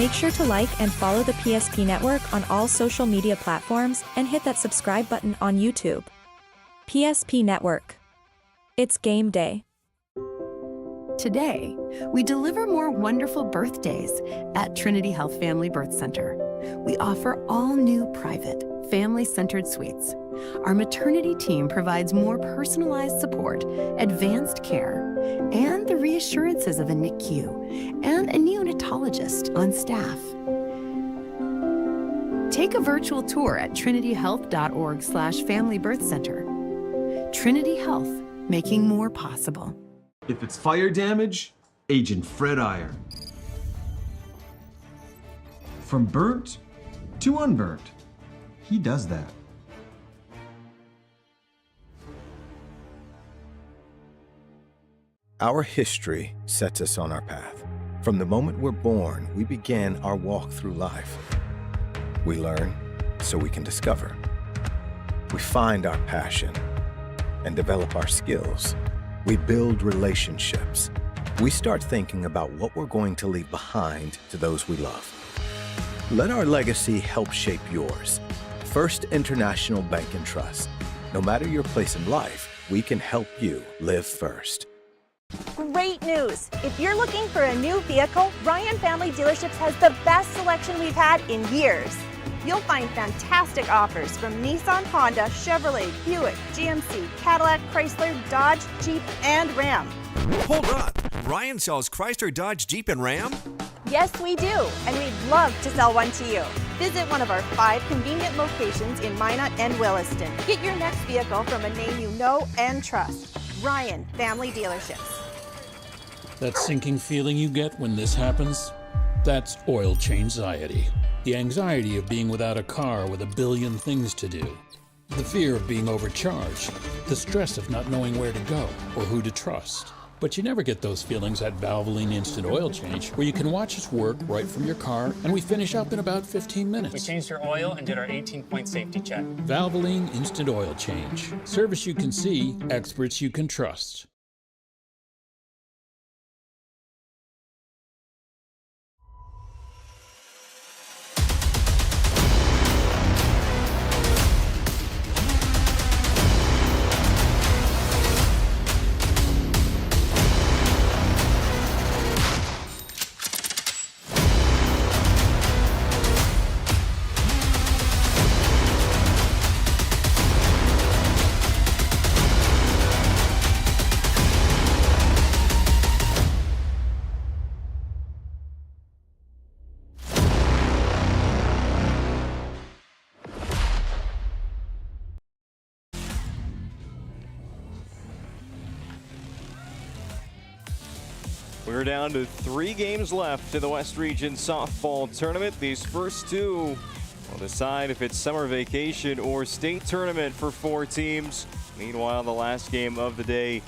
Make sure to like and follow the PSP Network on all social media platforms and hit that subscribe button on YouTube. PSP Network. It's game day. Today, we deliver more wonderful birthdays at Trinity Health Family Birth Center. We offer all new private, family-centered suites. Our maternity team provides more personalized support, advanced care, and the reassurances of a NICU and a neonatologist on staff. Take a virtual tour at trinityhealth.org/Family Birth Center. Trinity Health, making more possible. If it's fire damage, Agent Fred Iron. From burnt to unburnt, he does that. Our history sets us on our path. From the moment we're born, we begin our walk through life. We learn so we can discover. We find our passion and develop our skills. We build relationships. We start thinking about what we're going to leave behind to those we love. Let our legacy help shape yours. First International Bank and Trust. No matter your place in life, we can help you live first. Great news! If you're looking for a new vehicle, Ryan Family Dealerships has the best selection we've had in years. You'll find fantastic offers from Nissan, Honda, Chevrolet, Buick, GMC, Cadillac, Chrysler, Dodge, Jeep, and Ram. Hold on! Ryan sells Chrysler, Dodge, Jeep, and Ram? Yes, we do, and we'd love to sell one to you. Visit one of our 5 convenient locations in Minot and Williston. Get your next vehicle from a name you know and trust. Ryan Family Dealerships. That sinking feeling you get when this happens? That's oil change-anxiety. The anxiety of being without a car with a billion things to do. The fear of being overcharged. The stress of not knowing where to go or who to trust. But you never get those feelings at Valvoline Instant Oil Change, where you can watch us work right from your car, and we finish up in about 15 minutes. We changed your oil and did our 18-point safety check. Valvoline Instant Oil Change. Service you can see, experts you can trust. We're down to 3 games left in the West Region Softball Tournament. These first 2 will decide if it's summer vacation or state tournament for 4 teams. Meanwhile, the last game of the day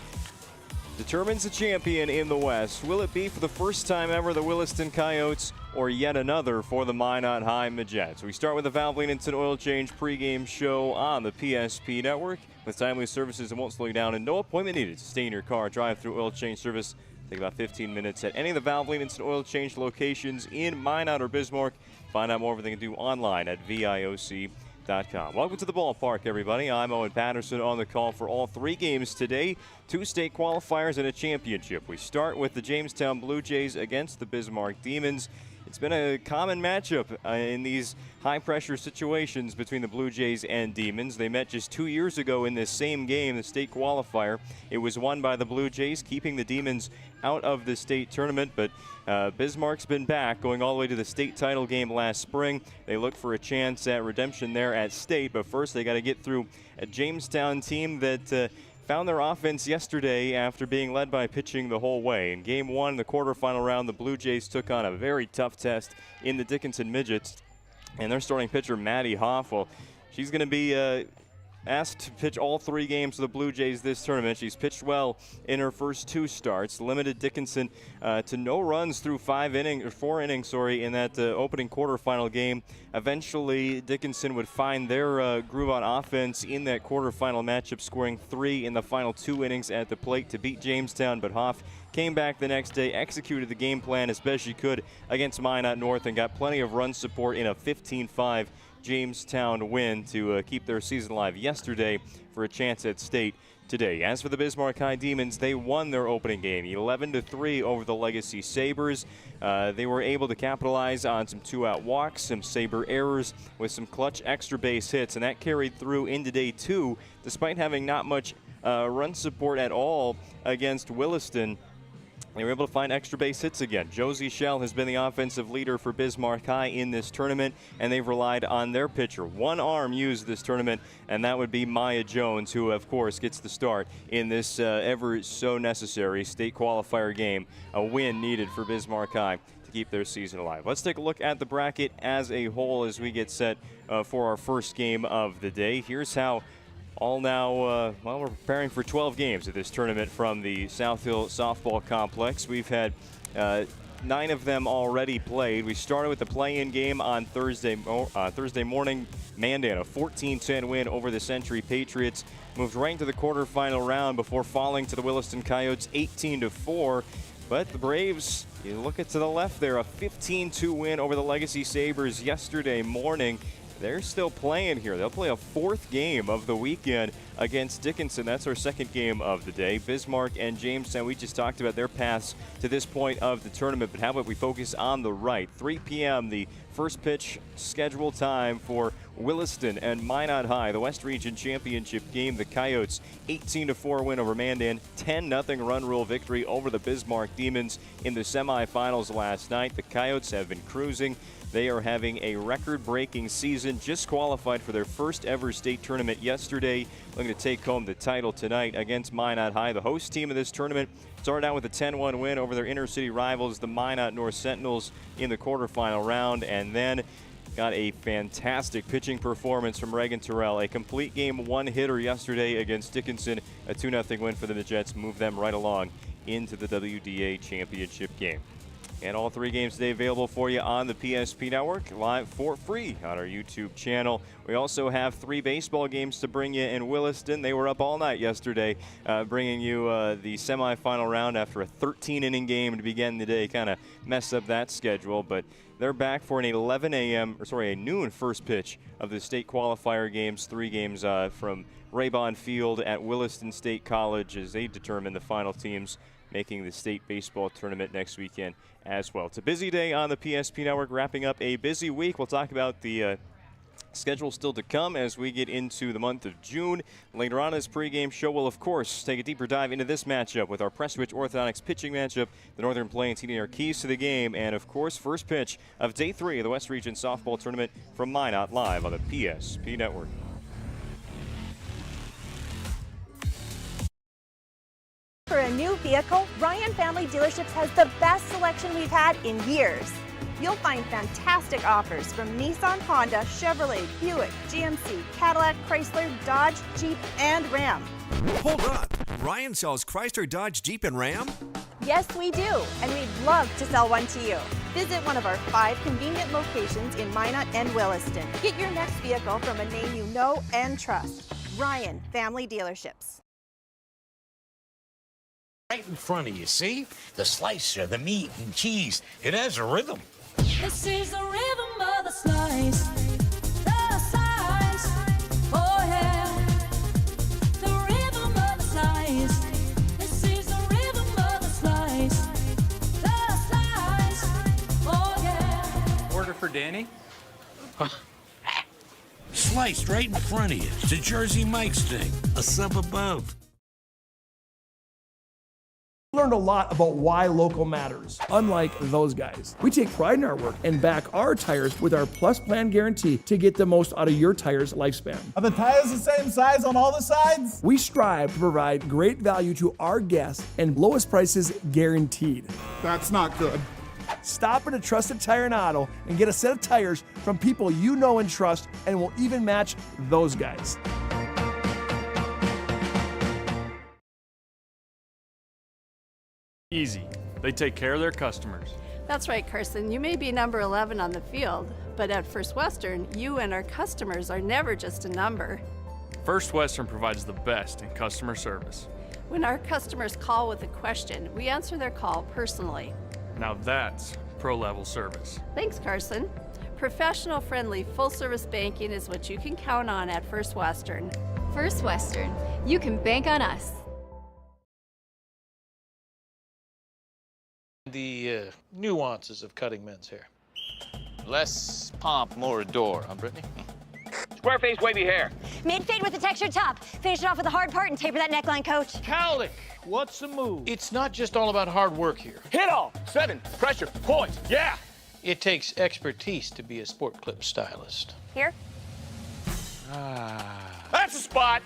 determines the champion in the West. Will it be for the first time ever the Williston Coyotes or yet another for the Minot High Majettes? We start with the Valvoline Instant Oil Change pregame show on the PSP Network. With timely services that won't slow you down and no appointment needed to stay in your car. Drive through oil change service. Take about 15 minutes at any of the Valvoline Instant Oil Change locations in Minot or Bismarck. Find out more of everything you can do online at VIOC.com. Welcome to the ballpark, everybody. I'm Owen Patterson on the call for all 3 games today. 2 state qualifiers and a championship. We start with the Jamestown Blue Jays against the Bismarck Demons. It's been a common matchup in these high-pressure situations between the Blue Jays and Demons. They met just 2 years ago in this same game, the state qualifier. It was won by the Blue Jays, keeping the Demons out of the state tournament, but Bismarck's been back, going all the way to the state title game last spring. They look for a chance at redemption there at state, but first they got to get through a Jamestown team that found their offense yesterday after being led by pitching the whole way. In Game 1, the quarterfinal round, the Blue Jays took on a very tough test in the Dickinson Midgets, and their starting pitcher, Maddie Hoff, well, she's going to be asked to pitch all 3 games for the Blue Jays this tournament. She's pitched well in her first 2 starts, limited Dickinson to no runs through 4 innings, in that opening quarterfinal game. Eventually, Dickinson would find their groove on offense in that quarterfinal matchup, scoring 3 in the final 2 innings at the plate to beat Jamestown, but Hoff came back the next day, executed the game plan as best she could against Minot North, and got plenty of run support in a 15-5 Jamestown win to keep their season alive yesterday for a chance at state today. As for the Bismarck High Demons, they won their opening game 11-3 over the Legacy Sabres. They were able to capitalize on some 2-out walks, some Sabre errors with some clutch extra base hits, and that carried through into day 2 despite having not much run support at all against Williston. They were able to find extra base hits again. Josie Schell has been the offensive leader for Bismarck High in this tournament, and they've relied on their pitcher. One arm used this tournament, and that would be Maya Jones, who, of course, gets the start in this ever so necessary state qualifier game. A win needed for Bismarck High to keep their season alive. Let's take a look at the bracket as a whole as we get set for our first game of the day. Here's how all now, we're preparing for 12 games of this tournament from the South Hill Softball Complex. We've had 9 of them already played. We started with the play-in game on Thursday morning. Mandan, a 14-10 win over the Century Patriots. Moved right into the quarterfinal round before falling to the Williston Coyotes 18-4. But the Braves, you look at to the left there, a 15-2 win over the Legacy Sabres yesterday morning. They're still playing here. They'll play a 4th game of the weekend against Dickinson. That's our 2nd game of the day. Bismarck and Jamestown, we just talked about their paths to this point of the tournament, but how about we focus on the right? 3 p.m., the first pitch schedule time for Williston and Minot High, the West Region Championship game. The Coyotes 18-4 win over Mandan, 10-0 run rule victory over the Bismarck Demons in the semifinals last night. The Coyotes have been cruising. They are having a record-breaking season, just qualified for their first ever state tournament yesterday. Looking to take home the title tonight against Minot High. The host team of this tournament started out with a 10-1 win over their inner-city rivals, the Minot North Sentinels, in the quarterfinal round, and then got a fantastic pitching performance from Reagan Terrell. A complete game 1-hitter yesterday against Dickinson. A 2-0 win for the Jets moved them right along into the WDA championship game. And all 3 games today available for you on the PSP Network, live for free on our YouTube channel. We also have 3 baseball games to bring you in Williston. They were up all night yesterday, bringing you the semifinal round after a 13-inning game to begin the day. Kind of messed up that schedule, but they're back for a noon first pitch of the state qualifier games. 3 games from Raybon Field at Williston State College as they determine the final teams making the state baseball tournament next weekend as well. It's a busy day on the PSP Network, wrapping up a busy week. We'll talk about the schedule still to come as we get into the month of June. Later on in this pregame show, we'll, of course, take a deeper dive into this matchup with our Prestwich Orthodontics pitching matchup, the Northern Plains heating our keys to the game, and, of course, first pitch of Day 3 of the West Region Softball Tournament from Minot, live on the PSP Network. For a new vehicle, Ryan Family Dealerships has the best selection we've had in years. You'll find fantastic offers from Nissan, Honda, Chevrolet, Buick, GMC, Cadillac, Chrysler, Dodge, Jeep, and Ram. Hold up. Ryan sells Chrysler, Dodge, Jeep, and Ram? Yes, we do, and we'd love to sell one to you. Visit one of our 5 convenient locations in Minot and Williston. Get your next vehicle from a name you know and trust. Ryan Family Dealerships. Right in front of you, see? The slicer, the meat and cheese. It has a rhythm. This is the rhythm of the slice. The slice. Oh, yeah. The rhythm of the slice. This is the rhythm of the slice. The slice. Oh, yeah. Order for Danny? Sliced right in front of you. It's a Jersey Mike's thing. A sub above. Learned a lot about why local matters. Unlike those guys, we take pride in our work and back our tires with our Plus Plan guarantee to get the most out of your tire's lifespan. Are the tires the same size on all the sides? We strive to provide great value to our guests and lowest prices guaranteed. That's not good. Stop at a trusted tire and auto and get a set of tires from people you know and trust, and will even match those guys. Easy. They take care of their customers. That's right, Carson. You may be number 11 on the field, but at First Western, you and our customers are never just a number. First Western provides the best in customer service. When our customers call with a question, we answer their call personally. Now that's pro-level service. Thanks, Carson. Professional, friendly, full-service banking is what you can count on at First Western. First Western. You can bank on us. The nuances of cutting men's hair. Less pomp, more adore, huh, Brittany? Square face, wavy hair. Mid-fade with a textured top. Finish it off with a hard part and taper that neckline, coach. Cowlick, what's the move? It's not just all about hard work here. Hit all. 7. Pressure. Points. Yeah. It takes expertise to be a sport clip stylist. Here. That's the spot.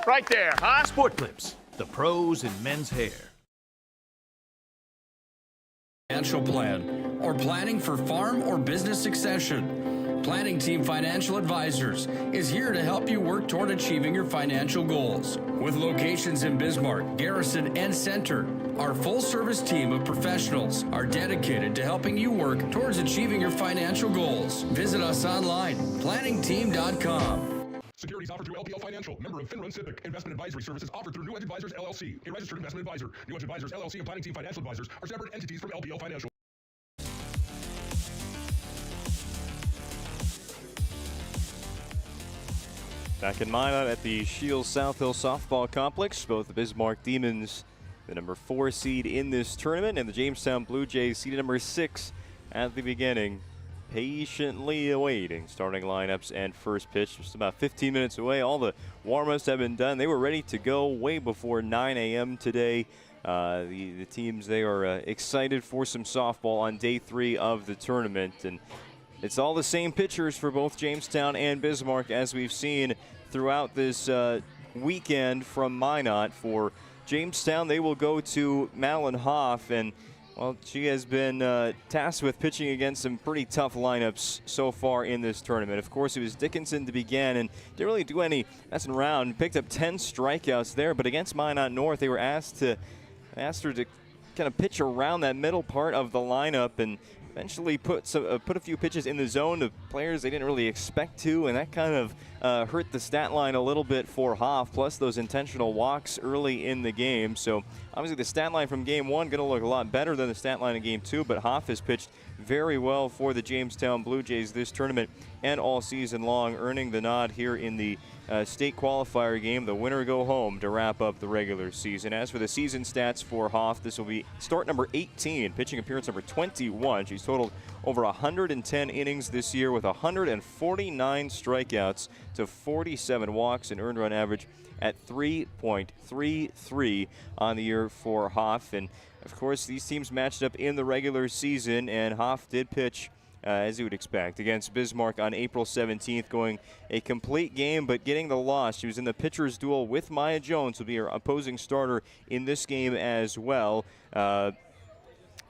Right there, huh? Sport Clips, the pros in men's hair. Financial plan or planning for farm or business succession. Planning Team Financial Advisors is here to help you work toward achieving your financial goals. With locations in Bismarck, Garrison, and Center, our full-service team of professionals are dedicated to helping you work towards achieving your financial goals. Visit us online, planningteam.com. Securities offered through LPL Financial, member of FINRA SIPC. Investment advisory services offered through New Edge Advisors LLC, a registered investment advisor. New Edge Advisors LLC and Planning Team Financial Advisors are separate entities from LPL Financial. Back in Minot at the Shields South Hill Softball Complex, both the Bismarck Demons, the number 4 seed in this tournament, and the Jamestown Blue Jays, seeded number 6 at the beginning, patiently awaiting starting lineups and first pitch. Just about 15 minutes away. All the warm-ups have been done. They were ready to go way before 9 a.m. today. The teams, they are excited for some softball on day 3 of the tournament. And it's all the same pitchers for both Jamestown and Bismarck, as we've seen throughout this weekend from Minot. For Jamestown, they will go to Malin Hoff, and well, she has been tasked with pitching against some pretty tough lineups so far in this tournament. Of course, it was Dickinson to begin, and didn't really do any messing around. Picked up 10 strikeouts there, but against Minot North, they were asked her to kind of pitch around that middle part of the lineup, and eventually put a few pitches in the zone to players they didn't really expect to, and that kind of hurt the stat line a little bit for Hoff, plus those intentional walks early in the game. So obviously the stat line from game 1 going to look a lot better than the stat line in game 2, but Hoff has pitched very well for the Jamestown Blue Jays this tournament and all season long, earning the nod here in the state qualifier game. The winner go home to wrap up the regular season. As for the season stats for Hoff, this will be start number 18, pitching appearance number 21. She's totaled over 110 innings this year with 149 strikeouts to 47 walks, and earned run average at 3.33 on the year for Hoff. And of course, these teams matched up in the regular season, and Hoff did pitch as you would expect, against Bismarck on April 17th, going a complete game but getting the loss. She was in the pitcher's duel with Maya Jones, who will be her opposing starter in this game as well.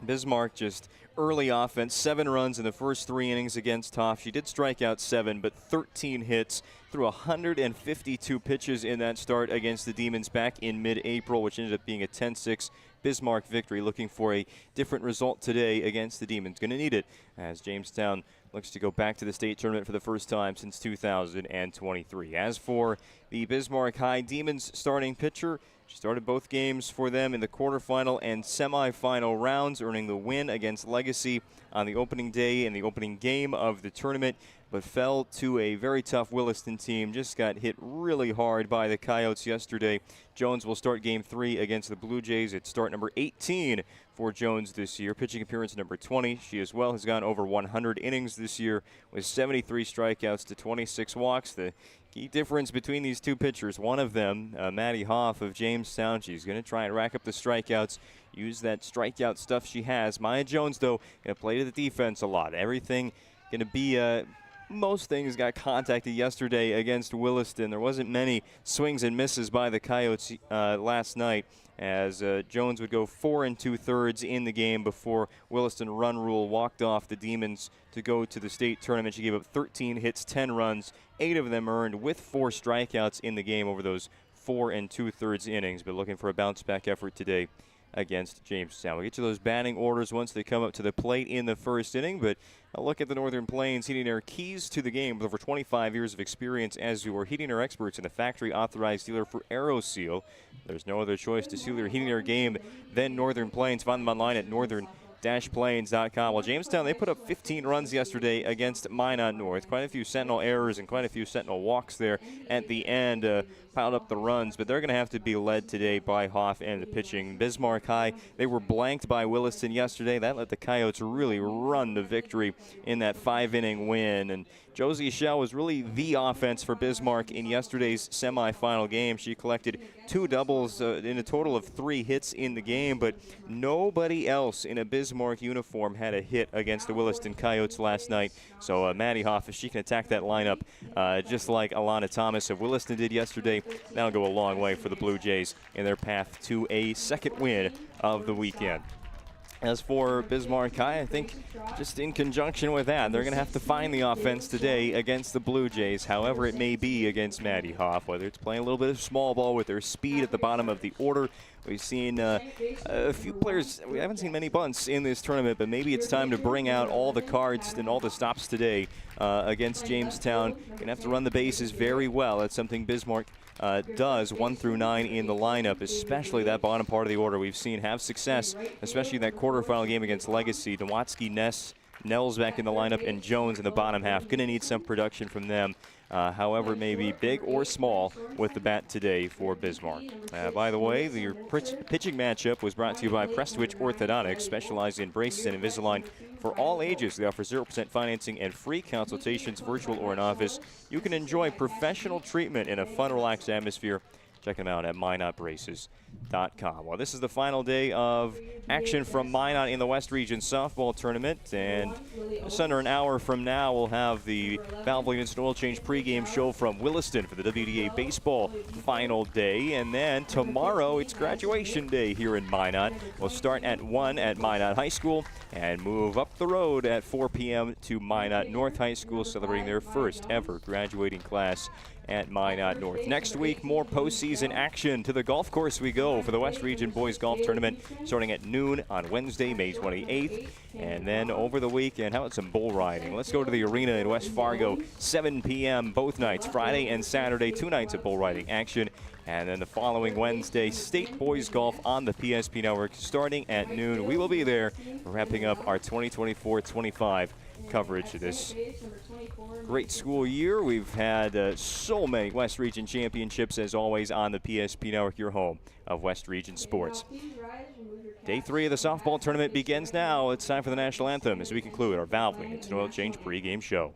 Bismarck just early offense, 7 runs in the first 3 innings against Hoff. She did strike out 7, but 13 hits through 152 pitches in that start against the Demons back in mid-April, which ended up being a 10-6 Bismarck victory. Looking for a different result today against the Demons. Going to need it as Jamestown looks to go back to the state tournament for the first time since 2023. As for the Bismarck High Demons starting pitcher, she started both games for them in the quarterfinal and semifinal rounds, earning the win against Legacy on the opening day and the opening game of the tournament, but fell to a very tough Williston team. Just got hit really hard by the Coyotes yesterday. Jones will start game 3 against the Blue Jays. It's start number 18 for Jones this year. Pitching appearance number 20. She as well has gone over 100 innings this year with 73 strikeouts to 26 walks. The key difference between these two pitchers, one of them, Maddie Hoff of Jamestown, she's going to try and rack up the strikeouts, use that strikeout stuff she has. Maya Jones, though, going to play to the defense a lot. Everything going to be most things got contacted yesterday against Williston. There wasn't many swings and misses by the Coyotes last night, as Jones would go 4 2/3 in the game before Williston run rule walked off the Demons to go to the state tournament. She gave up 13 hits, 10 runs, 8 of them earned, with 4 strikeouts in the game over those 4 2/3 innings. But looking for a bounce back effort today against Jamestown. We'll get you those batting orders once they come up to the plate in the first inning, but a look at the Northern Plains Heating Air keys to the game with over 25 years of experience as your heating air experts and the factory authorized dealer for AeroSeal. There's no other choice to seal your heating air game than Northern Plains. Find them online at northern-plains.com. Well, Jamestown, they put up 15 runs yesterday against Minot North. Quite a few Sentinel errors and quite a few Sentinel walks there at the end. Piled up the runs, but they're going to have to be led today by Hoff and the pitching. Bismarck High, they were blanked by Williston yesterday. That let the Coyotes really run to victory in that 5-inning win. And Josie Schell was really the offense for Bismarck in yesterday's semifinal game. She collected 2 doubles in a total of 3 hits in the game, but nobody else in a Bismarck uniform had a hit against the Williston Coyotes last night. So Maddie Hoff, if she can attack that lineup just like Alana Thomas of Williston did yesterday, that'll go a long way for the Blue Jays in their path to a second win of the weekend. As for Bismarck High, I think just in conjunction with that, they're going to have to find the offense today against the Blue Jays, however it may be against Maddie Hoff, whether it's playing a little bit of small ball with their speed at the bottom of the order. We've seen a few players, we haven't seen many bunts in this tournament, but maybe it's time to bring out all the cards and all the stops today against Jamestown. You're going to have to run the bases very well. That's something Bismarck does 1 through 9 in the lineup, especially that bottom part of the order. We've seen have success, especially that quarterfinal game against Legacy. Nowatzki, Ness, Nels back in the lineup, and Jones in the bottom half. Going to need some production from them, however it may be, big or small, with the bat today for Bismarck. By the way, your pitching matchup was brought to you by Prestwich Orthodontics, specializing in braces and Invisalign for all ages. They offer 0% financing and free consultations, virtual or in office. You can enjoy professional treatment in a fun, relaxed atmosphere. Check them out at minotbraces.com. Well, this is the final day of action from Minot in the West Region Softball Tournament, and just under an hour from now, we'll have the Valvoline Instant Oil Change pregame show from Williston for the WDA Baseball final day, and then tomorrow, it's graduation day here in Minot. We'll start at 1 at Minot High School and move up the road at 4 p.m. to Minot North High School, celebrating their first ever graduating class at Minot North. Next week, more postseason action. To the golf course we go for the West Region Boys Golf Tournament, starting at noon on Wednesday, May 28th. And then over the weekend, how about some bull riding? Let's go to the arena in West Fargo, 7 p.m. both nights, Friday and Saturday, 2 nights of bull riding action. And then the following Wednesday, State Boys Golf on the PSP Network, starting at noon. We will be there, wrapping up our 2024-25 coverage of this great school year. We've had so many West Region championships, as always, on the PSP Network, your home of West Region sports. Day 3 of the softball tournament begins now. It's time for the national anthem as we conclude our Valvoline Instant Oil Change pregame show.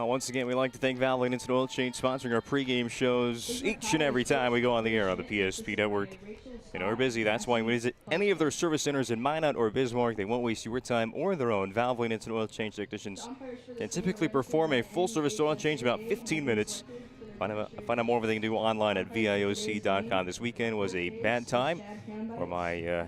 Once again, we'd like to thank Valvoline Instant Oil Change sponsoring our pregame shows each and every time we go on the air on the PSP Network. You know, we're busy. That's why when we visit any of their service centers in Minot or Bismarck, they won't waste your time or their own. Valvoline Instant Oil Change technicians can typically perform a full-service oil change in about 15 minutes. Find out more of what they can do online at VIOC.com. This weekend was a bad time for my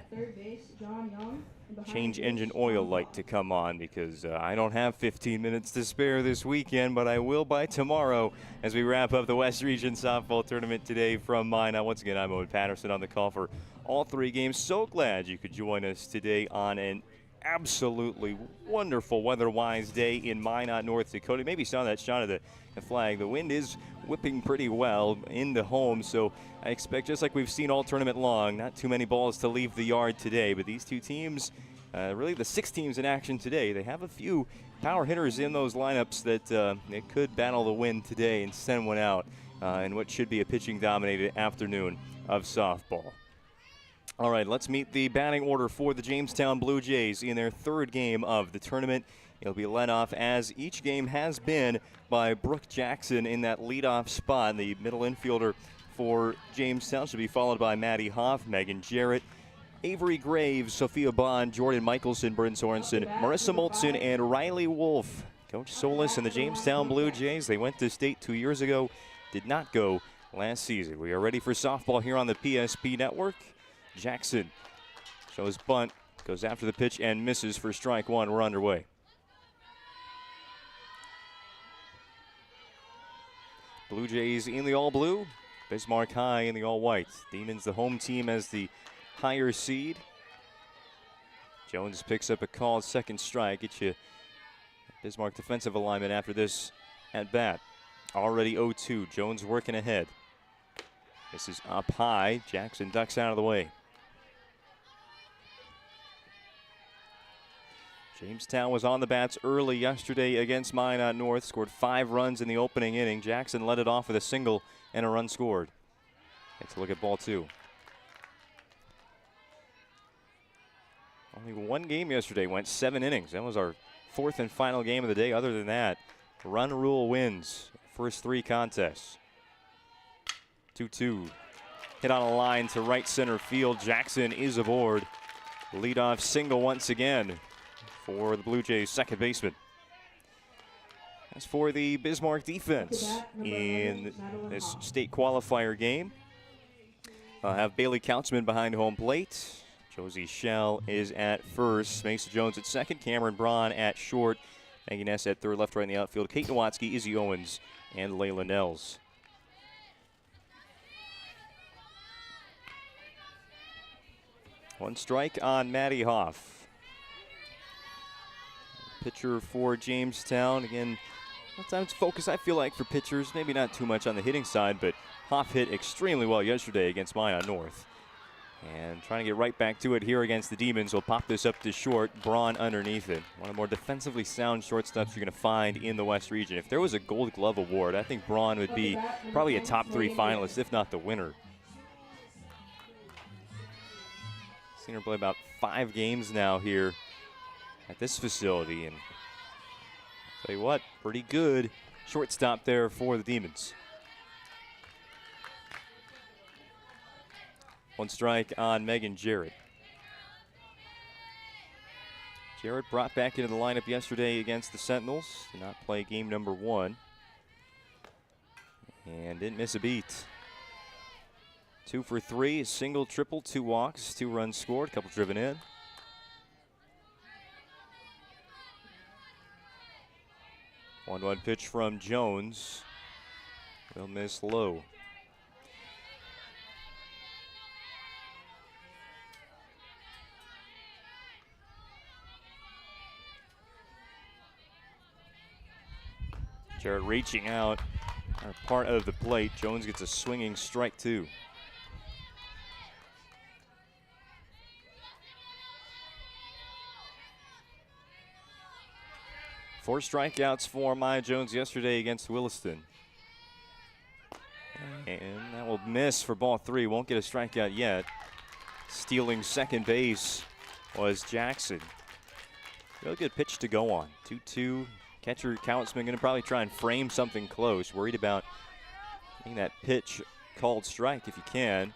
change engine oil light to come on, because I don't have 15 minutes to spare this weekend, but I will by tomorrow as we wrap up the West Region Softball Tournament today from Minot. Once again, I'm Owen Patterson on the call for all three games. So glad you could join us today on an absolutely wonderful weather-wise day in Minot, North Dakota. Maybe saw that shot of the flag. The wind is whipping pretty well into home, so I expect, just like we've seen all tournament long, not too many balls to leave the yard today. But these two teams, really the 6 teams in action today, they have a few power hitters in those lineups that they could battle the wind today and send one out in what should be a pitching-dominated afternoon of softball. All right, let's meet the batting order for the Jamestown Blue Jays in their 3rd game of the tournament. It'll be led off, as each game has been, by Brooke Jackson in that leadoff spot. The middle infielder for Jamestown should be followed by Maddie Hoff, Megan Jarrett, Avery Graves, Sophia Bond, Jordan Michelson, Bryn Sorensen, Marissa Moltzen, and Riley Wolf. Coach Solis and the Jamestown Blue Jays, they went to state 2 years ago, did not go last season. We are ready for softball here on the PSP Network. Jackson shows bunt, goes after the pitch and misses for strike one. We're underway. Blue Jays in the all-blue, Bismarck High in the all-white. Demons the home team as the higher seed. Jones picks up a called second strike. Get you Bismarck defensive alignment after this at bat. Already 0-2. Jones working ahead. This is up high. Jackson ducks out of the way. Jamestown was on the bats early yesterday against Minot North, scored 5 runs in the opening inning. Jackson led it off with a single and a run scored. Takes a look at ball 2. Only one game yesterday went 7 innings. That was our 4th and final game of the day. Other than that, run rule wins first 3 contests. 2-2. Hit on a line to right center field. Jackson is aboard. Leadoff single once again for the Blue Jays second baseman. As for the Bismarck defense in this state qualifier game, I'll have Bailey Kautzman behind home plate. Josie Schell is at first. Mason Jones at second. Cameron Braun at short. Megan Ness at third, left, right in the outfield. Kate Nowatzki, Izzy Owens, and Layla Nels. One strike on Maddie Hoff. Pitcher for Jamestown. Again, sometimes focus, I feel like, for pitchers, maybe not too much on the hitting side, but Hoff hit extremely well yesterday against Minot North. And trying to get right back to it here against the Demons. Will pop this up to short. Braun underneath it. One of the more defensively sound shortstops you're going to find in the West Region. If there was a Gold Glove award, I think Braun would be probably a top 3 finalist, if not the winner. Seen her play about 5 games now here at this facility, and I'll tell you what, pretty good shortstop there for the Demons. One strike on Megan Jarrett. Jarrett brought back into the lineup yesterday against the Sentinels. Did not play game number 1. And didn't miss a beat. 2 for 3, a single, triple, 2 walks, 2 runs scored, a couple driven in. One pitch from Jones. Will miss low. Jarrett reaching out, part of the plate. Jones gets a swinging strike 2. Four strikeouts for Maya Jones yesterday against Williston. And that will miss for ball 3. Won't get a strikeout yet. Stealing second base was Jackson. Really good pitch to go on. 2-2. Catcher Kautzman going to probably try and frame something close. Worried about getting that pitch called strike if you can.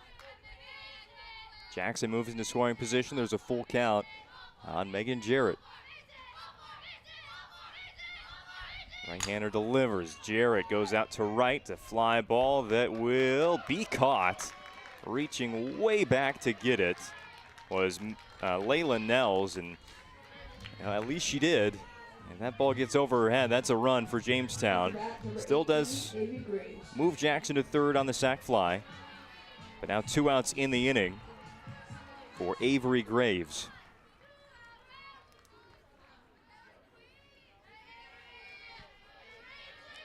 Jackson moves into scoring position. There's a full count on Megan Jarrett. Right-hander delivers. Jarrett goes out to right. A fly ball that will be caught. Reaching way back to get it was Layla Nels, and at least she did. And that ball gets over her head. That's a run for Jamestown. Still does move Jackson to third on the sac fly. But now 2 outs in the inning for Avery Graves.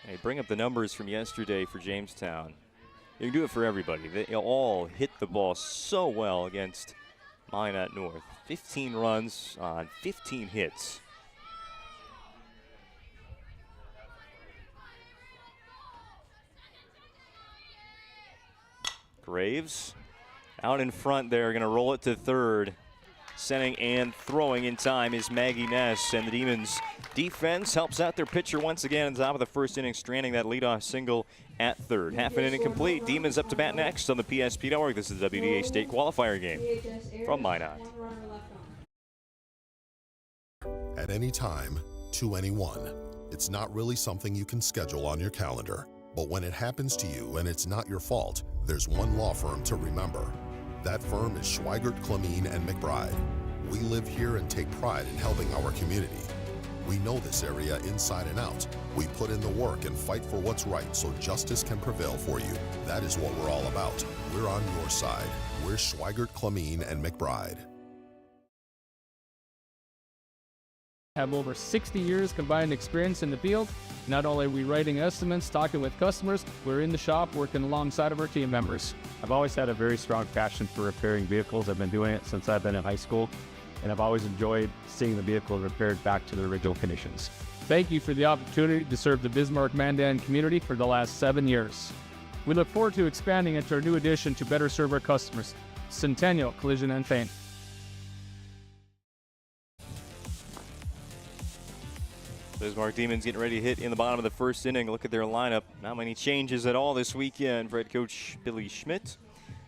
Hey, bring up the numbers from yesterday for Jamestown. You can do it for everybody. They all hit the ball so well against Minot North. 15 runs on 15 hits. Graves out in front there, going to roll it to third. Sending and throwing in time is Maggie Ness, and the Demons defense helps out their pitcher once again in the top of the first inning, stranding that leadoff single at third. Half an inning complete. Demons up to bat next on the PSP Network. This is the WDA State Qualifier game from Minot. At any time, to anyone. It's not really something you can schedule on your calendar. But when it happens to you and it's not your fault, there's one law firm to remember. That firm is Schweigert, Clemene, and McBride. We live here and take pride in helping our community. We know this area inside and out. We put in the work and fight for what's right so justice can prevail for you. That is what we're all about. We're on your side. We're Schweigert, Clemene, and McBride. Have over 60 years combined experience in the field. Not only are we writing estimates, talking with customers, we're in the shop working alongside of our team members. I've always had a very strong passion for repairing vehicles. I've been doing it since I've been in high school, and I've always enjoyed seeing the vehicle repaired back to the original conditions. Thank you for the opportunity to serve the Bismarck-Mandan community for the last 7 years. We look forward to expanding into our new addition to better serve our customers, Centennial Collision and Paint. Bismarck Demons getting ready to hit in the bottom of the first inning. Look at their lineup. Not many changes at all this weekend for head coach Billy Schmidt.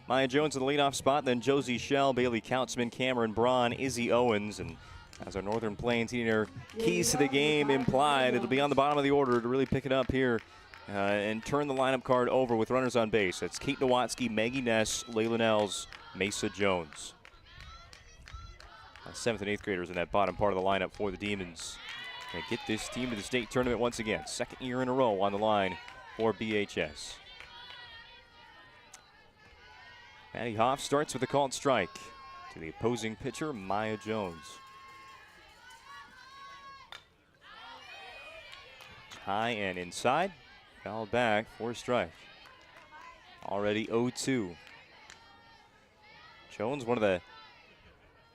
Maya Jones in the leadoff spot, then Josie Shell, Bailey Kautzman, Cameron Braun, Izzy Owens, and as our Northern Plains hitting their keys to the game implied, it'll be on the bottom of the order to really pick it up here and turn the lineup card over with runners on base. That's Kate Nowatzki, Maggie Ness, Layla Nels, Mesa Jones. 7th and 8th graders in that bottom part of the lineup for the Demons. They get this team to the state tournament once again. 2nd year in a row on the line for BHS. Maddie Hoff starts with a called strike to the opposing pitcher, Maya Jones. High and inside. Foul back for a strike. Already 0-2. Jones, one of the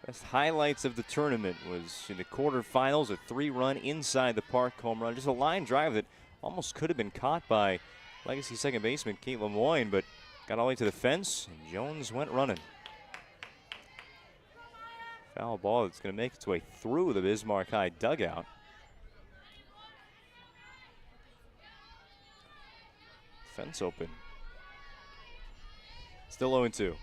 best highlights of the tournament was in the quarterfinals, a 3-run inside the park home run. Just a line drive that almost could have been caught by legacy second baseman Kate Lemoyne, but got all the way to the fence, and Jones went running. Foul ball that's going to make its way through the Bismarck High dugout. Fence open. Still 0-2.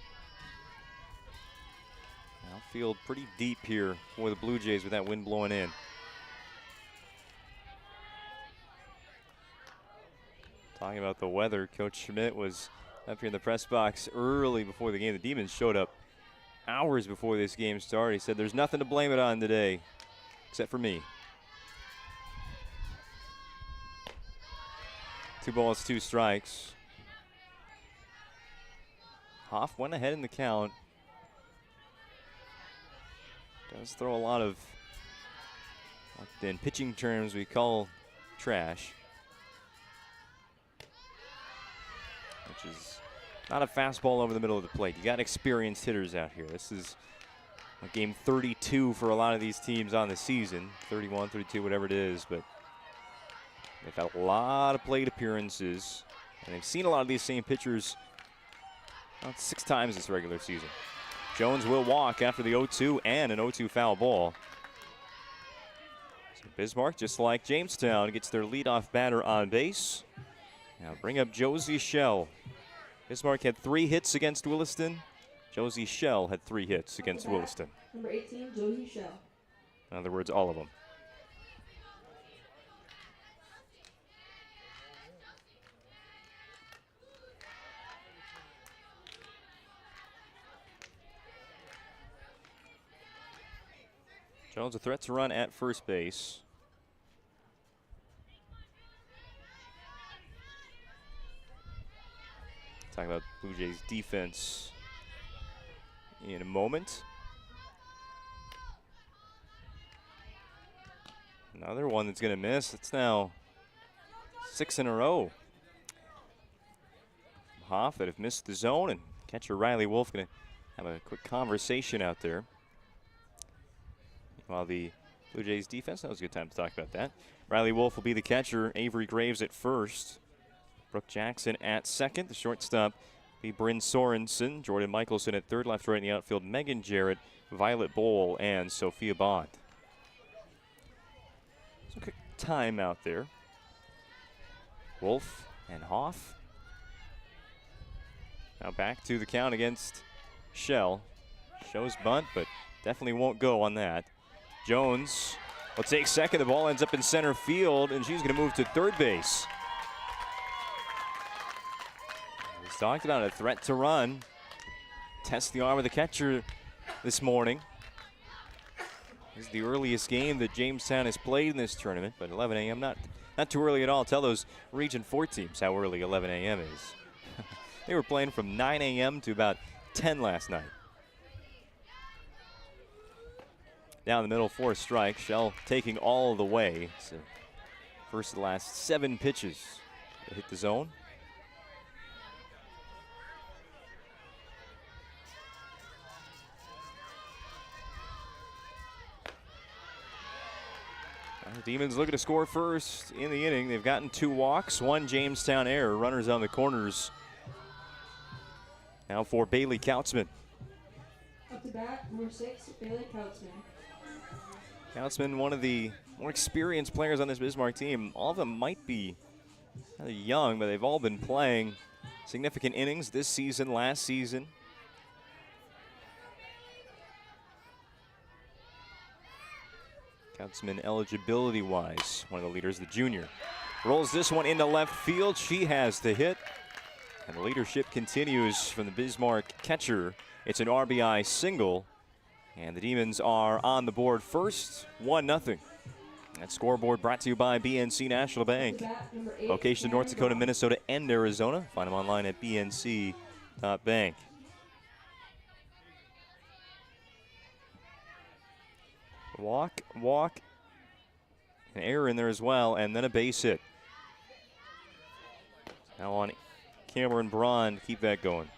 Outfield pretty deep here for the Blue Jays with that wind blowing in. Talking about the weather, Coach Schmidt was up here in the press box early before the game. The Demons showed up hours before this game started. He said there's nothing to blame it on today, except for me. 2 balls, 2 strikes. Hoff went ahead in the count. Does throw a lot of, what in pitching terms we call trash, which is not a fastball over the middle of the plate. You got experienced hitters out here. This is game 32 for a lot of these teams on the season, 31, 32, whatever it is, but they've had a lot of plate appearances, and they've seen a lot of these same pitchers about 6 times this regular season. Jones will walk after the 0-2 and an 0-2 foul ball. So Bismarck, just like Jamestown, gets their leadoff batter on base. Now bring up Josie Shell. Bismarck had 3 hits against Williston. Josie Shell had 3 hits against Williston. Number 18, Josie Shell. In other words, all of them. Jones a threat to run at first base. Talk about Blue Jays defense in a moment. Another one that's going to miss. It's now 6 in a row. Hoff that have missed the zone, and catcher Riley Wolf going to have a quick conversation out there. While the Blue Jays defense, that was a good time to talk about that. Riley Wolf will be the catcher. Avery Graves at first. Brooke Jackson at second. The shortstop be Bryn Sorensen. Jordan Michelson at third. Left, right in the outfield, Megan Jarrett, Violet Bowl, and Sophia Bond. So quick time out there. Wolf and Hoff. Now back to the count against Shell. Shows bunt, but definitely won't go on that. Jones will take second. The ball ends up in center field, and she's going to move to third base. We talked about a threat to run. Test the arm of the catcher this morning. This is the earliest game that Jamestown has played in this tournament, but 11 a.m. not too early at all. Tell those Region 4 teams how early 11 a.m. is. They were playing from 9 a.m. to about 10 last night. Down the middle for a strike. Shell taking all the way. So first of the last 7 pitches to hit the zone. The Demons looking to score first in the inning. They've gotten 2 walks, 1 Jamestown error. Runners on the corners. Now for Bailey Kautzman. Up to bat, number 6, Bailey Kautzman. Kautzman, one of the more experienced players on this Bismarck team. All of them might be kind of young, but they've all been playing significant innings this season, last season. Kautzman eligibility-wise, one of the leaders, the junior. Rolls this one into left field. She has the hit. And the leadership continues from the Bismarck catcher. It's an RBI single. And the Demons are on the board first, 1-0. That scoreboard brought to you by BNC National Bank. Location in North Dakota, Minnesota, and Arizona. Find them online at bnc.bank. Walk, an error in there as well, and then a base hit. Now on Cameron Braun to keep that going.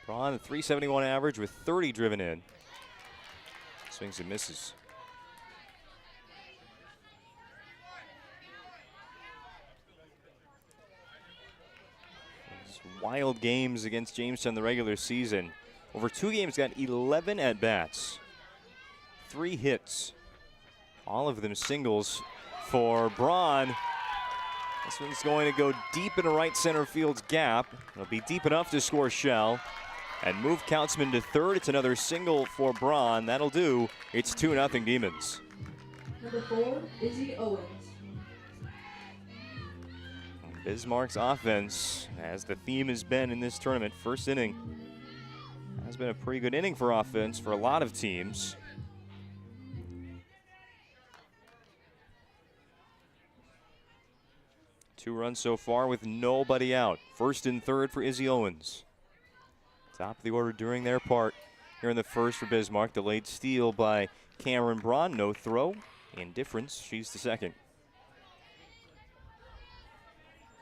Braun, a .371 average with 30 driven in. Swings and misses. Wild games against Jamestown in the regular season. Over 2 games, got 11 at-bats. 3 hits. All of them singles for Braun. This one's going to go deep into right center field's gap. It'll be deep enough to score Shell. And move Kautzman to third. It's another single for Braun. That'll do. It's 2-0 Demons. Number 4, Izzy Owens. Bismarck's offense, as the theme has been in this tournament, first inning has been a pretty good inning for offense for a lot of teams. Two runs so far with nobody out. First and third for Izzy Owens. Top of the order during their part here in the first for Bismarck. Delayed steal by Cameron Braun. No throw. Indifference. She's the second.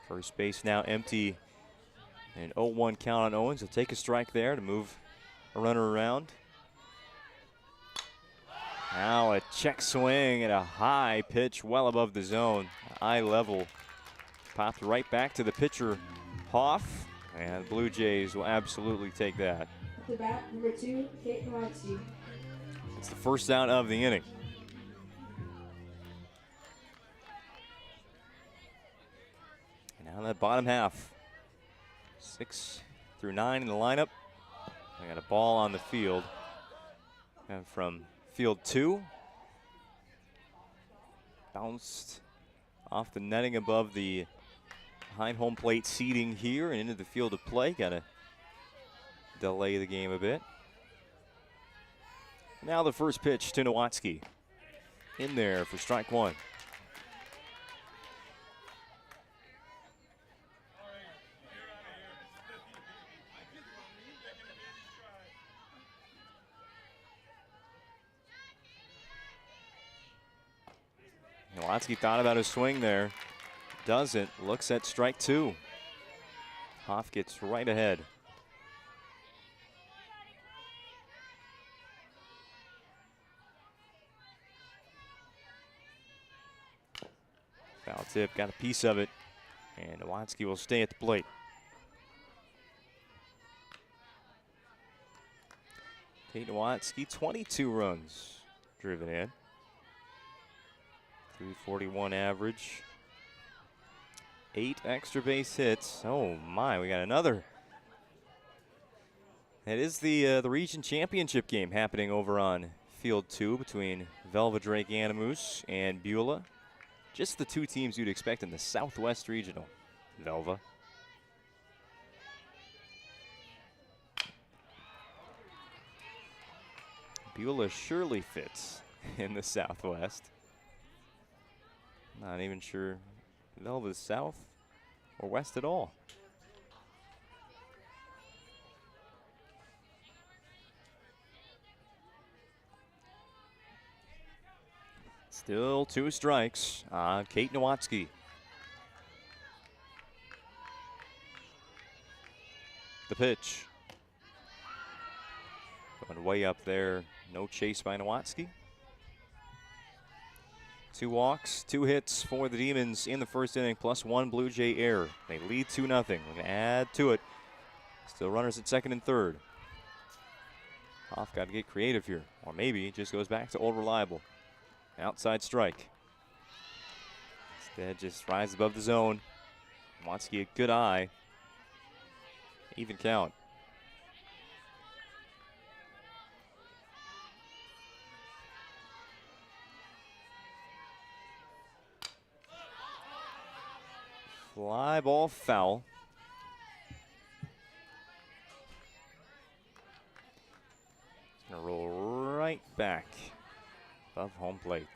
First base now empty. An 0-1 count on Owens. He'll take a strike there to move a runner around. Now a check swing and a high pitch well above the zone. Eye level. Popped right back to the pitcher, Hoff. And Blue Jays will absolutely take that. At the bat, number 2, Kate Kowalski. It's the first out of the inning. And now that bottom half. 6 through 9 in the lineup. I got a ball on the field. And from field 2. Bounced off the netting above the behind home plate seating here and into the field of play. Got to delay the game a bit. Now the first pitch to Nowatzki. In there for strike one. Nowatzki thought about his swing there. Doesn't. Looks at strike two. Hoff gets right ahead. Foul tip, got a piece of it. And Nowatzki will stay at the plate. Tate Nowatzki, 22 runs driven in. 341 average. 8 extra base hits. Oh my, we got another. It is the region championship game happening over on field 2 between Velva Drake Animus and Beulah. Just the two teams you'd expect in the Southwest Regional. Velva. Beulah surely fits in the Southwest. Not even sure Velva's south or west at all. Still 2 strikes on Kate Nowatzki. The pitch. Going way up there. No chase by Nowatzki. 2 walks, 2 hits for the Demons in the first inning, plus 1 Blue Jay error. They lead 2-0. We're going to add to it. Still runners at second and third. Hoff got to get creative here. Or maybe it just goes back to old reliable. Outside strike. Instead, just rises above the zone. Nowatzki a good eye. Even count. Fly ball foul. It's going to roll right back above home plate.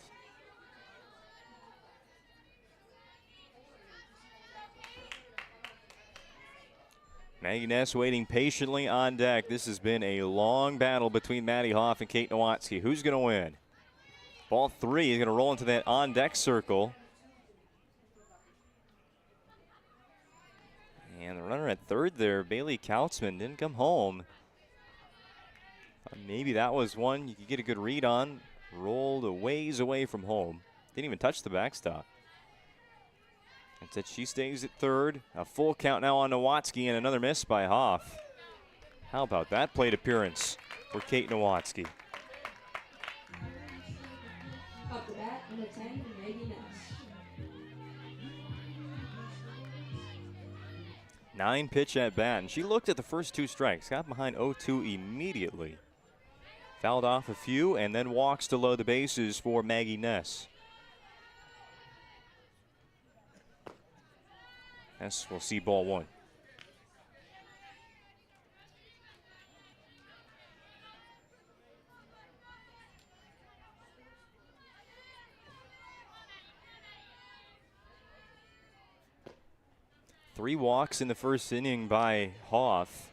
Maggie Ness waiting patiently on deck. This has been a long battle between Maddie Hoff and Kate Nowatzki. Who's going to win? Ball 3 is going to roll into that on-deck circle. And the runner at third there, Bailey Kautzman, didn't come home. Maybe that was one you could get a good read on. Rolled a ways away from home. Didn't even touch the backstop. Instead, she stays at third. A full count now on Nowatzki and another miss by Hoff. How about that plate appearance for Kate Nowatzki? Up the bat, number 10, Maggie Ness. 9 pitch at bat, and she looked at the first 2 strikes, got behind 0-2 immediately. Fouled off a few and then walks to load the bases for Maggie Ness. Ness will see ball 1. Three walks in the first inning by Hoff.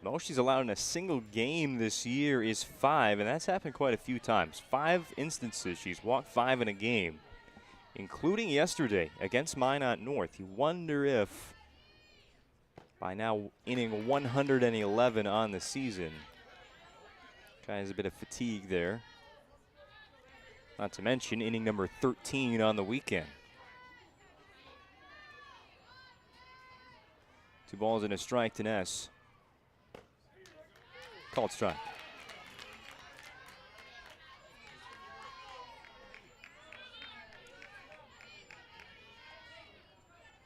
Most she's allowed in a single game this year is 5, and that's happened quite a few times. 5 instances she's walked 5 in a game, including yesterday against Minot North. You wonder if by now inning 111 on the season, kind of has a bit of fatigue there. Not to mention inning number 13 on the weekend. 2 balls and a strike to Ness. Called strike.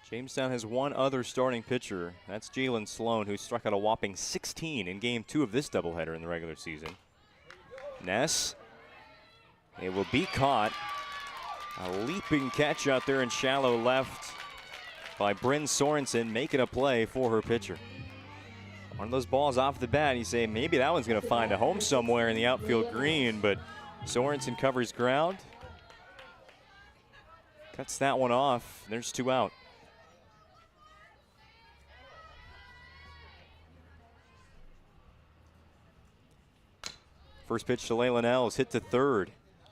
Jamestown has one other starting pitcher. That's Jalen Sloan, who struck out a whopping 16 in game 2 of this doubleheader in the regular season. Ness, it will be caught. A leaping catch out there in shallow left by Bryn Sorensen, making a play for her pitcher. One of those balls off the bat, you say maybe that one's going to find a home somewhere in the outfield green, but Sorensen covers ground. Cuts that one off. There's 2 out. First pitch to Layla Nels, hit to third.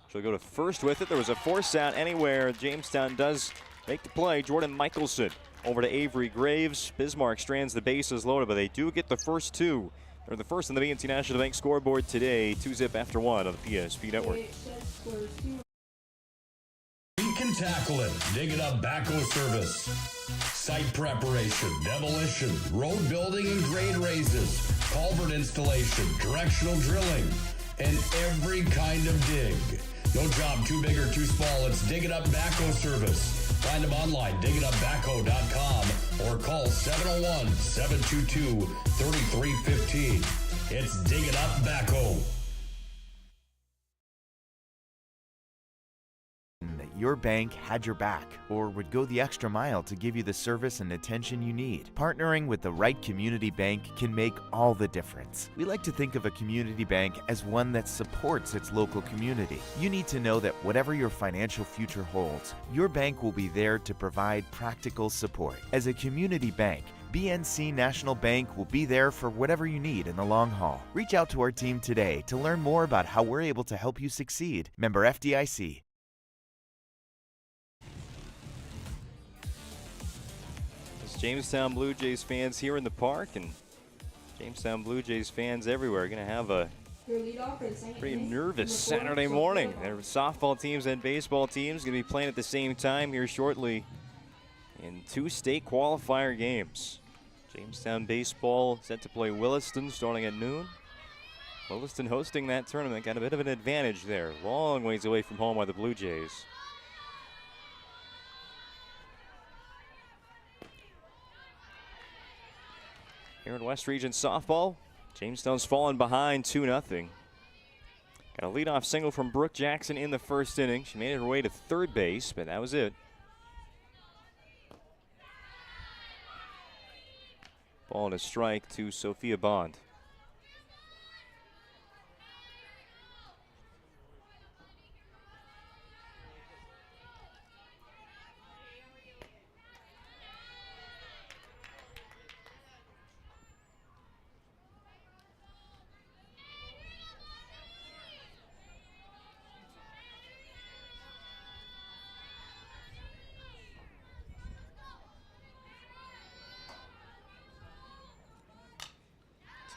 She'll go to first with it. There was a force out anywhere. Jamestown does make the play. Jordan Michelson over to Avery Graves. Bismarck strands the bases loaded, but they do get the first 2. They're the first on the BNC National Bank scoreboard today. 2-zip after 1 on the PSP Network. We can tackle it. Dig it up backhoe service. Site preparation, demolition, road building and grade raises, culvert installation, directional drilling, and every kind of dig. No job too big or too small. It's Dig It Up Backhoe Service. Find them online, digitupbackhoe.com, or call 701-722-3315. It's Dig It Up Backhoe. Your bank had your back or would go the extra mile to give you the service and attention you need. Partnering with the right community bank can make all the difference. We like to think of a community bank as one that supports its local community. You need to know that whatever your financial future holds, your bank will be there to provide practical support. As a community bank, BNC National Bank will be there for whatever you need in the long haul. Reach out to our team today to learn more about how we're able to help you succeed. Member FDIC. Jamestown Blue Jays fans here in the park and Jamestown Blue Jays fans everywhere are going to have a pretty nervous Saturday morning. Their softball teams and baseball teams going to be playing at the same time here shortly in 2 state qualifier games. Jamestown baseball set to play Williston starting at noon. Williston hosting that tournament, got a bit of an advantage there. Long ways away from home are the Blue Jays. Here in West Region softball, Jamestown's fallen behind 2-0. Got a leadoff single from Brooke Jackson in the first inning. She made her way to third base, but that was it. Ball and a strike to Sophia Bond.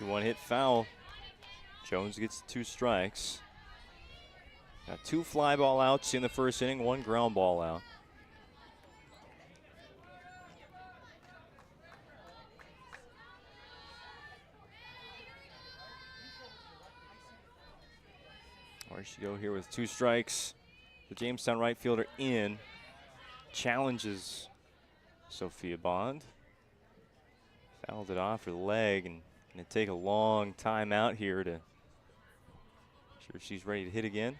One hit foul. Jones gets 2 strikes. Got 2 fly ball outs in the first inning, 1 ground ball out. Where she go here with 2 strikes? The Jamestown right fielder in. Challenges Sophia Bond. Fouled it off her leg and going to take a long time out here to sure she's ready to hit again.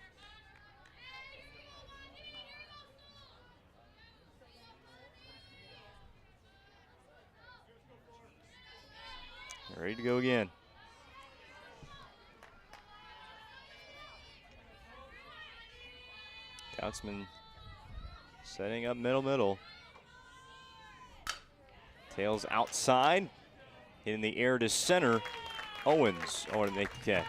Ready to go again. Kautzman setting up middle. Tails outside. In the air to center. Owens to make the catch.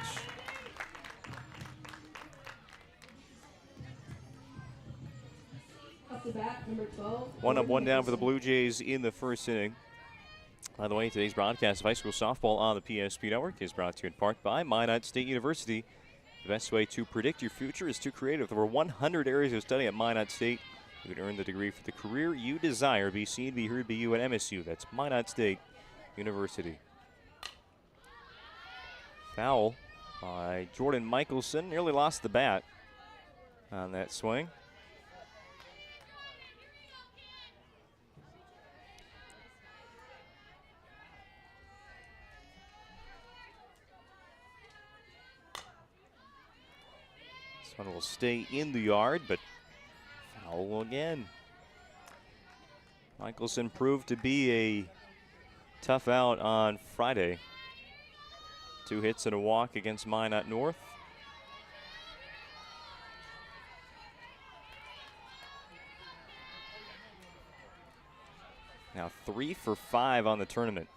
Off the bat, number 12. 1 up, 1 down for the Blue Jays in the first inning. By the way, today's broadcast of high school softball on the PSP Network is brought to you in part by Minot State University. The best way to predict your future is to create. With over 100 areas of study at Minot State, you can earn the degree for the career you desire. Be seen, be heard, be you at MSU. That's Minot State University. Foul by Jordan Michelson. Nearly lost the bat on that swing. This one will stay in the yard, but Foul again. Michelson proved to be a tough out on Friday. 2 hits and a walk against Minot North. Now 3 for 5 on the tournament.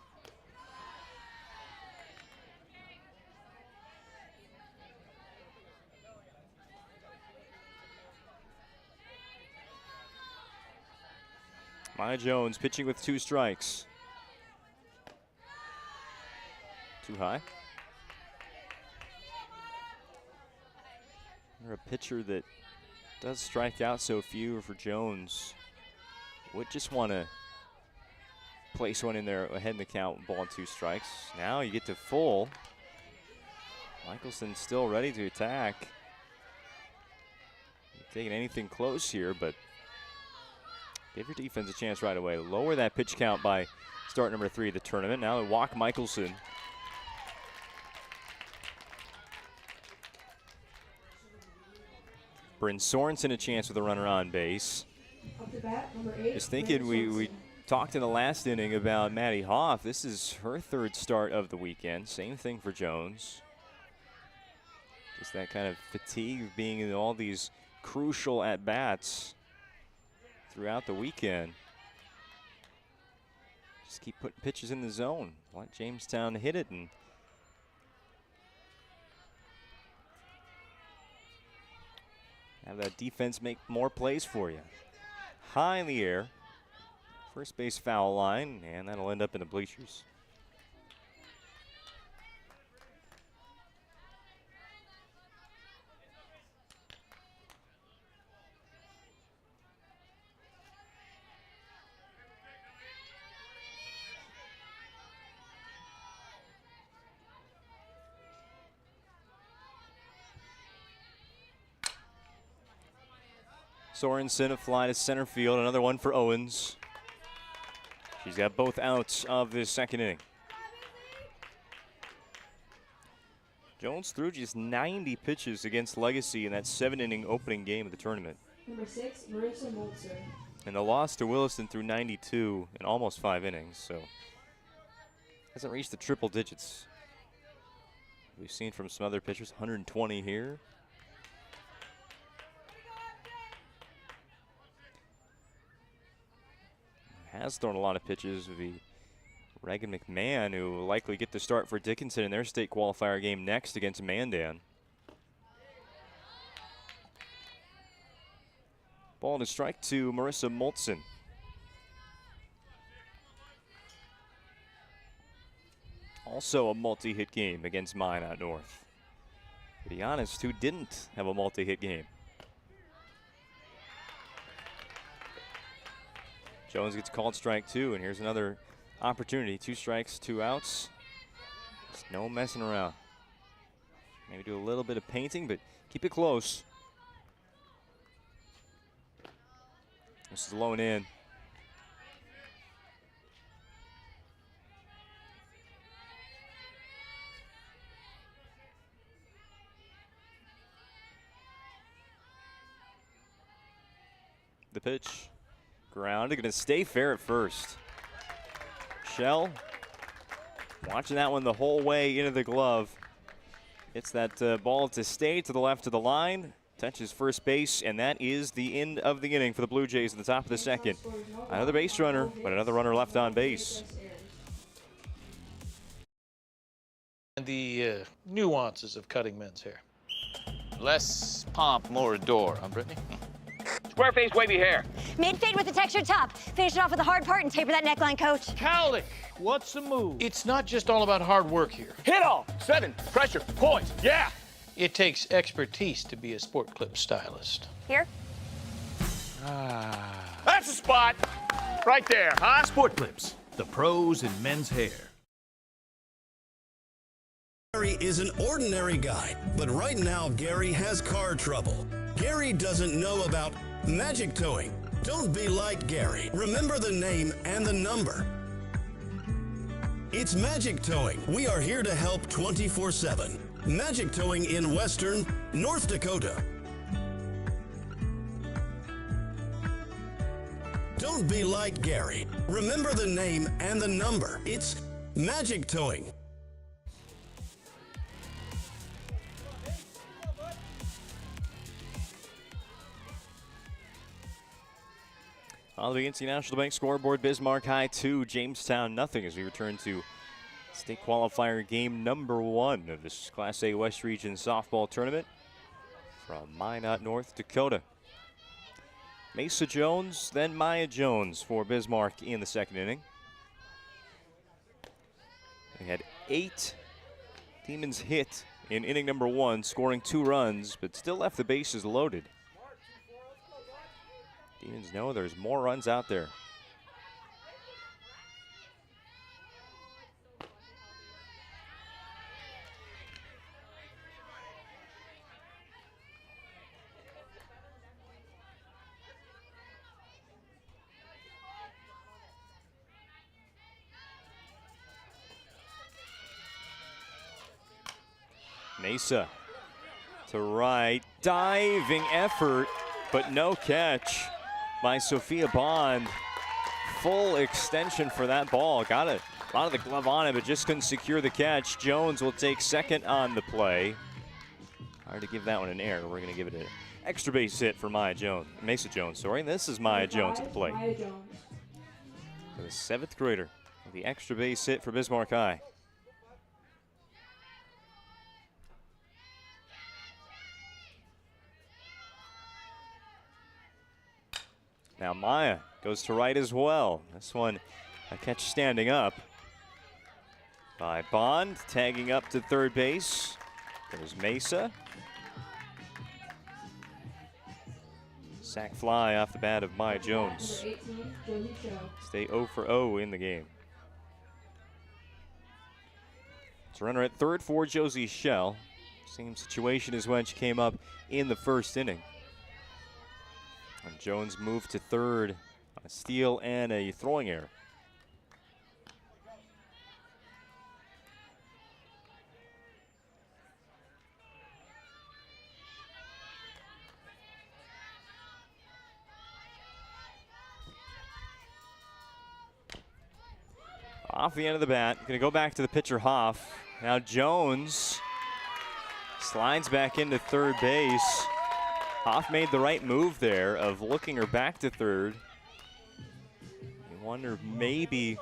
Maya Jones pitching with 2 strikes. Too high. They're a pitcher that does strike out so few for Jones. Would just want to place one in there ahead in the count, ball and 2 strikes. Now you get to full. Michelson still ready to attack. Taking anything close here, but give your defense a chance right away. Lower that pitch count by start number 3 of the tournament. Now they walk Michelson. Bryn Sorensen a chance with a runner on base. Just thinking, we talked in the last inning about Maddie Hoff. This is her 3rd start of the weekend. Same thing for Jones. Just that kind of fatigue of being in all these crucial at-bats throughout the weekend. Just keep putting pitches in the zone. Let Jamestown hit it and have that defense make more plays for you. High in the air. First base foul line, and that'll end up in the bleachers. Sorensen a fly to center field, another one for Owens. She's got both outs of this second inning. Jones threw just 90 pitches against Legacy in that 7-inning opening game of the tournament. Number 6, Marissa Moltzer. And the loss to Williston threw 92 in almost 5 innings, so hasn't reached the triple digits. We've seen from some other pitchers, 120 here. Has thrown a lot of pitches would be Reagan McMahon, who will likely get the start for Dickinson in their state qualifier game next against Mandan. Ball to strike to Marissa Moltson. Also a multi-hit game against Minot North. To be honest, who didn't have a multi-hit game? Jones gets called strike 2, and here's another opportunity. 2 strikes, 2 outs. Just no messing around. Maybe do a little bit of painting, but keep it close. This is low and in. The pitch. Grounded, going to stay fair at first. Shell watching that one the whole way into the glove. Hits that ball to stay to the left of the line. Touches first base, and that is the end of the inning for the Blue Jays at the top of the second. Another base runner, but another runner left on base. And the nuances of cutting men's hair. Less pomp, more adore, huh, Brittany? Square face, wavy hair. Mid-fade with a textured top. Finish it off with a hard part and taper that neckline, coach. Cowlick, what's the move? It's not just all about hard work here. Hit all. 7, pressure, point, yeah. It takes expertise to be a sport clip stylist. Here? That's the spot. Right there, huh? Sport Clips, the pros in men's hair. Gary is an ordinary guy, but right now Gary has car trouble. Gary doesn't know about magic towing. Don't be like Gary. Remember the name and the number. It's Magic Towing. We are here to help 24/7. Magic Towing in Western North Dakota. Don't be like Gary. Remember the name and the number. It's Magic Towing. On the NC National Bank scoreboard, Bismarck High 2, Jamestown nothing as we return to state qualifier game number 1 of this Class A West Region softball tournament from Minot, North Dakota. Mesa Jones, then Maya Jones for Bismarck in the second inning. They had 8 Demons hit in inning number 1, scoring 2 runs, but still left the bases loaded. Demons know there's more runs out there. Mesa to right, diving effort, but no catch by Sophia Bond. Full extension for that ball. Got a lot of the glove on it, but just couldn't secure the catch. Jones will take second on the play. Hard to give that one an error. We're going to give it an extra base hit for Mesa Jones. Sorry, this is Maya Jones at the plate. The 7th grader, the extra base hit for Bismarck High. Now Maya goes to right as well. This one, a catch standing up by Bond, tagging up to third base. There's Mesa. Sac fly off the bat of Maya Jones. Stay 0 for 0 in the game. It's a runner at third for Josie Shell. Same situation as when she came up in the first inning. And Jones moved to third on a steal and a throwing error. Off the end of the bat, going to go back to the pitcher Hoff. Now Jones slides back into third base. Hoff made the right move there of looking her back to third. You wonder maybe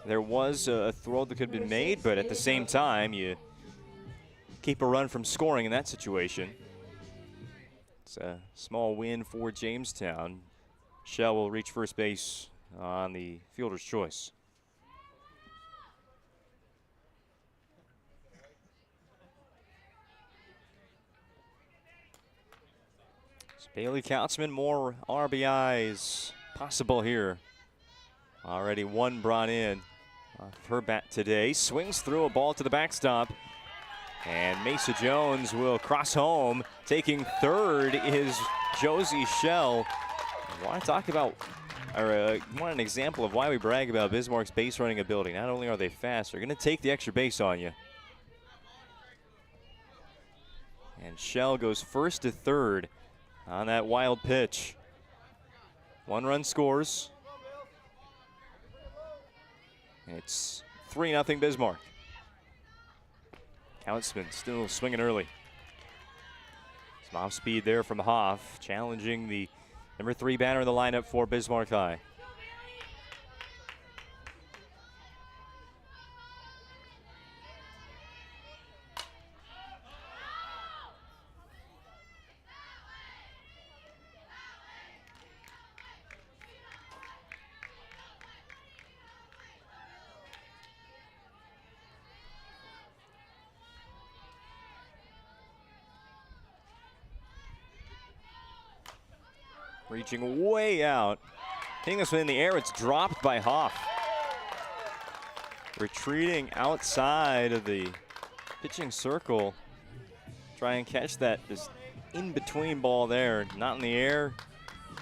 there was a throw that could have been made, but at the same time, you keep a run from scoring in that situation. It's a small win for Jamestown. Shell will reach first base on the fielder's choice. Bailey Kautzman, more RBIs possible here. Already one brought in off her bat today. Swings through a ball to the backstop. And Mesa Jones will cross home. Taking third is Josie Shell. I want to talk about, or want an example of why we brag about Bismarck's base running ability. Not only are they fast, they're going to take the extra base on you. And Shell goes first to third on that wild pitch. 1 run scores. It's 3-0 Bismarck. Kautzman still swinging early. Some off speed there from Hoff, challenging the number 3 batter in the lineup for Bismarck High. Reaching way out. Hitting this one in the air, it's dropped by Hoff. Retreating outside of the pitching circle. Try and catch that just in-between ball there. Not in the air,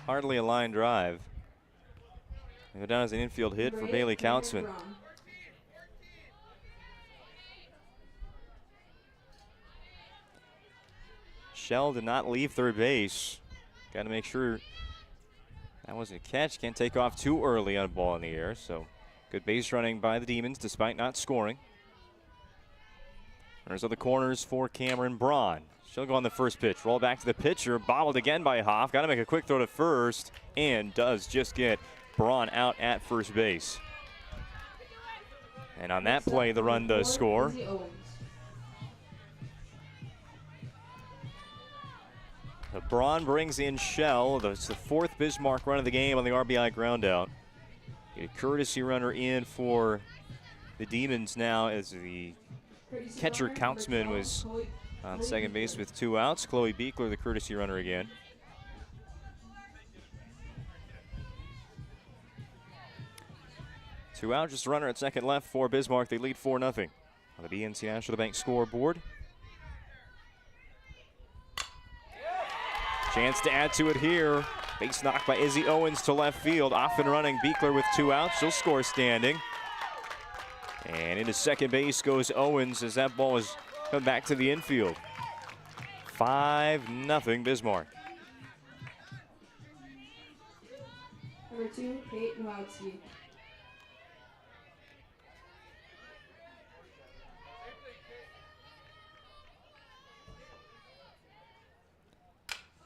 hardly a line drive. Go down as an infield hit for Bailey Kautzman. Shell did not leave third base. Got to make sure That wasn't a catch. Can't take off too early on a ball in the air, so good base running by the Demons despite not scoring. Runners on the corners for Cameron Braun. She'll go on the first pitch. Roll back to the pitcher. Bobbled again by Hoff. Got to make a quick throw to first, and does just get Braun out at first base. And on that play, the run does score. Braun brings in Shell. That's the fourth Bismarck run of the game on the RBI groundout. A courtesy runner in for the Demons now as the catcher Kautzman was on second base with 2 outs. Chloe Beekler, the courtesy runner again. Two out, just a runner at second left for Bismarck. They lead 4-0 on the BNC National Bank scoreboard. Chance to add to it here. Base knock by Izzy Owens to left field. Off and running Beekler with 2 outs. She'll score standing. And into second base goes Owens as that ball is coming back to the infield. 5-0 Bismarck. Number 2, Kate Nowacki.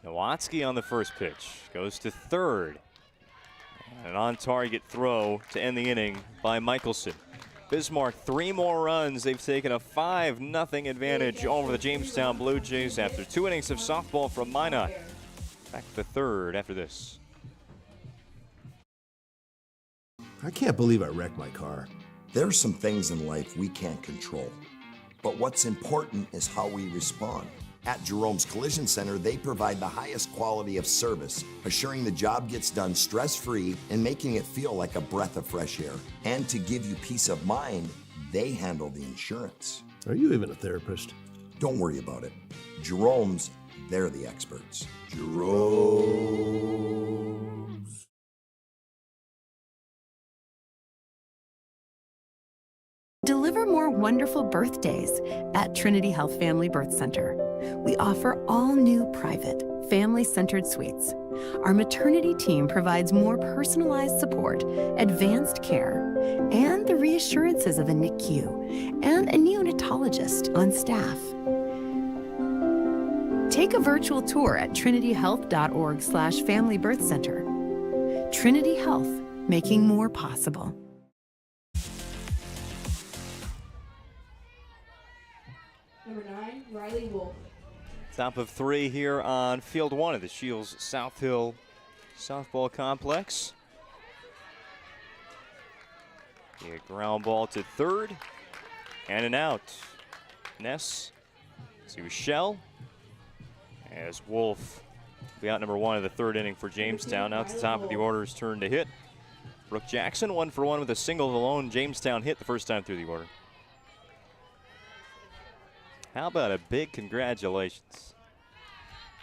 Nowacki on the first pitch. Goes to third. And an on-target throw to end the inning by Michelson. Bismarck 3 more runs. They've taken a 5-0 advantage over the Jamestown Blue Jays after 2 innings of softball from Minot. Back to the third after this. I can't believe I wrecked my car. There's some things in life we can't control. But what's important is how we respond. At Jerome's Collision Center, they provide the highest quality of service, assuring the job gets done stress-free and making it feel like a breath of fresh air. And to give you peace of mind, they handle the insurance. Are you even a therapist? Don't worry about it. Jerome's, they're the experts. Jerome's. Deliver more wonderful birthdays at Trinity Health Family Birth Center. We offer all new private, family-centered suites. Our maternity team provides more personalized support, advanced care, and the reassurances of a NICU and a neonatologist on staff. Take a virtual tour at trinityhealth.org/Family Birth Center. Trinity Health, making more possible. Number 9, Riley Wolf. Top of 3 here on Field 1 of the Shields South Hill Softball Complex. A ground ball to third and an out. Ness to Shell as Wolf will be out number 1 of the third inning for Jamestown. Now it's the top of the order's turn to hit. Brooke Jackson 1 for 1 with a single of the lone Jamestown hit the first time through the order. How about a big congratulations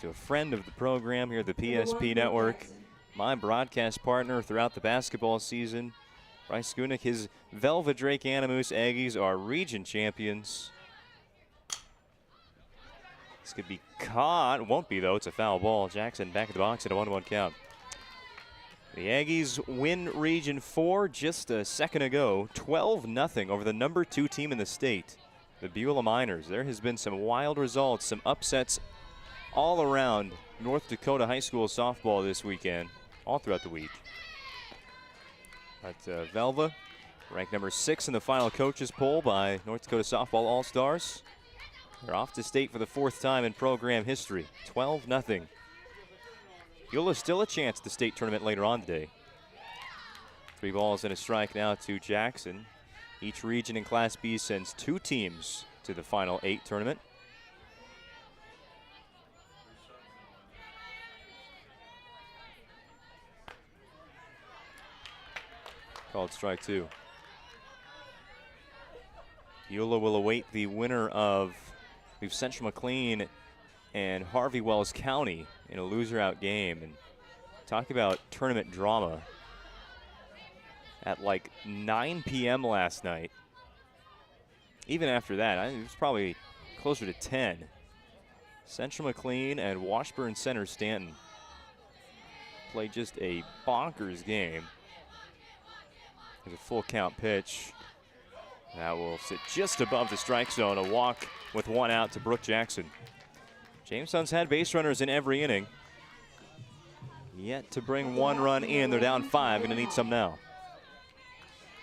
to a friend of the program here at the PSP Network, my broadcast partner throughout the basketball season, Bryce Gunick. His Velvet Drake Animus Aggies are region champions. This could be caught. Won't be, though. It's a foul ball. Jackson back at the box at a 1-1 count. The Aggies win Region 4 just a second ago, 12-0 over the number 2 team in the state, the Beulah Miners. There has been some wild results, some upsets all around North Dakota high school softball this weekend, all throughout the week. But Velva, ranked number 6 in the final coaches poll by North Dakota Softball All-Stars. They're off to state for the 4th time in program history, 12-0. Beulah still a chance at the state tournament later on today. 3 balls and a strike now to Jackson. Each region in Class B sends 2 teams to the Final 8 tournament. Called strike 2. Beulah will await the winner of Central McLean and Harvey Wells County in a loser-out game. And talk about tournament drama. At like 9 p.m. last night. Even after that, it was probably closer to 10. Central McLean and Washburn Center Stanton. played just a bonkers game. There's a full count pitch. That will sit just above the strike zone. A walk with one out to Brooke Jackson. Jamestown's had base runners in every inning. Yet to bring one run in. They're down 5. Going to need some now.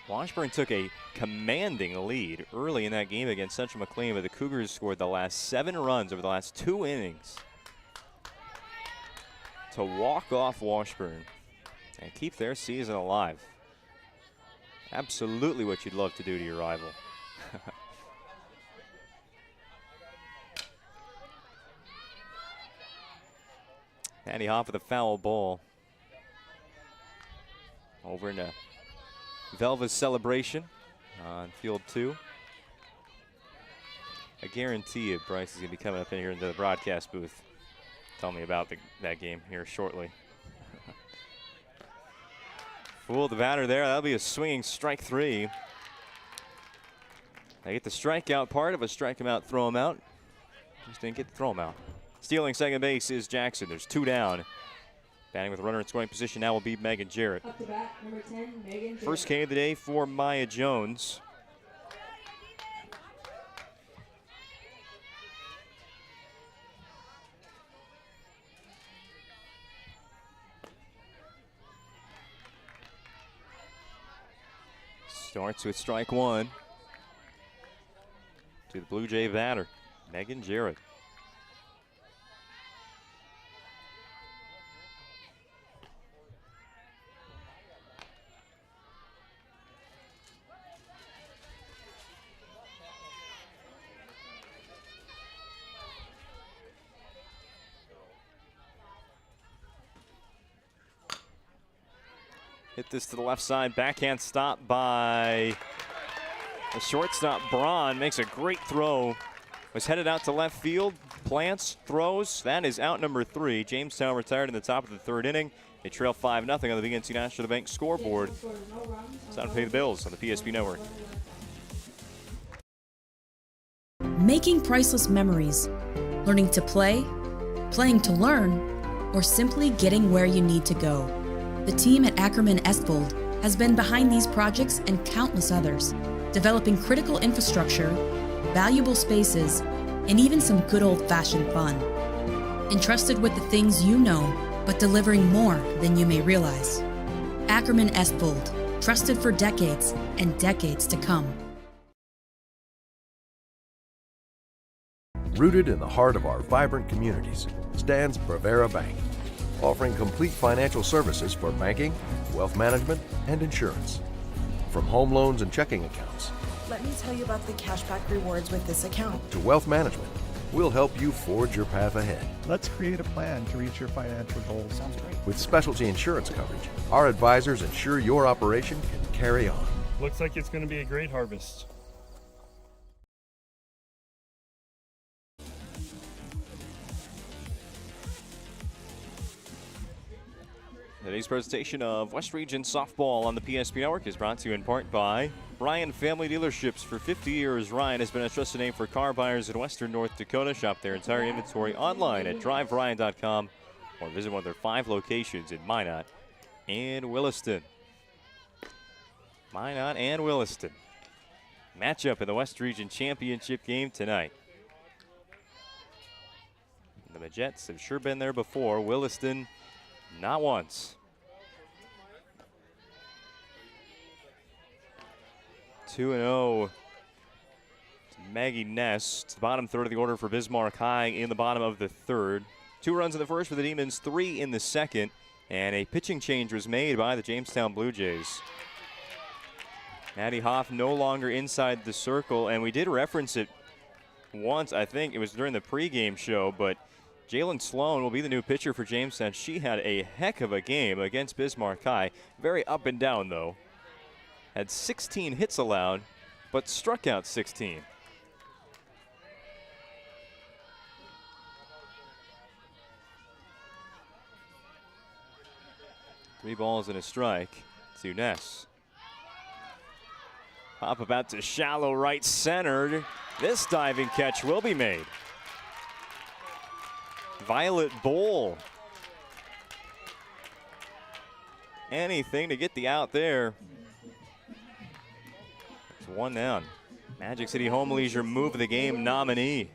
Washburn took a commanding lead early in that game against Central McLean, but the Cougars scored the last 7 runs over the last 2 innings to walk off Washburn and keep their season alive. Absolutely what you'd love to do to your rival. Andy Hoff with a foul ball. Over into Velva's celebration on field 2. I guarantee you Bryce is going to be coming up in here into the broadcast booth. Tell me about that game here shortly. Fooled the batter there. That'll be a swinging strike 3. They get the strikeout part. If a strike him out, throw him out. Just didn't get to throw him out. Stealing second base is Jackson. There's 2 down. Batting with a runner in scoring position now will be Megan Jarrett. Up to bat, number 10, Megan Jarrett. First K of the day for Maya Jones. Starts with strike 1 to the Blue Jay batter, Megan Jarrett. Hit this to the left side, backhand stop by the shortstop. Braun makes a great throw. Was headed out to left field, plants, throws. That is out number 3. Jamestown retired in the top of the 3rd inning. They trail 5-0 on the BNC National Bank scoreboard. It's time to pay the bills on the PSP Network. Making priceless memories, learning to play, playing to learn, or simply getting where you need to go. The team at Ackerman Estvold has been behind these projects and countless others, developing critical infrastructure, valuable spaces, and even some good old-fashioned fun. Entrusted with the things you know, but delivering more than you may realize. Ackerman Estvold, trusted for decades and decades to come. Rooted in the heart of our vibrant communities stands Brevera Bank, offering complete financial services for banking, wealth management, and insurance. From home loans and checking accounts, let me tell you about the cashback rewards with this account, to wealth management, we'll help you forge your path ahead. Let's create a plan to reach your financial goals. Sounds great. With specialty insurance coverage, our advisors ensure your operation can carry on. Looks like it's going to be a great harvest. Today's presentation of West Region Softball on the PSP Network is brought to you in part by Ryan Family Dealerships. For 50 years, Ryan has been a trusted name for car buyers in western North Dakota. Shop their entire inventory online at driveryan.com or visit one of their 5 locations in Minot and Williston. Minot and Williston. Matchup in the West Region Championship game tonight. The Majets have sure been there before. Williston, not once. 2-0 to Maggie Ness. It's the bottom third of the order for Bismarck High in the bottom of the 3rd. 2 runs in the first for the Demons, 3 in the 2nd. And a pitching change was made by the Jamestown Blue Jays. Maddie Hoff no longer inside the circle, and we did reference it once. I think it was during the pregame show, but Jalen Sloan will be the new pitcher for Jamestown. She had a heck of a game against Bismarck High. Very up and down, though. Had 16 hits allowed, but struck out 16. Three balls and a strike to Ness. Pop about to shallow right center. This diving catch will be made. Violet Bowl anything to get the out there. It's 1 down. Magic City Home Leisure move of the game nominee.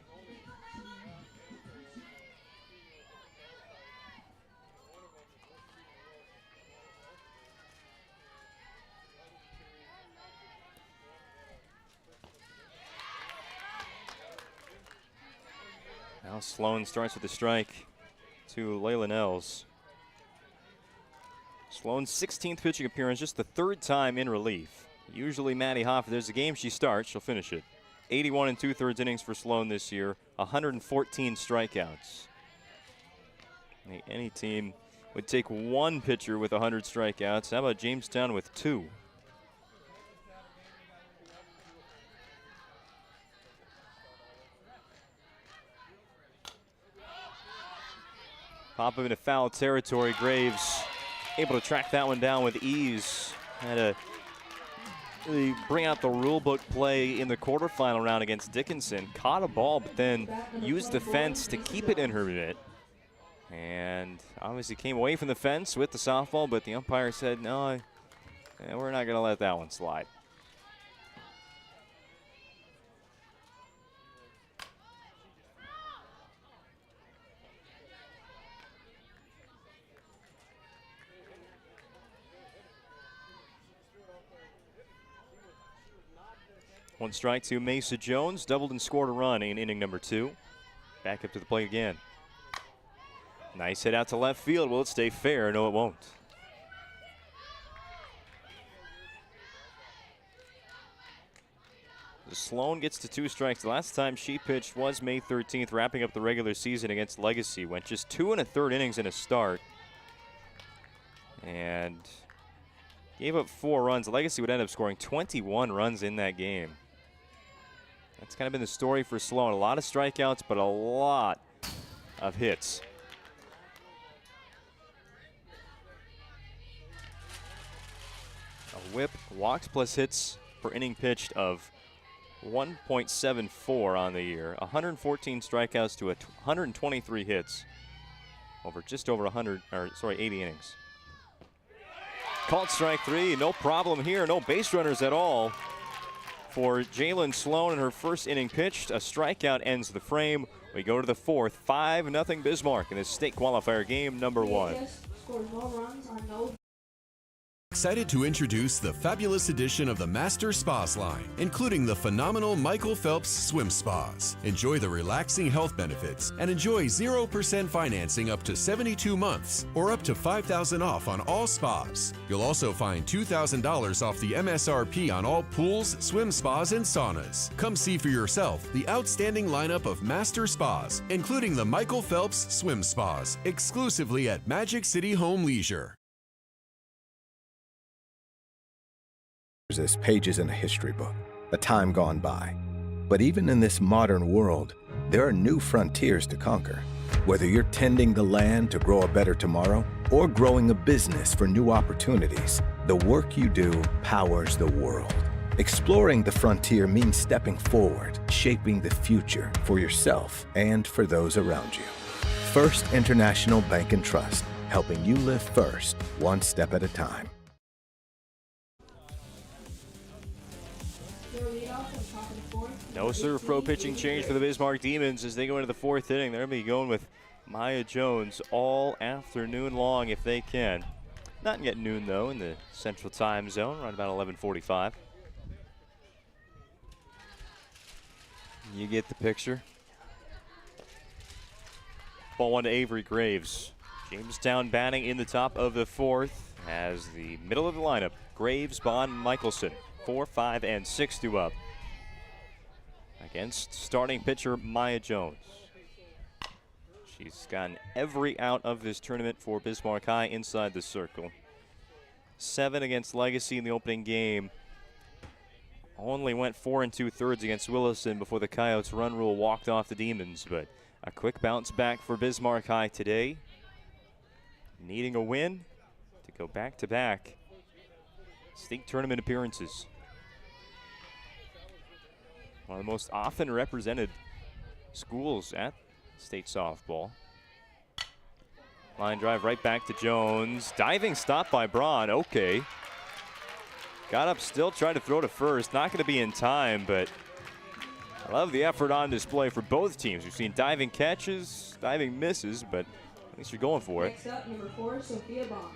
Now Sloan starts with the strike to Layla Nels. Sloan's 16th pitching appearance, just the 3rd time in relief. Usually Maddie Hoff, if there's a game she starts, she'll finish it. 81 2/3 innings for Sloan this year, 114 strikeouts. Any team would take 1 pitcher with 100 strikeouts. How about Jamestown with 2? Pop up into foul territory. Graves able to track that one down with ease. Had to really bring out the rule book play in the quarterfinal round against Dickinson. Caught a ball, but then used the fence to keep it in her mitt. And obviously came away from the fence with the softball, but the umpire said, no, we're not going to let that one slide. One strike to Mesa Jones, doubled and scored a run in inning number 2. Back up to the plate again. Nice hit out to left field. Will it stay fair? No, it won't. Sloan gets to 2 strikes. The last time she pitched was May 13th, wrapping up the regular season against Legacy. Went just 2 1/3 innings in a start. And gave up 4 runs. Legacy would end up scoring 21 runs in that game. That's kind of been the story for Sloan. A lot of strikeouts, but a lot of hits. A whip, walks plus hits per inning pitched of 1.74 on the year. 114 strikeouts to 123 hits over just over 80 innings. Called strike 3, no problem here, no base runners at all for Jalen Sloan in her first inning pitched. A strikeout ends the frame. We go to the 4th, 5-0 Bismarck in this state qualifier game number 1. Excited to introduce the fabulous edition of the Master Spas line, including the phenomenal Michael Phelps Swim Spas. Enjoy the relaxing health benefits and enjoy 0% financing up to 72 months or up to $5,000 off on all spas. You'll also find $2,000 off the MSRP on all pools, swim spas, and saunas. Come see for yourself the outstanding lineup of Master Spas, including the Michael Phelps Swim Spas, exclusively at Magic City Home Leisure. As pages in a history book, a time gone by. But even in this modern world, there are new frontiers to conquer. Whether you're tending the land to grow a better tomorrow or growing a business for new opportunities, the work you do powers the world. Exploring the frontier means stepping forward, shaping the future for yourself and for those around you. First International Bank and Trust, helping you live first, one step at a time. No serve pro pitching change for the Bismarck Demons as they go into the 4th inning. They're going to be going with Maya Jones all afternoon long if they can. Not yet noon, though, in the Central Time Zone, around about 11:45. You get the picture. Ball 1 to Avery Graves. Jamestown batting in the top of the 4th as the middle of the lineup. Graves, Bond, Michelson. 4, 5, and 6 due up against starting pitcher Maya Jones. She's gotten every out of this tournament for Bismarck High inside the circle. 7 against Legacy in the opening game. Only went 4 2/3 against Williston before the Coyotes run rule walked off the Demons, but a quick bounce back for Bismarck High today. Needing a win to go back-to-back state tournament appearances. One of the most often represented schools at state softball. Line drive right back to Jones. Diving stop by Braun. Okay. Got up still, tried to throw to first. Not going to be in time, but I love the effort on display for both teams. We've seen diving catches, diving misses, but at least you're going for it. Next up, number 4, Sophia Bond.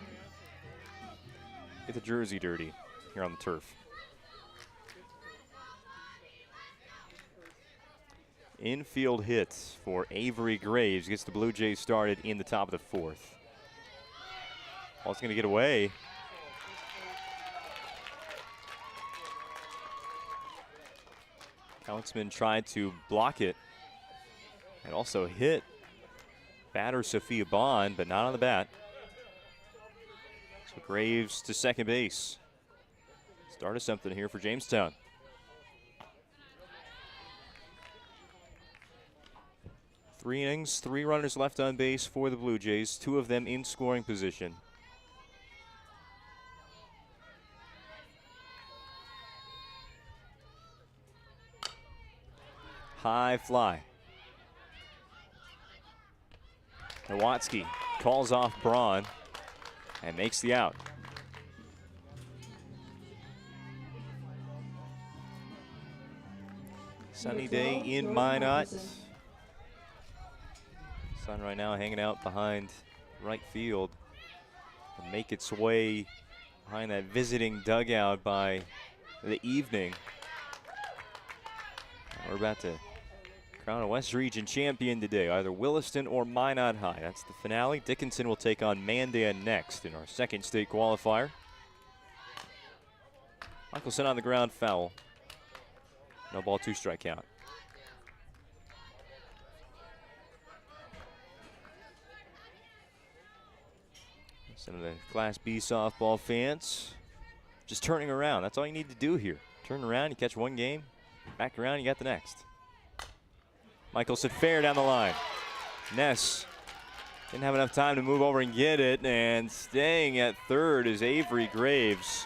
Get the jersey dirty here on the turf. Infield hits for Avery Graves. Gets the Blue Jays started in the top of the 4th. Ball's going to get away. Countsman tried to block it and also hit batter Sophia Bond, but not on the bat. So Graves to second base. Start of something here for Jamestown. Three innings, 3 runners left on base for the Blue Jays, 2 of them in scoring position. High fly. Nowatzki calls off Braun and makes the out. Sunny day in Minot. Sun right now hanging out behind right field. Will make its way behind that visiting dugout by the evening. We're about to crown a West Region champion today, either Williston or Minot High. That's the finale. Dickinson will take on Mandan next in our second state qualifier. Michelson on the ground, foul. No ball, 2 strike count. Some of the Class B softball fans just turning around. That's all you need to do here. Turn around, you catch one game, back around, you got the next. Michelson fair down the line. Ness didn't have enough time to move over and get it, and staying at third is Avery Graves.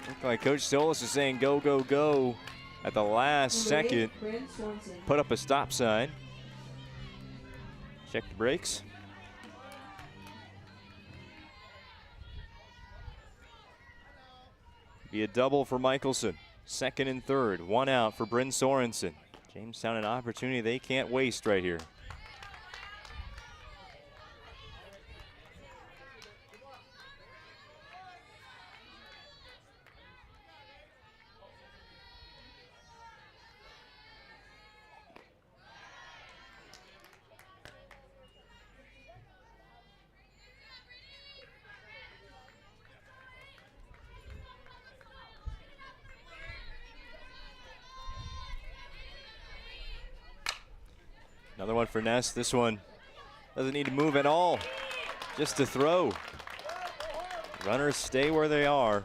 Looked like Coach Solis is saying go, go, go at the last second. Put up a stop sign. Check the brakes. Be a double for Michelson. Second and third, 1 out for Bryn Sorensen. Jamestown an opportunity they can't waste right here. Another one for Ness. This one doesn't need to move at all, just to throw. Runners stay where they are.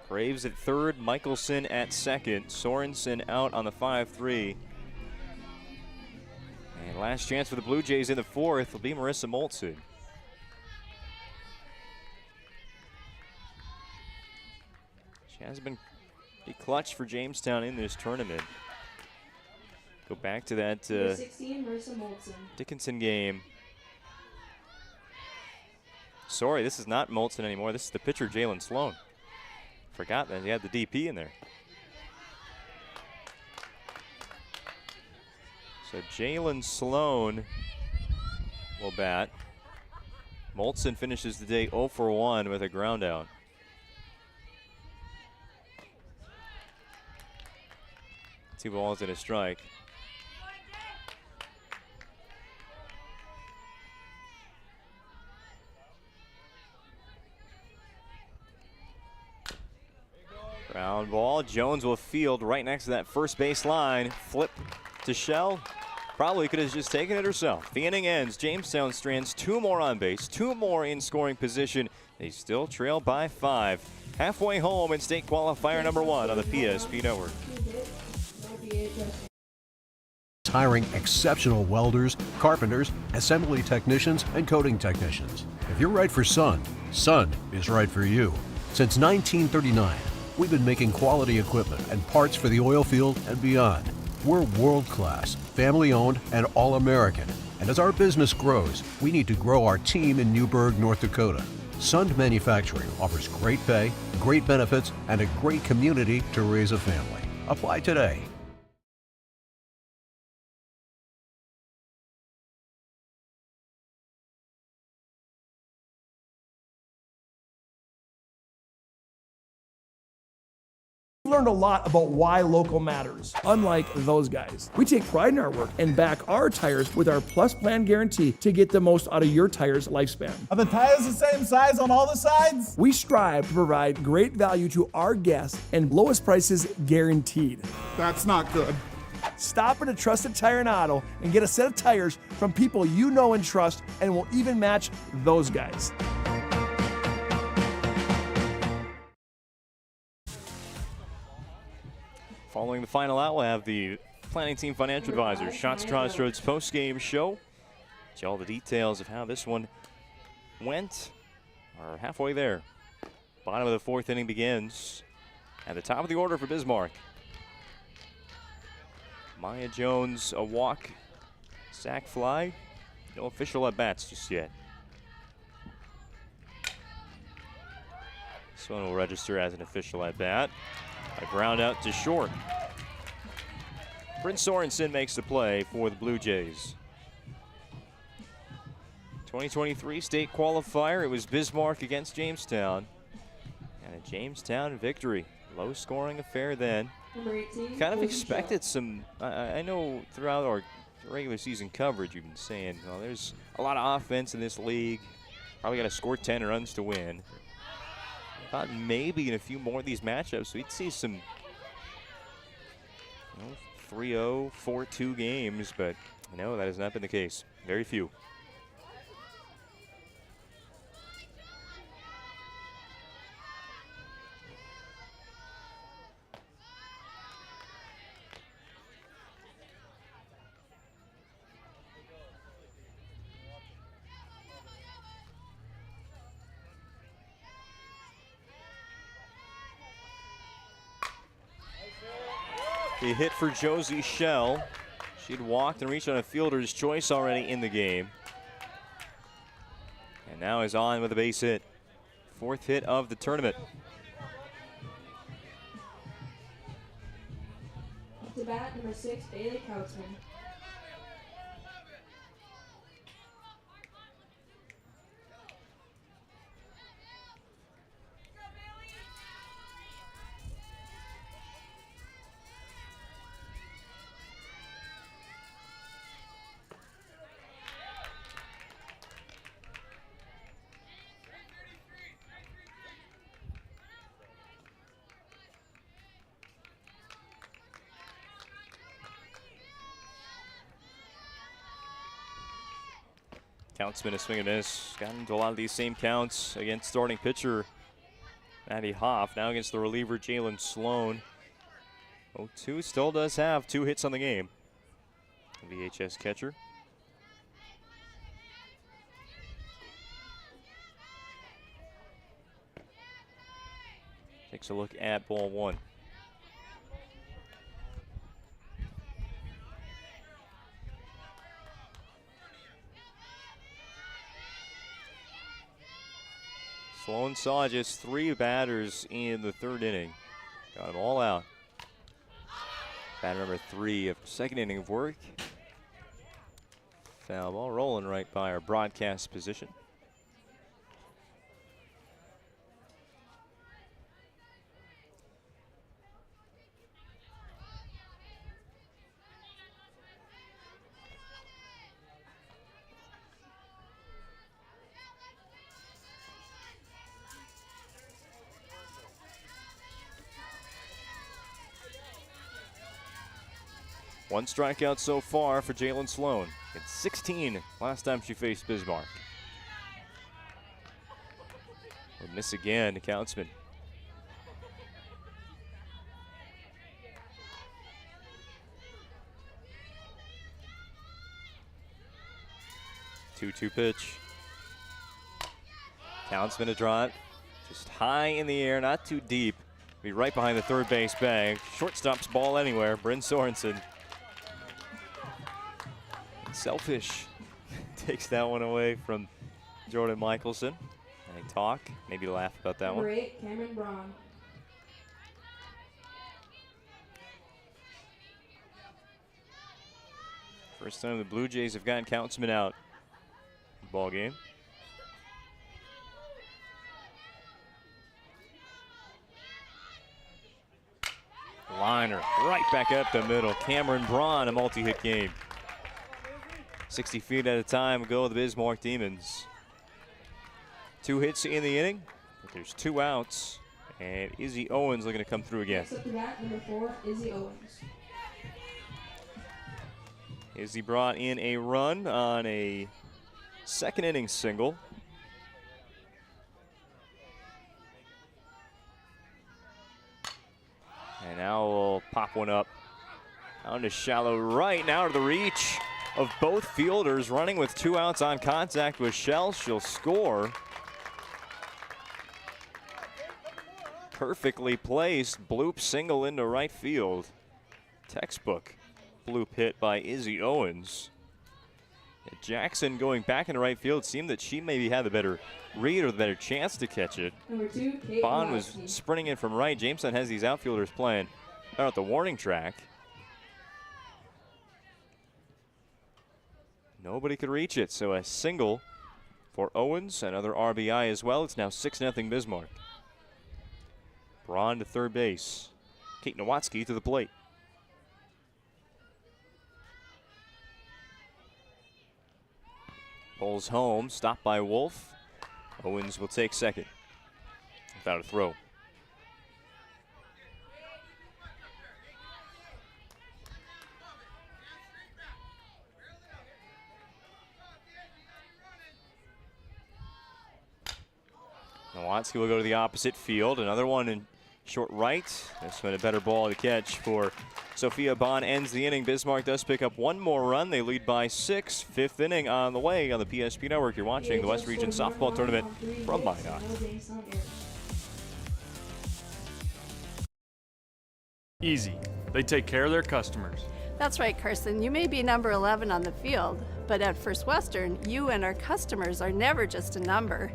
Graves at third, Michelson at second. Sorensen out on the 5-3. And last chance for the Blue Jays in the 4th will be Marissa Moltzen. She has been pretty clutch for Jamestown in this tournament. Go back to that 16, Marissa Moltzen. Dickinson game. Sorry, this is not Moltzen anymore. This is the pitcher, Jalen Sloan. Forgot that he had the DP in there. So Jalen Sloan will bat. Moltzen finishes the day 0 for 1 with a ground out. Two balls and a strike. Ground ball. Jones will field right next to that first base line. Flip to Shell. Probably could have just taken it herself. The inning ends. Jamestown strands 2 more on base, 2 more in scoring position. They still trail by 5. Halfway home in state qualifier number 1 on the PSP Network. Hiring exceptional welders, carpenters, assembly technicians, and coating technicians. If you're right for Sun, Sun is right for you. Since 1939, we've been making quality equipment and parts for the oil field and beyond. We're world-class, family-owned, and all-American. And as our business grows, we need to grow our team in Newburgh, North Dakota. Sund Manufacturing offers great pay, great benefits, and a great community to raise a family. Apply today. We've learned a lot about why local matters. Unlike those guys, we take pride in our work and back our tires with our Plus Plan guarantee to get the most out of your tire's lifespan. Are the tires the same size on all the sides? We strive to provide great value to our guests and lowest prices guaranteed. That's not good. Stop at a trusted tire and auto and get a set of tires from people you know and trust, and will even match those guys. Following the final out, we'll have the planning team financial advisor, Shots Crossroads post-game show. See all the details of how this one went. We're halfway there. Bottom of the fourth inning begins. At the top of the order for Bismarck. Maya Jones, a walk, sac fly. No official at-bats just yet. This one will register as an official at-bat. A ground out to short. Bryn Sorensen makes the play for the Blue Jays. 2023 state qualifier, it was Bismarck against Jamestown. And a Jamestown victory. Low scoring affair then. Kind of expected some, I know throughout our regular season coverage you've been saying, well, there's a lot of offense in this league. Probably got to score 10 runs to win. I thought maybe in a few more of these matchups we'd see some 3-0, 4-2 games, but no, that has not been the case. Very few. A hit for Josie Shell. She'd walked and reached on a fielder's choice already in the game. And now is on with a base hit. Fourth hit of the tournament. Up to bat, number 6, Bailey Kautzman. Countsman a swing and miss. Got into a lot of these same counts against starting pitcher Maddie Hoff. Now against the reliever Jalen Sloan. 0-2 still does have 2 hits on the game. The VHS catcher. Takes a look at ball one. Sloan saw just 3 batters in the third inning. Got them all out. Batter number 3 of second inning of work. Foul ball rolling right by our broadcast position. One strikeout so far for Jalen Sloan. It's 16 last time she faced Bismarck. We'll miss again to Countsman. Two-two pitch. Countsman a drive. Just high in the air, not too deep. Be right behind the third base bag. Shortstop's ball anywhere. Bryn Sorensen Selfish takes that one away from Jordan Michelson. They talk, maybe laugh about that one. Number 8, Cameron Braun. First time the Blue Jays have gotten Councilman out in the ball game. Liner right back up the middle. Cameron Braun, a multi-hit game. 60 feet at a time go the Bismarck Demons. 2 hits in the inning, but there's 2 outs, and Izzy Owens looking to come through again. Next up to bat, number 4, Izzy Owens. Izzy brought in a run on a second inning single. And now we'll pop one up down to shallow right, now to the reach of both fielders, running with 2 outs on contact with Shell. She'll score. Perfectly placed bloop single into right field. Textbook bloop hit by Izzy Owens. And Jackson going back into right field, seemed that she maybe had the better read or the better chance to catch it. Number 2, Kate Bond was Wachowski. sprinting in from right. Jamestown has these outfielders playing out at the warning track. Nobody could reach it, so a single for Owens, another RBI as well. It's now 6-0 Bismarck. Braun to third base. Kate Nowatzki to the plate. Pulls home, stopped by Wolf. Owens will take second without a throw. Nowatzki will go to the opposite field. Another one in short right. That's been a better ball to catch for Sophia Bond. Ends the inning. Bismarck does pick up one more run. They lead by 6. 5th inning on the way on the PSP Network. You're watching the West Region Softball Tournament from Minot. Easy. They take care of their customers. That's right, Carson. You may be number 11 on the field, but at First Western, you and our customers are never just a number.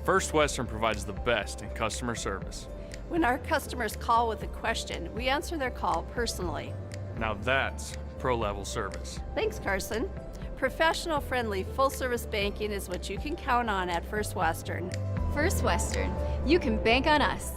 First Western provides the best in customer service. When our customers call with a question, we answer their call personally. Now that's pro-level service. Thanks, Carson. Professional, friendly, full-service banking is what you can count on at First Western. First Western, you can bank on us.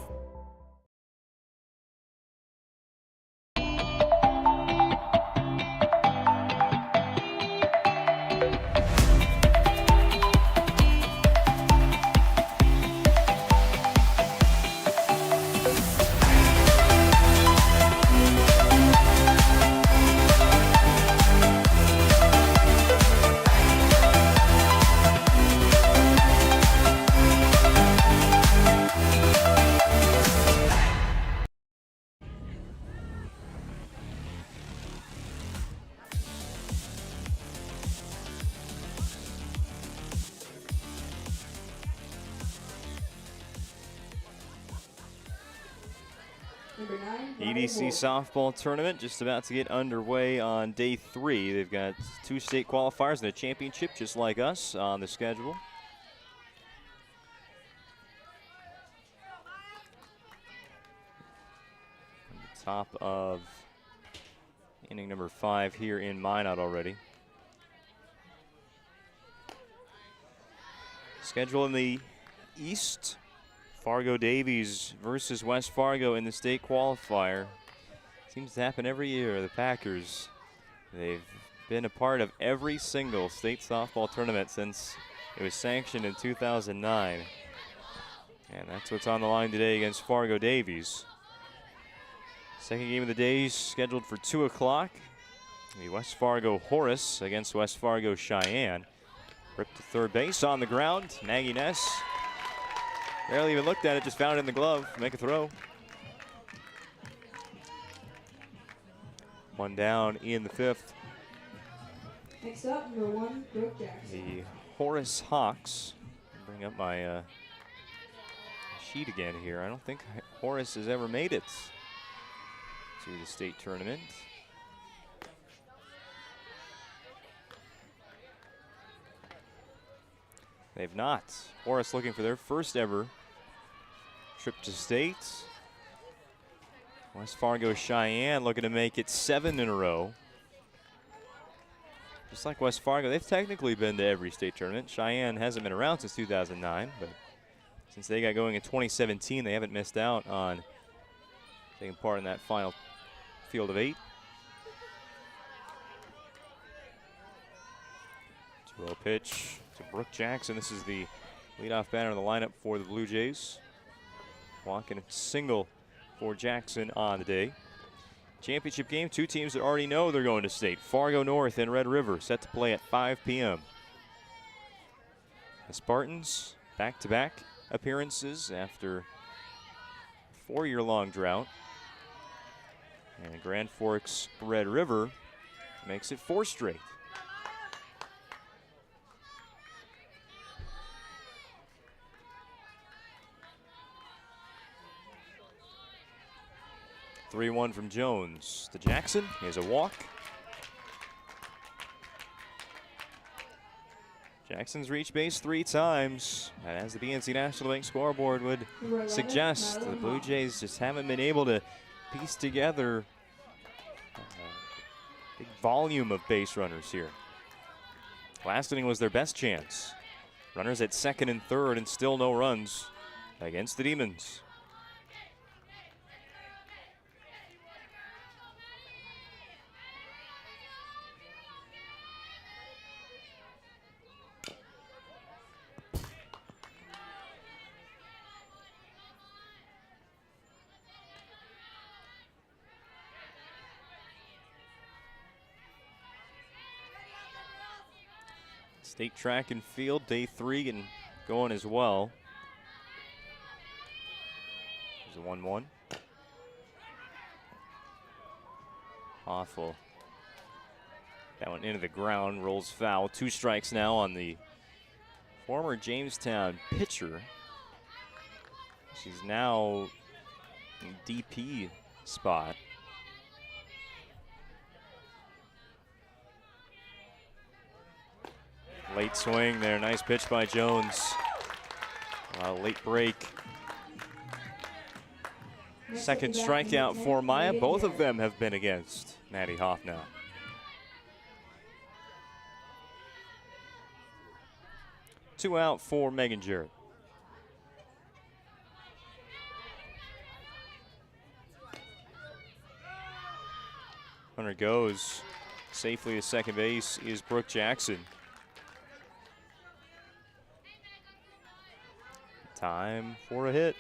EDC softball tournament just about to get underway on day 3. They've got 2 state qualifiers and a championship just like us on the schedule. On the top of inning number 5 here in Minot already. Schedule in the East. Fargo Davies versus West Fargo in the state qualifier. Seems to happen every year. The Packers, they've been a part of every single state softball tournament since it was sanctioned in 2009. And that's what's on the line today against Fargo Davies. Second game of the day is scheduled for 2 o'clock. The West Fargo Horace against West Fargo Cheyenne. Ripped to third base on the ground. Maggie Ness barely even looked at it, just found it in the glove. Make a throw. One down in the 5th. Next up, number 1, Brooke Jackson. The Horace Hawks. Bring up my sheet again here. I don't think Horace has ever made it to the state tournament. They've not. Forest looking for their first ever trip to state. West Fargo Cheyenne looking to make it 7 in a row. Just like West Fargo, they've technically been to every state tournament. Cheyenne hasn't been around since 2009, but since they got going in 2017, they haven't missed out on taking part in that final field of 8. 2-0 pitch to Brooke Jackson. This is the leadoff batter in the lineup for the Blue Jays. Walking a single for Jackson on the day. Championship game, 2 teams that already know they're going to state. Fargo North and Red River set to play at 5 p.m. The Spartans back-to-back appearances after a 4-year-long drought. And Grand Forks Red River makes it 4 straight. (3-1) from Jones to Jackson. Here's a walk. Jackson's reached base 3 times. And as the BNC National Bank scoreboard would suggest, the Blue Jays just haven't been able to piece together a big volume of base runners here. Last inning was their best chance. Runners at 2nd and 3rd and still no runs against the Demons. State track and field, day 3 getting going as well. There's a 1-1. Awful. That one into the ground, rolls foul. 2 strikes now on the former Jamestown pitcher. She's now in DP spot. Late swing there, nice pitch by Jones. Late break. Second strikeout for Maya. Both of them have been against Maddie Hoff now. Two out for Megan Jarrett. Runner goes safely to second base is Brooke Jackson. Time for a hit.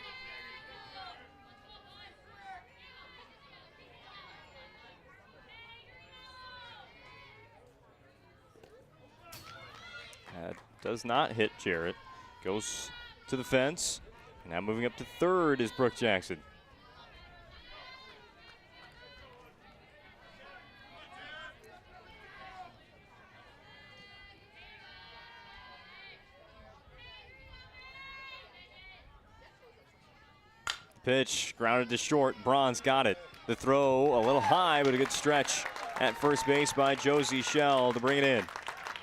That does not hit Jarrett. Goes to the fence. And now moving up to 3rd is Brooke Jackson. Pitch grounded to short. Bronze got it. The throw a little high, but a good stretch at first base by Josie Shell to bring it in.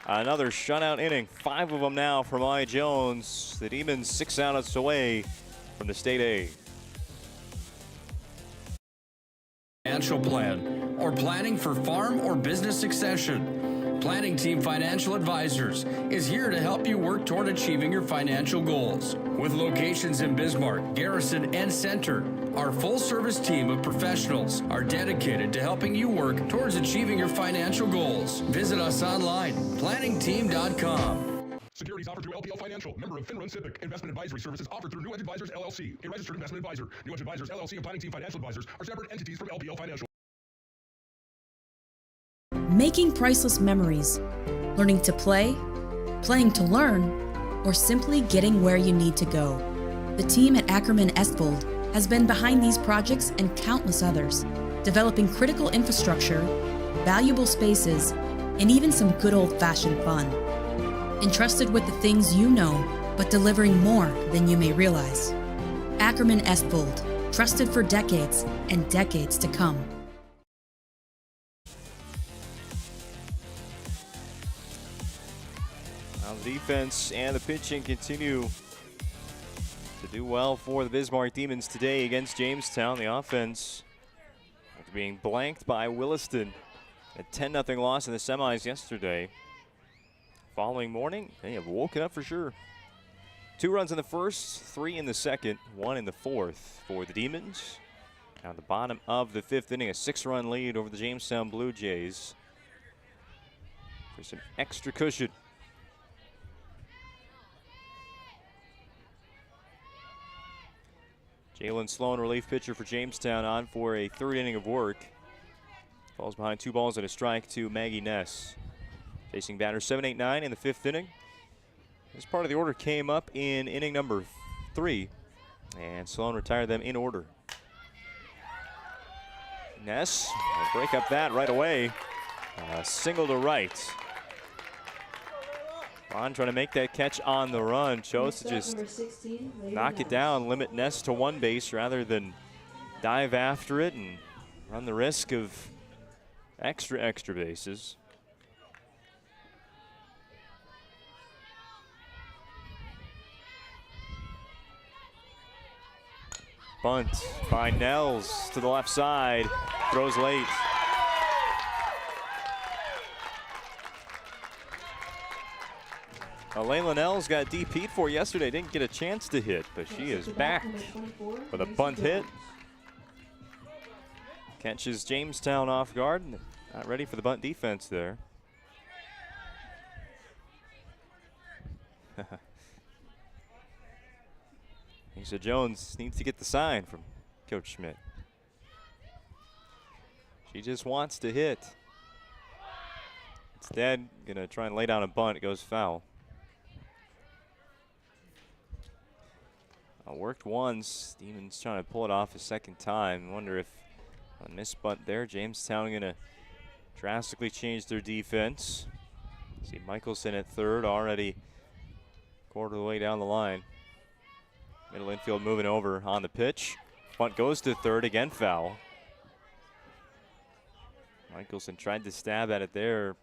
Another shutout inning. 5 of them now for Maya Jones. The Demons 6 outs away from the State A. Financial plan or planning for farm or business succession. Planning Team Financial Advisors is here to help you work toward achieving your financial goals. With locations in Bismarck, Garrison, and Center, our full-service team of professionals are dedicated to helping you work towards achieving your financial goals. Visit us online, planningteam.com. Securities offered through LPL Financial, member of FINRA Civic. Investment advisory services offered through New Edge Advisors, LLC, a registered investment advisor. New Edge Advisors, LLC, and Planning Team Financial Advisors are separate entities from LPL Financial. Making priceless memories, learning to play, playing to learn, or simply getting where you need to go. The team at Ackerman Estvold has been behind these projects and countless others, developing critical infrastructure, valuable spaces, and even some good old-fashioned fun. Entrusted with the things you know, but delivering more than you may realize. Ackerman Estvold, trusted for decades and decades to come. Now the defense and the pitching continue to do well for the Bismarck Demons today against Jamestown. The offense after being blanked by Williston. A 10-0 loss in the semis yesterday. Following morning, they have woken up for sure. 2 runs in the first, 3 in the second, 1 in the fourth for the Demons. Now at the bottom of the 5th inning, a 6-run lead over the Jamestown Blue Jays. For some extra cushion. Jalen Sloan, relief pitcher for Jamestown, on for a 3rd inning of work. Falls behind 2 balls and a strike to Maggie Ness. Facing batter 7-8-9 in the 5th inning. This part of the order came up in inning number 3, and Sloan retired them in order. Ness will break up that right away. Single to right. Ron trying to make that catch on the run. Chose to just knock it down, limit Ness to 1 base rather than dive after it and run the risk of extra bases. Bunt by Nels to the left side, throws late. Layla Nels got DP'd for yesterday, didn't get a chance to hit, but she is back with a bunt hit. Catches Jamestown off guard, not ready for the bunt defense there. Lisa Jones needs to get the sign from Coach Schmidt. She just wants to hit. Instead, gonna try and lay down a bunt, it goes foul. Worked once, Demons trying to pull it off a 2nd time. Wonder if a missed bunt there, Jamestown gonna drastically change their defense. See Michelson at 3rd, already quarter of the way down the line. Middle infield moving over on the pitch. Bunt goes to 3rd, again foul. Michelson tried to stab at it there.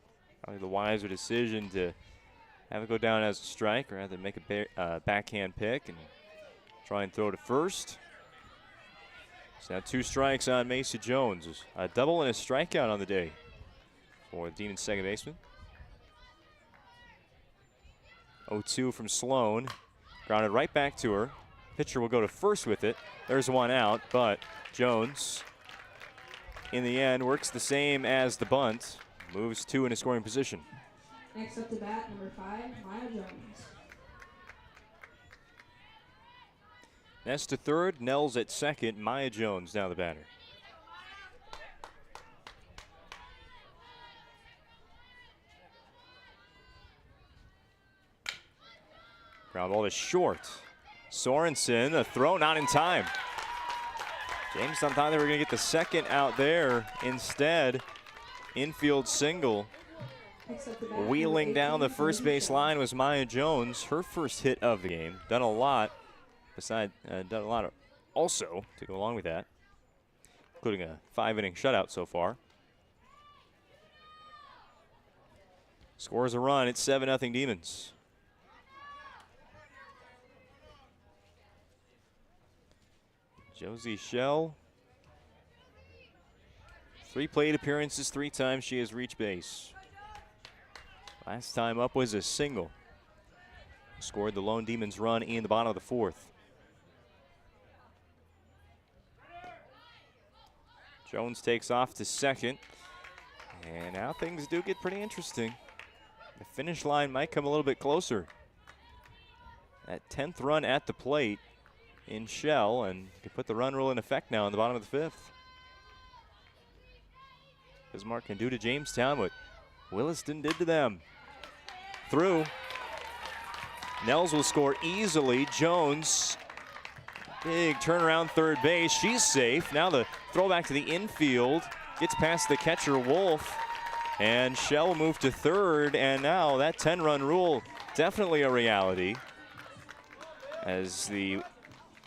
Probably the wiser decision to have it go down as a strike rather than make a backhand pick and try and throw to 1st. So now 2 strikes on Macy Jones. A double and a strikeout on the day for the Demons' 2nd baseman. 0-2 from Sloan. Grounded right back to her. Pitcher will go to 1st with it. There's 1 out, but Jones, in the end, works the same as the bunt. Moves 2 in a scoring position. Next up to bat, number 5, Maya Jones. Ness to 3rd, Nels at 2nd, Maya Jones now the batter. Ground ball is short. Sorensen, a throw not in time. Jamestown thought they were going to get the 2nd out there. Instead, infield single. Wheeling down the 1st base line was Maya Jones, her 1st hit of the game. Done a lot. Done a lot also to go along with that, including a 5-inning shutout so far. Scores a run. It's 7-0 Demons. Josie Shell, 3 plate appearances, 3 times she has reached base. Last time up was a single. Scored the lone Demons run in the bottom of the 4th. Jones takes off to 2nd. And now things do get pretty interesting. The finish line might come a little bit closer. That 10th run at the plate in Shell, and can put the run rule in effect now in the bottom of the 5th. Bismarck can do to Jamestown what Williston did to them. Through. Nels will score easily. Jones, big turnaround 3rd base. She's safe. Now the throwback to the infield. Gets past the catcher, Wolf. And Shell will move to 3rd. And now that 10-run rule, definitely a reality. As the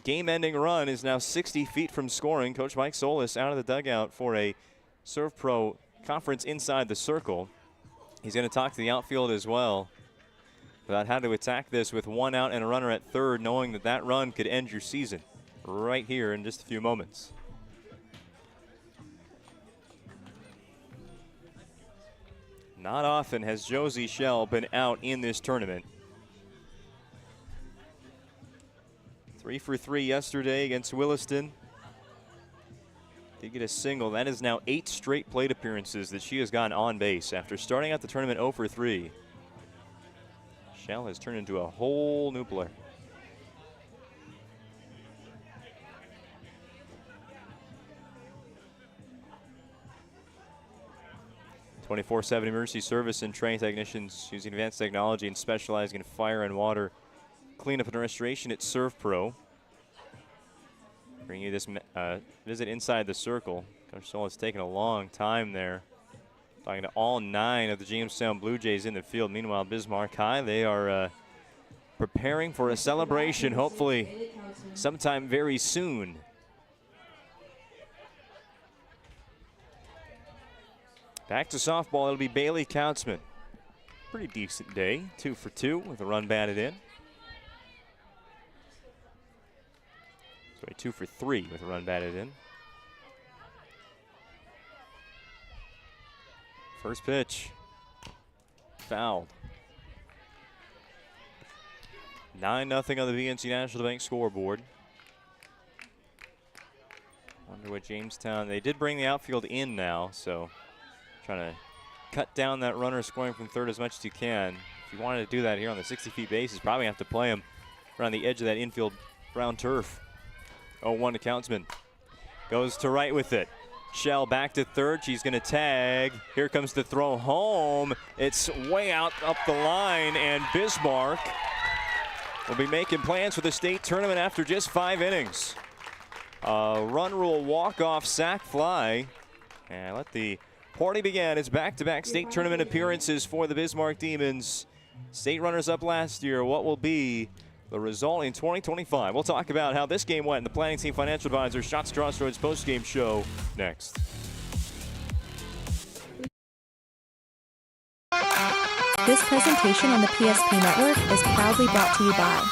game-ending run is now 60 feet from scoring. Coach Mike Solis out of the dugout for a Serve Pro conference inside the circle. He's going to talk to the outfield as well. about how to attack this with 1 out and a runner at third, knowing that that run could end your season right here in just a few moments. Not often has Josie Shell been out in this tournament. 3 for 3 yesterday against Williston. Did get a single. That is now 8 straight plate appearances that she has gotten on base after starting out the tournament 0 for 3. Shell has turned into a whole new player. (24/7) emergency service and trained technicians using advanced technology and specializing in fire and water cleanup and restoration at Serve Pro. Bring you this visit inside the circle. Coach Stoll has taken a long time there. Talking to all 9 of the Jamestown Blue Jays in the field. Meanwhile, Bismarck High, they are preparing for a celebration, hopefully sometime very soon. Back to softball, it'll be Bailey Kautzman. Pretty decent day, 2 for 2 with a run batted in. Sorry, 2 for 3 with a run batted in. First pitch, fouled. 9-0 on the BNC National Bank scoreboard. Wonder what Jamestown, they did bring the outfield in now, so trying to cut down that runner scoring from third as much as you can. If you wanted to do that here on the 60-feet bases, probably have to play him around the edge of that infield brown turf. 0-1 to Kautzman. Goes to right with it. Shell back to third. She's going to tag. Here comes the throw home. It's way out up the line, and Bismarck will be making plans for the state tournament after just 5 innings. Run rule walk-off sac fly. And let the party begin. It's back-to-back state tournament appearances for the Bismarck Demons. State runners up last year. What will be the result in 2025? We'll talk about how this game went in the Planning Team Financial Advisors Shots Crossroads post-game show next. This presentation on the PSP Network is proudly brought to you by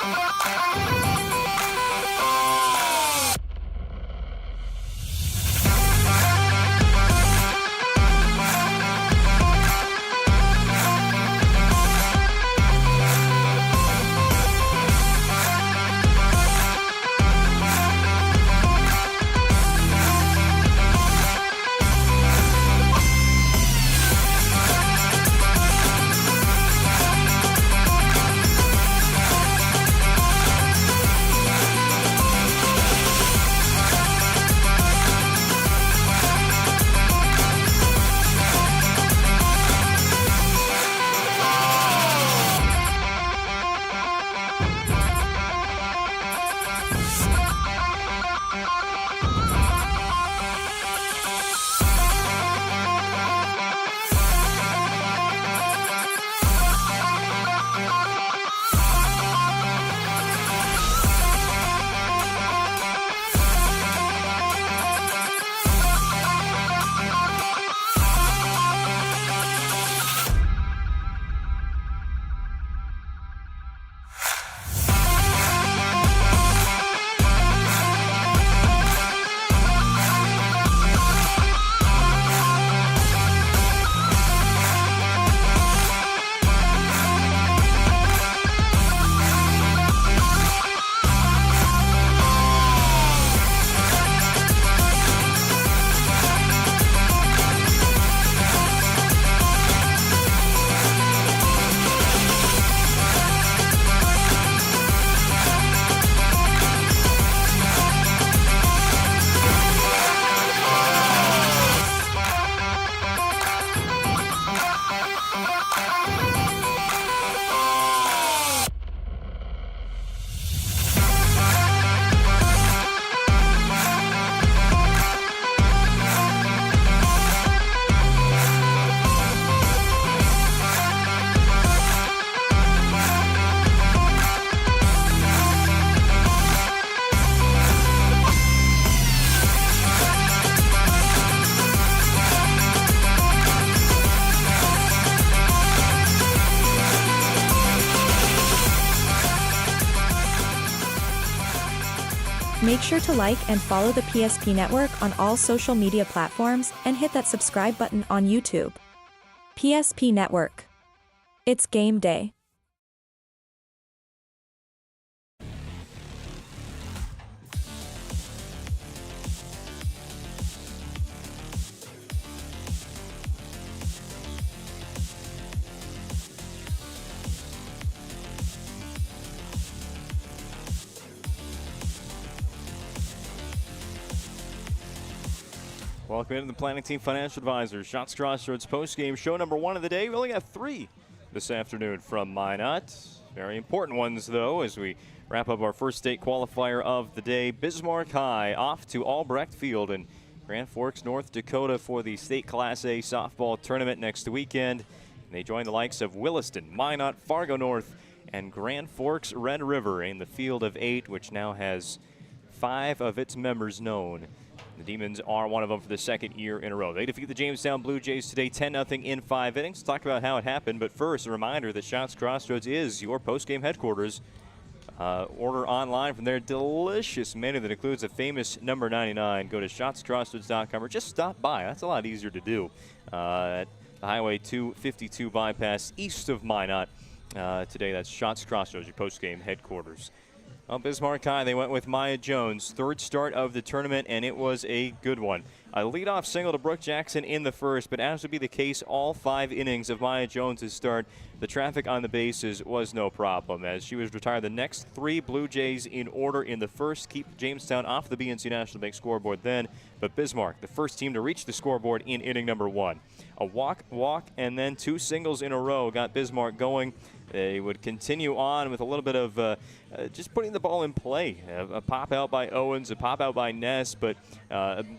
Make sure to like and follow the PSP Network on all social media platforms and hit that subscribe button on YouTube. PSP Network. It's game day. Welcome into the Planning Team Financial Advisors Shots Crossroads postgame show number 1 of the day. We only got 3 this afternoon from Minot. Very important ones, though, as we wrap up our first state qualifier of the day. Bismarck High off to Albrecht Field in Grand Forks, North Dakota for the State Class A softball tournament next weekend. And they join the likes of Williston, Minot, Fargo North, and Grand Forks Red River in the field of 8, which now has 5 of its members known. The Demons are one of them for the second year in a row. They defeat the Jamestown Blue Jays today 10-0 in 5 innings. Let's talk about how it happened, but first a reminder that Shots Crossroads is your post-game headquarters. Order online from their delicious menu that includes a famous number 99. Go to shotscrossroads.com or just stop by. That's a lot easier to do at the Highway 252 bypass east of Minot. Today, that's Shots Crossroads, your post-game headquarters. Well, Bismarck High, they went with Maya Jones, third start of the tournament, and it was a good one. A leadoff single to Brooke Jackson in the first, but as would be the case all 5 innings of Maya Jones' start, the traffic on the bases was no problem, as she was retired the next 3 Blue Jays in order in the first, keep Jamestown off the BNC National Bank scoreboard then, but Bismarck, the first team to reach the scoreboard in inning number 1. A walk, and then 2 singles in a row got Bismarck going. They would continue on with a little bit of just putting the ball in play. A pop out by Owens, a pop out by Ness, but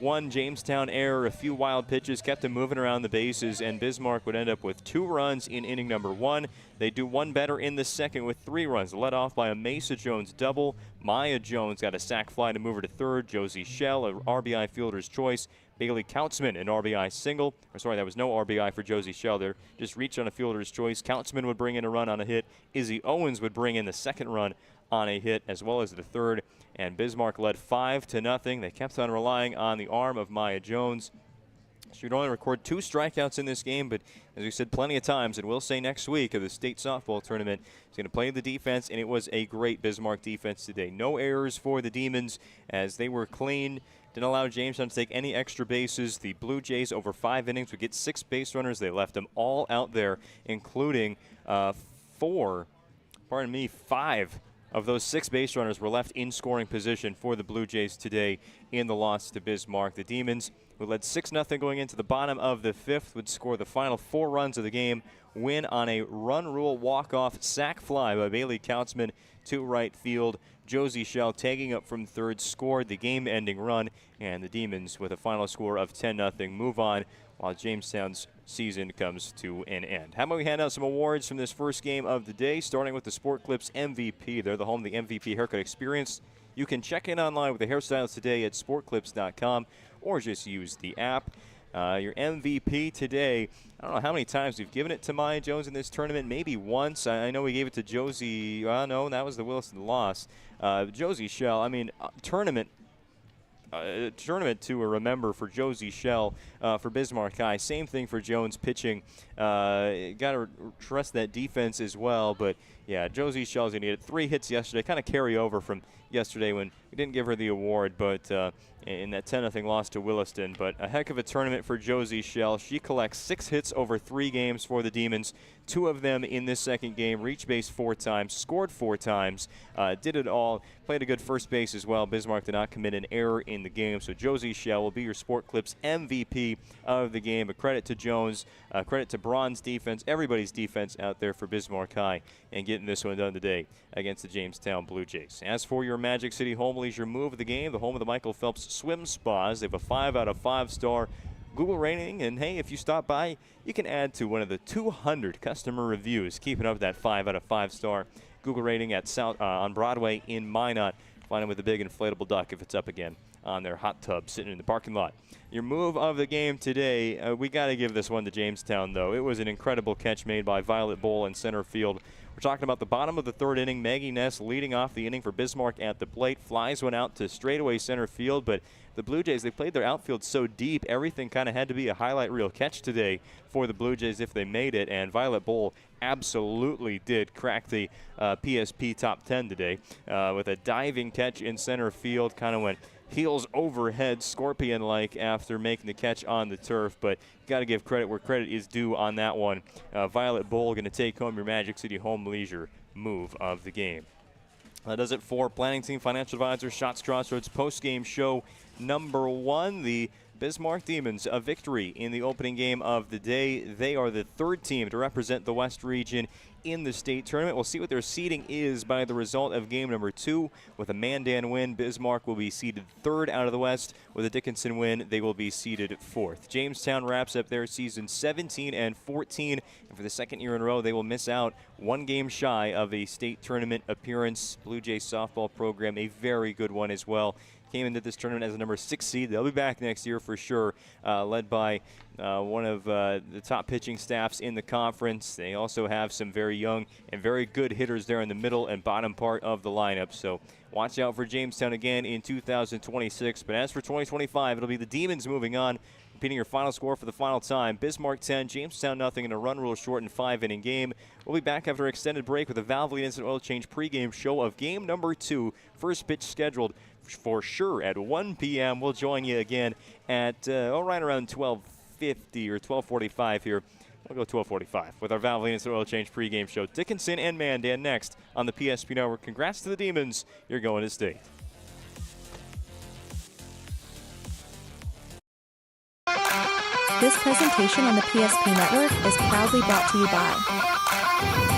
one Jamestown error, a few wild pitches kept them moving around the bases, and Bismarck would end up with 2 runs in inning number 1. They do one better in the second with 3 runs, led off by a Mesa Jones double. Maya Jones got a sac fly to move her to third. Josie Schell, a RBI fielder's choice. Bailey Kautzman, an RBI single. Or sorry, that was no RBI for Josie Schell there. Just reached on a fielder's choice. Kautzman would bring in a run on a hit. Izzy Owens would bring in the second run on a hit, as well as the third. And Bismarck led 5-0. They kept on relying on the arm of Maya Jones. She would only record 2 strikeouts in this game, but as we said plenty of times, and we'll say next week of the state softball tournament, he's going to play the defense, and it was a great Bismarck defense today. No errors for the Demons as they were clean. Didn't allow Jamestown to take any extra bases. The Blue Jays over 5 innings would get 6 base runners. They left them all out there, including 5 of those 6 base runners were left in scoring position for the Blue Jays today in the loss to Bismarck. The Demons, who led 6-0 going into the bottom of the 5th, would score the final 4 runs of the game, win on a run rule walk-off sac fly by Bailey Kautzman to right field. Josie Schell tagging up from third scored the game-ending run, and the Demons, with a final score of 10-0, move on while Jamestown's season comes to an end. How about we hand out some awards from this first game of the day, starting with the Sport Clips MVP. They're the home of the MVP haircut experience. You can check in online with the hairstyles today at sportclips.com or just use the app. Your MVP today, I don't know how many times we've given it to Maya Jones in this tournament, maybe once. I know we gave it to Josie. No, that was the Williston loss. Josie Schell, I mean, tournament to remember for Josie Schell for Bismarck High. Same thing for Jones pitching. Got to trust that defense as well. But, yeah, Josie Schell's going to get 3 hits yesterday. Kind of carry over from yesterday when we didn't give her the award, but in that 10-0 loss to Williston. But a heck of a tournament for Josie Schell. She collects 6 hits over 3 games for the Demons. 2 of them in this second game. Reached base 4 times, scored 4 times, did it all. Played a good first base as well. Bismarck did not commit an error in the game. So Josie Schell will be your Sport Clips MVP of the game. A credit to Jones, credit to Braun's defense, everybody's defense out there for Bismarck High, and getting this one done today against the Jamestown Blue Jays. As for your Magic City Home Leisure move of the game, the home of the Michael Phelps Swim Spas. They have a 5 out of 5-star Google rating, and hey, if you stop by, you can add to one of the 200 customer reviews, keeping up that 5 out of 5-star Google rating at on Broadway in Minot. Find them with the big inflatable duck if it's up again on their hot tub sitting in the parking lot. Your move of the game today, we got to give this one to Jamestown, though. It was an incredible catch made by Violet Bull in center field. We're talking about the bottom of the third inning. Maggie Ness leading off the inning for Bismarck at the plate. Flies went out to straightaway center field, but the Blue Jays, they played their outfield so deep, everything kind of had to be a highlight reel catch today for the Blue Jays if they made it, and Violet Bull absolutely did crack the PSP top 10 today with a diving catch in center field. Kind of went heels overhead, scorpion-like after making the catch on the turf, but got to give credit where credit is due on that one. Violet Bull going to take home your Magic City Home Leisure move of the game. That does it for Planning Team Financial Advisors Shots Crossroads post-game show number 1. The Bismarck Demons, a victory in the opening game of the day. They are the third team to represent the West region in the state tournament. We'll see what their seeding is by the result of game number 2. With a Mandan win, Bismarck will be seeded third out of the West. With a Dickinson win, they will be seeded fourth. Jamestown wraps up their season 17-14, and for the second year in a row, they will miss out one game shy of a state tournament appearance. Blue Jays softball program, a very good one as well. Came into this tournament as a number 6 seed. They'll be back next year for sure, led by one of the top pitching staffs in the conference. They also have some very young and very good hitters there in the middle and bottom part of the lineup. So watch out for Jamestown again in 2026. But as for 2025, it'll be the Demons moving on. Repeating your final score for the final time, Bismarck 10, Jamestown nothing in a run rule shortened 5-inning game. We'll be back after an extended break with a Valvoline Instant Oil Change pregame show of game number 2. First pitch scheduled for sure at 1 p.m. We'll join you again at right around 12:50 or 12:45 here. We'll go 12:45 with our Valvoline Instant Oil Change pregame show. Dickinson and Mandan next on the PSP Network. Congrats to the Demons. You're going to state. This presentation on the PSP Network is proudly brought to you by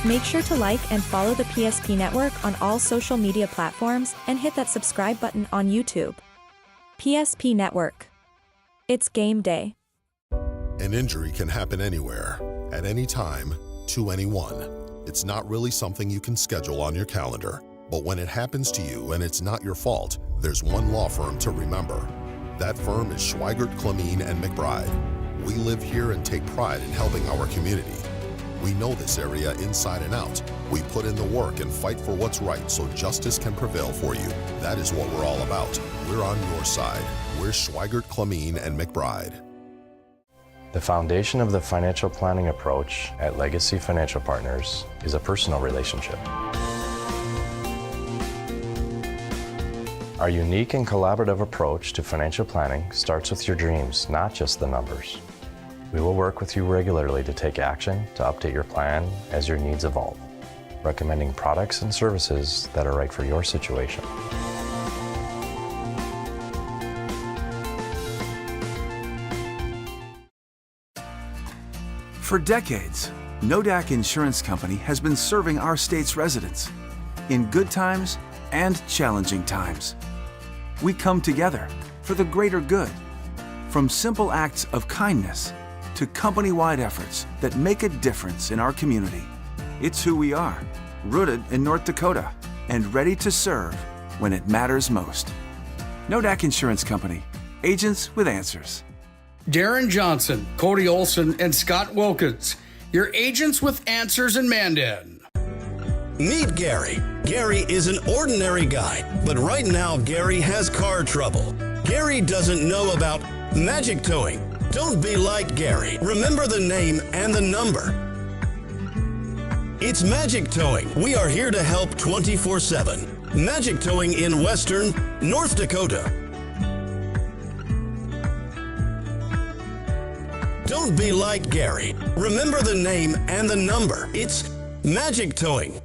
Make sure to like and follow the PSP Network on all social media platforms and hit that subscribe button on YouTube. PSP Network. It's game day. An injury can happen anywhere, at any time, to anyone. It's not really something you can schedule on your calendar. But when it happens to you and it's not your fault, there's one law firm to remember. That firm is Schweigert, Clemene, and McBride. We live here and take pride in helping our community. We know this area inside and out. We put in the work and fight for what's right so justice can prevail for you. That is what we're all about. We're on your side. We're Schweigert, Clemene, and McBride. The foundation of the financial planning approach at Legacy Financial Partners is a personal relationship. Our unique and collaborative approach to financial planning starts with your dreams, not just the numbers. We will work with you regularly to take action to update your plan as your needs evolve, recommending products and services that are right for your situation. For decades, Nodak Insurance Company has been serving our state's residents in good times and challenging times. We come together for the greater good, from simple acts of kindness to company-wide efforts that make a difference in our community. It's who we are, rooted in North Dakota and ready to serve when it matters most. Nodak Insurance Company, agents with answers. Darren Johnson, Cody Olson, and Scott Wilkins, your agents with answers in Mandan. Meet Gary. Gary is an ordinary guy, but right now Gary has car trouble. Gary doesn't know about magic towing. Don't be like Gary. Remember the name and the number. It's Magic Towing. We are here to help 24/7. Magic Towing in Western North Dakota. Don't be like Gary. Remember the name and the number. It's Magic Towing.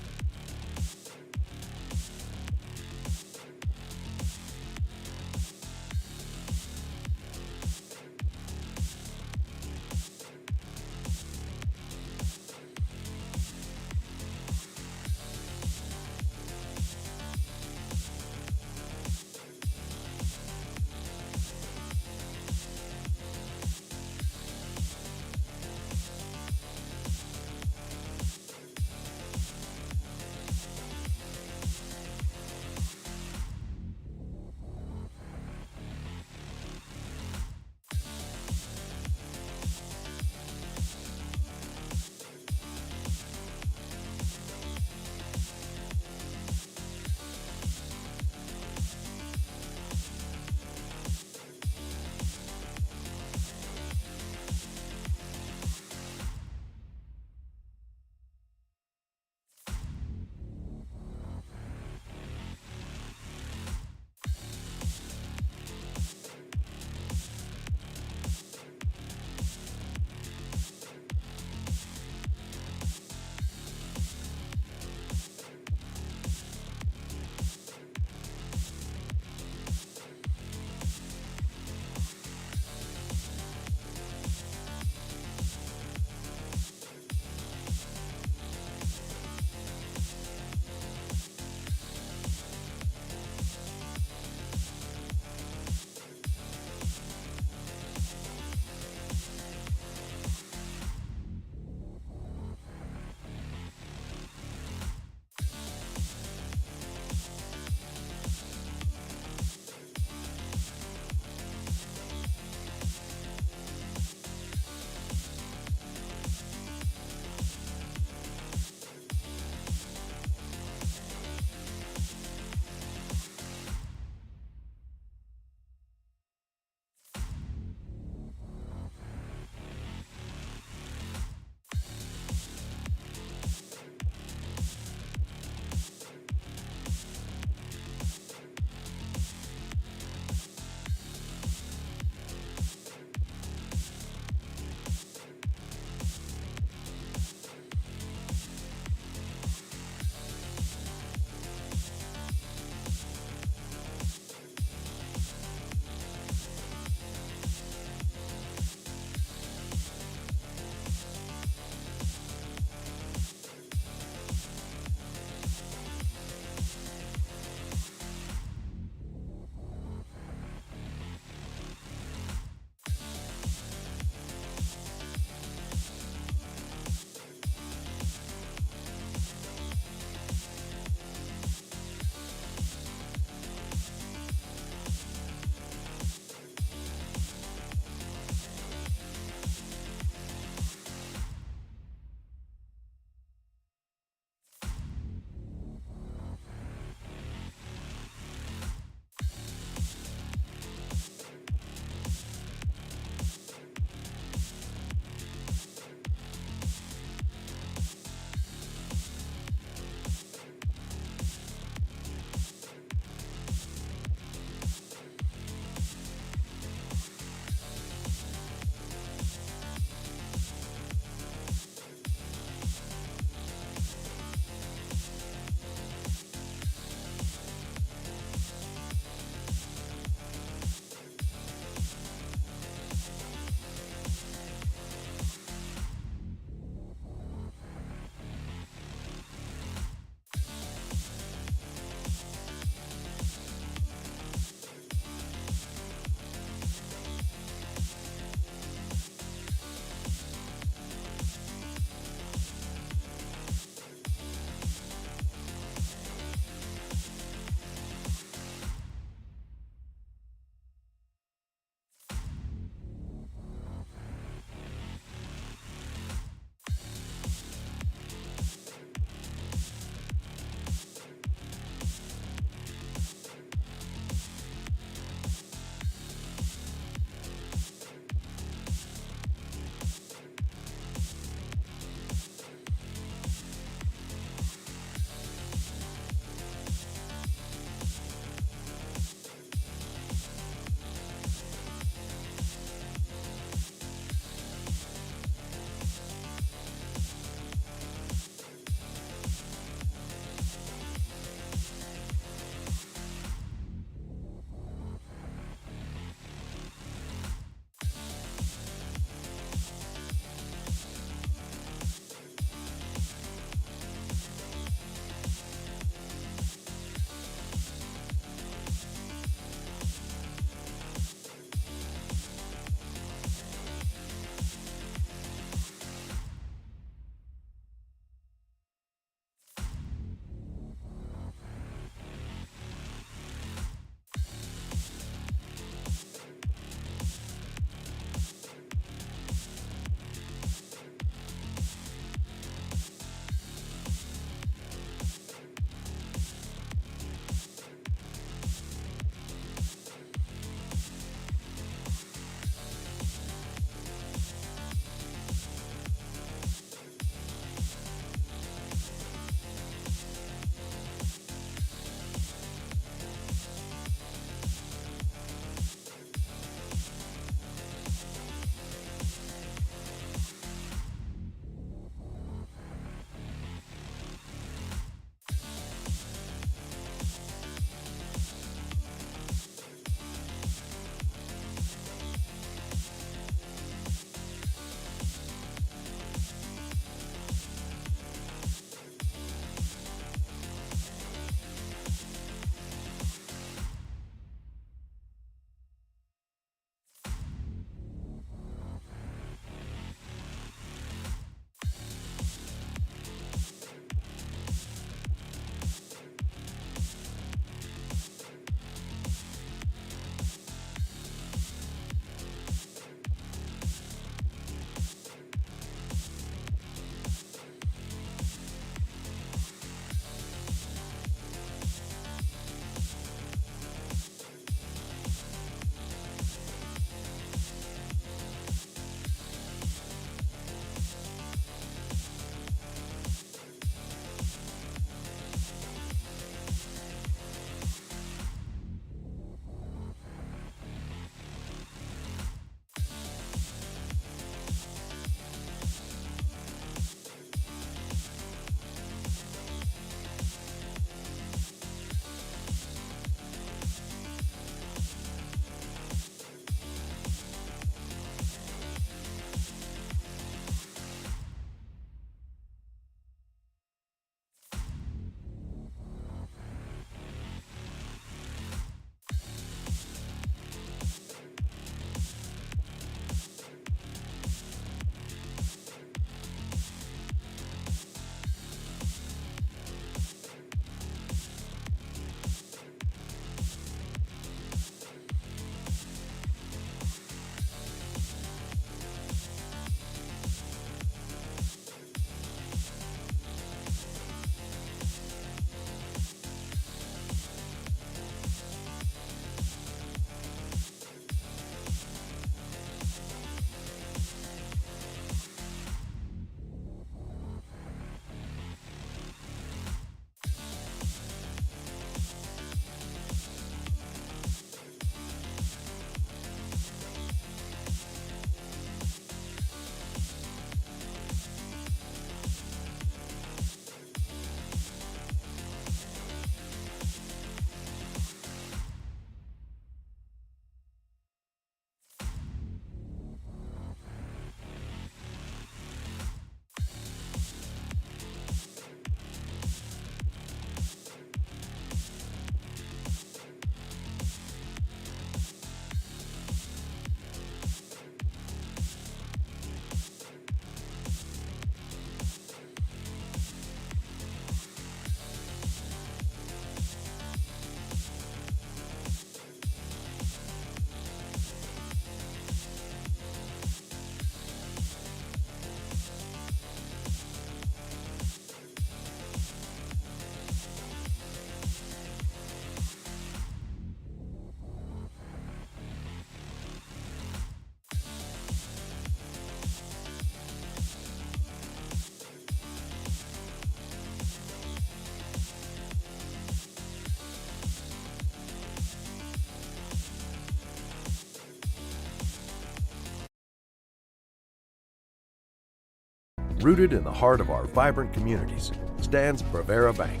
Rooted in the heart of our vibrant communities stands Pregame Bank,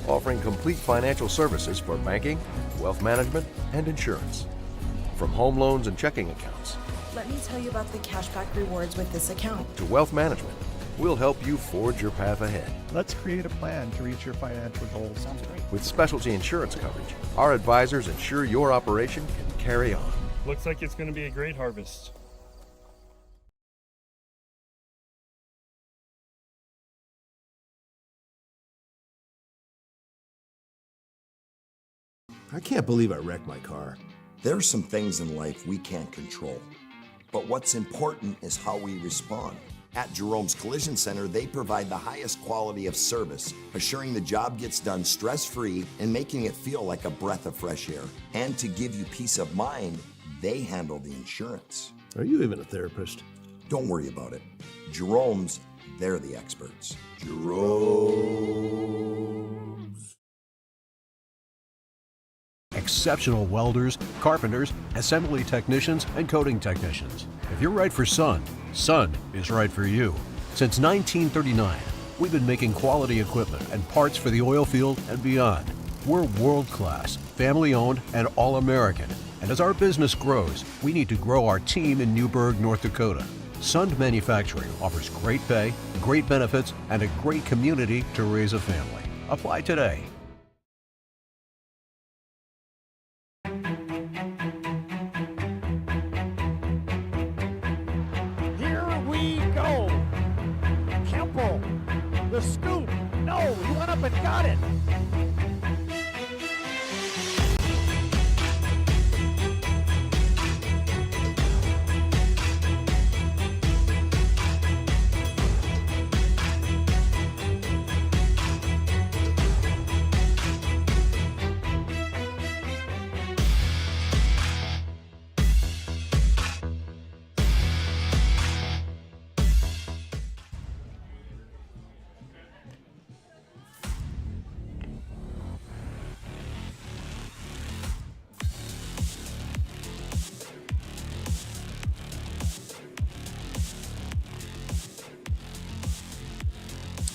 offering complete financial services for banking, wealth management, and insurance. From home loans and checking accounts Let me tell you about the cashback rewards with this account. to wealth management, we'll help you forge your path ahead. Let's create a plan to reach your financial goals. Sounds great. With specialty insurance coverage, our advisors ensure your operation can carry on. Looks like it's going to be a great harvest. I can't believe I wrecked my car. There are some things in life we can't control. But what's important is how we respond. At Jerome's Collision Center, they provide the highest quality of service, assuring the job gets done stress-free and making it feel like a breath of fresh air. And to give you peace of mind, they handle the insurance. Are you even a therapist? Don't worry about it. Jerome's, they're the experts. Jerome's. Exceptional welders, carpenters, assembly technicians, and coating technicians. If you're right for Sun, Sun is right for you. Since 1939, we've been making quality equipment and parts for the oil field and beyond. We're world-class, family-owned, and all-American. And as our business grows, we need to grow our team in Newburgh, North Dakota. Sund Manufacturing offers great pay, great benefits, and a great community to raise a family. Apply today. Here we go. Kemple, the scoop. No, he went up and got it.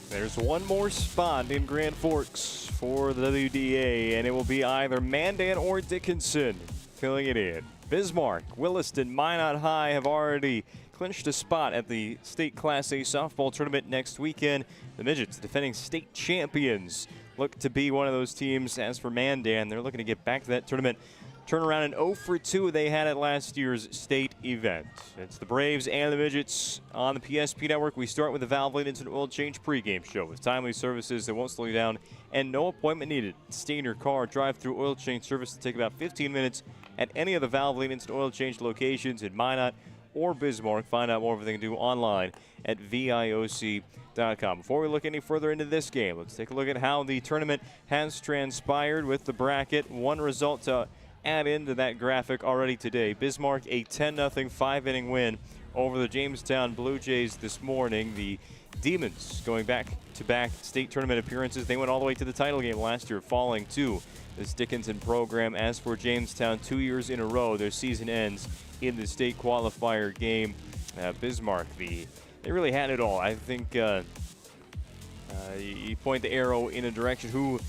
There's one more spot in Grand Forks for the WDA, and it will be either Mandan or Dickinson filling it in. Bismarck, Williston, Minot High have already clinched a spot at the state Class A softball tournament next weekend. The Midgets, defending state champions, look to be one of those teams. As for Mandan, they're looking to get back to that tournament. Turn around an 0 for 2 they had at last year's state event. It's the Braves and the Midgets on the PSP Network. We start with the Valvoline Instant Oil Change pregame show with timely services that won't slow you down and no appointment needed. Stay in your car, drive through oil change service to take about 15 minutes at any of the Valvoline Instant Oil Change locations in Minot or Bismarck. Find out more of everything to do online at VIOC.com. Before we look any further into this game, let's take a look at how the tournament has transpired with the bracket. One result to add into that graphic already today. Bismarck, a 10-0 5-inning win over the Jamestown Blue Jays this morning. The Demons going back-to-back state tournament appearances. They went all the way to the title game last year, falling to this Dickinson program. As for Jamestown, 2 years in a row, their season ends in the state qualifier game. Bismarck, they really had it all. I think you point the arrow in a direction. Who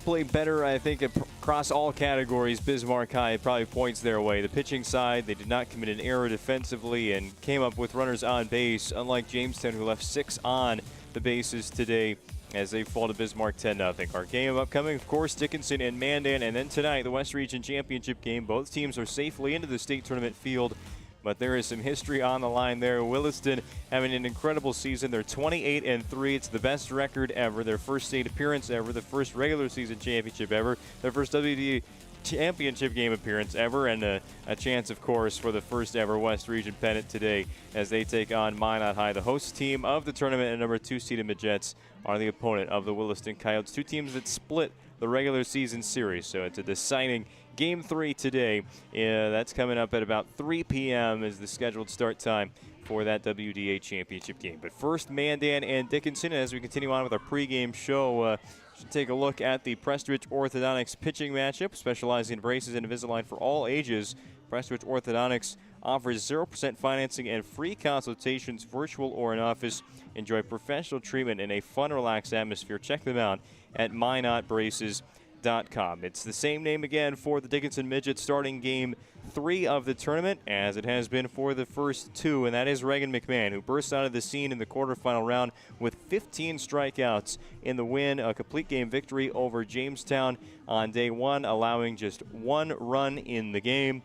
played better, I think, across all categories. Bismarck High probably points their way. The pitching side, they did not commit an error defensively and came up with runners on base, unlike Jamestown, who left 6 on the bases today as they fall to Bismarck 10-0. Our game upcoming, of course, Dickinson and Mandan, and then tonight, the West Region Championship game. Both teams are safely into the state tournament field, but there is some history on the line there. Williston having an incredible season. They're 28-3. It's the best record ever. Their first state appearance ever. The first regular season championship ever. Their first WDA championship game appearance ever. And a chance, of course, for the first ever West Region pennant today as they take on Minot High. The host team of the tournament and number 2 seeded Midgets are the opponent of the Williston Coyotes. Two teams that split the regular season series. So it's a deciding Game 3 today. That's coming up at about 3 p.m. is the scheduled start time for that WDA championship game. But first, Mandan and Dickinson. As we continue on with our pregame show, should take a look at the Prestwich Orthodontics pitching matchup, specializing in braces and Invisalign for all ages. Prestwich Orthodontics offers 0% financing and free consultations, virtual or in office. Enjoy professional treatment in a fun, relaxed atmosphere. Check them out at minotbraces.com. It's the same name again for the Dickinson Midgets starting game 3 of the tournament, as it has been for the first 2, and that is Reagan McMahon, who burst onto the scene in the quarterfinal round with 15 strikeouts in the win, a complete game victory over Jamestown on day 1, allowing just 1 run in the game.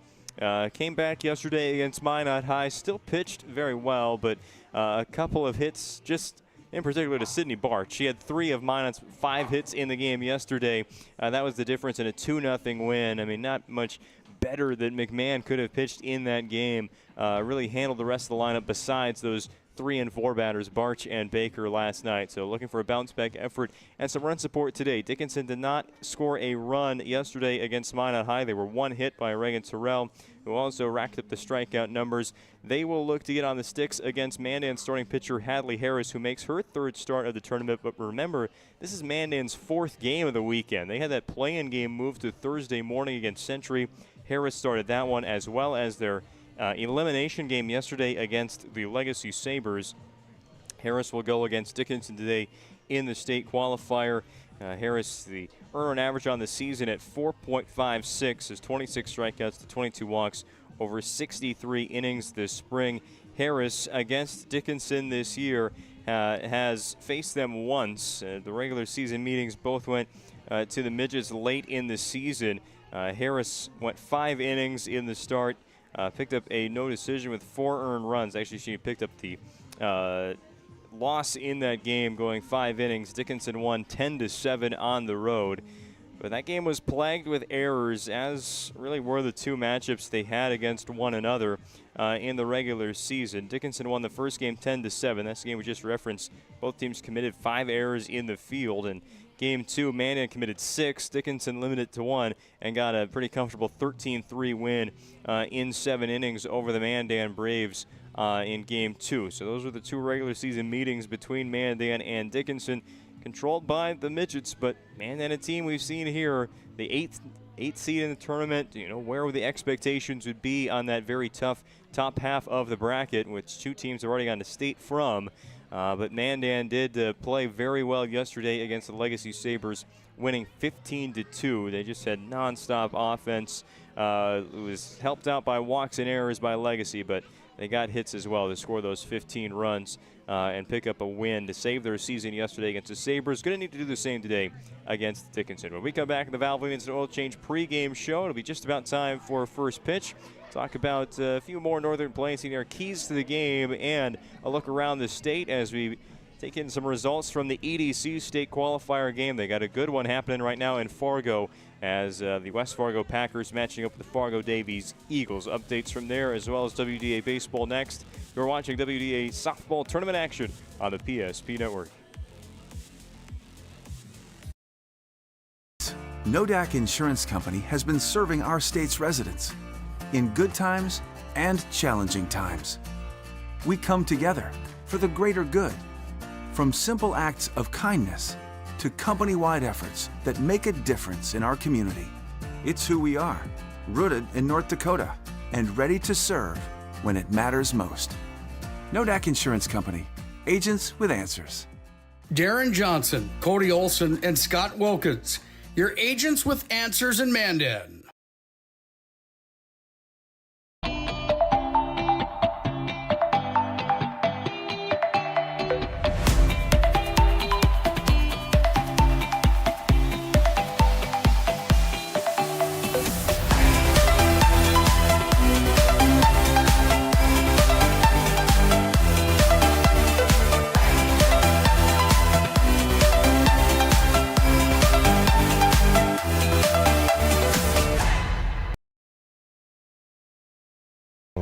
Came back yesterday against Minot High, still pitched very well, but a couple of hits, just in particular to Sydney Barch. She had 3 of Minot's 5 hits in the game yesterday. That was the difference in a 2-0 win. I mean, not much better than McMahon could have pitched in that game. Really handled the rest of the lineup besides those 3 and 4 batters, Barch and Baker, last night. So looking for a bounce-back effort and some run support today. Dickinson did not score a run yesterday against Minot High. They were 1 hit by Reagan Terrell, who also racked up the strikeout numbers. They will look to get on the sticks against Mandan's starting pitcher Hadley Harris, who makes her 3rd start of the tournament. But remember, this is Mandan's 4th game of the weekend. They had that play-in game moved to Thursday morning against Century. Harris started that one, as well as their elimination game yesterday against the Legacy Sabres. Harris will go against Dickinson today in the state qualifier. Harris, the earned average on the season at 4.56, is 26 strikeouts to 22 walks over 63 innings this spring. Harris against Dickinson this year has faced them once. The regular season meetings both went to the Midgets late in the season. Harris went 5 innings in the start, picked up a no decision with 4 earned runs. Actually, she picked up the loss in that game, going 5 innings. Dickinson won 10-7 on the road. But that game was plagued with errors, as really were the 2 matchups they had against one another in the regular season. Dickinson won the first game 10-7. That's the game we just referenced. Both teams committed 5 errors in the field. And Game 2, Mandan committed 6, Dickinson limited to 1, and got a pretty comfortable 13-3 win in 7 innings over the Mandan Braves in Game 2. So those were the 2 regular season meetings between Mandan and Dickinson, controlled by the Midgets. But Mandan, a team we've seen here, the 8th seed in the tournament, where the expectations would be on that very tough top half of the bracket, which 2 teams have already gone to state from. But Mandan did play very well yesterday against the Legacy Sabres, winning 15-2. They just had nonstop offense. It was helped out by walks and errors by Legacy, but they got hits as well to score those 15 runs and pick up a win to save their season yesterday against the Sabres. Going to need to do the same today against Dickinson. When we come back in the Valvoline Instant Oil Change pregame show, it'll be just about time for first pitch. Talk about a few more Northern Plains in our keys to the game and a look around the state as we take in some results from the EDC state qualifier game. They got a good one happening right now in Fargo as the West Fargo Packers matching up with the Fargo Davies Eagles. Updates from there as well as WDA baseball next. You're watching WDA softball tournament action on the PSP Network. Nodak Insurance Company has been serving our state's residents in good times and challenging times. We come together for the greater good, from simple acts of kindness to company-wide efforts that make a difference in our community. It's who we are, rooted in North Dakota and ready to serve when it matters most. Nodak Insurance Company, agents with answers. Darren Johnson, Cody Olson, and Scott Wilkins, your agents with answers in Mandan.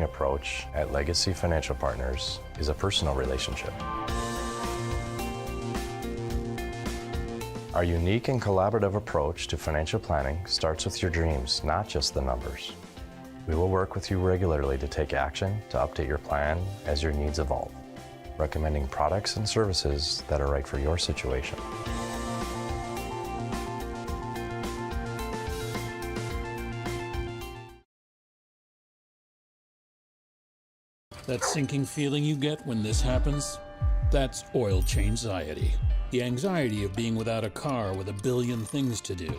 Approach at Legacy Financial Partners is a personal relationship. Our unique and collaborative approach to financial planning starts with your dreams, not just the numbers. We will work with you regularly to take action to update your plan as your needs evolve, recommending products and services that are right for your situation. That sinking feeling you get when this happens? That's oil change-anxiety. The anxiety of being without a car with a billion things to do.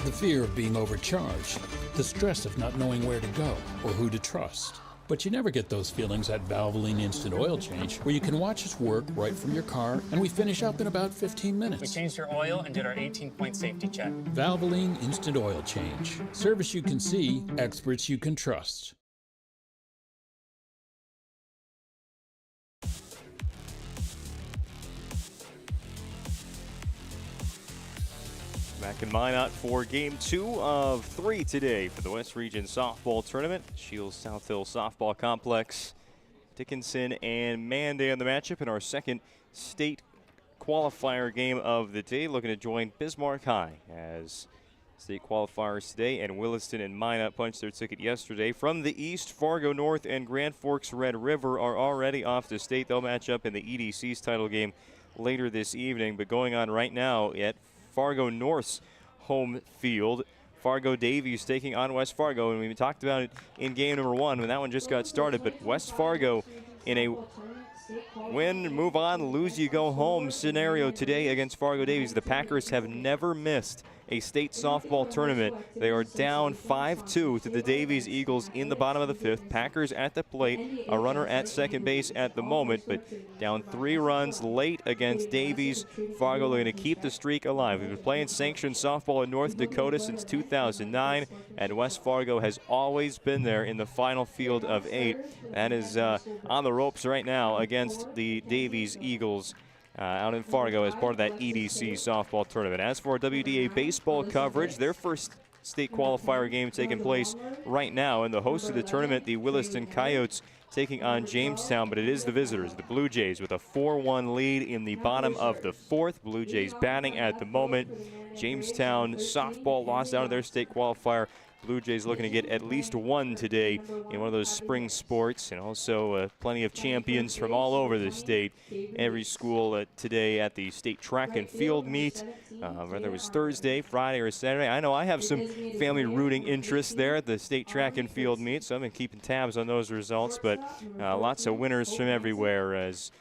The fear of being overcharged. The stress of not knowing where to go or who to trust. But you never get those feelings at Valvoline Instant Oil Change, where you can watch us work right from your car, and we finish up in about 15 minutes. We changed your oil and did our 18-point safety check. Valvoline Instant Oil Change. Service you can see, experts you can trust. Back in Minot for Game 2 of 3 today for the West Region Softball Tournament. Shields South Hill Softball Complex. Dickinson and Mandan the matchup in our second state qualifier game of the day. Looking to join Bismarck High as state qualifiers today, and Williston and Minot punched their ticket yesterday. From the east, Fargo North and Grand Forks Red River are already off to state. They'll match up in the EDC's title game later this evening, but going on right now at Fargo North's home field. Fargo Davies taking on West Fargo, and we talked about it in game number 1 when that one just got started, but West Fargo in a win, move on, lose, you go home scenario today against Fargo Davies. The Packers have never missed a state softball tournament. They are down 5-2 to the Davies Eagles in the bottom of the 5th. Packers at the plate, a runner at second base at the moment, but down 3 runs late against Davies. Fargo looking to keep the streak alive. We've been playing sanctioned softball in North Dakota since 2009, and West Fargo has always been there in the final field of 8. That is on the ropes right now against the Davies Eagles out in Fargo as part of that EDC softball tournament. As for WDA baseball coverage, their first state qualifier game taking place right now, and the host of the tournament, the Williston Coyotes, taking on Jamestown, but it is the visitors, the Blue Jays, with a 4-1 lead in the bottom of the 4th. Blue Jays batting at the moment. Jamestown softball lost out of their state qualifier. Blue Jays looking to get at least 1 today in one of those spring sports, and also plenty of champions from all over the state. Every school today at the state track and field meet, whether it was Thursday, Friday, or Saturday. I know I have some family rooting interest there at the state track and field meet, so I've been keeping tabs on those results, but lots of winners from everywhere as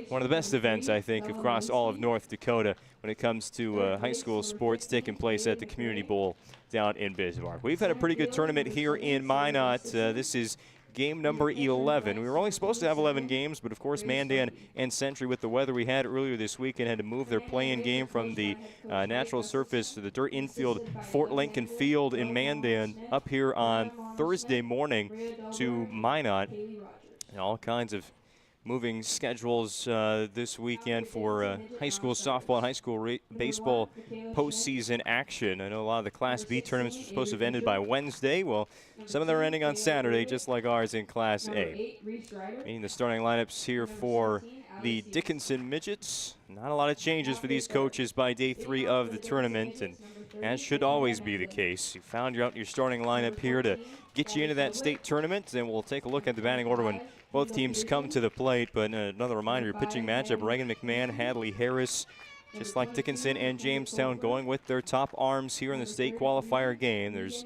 one of the best events, I think, across all of North Dakota when it comes to high school sports taking place at the Community Bowl down in Bismarck. We've had a pretty good tournament here in Minot. This is game number 11. We were only supposed to have 11 games, but of course Mandan and Century, with the weather we had earlier this weekend, had to move their play-in game from the natural surface to the dirt infield Fort Lincoln Field in Mandan up here on Thursday morning to Minot. And all kinds of moving schedules this weekend for high school softball and high school baseball postseason action. I know a lot of the Class B tournaments were supposed to have ended by Wednesday. Well, some of them are ending on Saturday, just like ours in Class A. Meaning the starting lineups here for the Dickinson Midgets. Not a lot of changes for these coaches by day 3 of the tournament, and as should always be the case. You found your starting lineup here to get you into that state tournament, and we'll take a look at the batting order when both teams come to the plate. But another reminder, your pitching matchup, Reagan McMahon, Hadley Harris, just like Dickinson and Jamestown, going with their top arms here in the state qualifier game. There's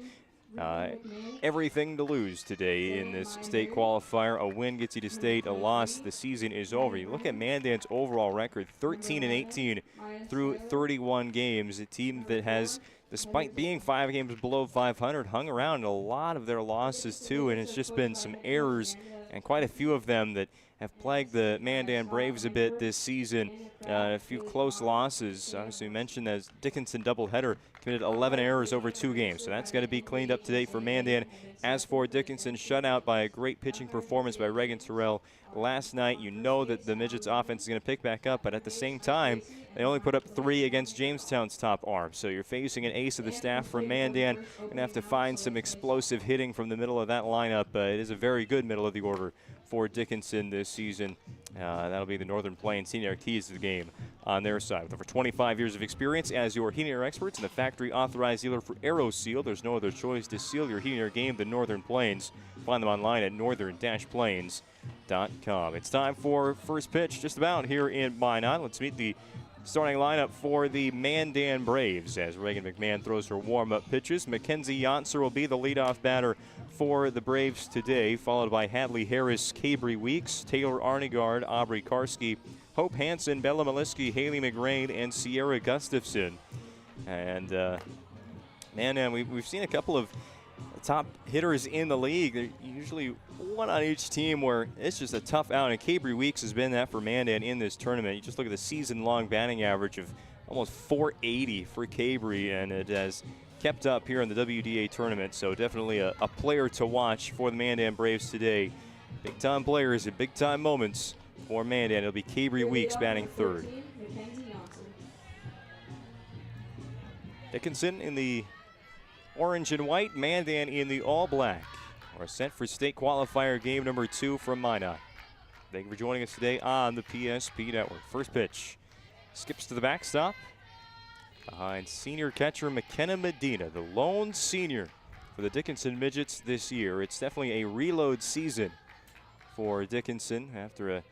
everything to lose today in this state qualifier. A win gets you to state, a loss, the season is over. You look at Mandan's overall record, 13-18 through 31 games. A team that has, despite being 5 games below 500, hung around in a lot of their losses too, and it's just been some errors, and quite a few of them that have plagued the Mandan Braves a bit this season. A few close losses. Obviously, we mentioned that Dickinson doubleheader committed 11 errors over 2 games, so that's got to be cleaned up today for Mandan. As for Dickinson, shut out by a great pitching performance by Reagan Terrell last night. You know that the Midgets offense is going to pick back up, but at the same time, they only put up 3 against Jamestown's top arm. So you're facing an ace of the staff from Mandan. You're going to have to find some explosive hitting from the middle of that lineup. It is a very good middle of the order for Dickinson this season. That'll be the Northern Plains Senior keys to the game on their side. With over 25 years of experience as your heating air experts and the factory authorized dealer for AeroSeal, there's no other choice to seal your heating air game than Northern Plains. Find them online at northern-plains.com. It's time for first pitch just about here in Minot. Let's meet the starting lineup for the Mandan Braves as Reagan McMahon throws her warm-up pitches. Mackenzie Yonser will be the leadoff batter for the Braves today, followed by Hadley Harris, Cabry Weeks, Taylor Arnegard, Aubrey Karski, Hope Hansen, Bella Maliski, Haley McRae, and Sierra Gustafson. And Mandan, we've seen a couple of top hitters in the league. They're usually one on each team where it's just a tough out, and Cabry Weeks has been that for Mandan in this tournament. You just look at the season-long batting average of almost 480 for Cabry, and it has kept up here in the WDA tournament, so definitely a player to watch for the Mandan Braves today. Big-time players at big-time moments for Mandan. It'll be Cabry Weeks batting third. Dickinson in the orange and white, Mandan in the all black are set for state qualifier game number 2 from Minot. Thank you for joining us today on the PSP Network. First pitch skips to the backstop behind senior catcher McKenna Medina, the lone senior for the Dickinson Midgets this year. It's definitely a reload season for Dickinson after a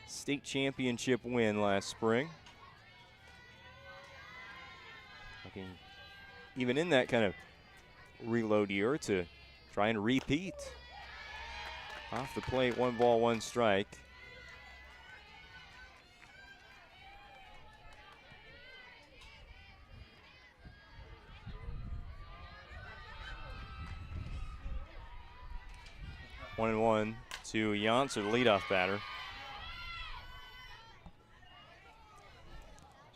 state championship win last spring. Looking even in that kind of reload year to try and repeat. Off the plate, 1 ball, 1 strike. One and 1 to Yonser, the leadoff batter.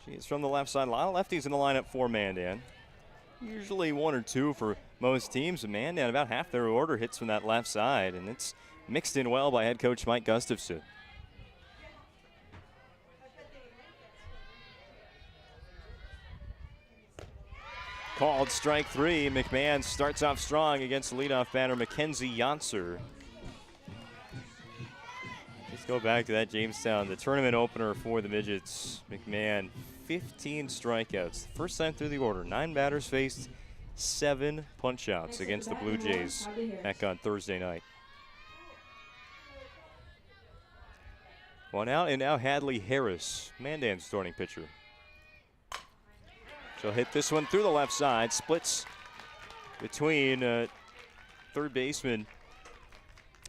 She's from the left side. A lot of lefties in the lineup for Mandan. Usually 1 or 2 for most teams. But Mandan, about half their order hits from that left side, and it's mixed in well by head coach Mike Gustafson. Called strike 3. McMahon starts off strong against the leadoff batter Mackenzie Yonser. Let's go back to that Jamestown, the tournament opener for the Midgets. McMahon, 15 strikeouts. First time through the order. 9 batters faced, 7 punch-outs against the Blue Jays back on Thursday night. 1 out, and now Hadley Harris, Mandan's starting pitcher. She'll hit this one through the left side, splits between third baseman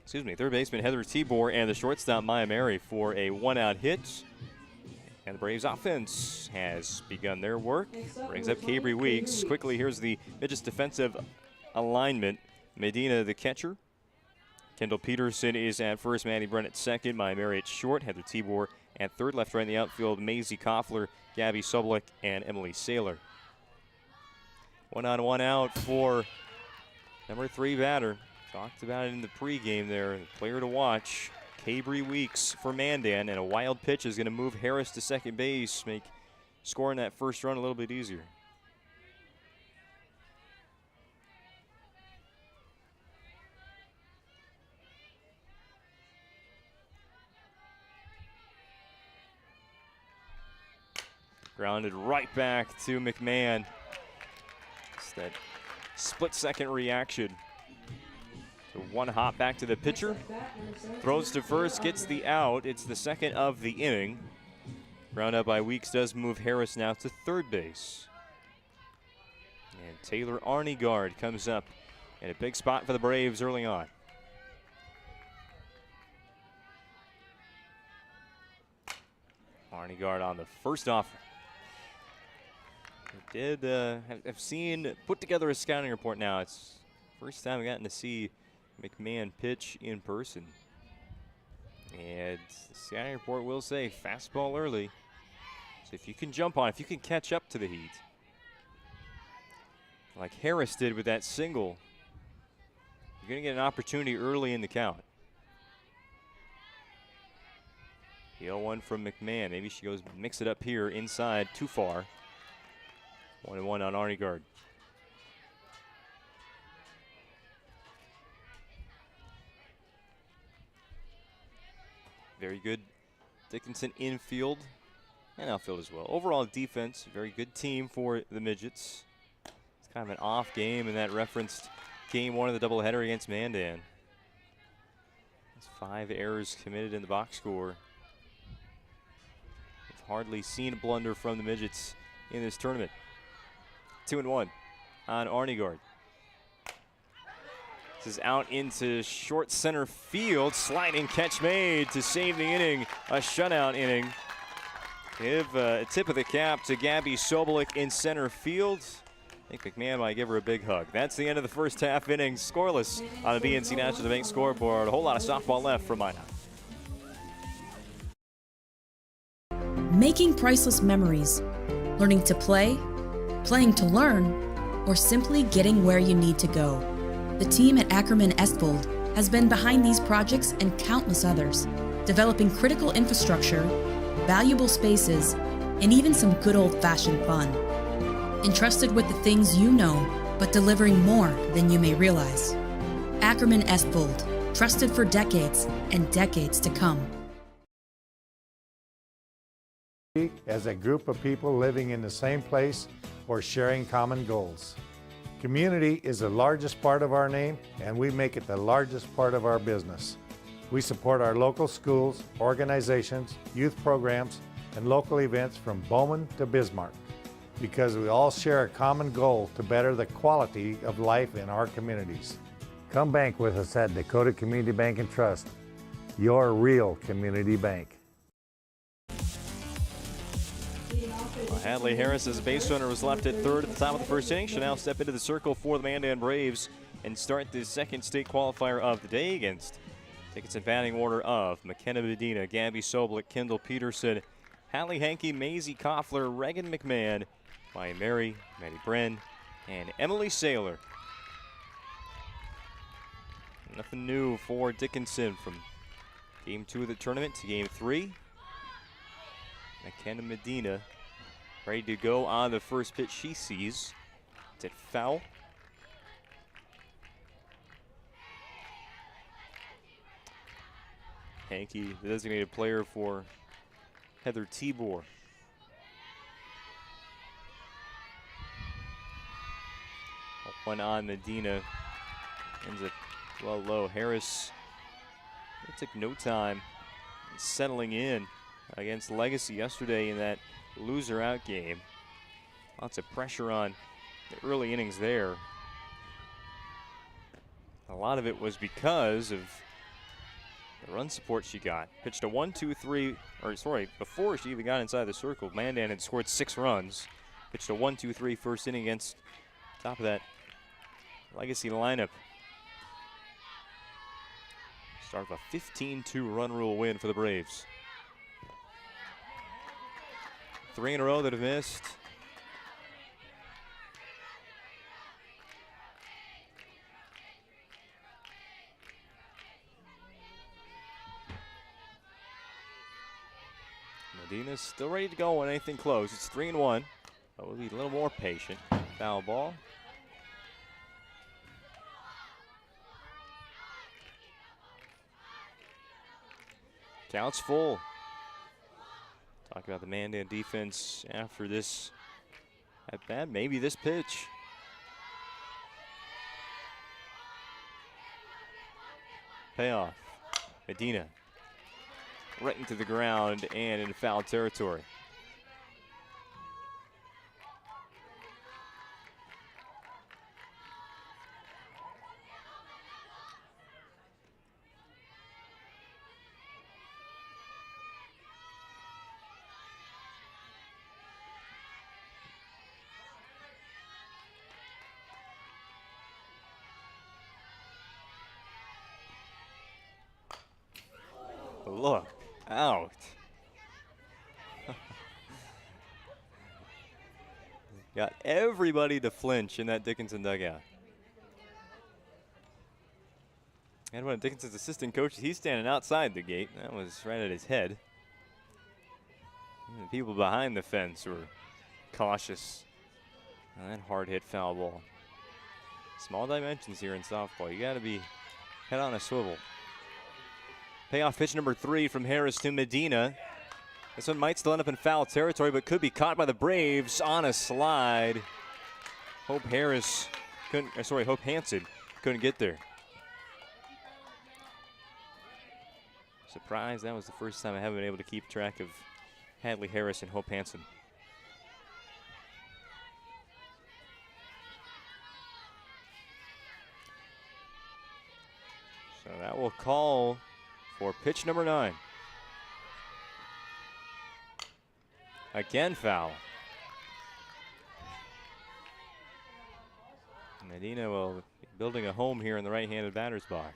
Heather Tibor and the shortstop Maya Mary for a 1-out hit. And the Braves offense has begun their work. Brings up Cabry Weeks. Quickly, here's the Midgets defensive alignment. Medina, the catcher. Kendall Peterson is at first. Maddie Brent at second. Maya Mary at short. Heather Tibor at third. Left, right in the outfield. Maisie Koffler, Gabby Sobolik, and Emily Saylor. 1 on, 1 out for number 3 batter. Talked about it in the pregame there. The player to watch. Cabry Weeks for Mandan, and a wild pitch is going to move Harris to second base, make scoring that first run a little bit easier. Grounded right back to McMahon. It's that split-second reaction. So 1 hop back to the pitcher. Throws to first, gets the out. It's the second of the inning. Ground out by Weeks does move Harris now to third base. And Taylor Arnegard comes up in a big spot for the Braves early on. Arnegard on the first offer. I did have put together a scouting report now. It's first time I've gotten to see McMahon pitch in person. And the scouting report will say fastball early. So if you can jump on, if you can catch up to the heat, like Harris did with that single, you're going to get an opportunity early in the count. The 0-1 from McMahon. Maybe she goes mix it up here inside too far. 1-1 on Arnegard. Very good Dickinson infield and outfield as well. Overall defense, very good team for the Midgets. It's kind of an off game, and that referenced game 1 of the doubleheader against Mandan. There's 5 errors committed in the box score. With hardly seen a blunder from the midgets in this tournament. 2-1 on Arnegard. This is out into short center field. Sliding catch made to save the inning. A shutout inning. Give a tip of the cap to Gabby Sobolik in center field. I think McMahon might give her a big hug. That's the end of the first half inning. Scoreless on the BNC National Bank scoreboard. A whole lot of softball left for Minot. Making priceless memories, learning to play, playing to learn, or simply getting where you need to go. The team at Ackerman Estvold has been behind these projects and countless others, developing critical infrastructure, valuable spaces, and even some good old-fashioned fun. Entrusted with the things you know, but delivering more than you may realize. Ackerman Estvold, trusted for decades and decades to come. As a group of people living in the same place or sharing common goals. Community is the largest part of our name, and we make it the largest part of our business. We support our local schools, organizations, youth programs, and local events from Bowman to Bismarck, because we all share a common goal to better the quality of life in our communities. Come bank with us at Dakota Community Bank and Trust, your real community bank. Hadley Harris, as a base runner, was left at third at the top of the first inning. She'll now step into the circle for the Mandan Braves and start the second state qualifier of the day against tickets in batting order of McKenna Medina, Gabby Sobolik, Kendall Peterson, Hallie Hankey, Maisie Koffler, Reagan McMahon, Maya Mary, Maddie Bren, and Emily Saylor. Nothing new for Dickinson from game 2 of the tournament to game 3. McKenna Medina ready to go on the first pitch she sees. It's at foul. Hankey, the designated player for Heather Tibor. One on Medina. Ends up well low. Harris, it took no time settling in against Legacy yesterday in that loser out game. Lots of pressure on the early innings there. A lot of it was because of the run support she got. Pitched a 1-2-3, or sorry, before she even got inside the circle, Mandan had scored 6 runs. Pitched a 1-2-3 first inning against top of that Legacy lineup. Start of a 15-2 run rule win for the Braves. 3 in a row that have missed. Medina's still ready to go when anything close. It's 3-1, but we'll be a little more patient. Foul ball. Count's full. Talk about the Mandan defense after this at bat. Maybe this pitch. Payoff. Medina right into the ground and in foul territory. Look out. Got everybody to flinch in that Dickinson dugout. And one of Dickinson's assistant coaches, he's standing outside the gate. That was right at his head. And the people behind the fence were cautious on that hard hit foul ball. Small dimensions here in softball. You got to be head on a swivel. Payoff pitch number 3 from Harris to Medina. This one might still end up in foul territory, but could be caught by the Braves on a slide. Hope Hanson couldn't get there. Surprised that was the first time I haven't been able to keep track of Hadley Harris and Hope Hansen. So that will call for pitch number 9. Again foul. Medina will be building a home here in the right-handed batter's box.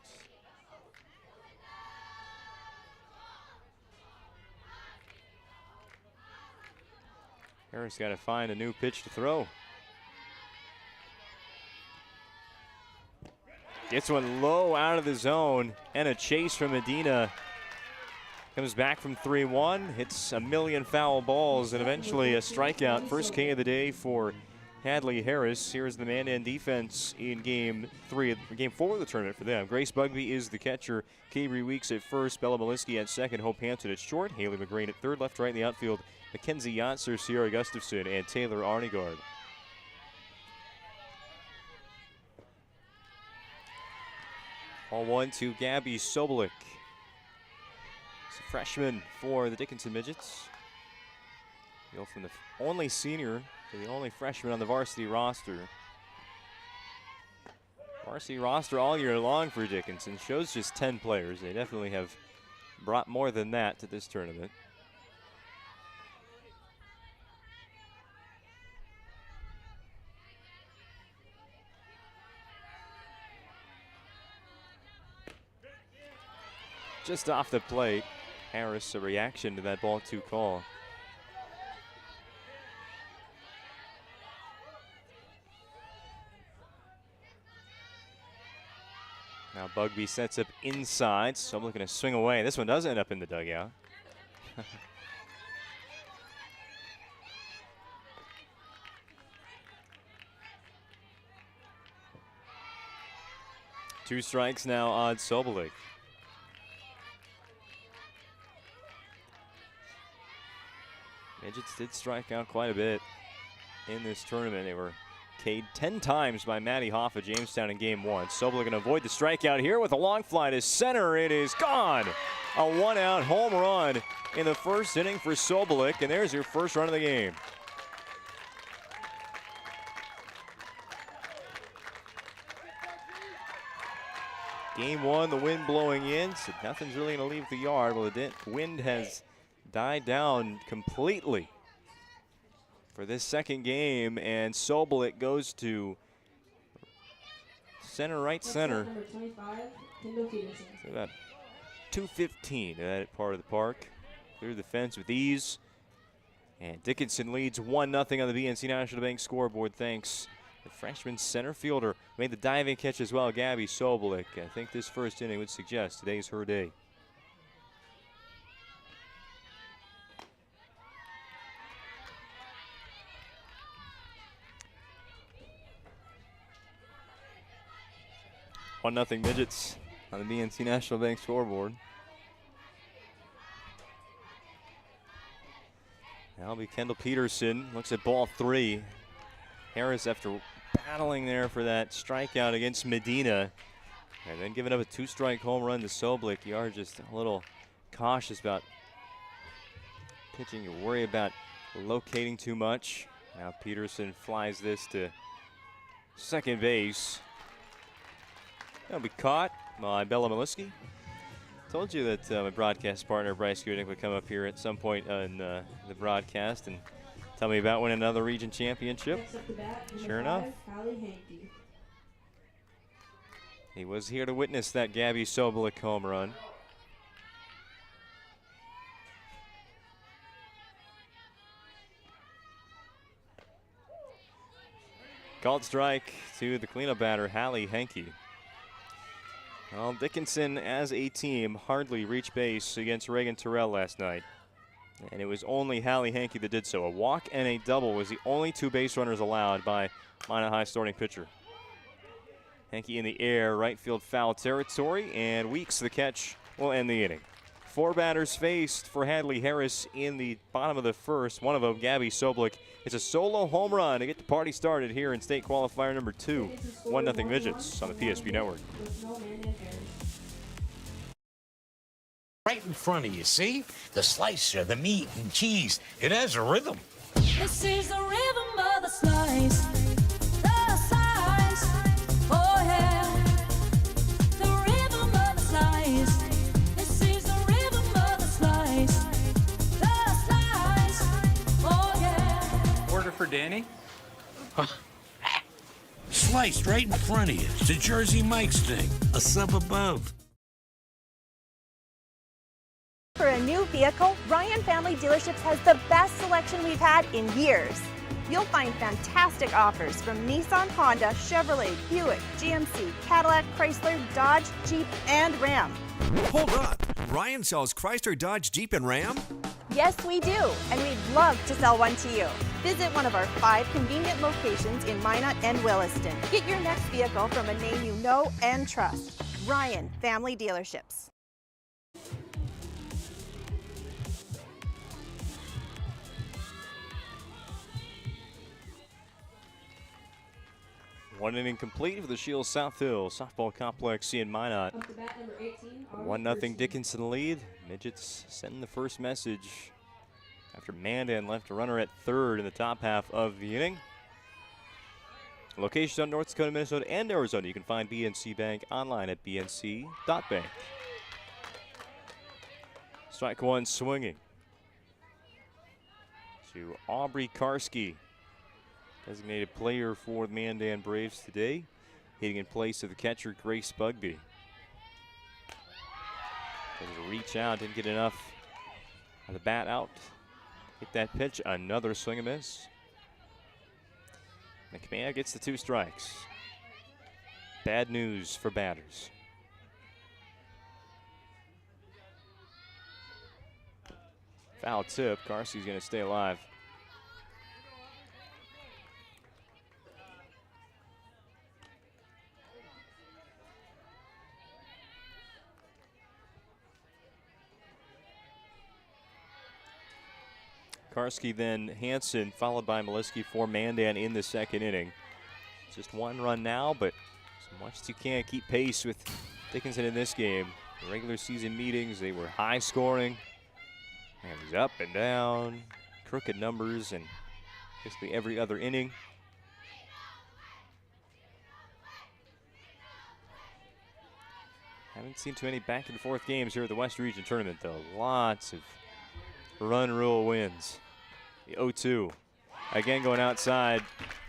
Harris got to find a new pitch to throw. Gets one low out of the zone, and a chase from Medina. Comes back from 3-1, hits a million foul balls, and eventually a strikeout. First K of the day for Hadley Harris. Here's the man-to-man defense in game 4 of the tournament for them. Grace Bugby is the catcher. Cabry Weeks at first, Bella Maliski at second, Hope Hansen at short, Haley McGrain at third, left, right in the outfield, Mackenzie Yotzer, Sierra Gustafson, and Taylor Arnegard. Ball 1 to Gabby Sobolik. It's a freshman for the Dickinson Midgets. Go from the only senior to the only freshman on the varsity roster. Varsity roster all year long for Dickinson. Shows just 10 players. They definitely have brought more than that to this tournament. Just off the plate, Harris, a reaction to that ball 2 call. Now Bugby sets up inside, so I'm looking to swing away. This one does end up in the dugout. Two strikes now on Sobolik. Midgets did strike out quite a bit in this tournament. They were K'd 10 times by Matty Hoff of Jamestown in game 1. Sobolik going to avoid the strikeout here with a long fly to center. It is gone. A 1-out home run in the first inning for Sobolik, and there's your first run of the game. Game 1, the wind blowing in, so nothing's really going to leave the yard. Well, the wind has died down completely for this second game, and Sobolik goes to right center. About 215 at that part of the park. Cleared the fence with ease. And Dickinson leads 1-0 on the BNC National Bank scoreboard. Thanks. The freshman center fielder made the diving catch as well, Gabby Sobolik. I think this first inning would suggest today's her day. Nothing Midgets on the BNC National Bank scoreboard. That'll be Kendall Peterson. Looks at ball 3. Harris, after battling there for that strikeout against Medina, and then giving up a 2-strike home run to Sobolik, you are just a little cautious about pitching. You worry about locating too much. Now Peterson flies this to second base. That'll be caught by Bella Maliski. Told you that my broadcast partner Bryce Goodnick would come up here at some point in the broadcast and tell me about winning another region championship. Sure enough, he was here to witness that Gabby Sobolik home run. Called strike to the cleanup batter, Hallie Henke. Well, Dickinson as a team hardly reached base against Reagan Terrell last night. And it was only Hallie Henke that did so. A walk and a double was the only 2 base runners allowed by Minot High starting pitcher. Henke in the air, right field foul territory, and Weeks the catch will end the inning. 4 batters faced for Hadley Harris in the bottom of the first. One of them, Gabby Sobolik. It's a solo home run to get the party started here in state qualifier number 2. 1-0 Midgets on the PSP Network. Right in front of you, see? The slicer, the meat and cheese, it has a rhythm. This is the rhythm of the slice. The slice. Oh, yeah. The rhythm of the slice. This is the rhythm of the slice. The slice. Oh, yeah. Order for Danny? Sliced right in front of you. It's a Jersey Mike's thing. A sub above. For a new vehicle, Ryan Family Dealerships has the best selection we've had in years. You'll find fantastic offers from Nissan, Honda, Chevrolet, Buick, GMC, Cadillac, Chrysler, Dodge, Jeep, and Ram. Hold up. Ryan sells Chrysler, Dodge, Jeep, and Ram? Yes, we do, and we'd love to sell one to you. Visit one of our 5 convenient locations in Minot and Williston. Get your next vehicle from a name you know and trust. Ryan Family Dealerships. One inning complete for the Shields South Hill Softball Complex in Minot. 1-0 Dickinson lead. Midgets sending the first message after Mandan left a runner at third in the top half of the inning. Locations on North Dakota, Minnesota, and Arizona. You can find BNC Bank online at bnc.bank. Strike one swinging to Aubrey Karski. Designated player for the Mandan Braves today, hitting in place of the catcher Grace Bugby. There's a reach out, didn't get enough of the bat out. Hit that pitch, another swing and miss. McMahon gets the 2 strikes. Bad news for batters. Foul tip, Karski's gonna stay alive. Karski, then Hansen, followed by Maliski for Mandan in the second inning. Just 1 run now, but as much as you can, keep pace with Dickinson in this game. The regular season meetings, they were high scoring. And it was up and down, crooked numbers, and basically every other inning. Haven't seen too many back and forth games here at the West Region Tournament, though. Lots of run rule wins. The 0-2. Again, going outside.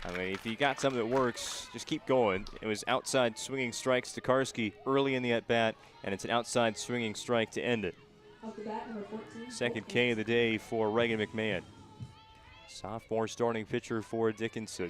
I mean, if you got something that works, just keep going. It was outside swinging strikes to Karski early in the at-bat, and it's an outside swinging strike to end it. Second K of the day for Reagan McMahon. Sophomore starting pitcher for Dickinson.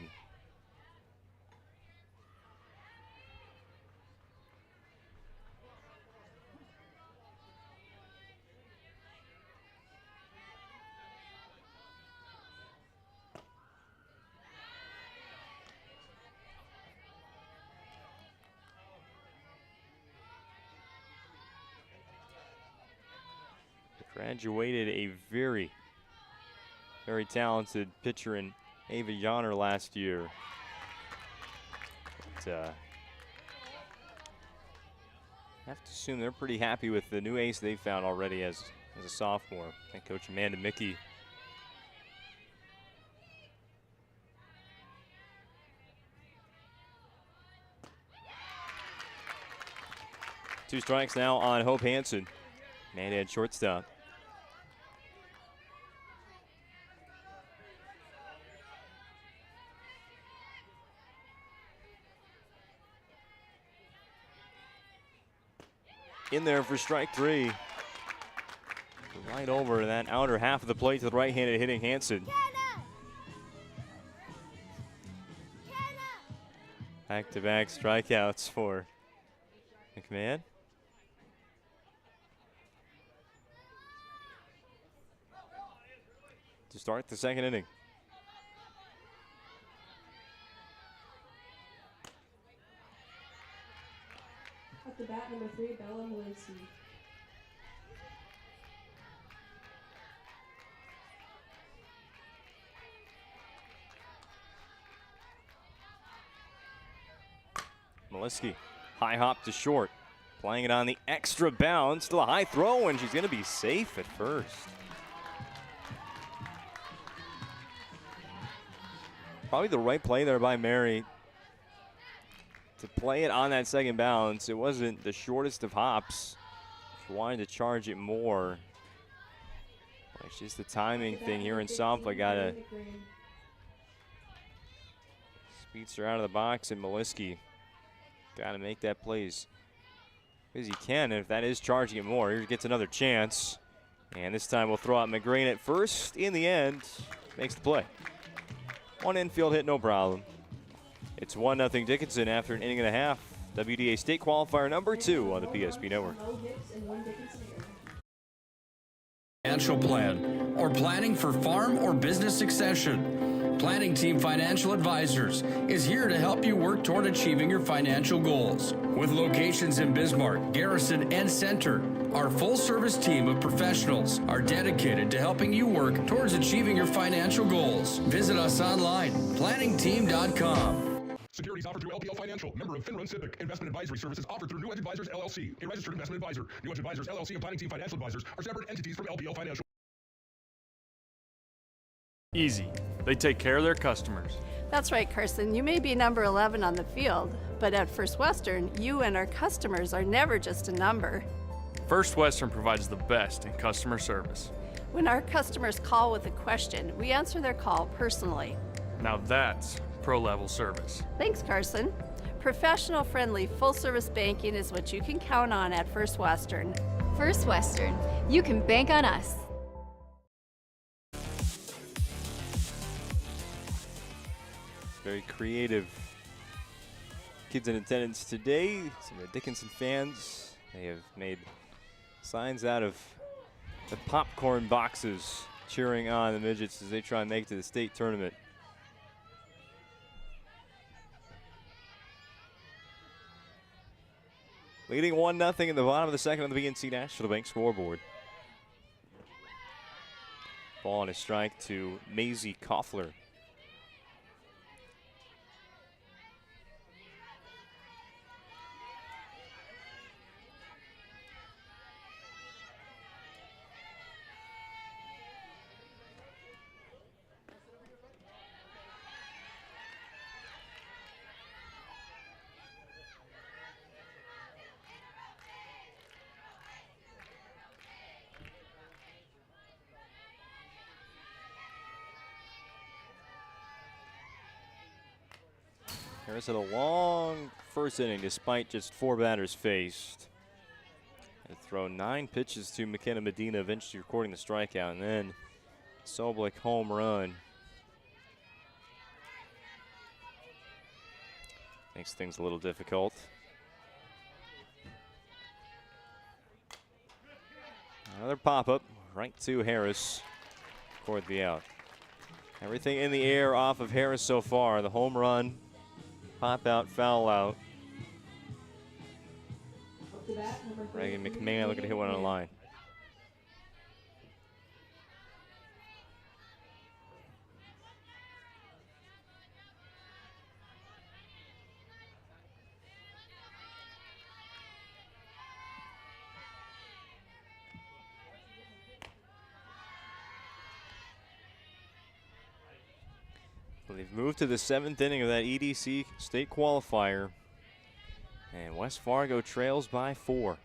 Graduated a very, very talented pitcher in Ava Yonner last year. But, I have to assume they're pretty happy with the new ace they found already as a sophomore. Head coach Amanda Mickey. Two strikes now on Hope Hansen. Mandan shortstop. In there for strike 3. Right over that outer half of the plate to the right-handed hitting Hansen. Back-to-back strikeouts for McMahon. To start the second inning. At the bat, number 3, Bella Malinsky. Malinsky, high hop to short. Playing it on the extra bounce. Still a high throw, and she's going to be safe at first. Probably the right play there by Mary to play it on that second bounce. It wasn't the shortest of hops. She wanted to charge it more. It's just the timing thing here in softball. Gotta speeds her out of the box, and Maliski gotta make that play as he can. And if that is charging it more, here gets another chance. And this time we'll throw out McGrain at first. In the end, makes the play. One infield hit, no problem. It's 1-0 Dickinson after an inning and a half. WDA State Qualifier number 2 on the PSP Network. Financial plan or planning for farm or business succession. Planning Team Financial Advisors is here to help you work toward achieving your financial goals. With locations in Bismarck, Garrison, and Center, our full-service team of professionals are dedicated to helping you work towards achieving your financial goals. Visit us online, planningteam.com. Securities offered through LPL Financial, member of FINRA Civic. Investment advisory services offered through New Edge Advisors, LLC, a registered investment advisor. New Edge Advisors, LLC, and Planning Team Financial Advisors are separate entities from LPL Financial. Easy. They take care of their customers. That's right, Carson. You may be number 11 on the field, but at First Western, you and our customers are never just a number. First Western provides the best in customer service. When our customers call with a question, we answer their call personally. Now that's pro-level service. Thanks, Carson. Professional, friendly, full-service banking is what you can count on at First Western. First Western. You can bank on us. Very creative kids in attendance today. Some of the Dickinson fans, they have made signs out of the popcorn boxes cheering on the Midgets as they try and make it to the state tournament. Leading 1-0 in the bottom of the second on the BNC National Bank scoreboard. Ball on a strike to Maisie Koffler. Harris had a long first inning despite just 4 batters faced. Had thrown 9 pitches to McKenna Medina, eventually recording the strikeout, and then Soblik home run. Makes things a little difficult. Another pop-up right to Harris. Record the out. Everything in the air off of Harris so far. The home run. Pop out, foul out. Reagan McMahon looking to hit one on the line. Well, they've moved to the 7th inning of that EDC state qualifier. And West Fargo trails by 4.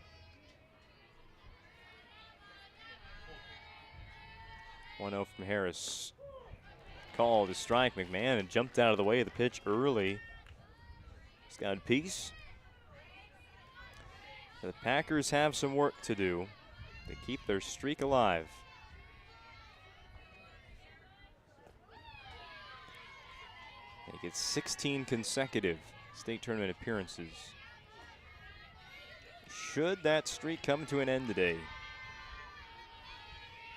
One-0 from Harris. Called to strike. McMahon and jumped out of the way of the pitch early. He's got a piece. The Packers have some work to do to keep their streak alive. He gets 16 consecutive state tournament appearances. Should that streak come to an end today,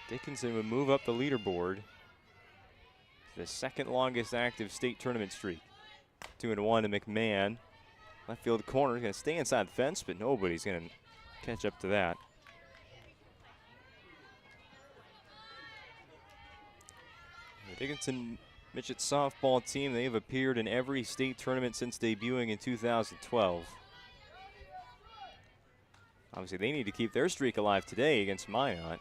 Dickinson would move up the leaderboard to the second longest active state tournament streak. 2-1 to McMahon. Left field corner, going to stay inside the fence, but nobody's going to catch up to that. The Dickinson Midget softball team, they have appeared in every state tournament since debuting in 2012. Obviously, they need to keep their streak alive today against Minot.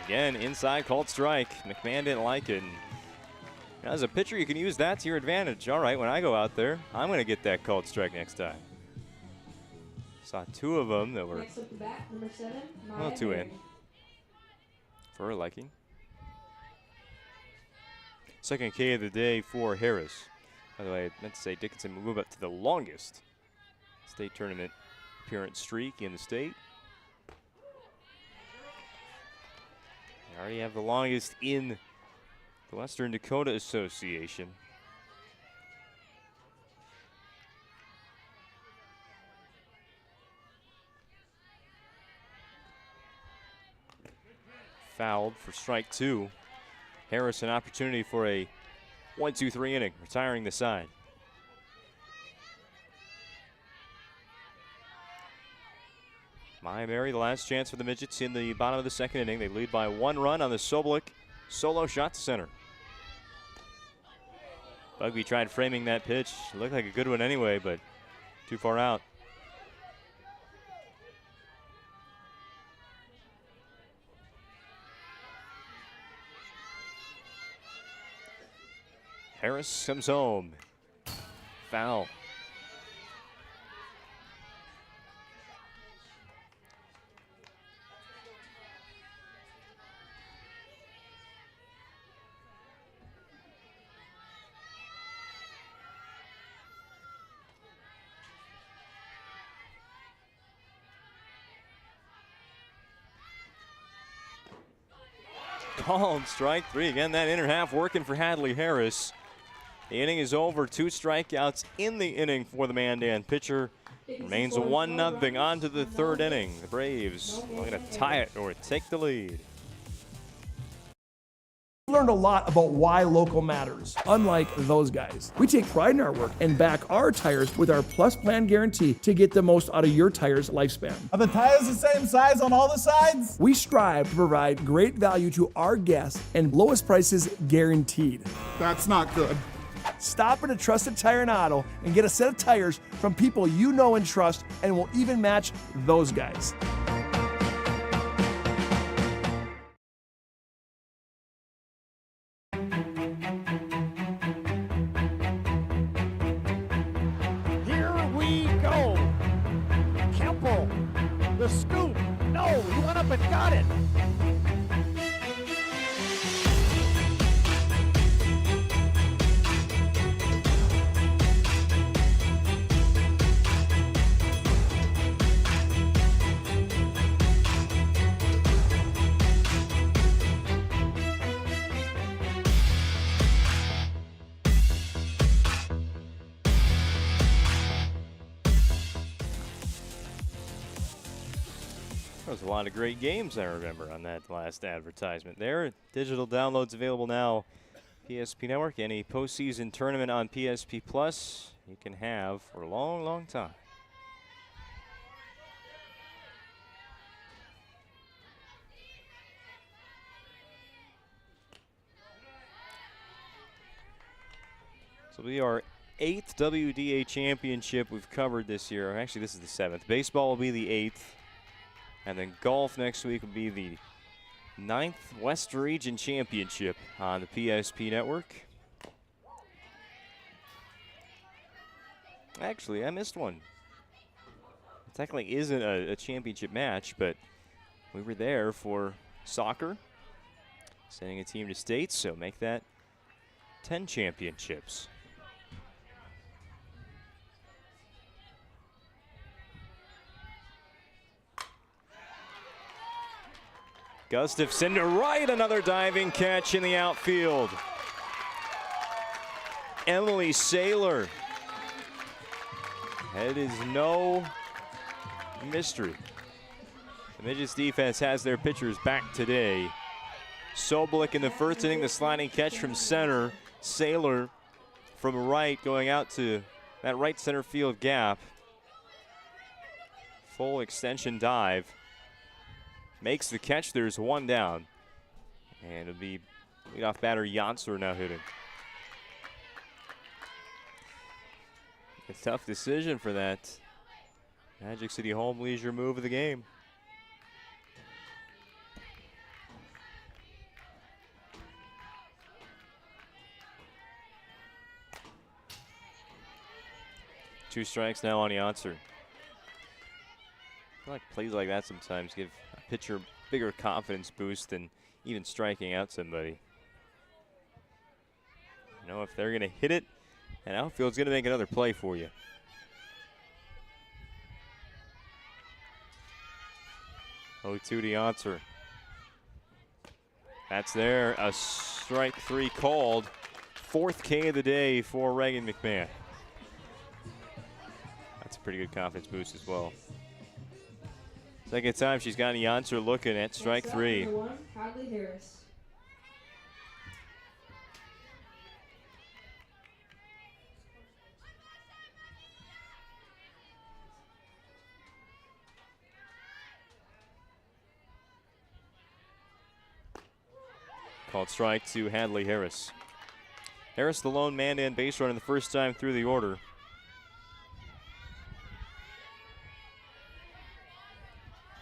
Again, inside called strike. McMahon didn't like it. And as a pitcher, you can use that to your advantage. All right, when I go out there, I'm going to get that called strike next time. Saw two of them that were Next up the bat, number 7, well, two in for a liking. Second K of the day for Harris. By the way, I meant to say Dickinson will move up to the longest state tournament appearance streak in the state. They already have the longest in the Western Dakota Association. Fouled for strike 2. Harris an opportunity for a 1-2-3 inning, retiring the side. Mary, the last chance for the Midgets in the bottom of the second inning. They lead by 1 run on the Soblik solo shot to center. Bugby tried framing that pitch. It looked like a good one anyway, but too far out. Harris comes home. Foul. Called strike 3. Again, that inner half working for Hadley Harris. The inning is over. 2 strikeouts in the inning for the Mandan pitcher. Remains a 1-0 on to the third inning. The Braves are going to tie it or take the lead. Learned a lot about why local matters. Unlike those guys, we take pride in our work and back our tires with our Plus Plan guarantee to get the most out of your tire's lifespan. Are the tires the same size on all the sides? We strive to provide great value to our guests and lowest prices guaranteed. That's not good. Stop at a trusted tire and auto and get a set of tires from people you know and trust, and will even match those guys. Here we go. Kemple, the scoop. No, he went up and got it. There was a lot of great games I remember on that last advertisement there. Digital downloads available now. PSP Network, any postseason tournament on PSP Plus you can have for a long, long time. So we are 8th WDA championship we've covered this year. Actually, this is the 7th. Baseball will be the 8th. And then golf next week will be the 9th West Region Championship on the PSP Network. Actually, I missed one. It technically isn't a championship match, but we were there for soccer, sending a team to states, so make that 10 championships. Gustafson to right, another diving catch in the outfield. Emily Saylor. It is no mystery. The Midgets defense has their pitchers back today. Soblik in the first inning, the sliding catch from center. Saylor from right going out to that right center field gap. Full extension dive. Makes the catch. There's one down. And it'll be leadoff batter Janser now hitting. A tough decision for that Magic City home leisure move of the game. Two strikes now on Janser. I feel like plays like that sometimes give a pitcher bigger confidence boost than even striking out somebody. You know, if they're going to hit it, and outfield's going to make another play for you. Oh, 2 to Janser. That's there. A strike 3 called. 4th K of the day for Reagan McMahon. That's a pretty good confidence boost as well. Second time she's got Janser looking at strike 3. Number 1, Hadley Harris. Called strike to Hadley Harris. Harris, the lone man-in base runner the first time through the order.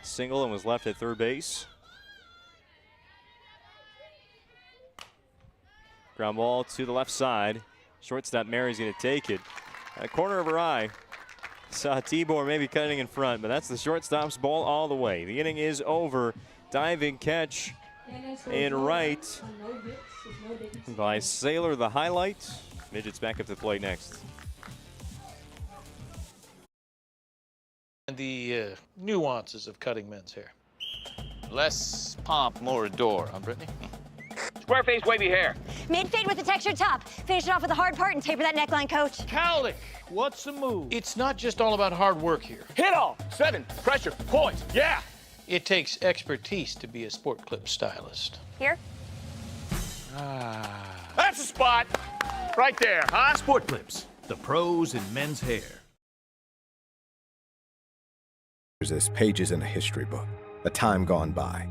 Single and was left at third base. Ground ball to the left side. Shortstop Mary's going to take it. At a corner of her eye, saw Tibor maybe cutting in front, but that's the shortstop's ball all the way. The inning is over. Diving catch in right by Saylor, the highlight. Midgets back up to the plate next. And the nuances of cutting men's hair. Less pomp, more adore, huh, Brittany? Square face, wavy hair. Mid-fade with a textured top. Finish it off with a hard part and taper that neckline, coach. Cowlick, what's the move? It's not just all about hard work here. Hit all. 7. Pressure. Points. Yeah. It takes expertise to be a sport clip stylist. Here? That's the spot. Right there, huh? Sport Clips, the pros in men's hair. There's as pages in a history book, a time gone by.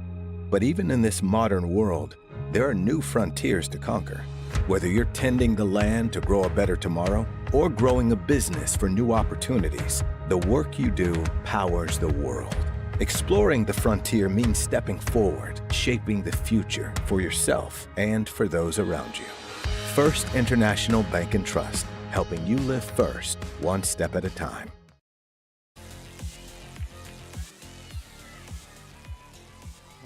But even in this modern world, there are new frontiers to conquer. Whether you're tending the land to grow a better tomorrow or growing a business for new opportunities, the work you do powers the world. Exploring the frontier means stepping forward, shaping the future for yourself and for those around you. First International Bank and Trust, helping you live first, one step at a time.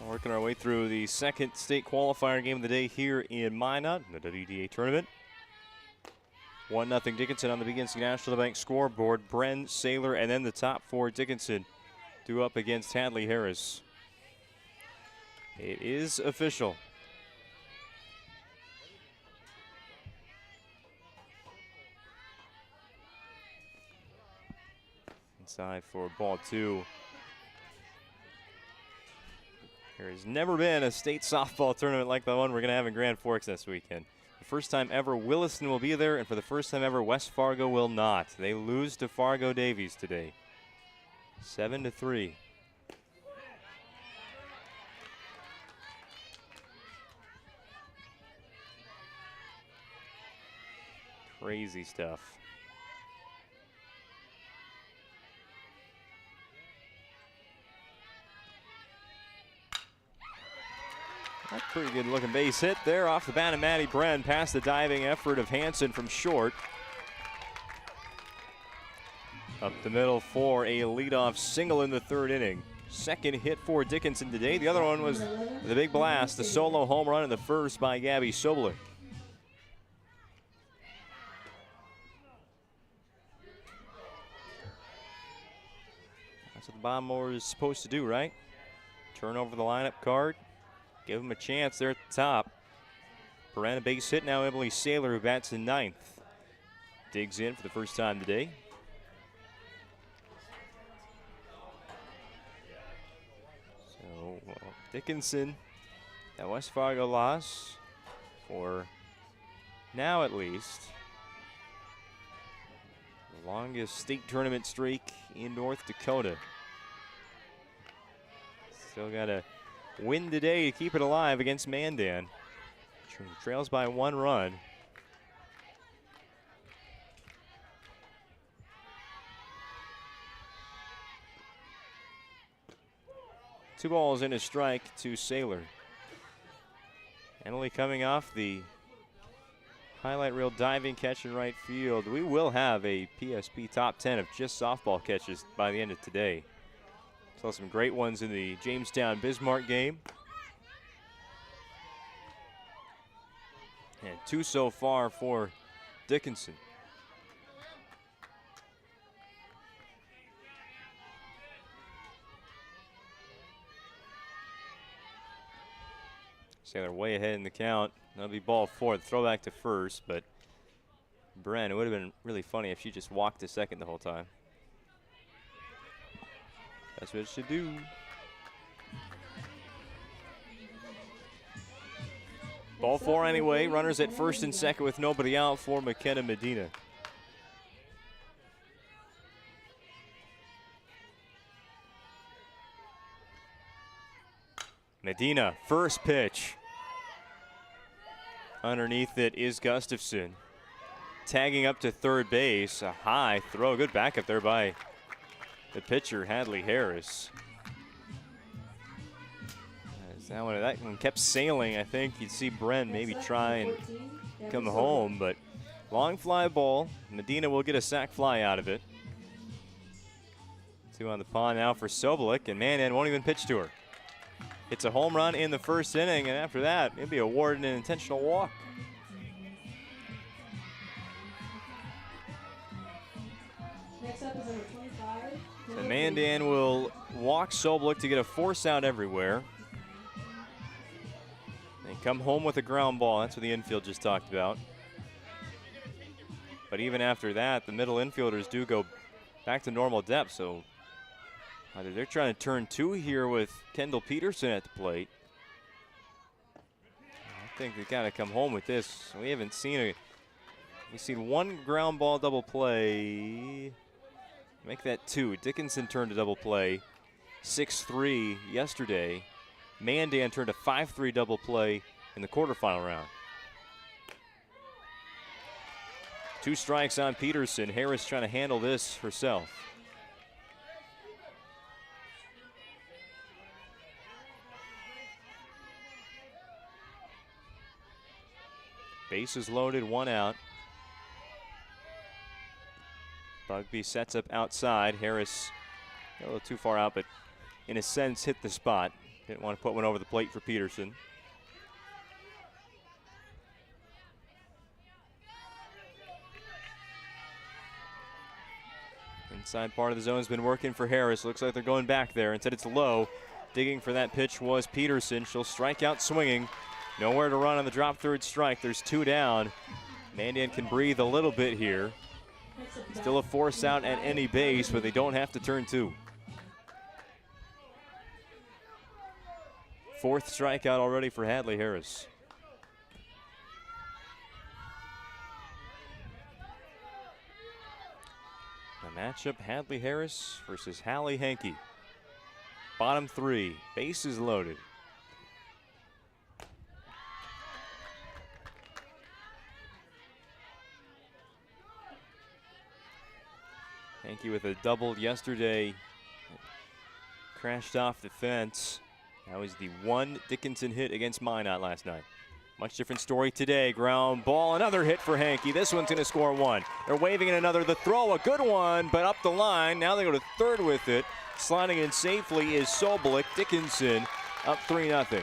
Working our way through the second state qualifier game of the day here in Minot in the WDA tournament. 1-0 Dickinson on the BNC National Bank scoreboard. Bren, Saylor, and then the top four Dickinson due up against Hadley Harris. It is official. Inside for ball 2. There has never been a state softball tournament like the one we're going to have in Grand Forks this weekend. The first time ever Williston will be there, and for the first time ever West Fargo will not. They lose to Fargo Davies today. 7-3. Crazy stuff. That's a pretty good looking base hit there off the bat of Maddie Bren past the diving effort of Hanson from short. Up the middle for a leadoff single in the third inning. Second hit for Dickinson today. The other one was the big blast, the solo home run in the first by Gabby Soblik. That's what the Bombers is supposed to do, right? Turn over the lineup card. Give him a chance there at the top. Perana base hit now. Emily Saylor, who bats in ninth, digs in for the first time today. So Dickinson That West Fargo loss, for now at least, the longest state tournament streak in North Dakota. Still got to win today to keep it alive against Mandan. Trails by 1 run. Two balls and a strike to Saylor. Emily coming off the highlight reel diving catch in right field. We will have a PSP top 10 of just softball catches by the end of today. Saw some great ones in the Jamestown-Bismarck game. And 2 so far for Dickinson. Saylor way ahead in the count. That'll be ball 4. The throwback to first, but Bren, it would have been really funny if she just walked to second the whole time. That's what it should do. Ball 4 anyway. Runners at first and second with nobody out for McKenna Medina. Medina, first pitch. Underneath it is Gustafson. Tagging up to third base. A high throw. Good backup there by the pitcher, Hadley Harris. That one kept sailing. I think you'd see Bren maybe try and come home, but long fly ball. Medina will get a sac fly out of it. 2 on the pond now for Sobolik, and Mandan won't even pitch to her. It's a home run in the first inning, and after that, it'll be awarded an intentional walk. Next up is number 25. And Mandan will walk Sobolik to get a force out everywhere. They come home with a ground ball. That's what the infield just talked about. But even after that, the middle infielders do go back to normal depth, so either they're trying to turn 2 here with Kendall Peterson at the plate. I think they've got to come home with this. We haven't seen we've seen 1 ground ball double play. Make that 2. Dickinson turned a double play 6-3 yesterday. Mandan turned a 5-3 double play in the quarterfinal round. 2 strikes on Peterson. Harris trying to handle this herself. Bases loaded, 1 out. Bugby sets up outside. Harris a little too far out, but in a sense hit the spot. Didn't want to put one over the plate for Peterson. Inside part of the zone has been working for Harris. Looks like they're going back there. Instead it's low. Digging for that pitch was Peterson. She'll strike out swinging. Nowhere to run on the drop third strike. There's 2 down. Mandan can breathe a little bit here. Still a force out at any base, but they don't have to turn 2. 4th strikeout already for Hadley Harris. The matchup, Hadley Harris versus Hallie Hankey. Bottom 3, bases loaded. Hankey with a double yesterday. Crashed off the fence. That was the 1 Dickinson hit against Minot last night. Much different story today. Ground ball, another hit for Hankey. This one's going to score 1. They're waving in another. The throw, a good one, but up the line. Now they go to third with it. Sliding in safely is Sobolik. Dickinson up 3-0.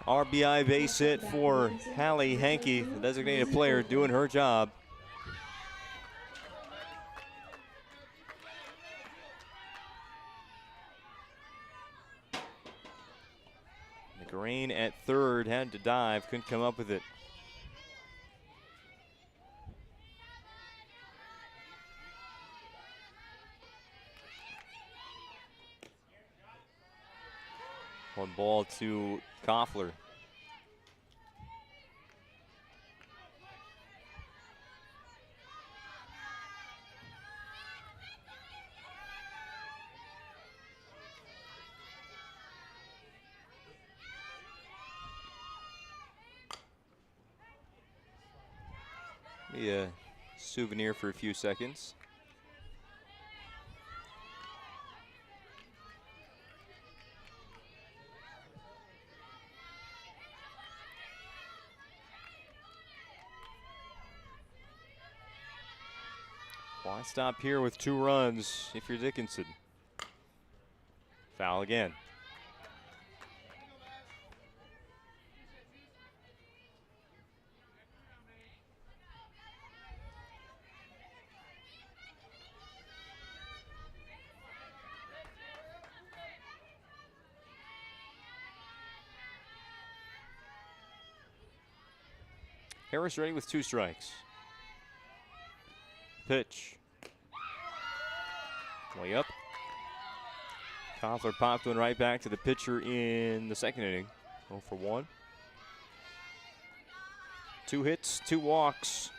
RBI base hit for Hallie Hankey, the designated player, doing her job. McGrain at third had to dive, couldn't come up with it. One ball to Koffler. Be a souvenir for a few seconds. Why stop here with 2 runs if you're Dickinson? Foul again. Harris ready with 2 strikes. Pitch. Way up. Koffler popped one right back to the pitcher in the second inning. 0 for 1. 2 hits, 2 walks.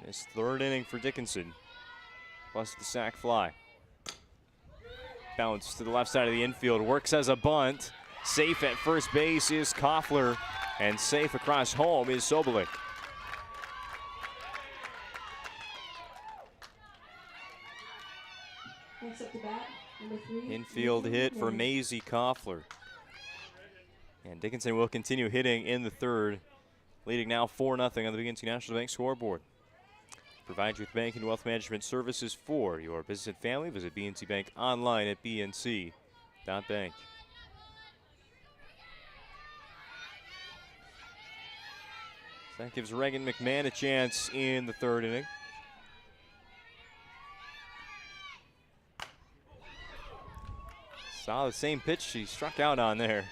This third inning for Dickinson. Plus the sac fly. Bounce to the left side of the infield. Works as a bunt. Safe at first base is Koffler. And safe across home is Sobolik. Next up to bat, number 3. Infield hit for Maisie Koffler. And Dickinson will continue hitting in the third, leading now 4-0 on the BNC National Bank scoreboard. Provide you with banking and wealth management services for your business and family. Visit BNC Bank online at bnc.bank. That gives Reagan McMahon a chance in the third inning. Saw the same pitch she struck out on there.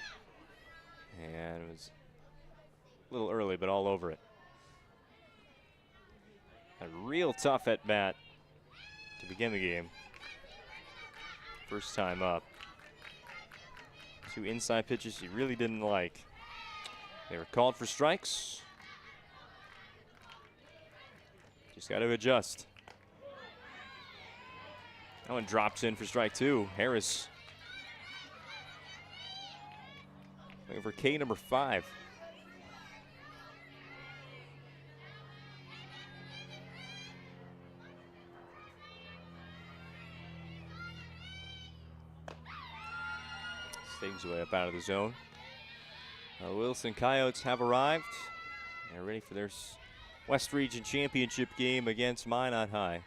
And it was a little early, but all over it. A real tough at bat to begin the game. First time up. 2 inside pitches he really didn't like. They were called for strikes. Just got to adjust. That one drops in for strike 2. Harris looking for K number 5. Stays way up out of the zone. The Wilson Coyotes have arrived. They're ready for their West Region Championship game against Minot High.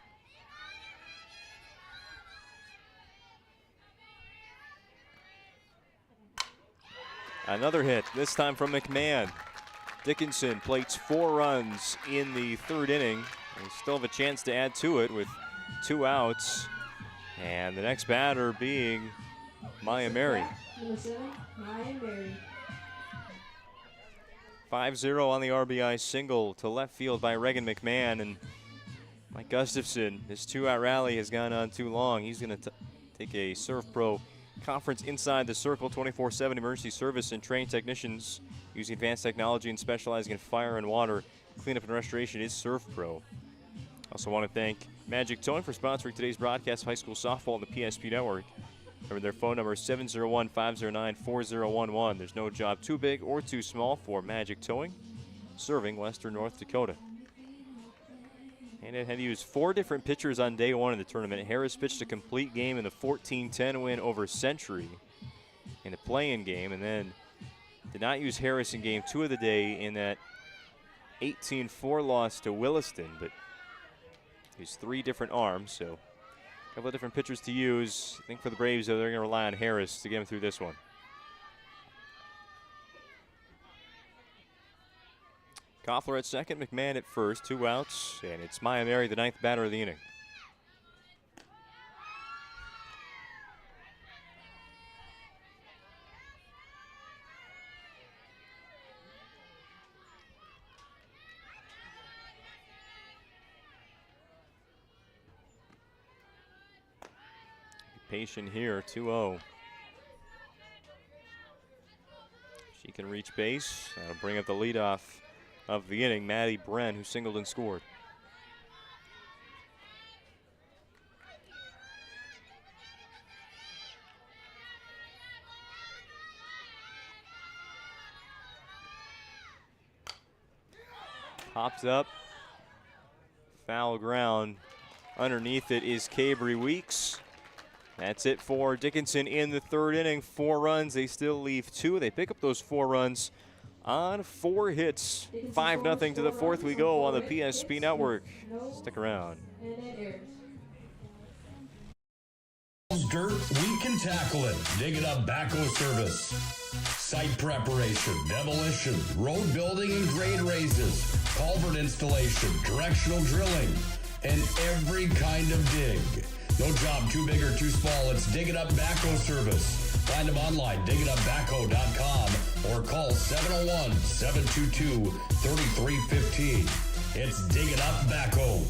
Another hit, this time from McMahon. Dickinson plates 4 runs in the third inning. They still have a chance to add to it with 2 outs. And the next batter being Maya Mary. Number 7, Maya Mary. 5-0 on the RBI single to left field by Reagan McMahon. And Mike Gustafson, his 2-out rally has gone on too long. He's going to take a Surf Pro conference inside the circle. 24/7 emergency service and trained technicians using advanced technology and specializing in fire and water cleanup and restoration is Surf Pro. Also want to thank Magic Towing for sponsoring today's broadcast of high school softball on the PSP Network. Remember, their phone number is 701-509-4011. There's no job too big or too small for Magic Towing, serving western North Dakota. And it had used 4 different pitchers on day 1 of the tournament. Harris pitched a complete game in the 14-10 win over Century in a play-in game, and then did not use Harris in game 2 of the day in that 18-4 loss to Williston, but used 3 different arms, so a couple of different pitchers to use. I think for the Braves, though, they're going to rely on Harris to get him through this one. Koffler at second, McMahon at first, 2 outs, and it's Maya Mary, the 9th batter of the inning. patient here, 2-0. She can reach base. That'll bring up the leadoff of the inning, Maddie Bren, who singled and scored. Pops up. Foul ground. Underneath it is Cabry Weeks. That's it for Dickinson in the third inning. 4 runs. They still leave 2. They pick up those 4 runs on 4 hits. 5-0 to the fourth we go on the PSP Network. Stick around. Dirt, we can tackle it. Dig It Up Backhoe Service. Site preparation, demolition, road building and grade raises, culvert installation, directional drilling, and every kind of dig. No job too big or too small. It's Dig It Up Backhoe Service. Find them online, digitupbackhoe.com, or call 701-722-3315. It's Dig It Up Backhoe.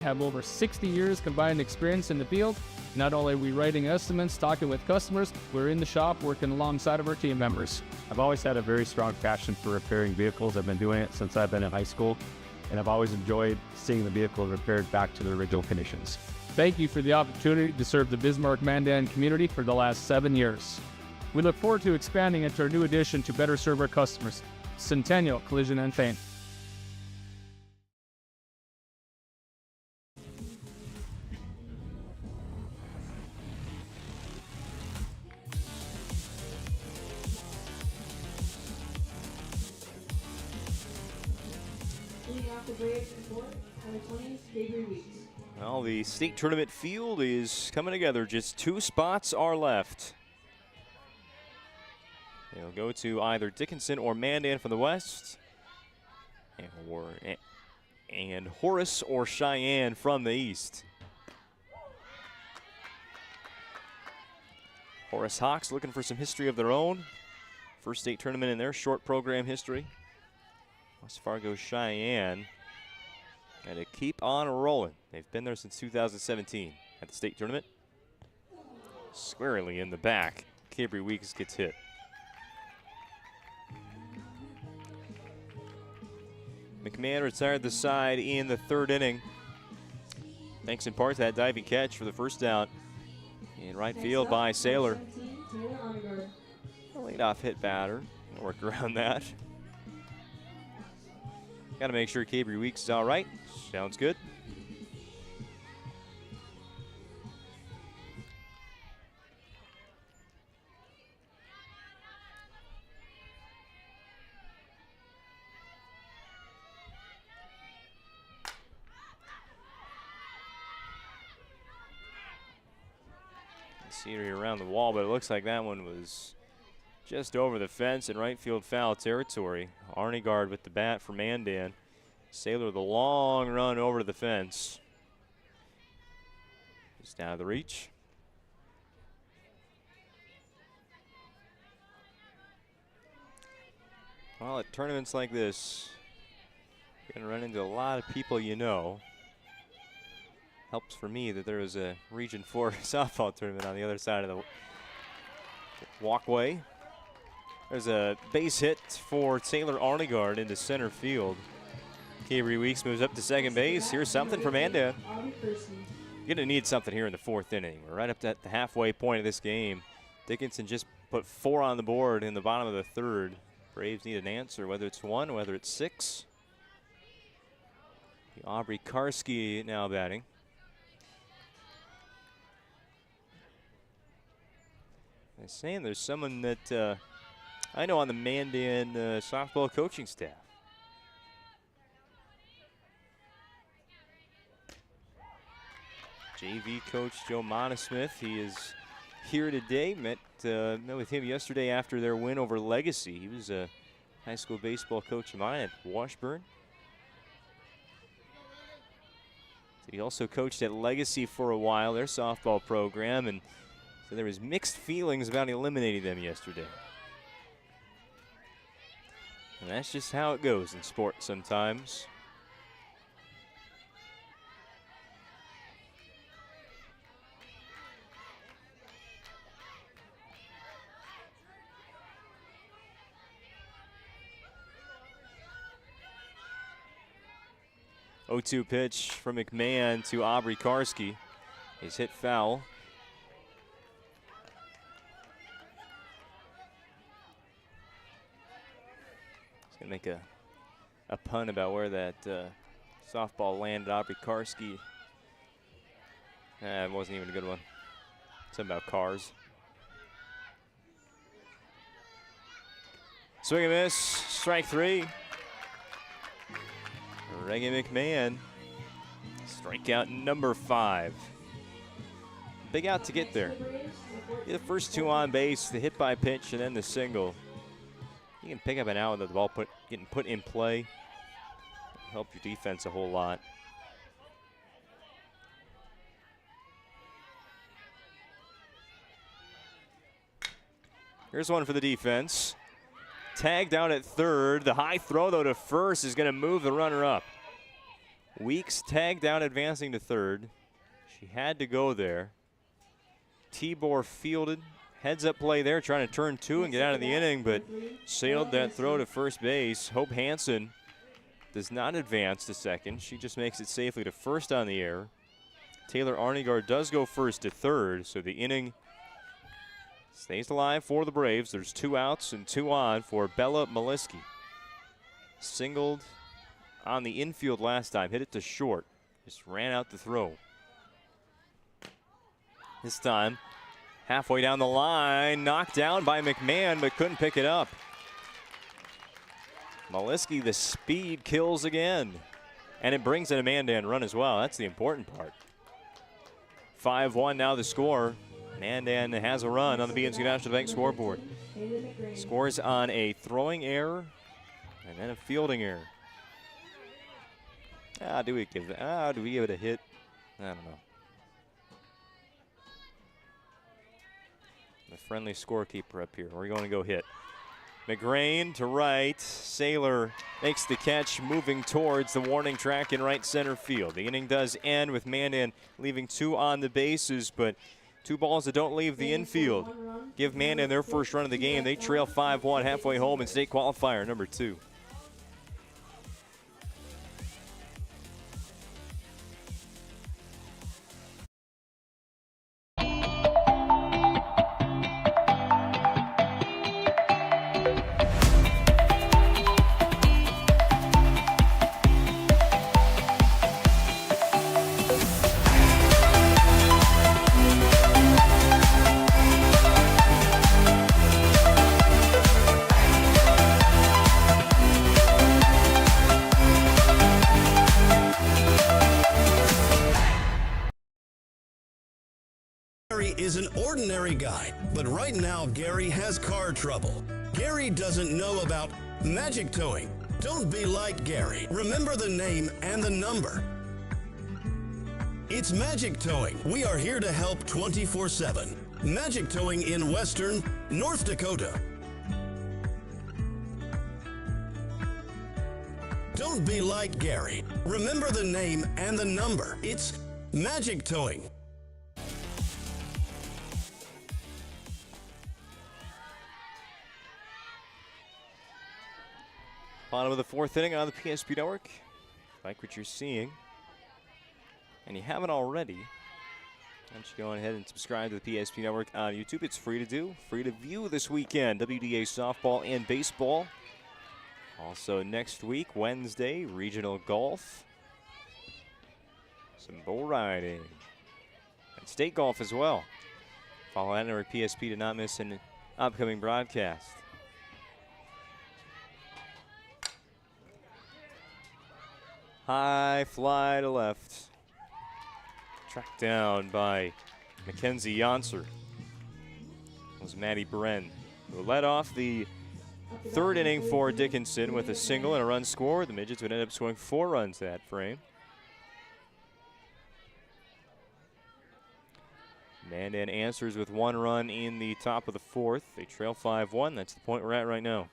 Have over 60 years combined experience in the field. Not only are we writing estimates, talking with customers, we're in the shop working alongside of our team members. I've always had a very strong passion for repairing vehicles. I've been doing it since I've been in high school, and I've always enjoyed seeing the vehicle repaired back to the original conditions. Thank you for the opportunity to serve the Bismarck-Mandan community for the last 7 years. We look forward to expanding into our new addition to better serve our customers, Centennial Collision and Paint. Well, the state tournament field is coming together. Just 2 spots are left. They'll go to either Dickinson or Mandan from the west, and Horace or Cheyenne from the east. Horace Hawks looking for some history of their own. First state tournament in their short program history. West Fargo Cheyenne got to keep on rolling. They've been there since 2017 at the state tournament. Squarely in the back, Cabry Weeks gets hit. McMahon retired the side in the third inning, thanks in part to that diving catch for the first down in right field by Saylor. A leadoff hit batter. Work around that. Got to make sure Cabry Weeks is all right. Sounds good. Scenery around the wall, but it looks like that one was just over the fence in right field foul territory. Arnegard with the bat for Mandan. Saylor the long run over to the fence. Just out of the reach. Well, at tournaments like this, you're gonna run into a lot of people you know. Helps for me that there was a Region 4 softball tournament on the other side of the walkway. There's a base hit for Taylor Arnegard into center field. Cabry Weeks moves up to second base. Here's something from Mandan. You're gonna need something here in the fourth inning. We're right up at the halfway point of this game. Dickinson just put 4 on the board in the bottom of the third. Braves need an answer, whether it's 1, whether it's 6. Aubrey Karski now batting. They're saying there's someone that I know on the Mandan softball coaching staff. JV coach Joe Montesmith, he is here today. Met with him yesterday after their win over Legacy. He was a high school baseball coach of mine at Washburn. He also coached at Legacy for a while, their softball program, and so there was mixed feelings about eliminating them yesterday. And that's just how it goes in sports sometimes. 0-2 pitch from McMahon to Aubrey Karski. He's hit foul. He's going to make a pun about where that softball landed. Aubrey Karski. It wasn't even a good one. Something about cars. Swing and miss. Strike 3. Pregame McMahon. Strikeout number 5. Big out to get there. Get the first 2 on base, the hit by pitch, and then the single. You can pick up an out with the ball getting put in play. Help your defense a whole lot. Here's one for the defense. Tagged out at third. The high throw, though, to first is going to move the runner up. Weeks tagged out, advancing to third. She had to go there. Tibor fielded. Heads up play there, trying to turn 2 and get out of the inning, but sailed that throw to first base. Hope Hansen does not advance to second. She just makes it safely to first on the air. Taylor Arnegard does go first to third, so the inning stays alive for the Braves. There's 2 outs and 2 on for Bella Maliski. Singled on the infield last time, hit it to short. Just ran out the throw. This time, halfway down the line, knocked down by McMahon, but couldn't pick it up. Maliski, the speed kills again. And it brings in a man-to-man run as well. That's the important part. 5-1 now the score. Mandan has a run on the BNC National Bank scoreboard. Scores on a throwing error and then a fielding error. Do we give it a hit? I don't know. The friendly scorekeeper up here. We're going to go hit. McGrain to right. Saylor makes the catch, moving towards the warning track in right center field. The inning does end with Mandan leaving 2 on the bases, but 2 balls that don't leave the infield give Mandan their first run of the game. They trail 5-1 halfway home in state qualifier number 2. Gary is an ordinary guy, but right now Gary has car trouble. Gary doesn't know about magic towing. Don't be like Gary. Remember the name and the number. It's Magic Towing. We are here to help 24/7. Magic Towing in Western North Dakota. Don't be like Gary. Remember the name and the number. It's Magic Towing. Bottom of the 4th inning on the PSP Network. Like what you're seeing, and you haven't already, why don't you go ahead and subscribe to the PSP Network on YouTube. It's free to do, free to view this weekend. WDA softball and baseball. Also next week, Wednesday, regional golf. Some bull riding. And state golf as well. Follow that network PSP to not miss an upcoming broadcast. High fly to left. Tracked down by Mackenzie Yonser. It was Maddie Bren, who led off the 3rd inning for Dickinson with a single and a run scored. The Midgets would end up scoring 4 runs that frame. Mandan answers with 1 run in the top of the 4th. They trail 5-1. That's the point we're at right now.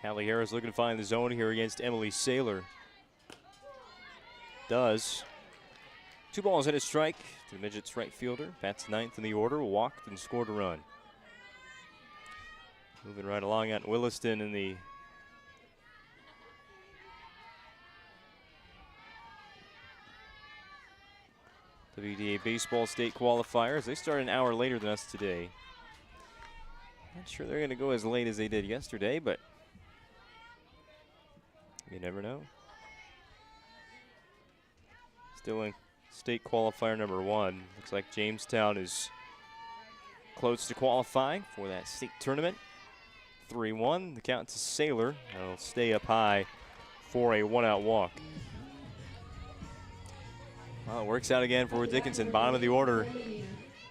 Hadley Harris looking to find the zone here against Emily Saylor. Does. 2 balls and a strike to the Midgets right fielder. Bats 9th in the order, walked and scored a run. Moving right along at Williston in the WDA Baseball State Qualifiers. They start an hour later than us today. Not sure they're going to go as late as they did yesterday, but you never know. Still in state qualifier number 1. Looks like Jamestown is close to qualifying for that state tournament. 3-1, the count to Saylor. That'll stay up high for a 1-out walk. Well, it works out again for Dickinson, bottom of the order.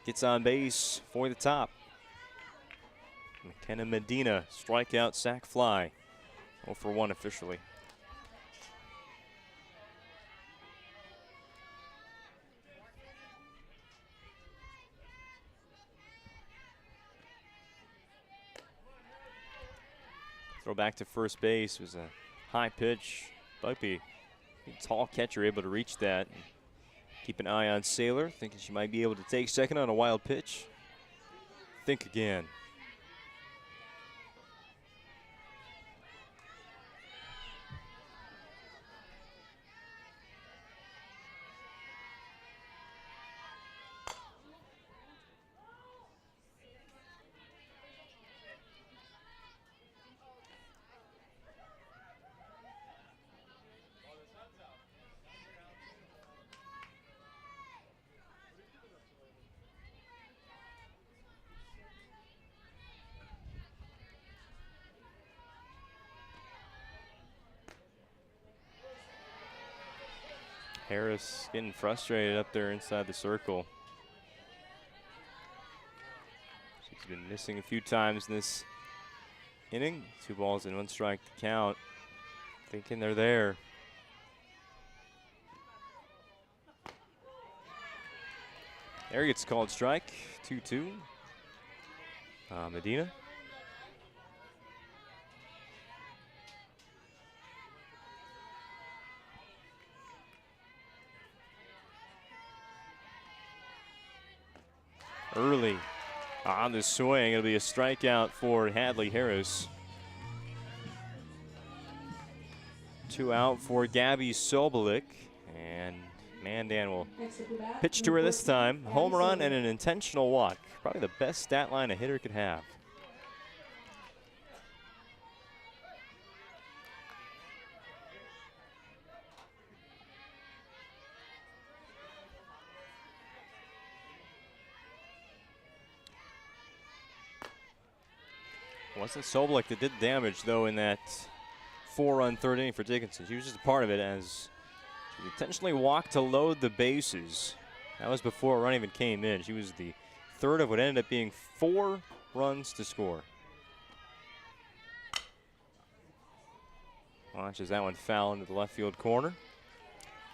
Gets on base for the top. McKenna Medina, strikeout, sac fly. 0 for 1 officially. Throw back to first base was a high pitch. Might be a tall catcher able to reach that. Keep an eye on Saylor, thinking she might be able to take second on a wild pitch. Think again. Harris getting frustrated up there inside the circle. She's been missing a few times in this inning. 2 balls and 1 strike to count. Thinking they're there. There gets called strike. 2-2. Medina. Early on the swing. It'll be a strikeout for Hadley Harris. 2 out for Gabby Sobolik. And Mandan will pitch to her this time. Home run and an intentional walk. Probably the best stat line a hitter could have. Wasn't Sobolik that did damage, though, in that 4-run 3rd inning for Dickinson. She was just a part of it as she intentionally walked to load the bases. That was before a run even came in. She was the 3rd of what ended up being 4 runs to score. Launches that one foul into the left field corner.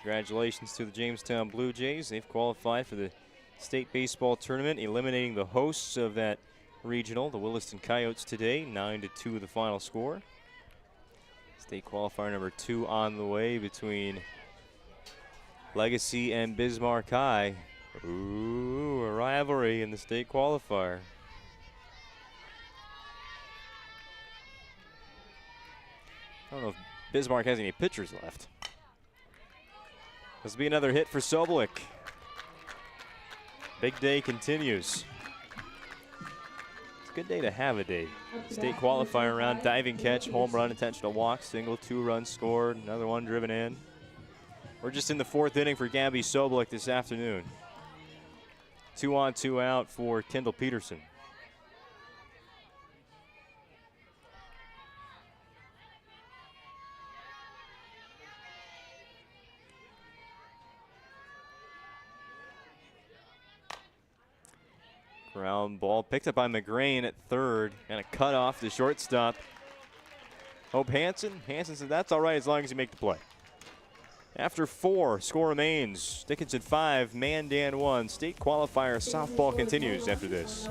Congratulations to the Jamestown Blue Jays. They've qualified for the state baseball tournament, eliminating the hosts of that regional, the Williston Coyotes, today. 9-2 the final score. State qualifier number 2 on the way between Legacy and Bismarck High. Ooh, a rivalry in the state qualifier. I don't know if Bismarck has any pitchers left. This will be another hit for Sobolik. Big day continues. Good day to have a day. State qualifier round, diving catch, home run, intentional walk, single, 2 runs scored, another one driven in. We're just in the 4th inning for Gabby Sobolik this afternoon. 2 on, 2 out for Kendall Peterson. Ground ball picked up by McGrain at 3rd. And a cut off the shortstop. Hope Hansen. Hansen said that's all right as long as you make the play. After 4, score remains. Dickinson 5, Mandan 1. State qualifier softball continues after this.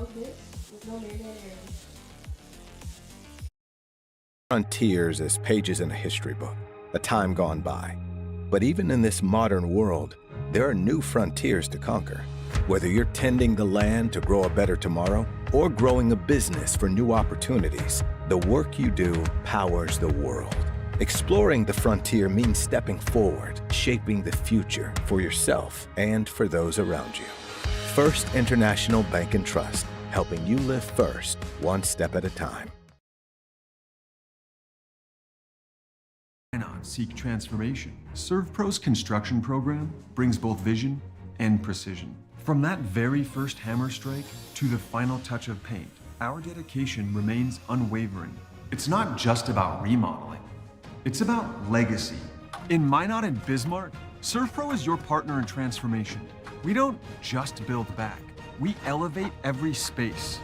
Frontiers as pages in a history book, a time gone by. But even in this modern world, there are new frontiers to conquer. Whether you're tending the land to grow a better tomorrow or growing a business for new opportunities, the work you do powers the world. Exploring the frontier means stepping forward, shaping the future for yourself and for those around you. First International Bank and Trust, helping you live first, one step at a time. Why not seek transformation? ServPro's construction program brings both vision and precision. From that very first hammer strike to the final touch of paint, our dedication remains unwavering. It's not just about remodeling, it's about legacy. In Minot and Bismarck, ServPro is your partner in transformation. We don't just build back, we elevate every space.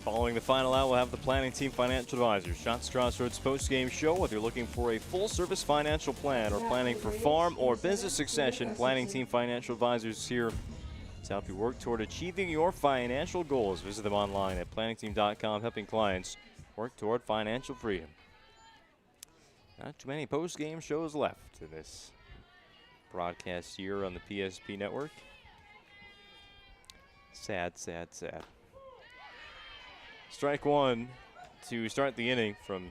Following the final out, we'll have the Planning Team Financial Advisors. Shots Crossroads post-game show. Whether you're looking for a full-service financial plan or planning for farm or business succession, Planning Team Financial Advisors is here to help you work toward achieving your financial goals. Visit them online at planningteam.com, helping clients work toward financial freedom. Not too many post-game shows left in this broadcast year on the PSP network. Sad, sad, sad. Strike one to start the inning from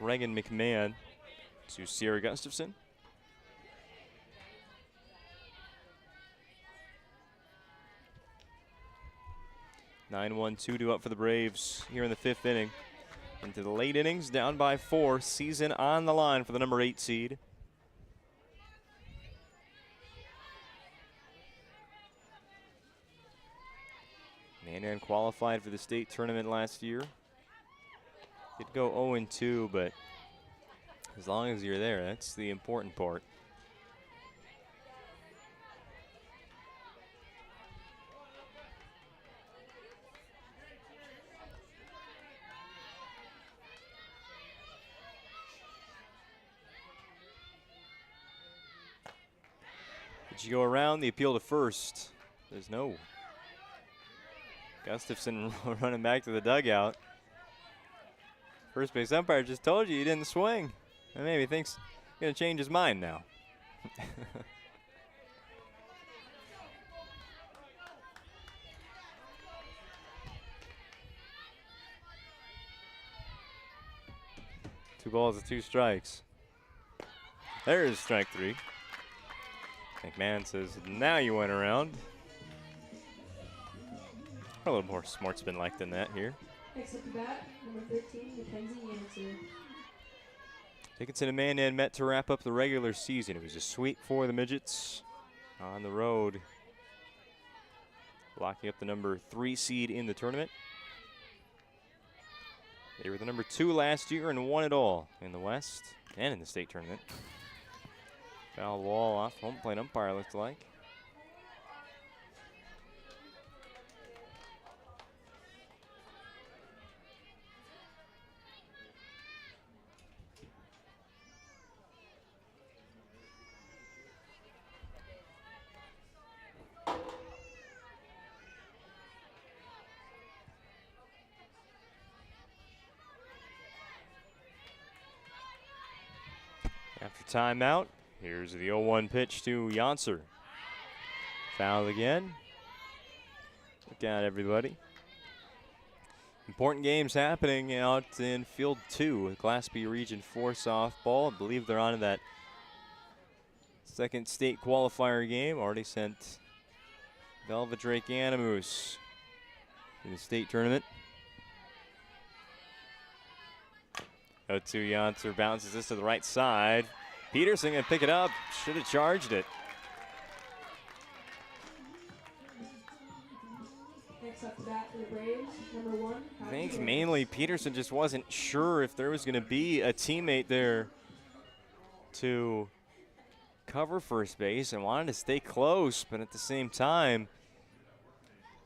Reagan McMahon to Sierra Gustafson. Nine-1, 2-2 up for the Braves here in the fifth inning. Into the late innings, down by 4. Season on the line for the number 8 seed. Mandan qualified for the state tournament last year. Did go 0-2, but as long as you're there, that's the important part. Did you go around the appeal to first? There's no. Gustafson running back to the dugout. First base umpire just told you didn't swing. And maybe thinks he's going to change his mind now. Two balls and 2 strikes. There's strike 3. McMahon says, now you went around. A little more sportsman like than that here. Next up to bat, number 13, Mackenzie Yancey. Dickinson and Mandan met to wrap up the regular season. It was a sweep for the Midgets on the road, locking up the number 3 seed in the tournament. They were the number 2 last year and won it all in the West and in the state tournament. Foul wall off home plate umpire, looked like. After timeout, here's the 0-1 pitch to Janser. Foul again. Look out, everybody. Important games happening out in Field 2, Class B Region 4 softball. I believe they're on to that second state qualifier game. Already sent Velvet Drake Animus in the state tournament. 0-2 Janser bounces this to the right side. Peterson gonna pick it up. Should have charged it. Next up to bat for the Braves, number 1. I think mainly Peterson just wasn't sure if there was gonna be a teammate there to cover first base and wanted to stay close, but at the same time,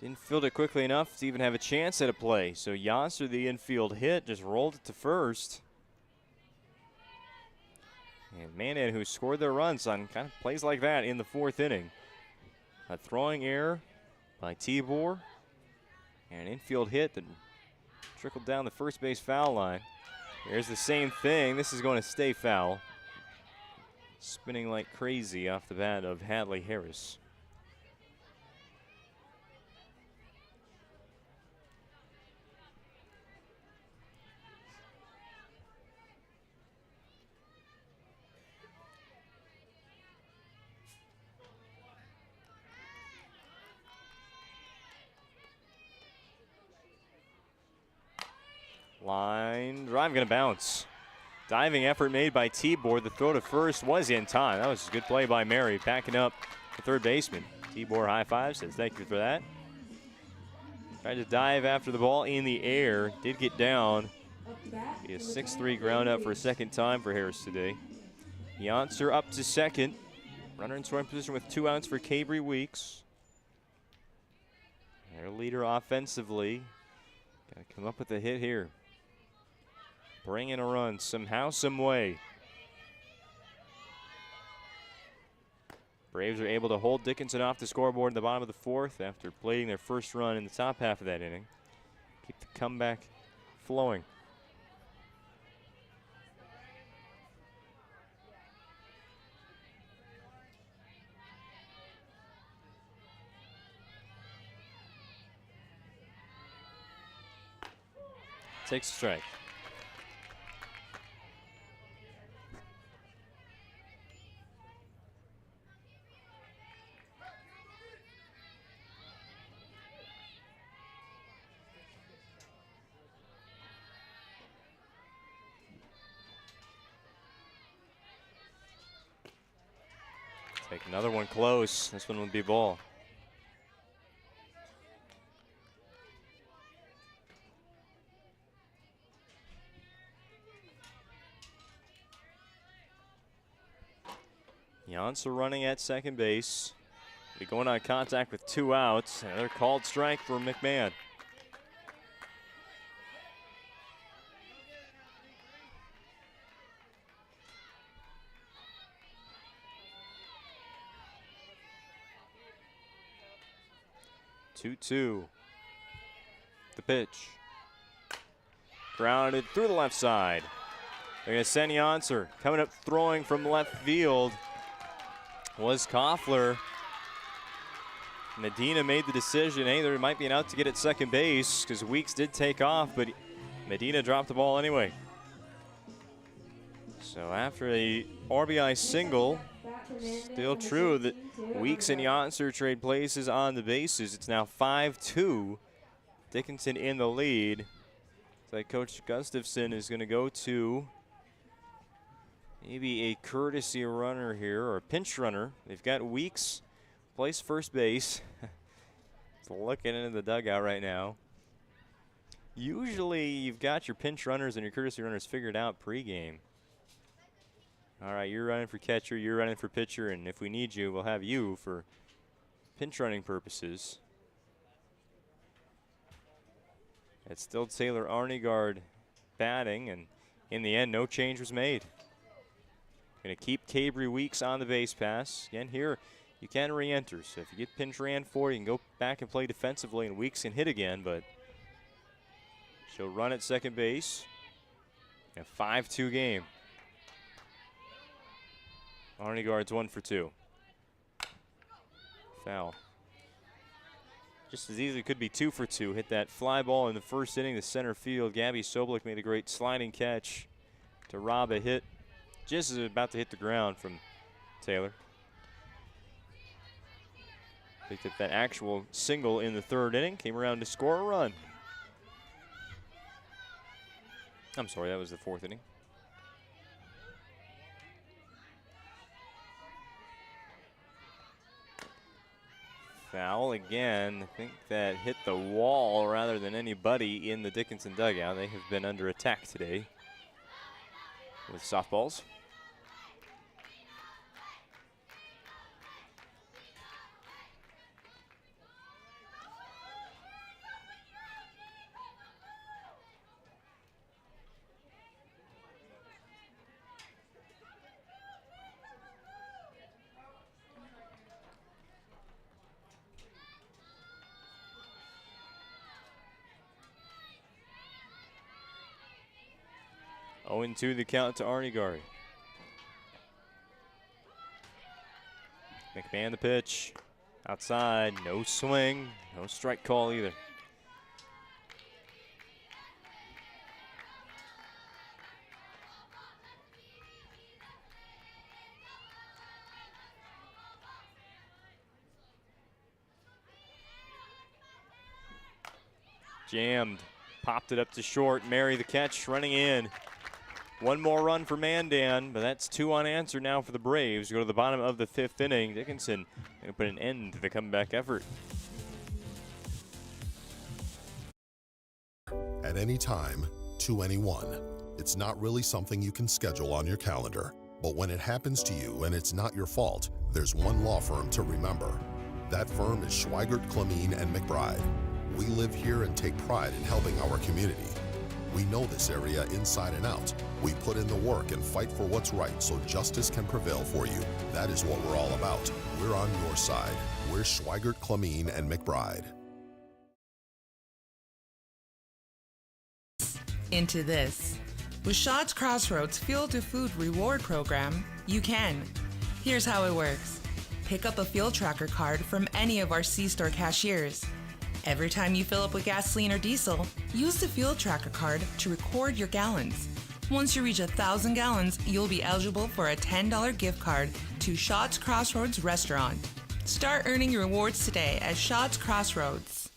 didn't field it quickly enough to even have a chance at a play. So Janser, the infield hit, just rolled it to first. And Mandan, who scored their runs on kind of plays like that in the 4th inning. A throwing error by Tibor. And an infield hit that trickled down the first base foul line. Here's the same thing. This is going to stay foul. Spinning like crazy off the bat of Hadley Harris. Line drive going to bounce. Diving effort made by Tibor. The throw to first was in time. That was a good play by Mary, backing up the third baseman. Tibor high five, says thank you for that. Tried to dive after the ball in the air. Did get down. Be a 6-3 ground out for a second time for Harris today. Yonser up to second. Runner in scoring position with 2 outs for Cabry Weeks. Their leader offensively. Got to come up with a hit here. Bring in a run somehow, some way. Braves are able to hold Dickinson off the scoreboard in the bottom of the 4th after plating their first run in the top half of that inning. Keep the comeback flowing. Takes a strike. Take another one close. This one will be ball. Yonser running at second base. Be going on contact with 2 outs. Another called strike for McMahon. Two. The pitch. Grounded through the left side. They're going to send Yonser. Coming up throwing from left field was Koffler. Medina made the decision, hey, there might be an out to get at second base because Weeks did take off, but Medina dropped the ball anyway. So after a RBI single, still true that Weeks and Yonser trade places on the bases. It's now 5-2. Dickinson in the lead. It's like Coach Gustafson is going to go to maybe a courtesy runner here, or a pinch runner. They've got Weeks, plays first base. Looking into the dugout right now. Usually you've got your pinch runners and your courtesy runners figured out pregame. All right, you're running for catcher, you're running for pitcher, and if we need you, we'll have you for pinch running purposes. It's still Taylor Arnegard batting, and in the end, no change was made. Going to keep Cabry Weeks on the base pass. Again, here you can re-enter, so if you get pinch ran for, you can go back and play defensively, and Weeks can hit again, but she'll run at second base. A 5-2 game. Arnegard's 1 for 2. Foul. Just as easily could be 2 for 2. Hit that fly ball in the first inning to center field. Gabby Soblik made a great sliding catch to rob a hit just as it was about to hit the ground from Taylor. Picked up that actual single in the third inning. Came around to score a run. I'm sorry, that was the fourth inning. Foul again. I think that hit the wall rather than anybody in the Dickinson dugout. They have been under attack today with softballs. 0-2 the count to Arnegari. McMahon the pitch. Outside, no swing, no strike call either. Jammed, popped it up to short. Mary the catch, running in. One more run for Mandan, but that's 2 unanswered now for the Braves. Go to the bottom of the 5th inning. Dickinson going to put an end to the comeback effort. At any time, to anyone. It's not really something you can schedule on your calendar. But when it happens to you and it's not your fault, there's one law firm to remember. That firm is Schweigert, Clemene, and McBride. We live here and take pride in helping our community. We know this area inside and out. We put in the work and fight for what's right so justice can prevail for you. That is what we're all about. We're on your side. We're Schweigert, Clemene, and McBride. Into this. With Shaw's Crossroads Fuel to Food Reward Program, you can. Here's how it works. Pick up a fuel tracker card from any of our C-store cashiers. Every time you fill up with gasoline or diesel, use the fuel tracker card to record your gallons. Once you reach 1,000 gallons, you'll be eligible for a $10 gift card to Shaw's Crossroads Restaurant. Start earning your rewards today at Shaw's Crossroads.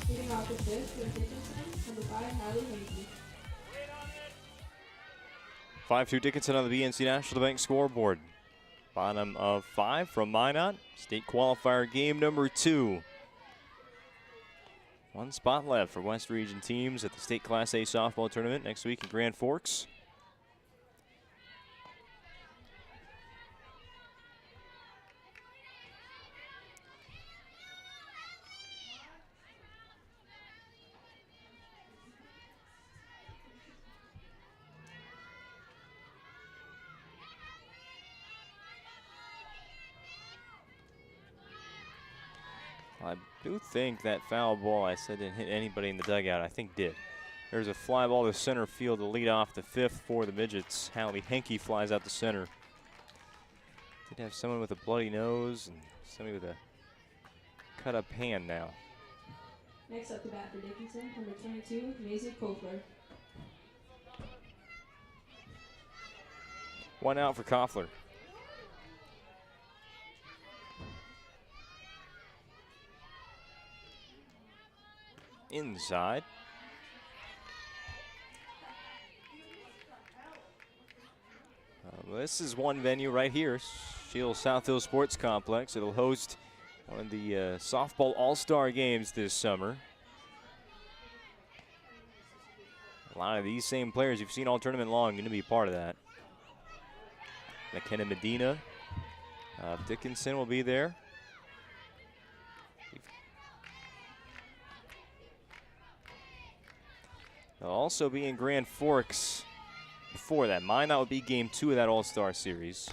Leading off the 5th for Dickinson, number 5, Hallie Hanky. 5-2 Dickinson on the BNC National Bank scoreboard. Bottom of 5 from Minot. State qualifier game number 2. One spot left for West Region teams at the State Class A softball tournament next week in Grand Forks. I do think that foul ball I said didn't hit anybody in the dugout, I think did. There's a fly ball to center field to lead off the 5th for the Midgets. Hallie Henke flies out the center. Did have someone with a bloody nose and somebody with a cut up hand now. Next up to bat for Dickinson, number 22, Maisie Kofler. 1 out for Koffler. Inside. This is one venue right here, Shields South Hill Sports Complex. It'll host one of the softball all-star games this summer. A lot of these same players you've seen all tournament long going to be part of that. McKenna Medina Dickinson will be there. They'll also be in Grand Forks before that. Minot would be game 2 of that All-Star Series.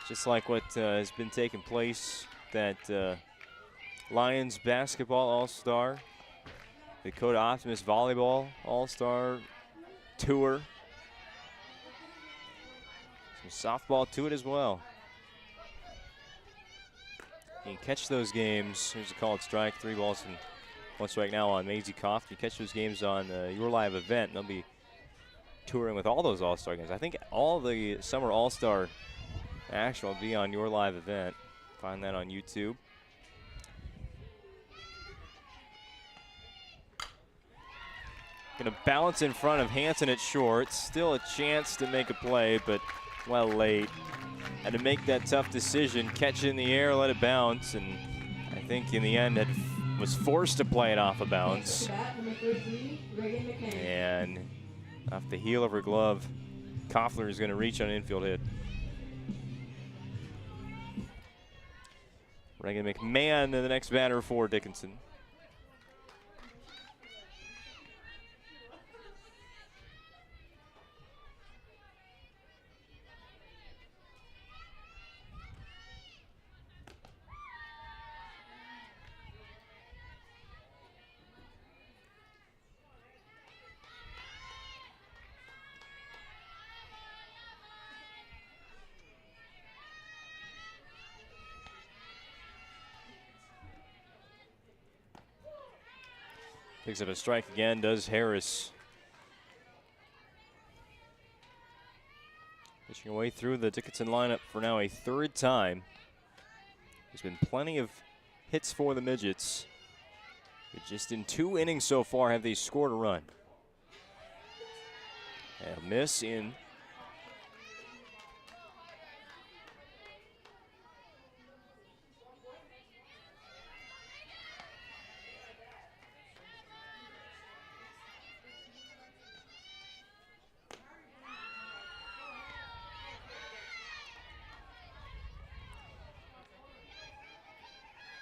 Just like what has been taking place, that Lions Basketball All-Star, Dakota Optimist Volleyball All-Star Tour. Some softball to it as well. You can catch those games. Here's a called strike, 3 balls and 1 strike now on Maisie Koff. You catch those games on your live event. They'll be touring with all those All-Star games. I think all the Summer All-Star action will be on your live event. Find that on YouTube. Gonna bounce in front of Hanson at short. Still a chance to make a play, but well late. Had to make that tough decision. Catch it in the air, let it bounce, and I think in the end was forced to play it off a bounce. And off the heel of her glove, Koffler is going to reach on an infield hit. Reagan McMahon, the next batter for Dickinson. Picks up a strike again, does Harris. Pitching away through the Dickinson lineup for now a third time. There's been plenty of hits for the Midgets, but just in 2 innings so far have they scored a run. A miss in.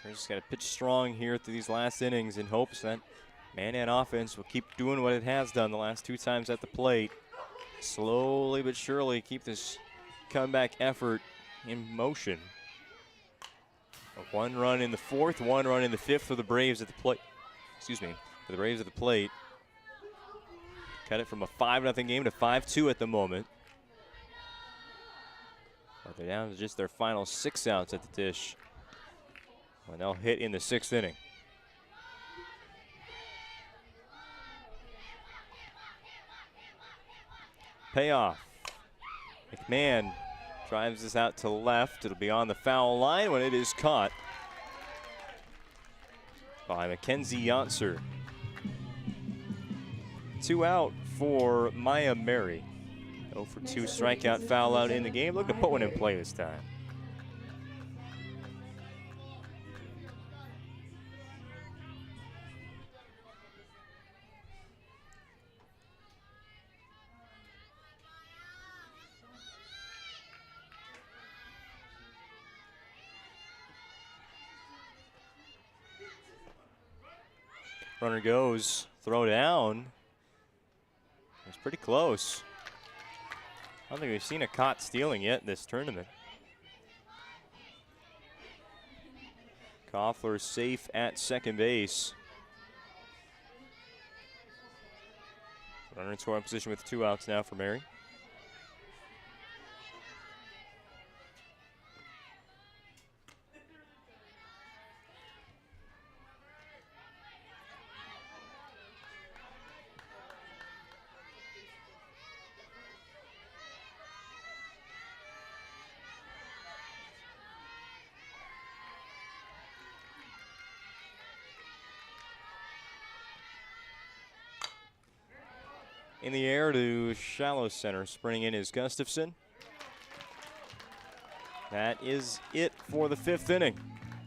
They're just got to pitch strong here through these last innings in hopes that man-and offense will keep doing what it has done the last 2 times at the plate. Slowly but surely keep this comeback effort in motion. 1 run in the 4th, 1 run in the 5th for the Braves at the plate. For the Braves at the plate. Cut it from a 5-0 game to 5-2 at the moment. But they're down to just their final 6 outs at the dish. And they'll hit in the 6th inning. Payoff. McMahon drives this out to left. It'll be on the foul line when it is caught by Mackenzie Yontzer. 2 out for Maya Mary. 0 for 2 strikeout, foul out in the game. Look to put one in play this time. Runner goes, throw down. It's pretty close. I don't think we've seen a caught stealing yet in this tournament. Koffler safe at second base. Runner in scoring position with 2 outs now for Mary. In the air to shallow center. Sprinting in is Gustafson. That is it for the 5th inning.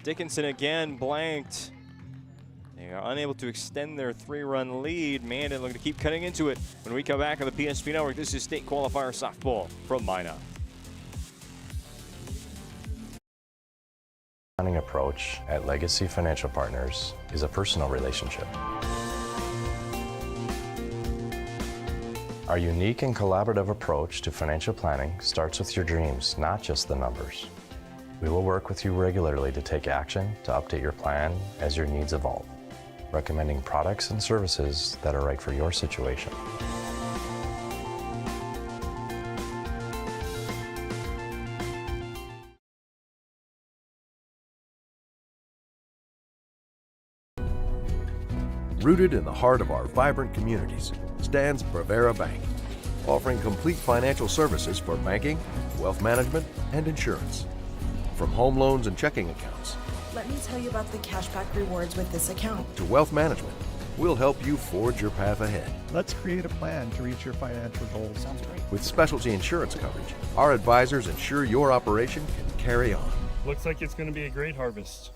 Dickinson again blanked. They are unable to extend their 3-run lead. Mandan looking to keep cutting into it. When we come back on the PSP Network, this is state qualifier softball from Minot. Planning approach at Legacy Financial Partners is a personal relationship. Our unique and collaborative approach to financial planning starts with your dreams, not just the numbers. We will work with you regularly to take action to update your plan as your needs evolve, recommending products and services that are right for your situation. Rooted in the heart of our vibrant communities stands Brevera Bank, offering complete financial services for banking, wealth management, and insurance. From home loans and checking accounts. Let me tell you about the cashback rewards with this account. To wealth management, we'll help you forge your path ahead. Let's create a plan to reach your financial goals. Sounds great. With specialty insurance coverage, our advisors ensure your operation can carry on. Looks like it's going to be a great harvest.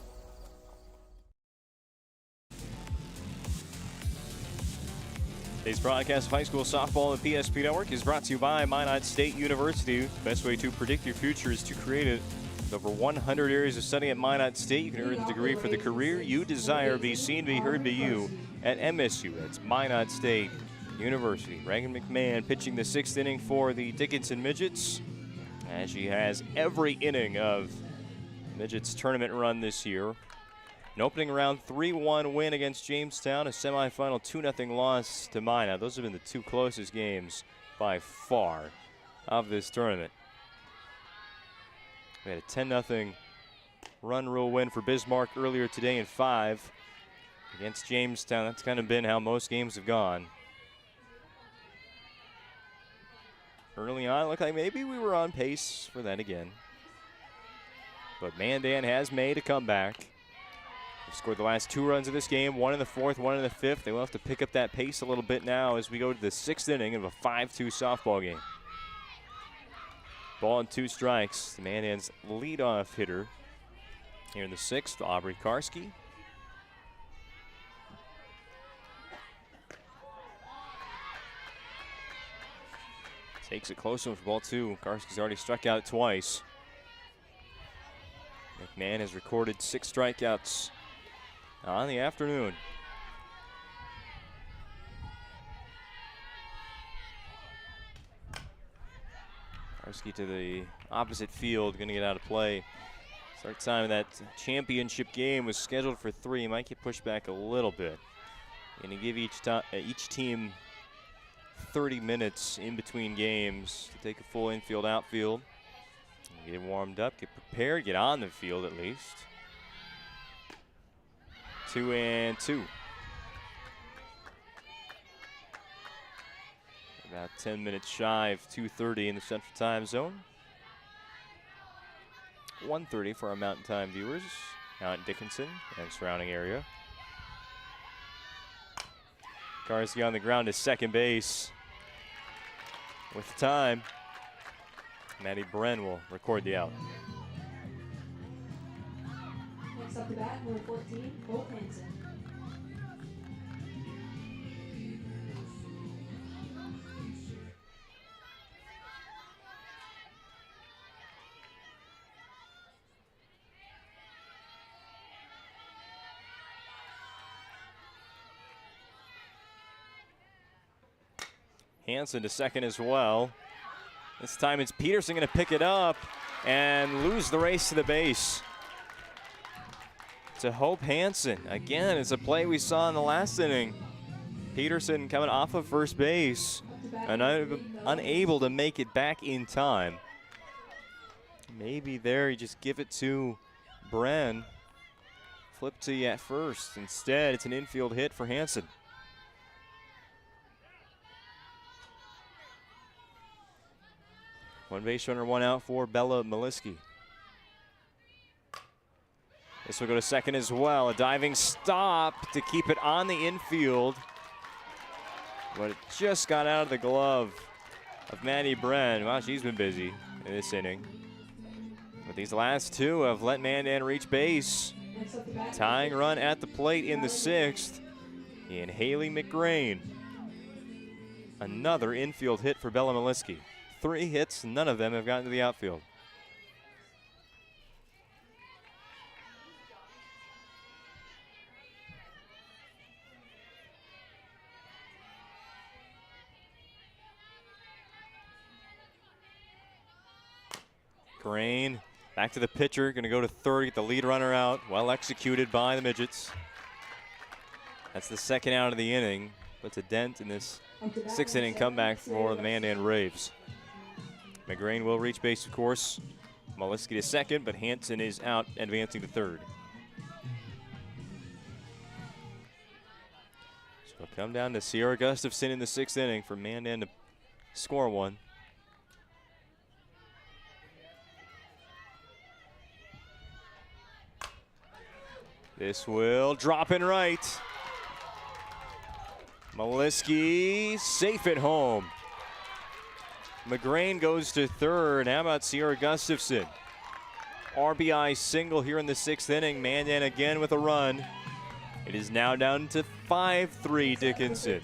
Today's broadcast of high school softball on the PSP Network is brought to you by Minot State University. The best way to predict your future is to create it. With over 100 areas of study at Minot State, you can earn the degree for the career you desire. Be seen, be heard by you at MSU. That's Minot State University. Reagan McMahon pitching the 6th inning for the Dickinson Midgets, as she has every inning of Midgets tournament run this year. An opening round 3-1 win against Jamestown, a semifinal 2-0 loss to Minot. Those have been the 2 closest games by far of this tournament. We had a 10-0 run rule win for Bismarck earlier today in 5. Against Jamestown, that's kind of been how most games have gone. Early on, it looked like maybe we were on pace for that again. But Mandan has made a comeback. They've scored the last 2 runs of this game, 1 in the 4th, 1 in the 5th. They will have to pick up that pace a little bit now as we go to the 6th inning of a 5-2 softball game. Ball and 2 strikes. The Mandan's leadoff hitter here in the 6th, Aubrey Karski. Takes it close to him for ball 2. Karski's already struck out twice. McMahon has recorded 6 strikeouts on the afternoon. Karski to the opposite field, going to get out of play. Start time of that championship game was scheduled for 3. Might get pushed back a little bit. Going to give each team 30 minutes in between games to take a full infield outfield. Get warmed up, get prepared, get on the field at least. 2-2. About 10 minutes shy of 2:30 in the Central Time Zone. 1:30 for our Mountain Time viewers out in Dickinson and surrounding area. Karski on the ground to second base. With time, Maddie Bren will record the out. Next up to bat, number 14, Hope Hansen. Hansen to second as well. This time it's Peterson going to pick it up and lose the race to the base. To Hope Hansen. Again, it's a play we saw in the last inning. Peterson coming off of first base and unable to make it back in time. Maybe there you just give it to Bren. Flip to you at first. Instead, it's an infield hit for Hansen. One base runner, 1 out for Bella Maliski. This will go to second as well. A diving stop to keep it on the infield. But it just got out of the glove of Maddie Bren. Wow, she's been busy in this inning. But these last 2 have let Mandan reach base. Tying run at the plate in the 6th. And Haley McGrain. Another infield hit for Bella Maliski. 3 hits, none of them have gotten to the outfield. Grain back to the pitcher, going to go to third, get the lead runner out. Well executed by the Midgets. That's the 2nd out of the inning. Puts a dent in this 6th inning comeback for the Mandan Braves. McGrain will reach base, of course. Maliski to second, but Hansen is out, advancing to third. So it'll come down to Sierra Gustafson in the 6th inning for Mandan to score 1. This will drop in right. Maliski safe at home. McGrain goes to third. How about Sierra Gustafson? RBI single here in the 6th inning. Mandan again with a run. It is now down to 5-3 Dickinson.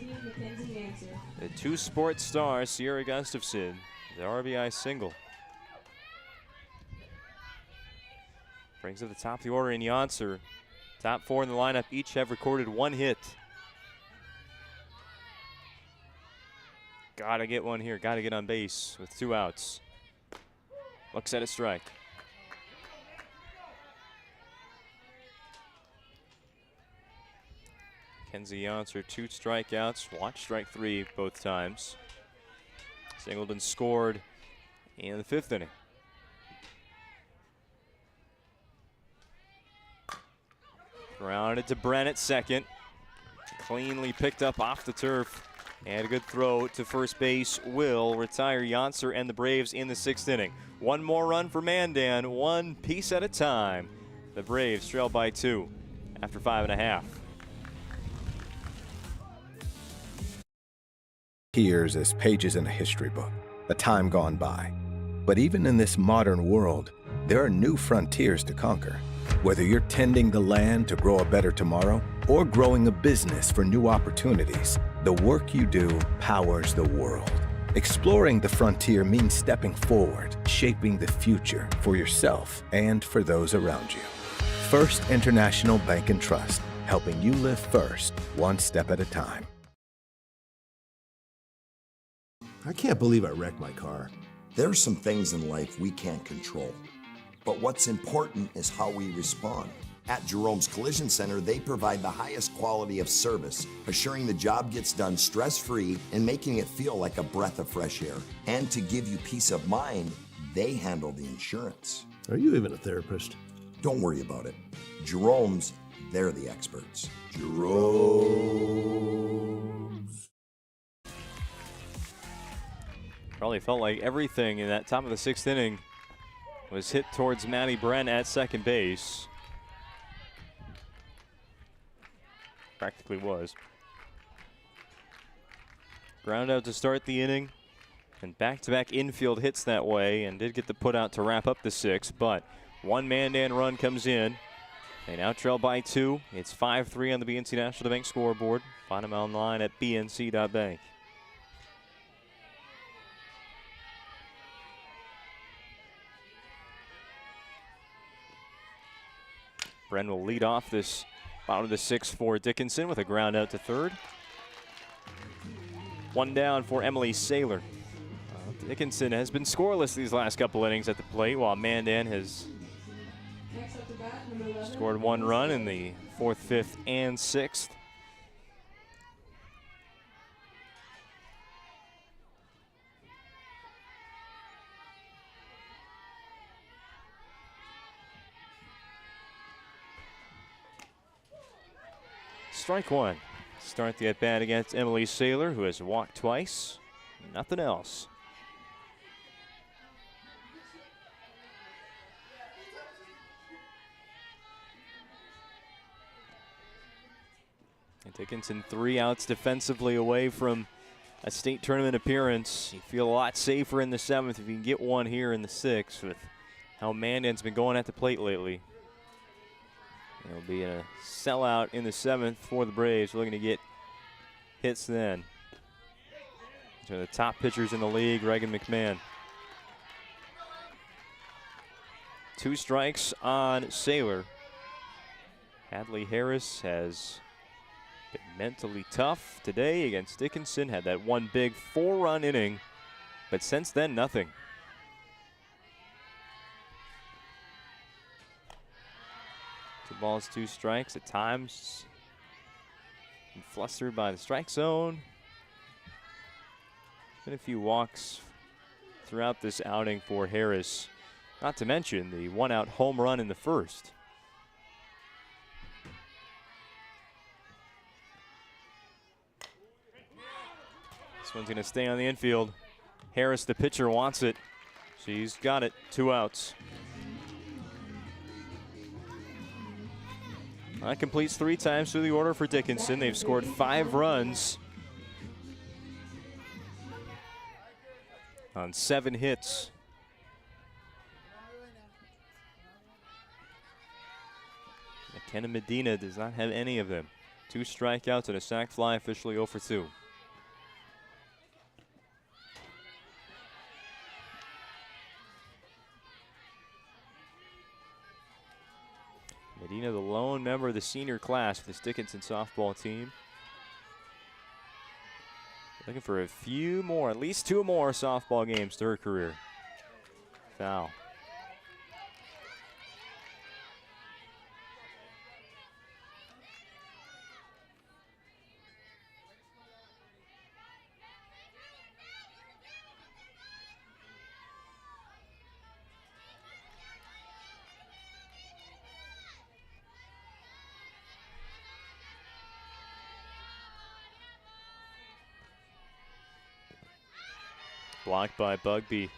The 2 sports stars, Sierra Gustafson, the RBI single. Brings up the top of the order in Yonser. Top 4 in the lineup each have recorded 1 hit. Gotta get one here, gotta get on base with 2 outs. Looks at a strike. Kenzie Yonser, 2 strikeouts. Watch strike 3 both times. Singleton scored in the 5th inning. Grounded to Brent at second. cleanly picked up off the turf. And a good throw to first base will retire Yonser and the Braves in the 6th inning. One more run for Mandan, one piece at a time. The Braves trail by 2 after 5.5. Years as pages in a history book, a time gone by. But even in this modern world, there are new frontiers to conquer. Whether you're tending the land to grow a better tomorrow or growing a business for new opportunities, the work you do powers the world. Exploring the frontier means stepping forward, shaping the future for yourself and for those around you. First International Bank and Trust, helping you live first, one step at a time. I can't believe I wrecked my car. There are some things in life we can't control. But what's important is how we respond. At Jerome's Collision Center, they provide the highest quality of service, assuring the job gets done stress-free and making it feel like a breath of fresh air. And to give you peace of mind, they handle the insurance. Are you even a therapist? Don't worry about it. Jerome's, they're the experts. Jerome's. Probably felt like everything in that top of the 6th inning was hit towards Matty Brent at second base. Practically was. Ground out to start the inning, and back-to-back infield hits that way, and did get the put out to wrap up the 6th, but one Mandan run comes in. They now trail by 2. It's 5-3 on the BNC National Bank scoreboard. Find them online at bnc.bank. Bren will lead off this bottom of the 6th for Dickinson with a ground out to third. One down for Emily Saylor. Dickinson has been scoreless these last couple innings at the plate, while Mandan has scored one run in the 4th, 5th, and 6th. Strike one. Start the at-bat against Emily Saylor, who has walked twice. Nothing else. And Dickinson 3 outs defensively away from a state tournament appearance. You feel a lot safer in the 7th if you can get one here in the 6th with how Mandan's been going at the plate lately. It'll be a sellout in the 7th for the Braves. We're looking to get hits then. These are the top pitchers in the league, Reagan McMahon. 2 strikes on Saylor. Hadley Harris has been mentally tough today against Dickinson. Had that one big 4-run inning, but since then, nothing. 2 balls, 2 strikes. At times, been flustered by the strike zone. Been a few walks throughout this outing for Harris. Not to mention the 1-out home run in the 1st. This one's going to stay on the infield. Harris, the pitcher, wants it. She's got it. 2 outs. That completes 3 times through the order for Dickinson. They've scored 5 runs on 7 hits. McKenna Medina does not have any of them. 2 strikeouts and a sac fly, officially 0 for 2. Medina, the lone member of the senior class for this Dickinson softball team. Looking for a few more, at least 2 more softball games to her career. Foul. Blocked by Bugby.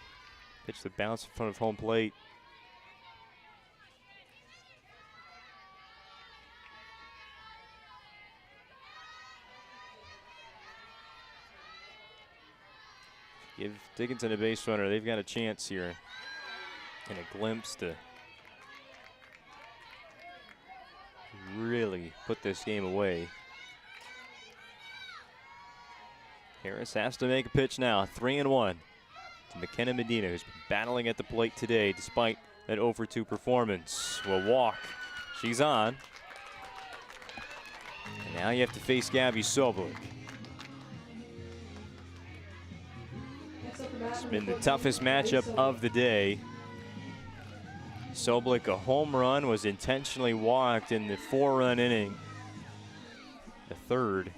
Pitch the bounce in front of home plate. Give Dickinson a base runner. They've got a chance here. And a glimpse to really put this game away. Harris has to make a pitch now. 3-1 to McKenna Medina, who's been battling at the plate today despite that 0-for-2 performance. Will walk. She's on. And now you have to face Gabby Soblik. It's been the toughest matchup of the day. Soblik, a home run, was intentionally walked in the 4-run inning, the third,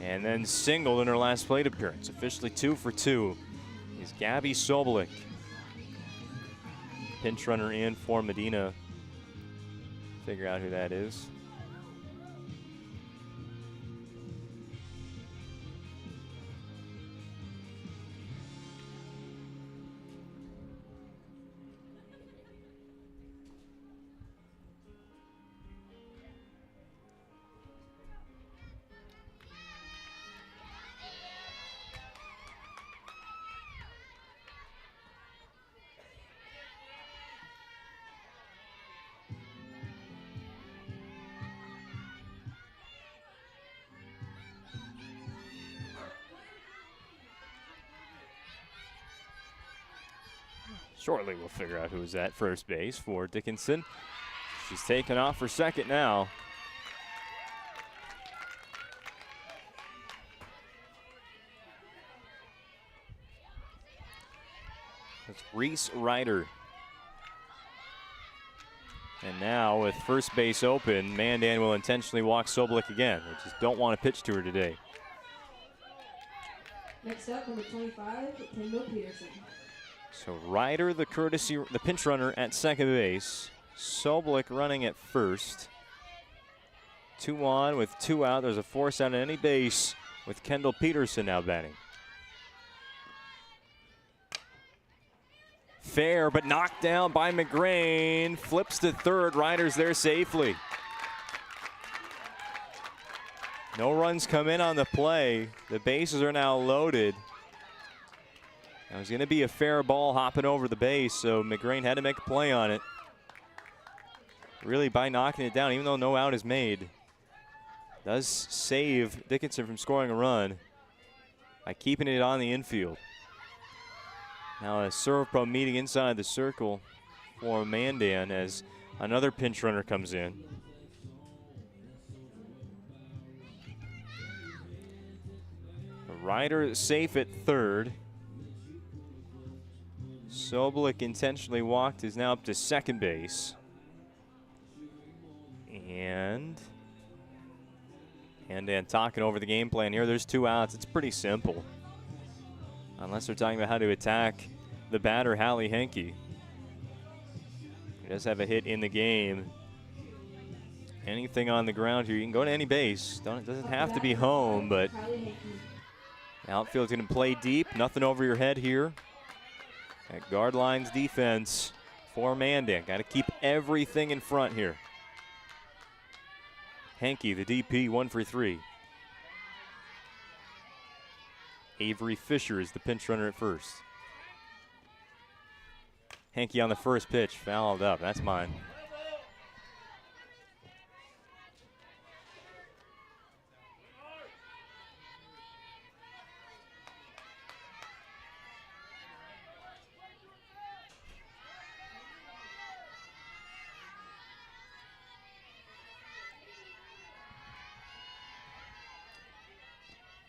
and then singled in her last plate appearance. Officially 2-for-2 is Gabby Soblik. Pinch runner in for Medina. Figure out who that is. Shortly we'll figure out who's at first base for Dickinson. She's taken off for second now. It's Reese Ryder. And now with first base open, Mandan will intentionally walk Soblik again. They just don't want to pitch to her today. Next up, number 25, Kendall Peterson. So Ryder, the pinch runner at second base. Soblik running at first. 2 on with 2 out. There's a force out on any base with Kendall Peterson now batting. Fair, but knocked down by McGrain. Flips to third. Ryder's there safely. No runs come in on the play. The bases are now loaded. It was going to be a fair ball hopping over the base, so McGrain had to make a play on it. Really, by knocking it down, even though no out is made, does save Dickinson from scoring a run by keeping it on the infield. Now a serve pro meeting inside the circle for Mandan as another pinch runner comes in. Ryder safe at third. Soblik intentionally walked, is now up to second base. And talking over the game plan here. There's 2 outs. It's pretty simple. Unless they're talking about how to attack the batter, Hallie Henke. He does have a hit in the game. Anything on the ground here, you can go to any base. It doesn't have to be home, but the outfield's going to play deep. Nothing over your head here. At guard lines defense for Mandan. Got to keep everything in front here. Henke, the DP, 1 for 3. Avery Fisher is the pinch runner at first. Henke on the first pitch, fouled up. That's mine.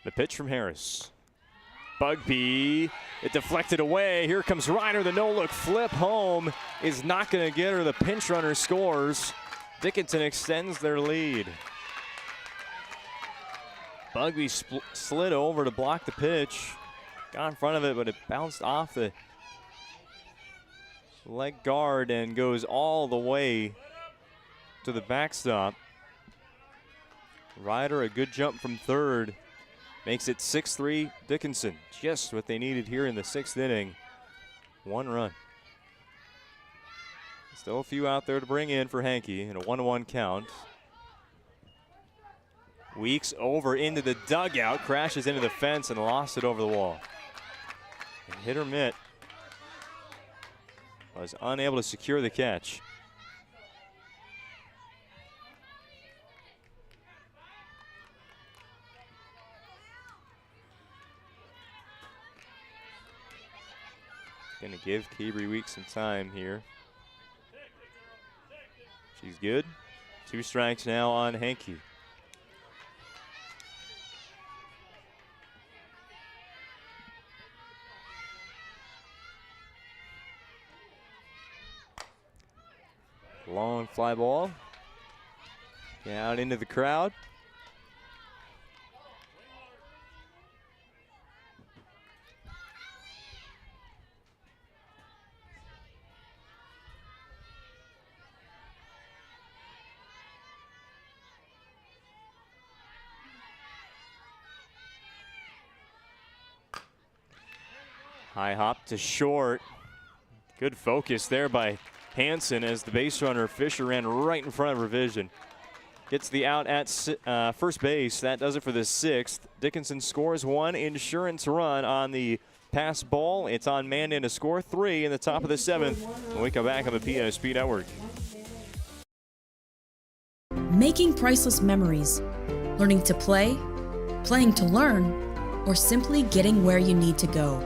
The pitch from Harris. Bugby, it deflected away. Here comes Ryder. The no-look flip home is not going to get her. The pinch runner scores. Dickinson extends their lead. Bugby slid over to block the pitch. Got in front of it, but it bounced off the leg guard and goes all the way to the backstop. Ryder, a good jump from third. makes it 6-3 Dickinson. Just what they needed here in the 6th inning. 1 run. Still a few out there to bring in for Hankey in a 1-1 count. Weeks over into the dugout, crashes into the fence and lost it over the wall. And hitter Mitt was unable to secure the catch. Gonna give Cabry Weeks some time here. She's good. 2 strikes now on Hankey. Long fly ball. Down into the crowd. High hop to short. Good focus there by Hansen as the base runner Fisher ran right in front of her vision. Gets the out at first base. That does it for the 6th. Dickinson scores 1 insurance run on the pass ball. It's on Mandan to score 3 in the top of the 7th. When we come back on the PSP Network. Making priceless memories, learning to play, playing to learn, or simply getting where you need to go.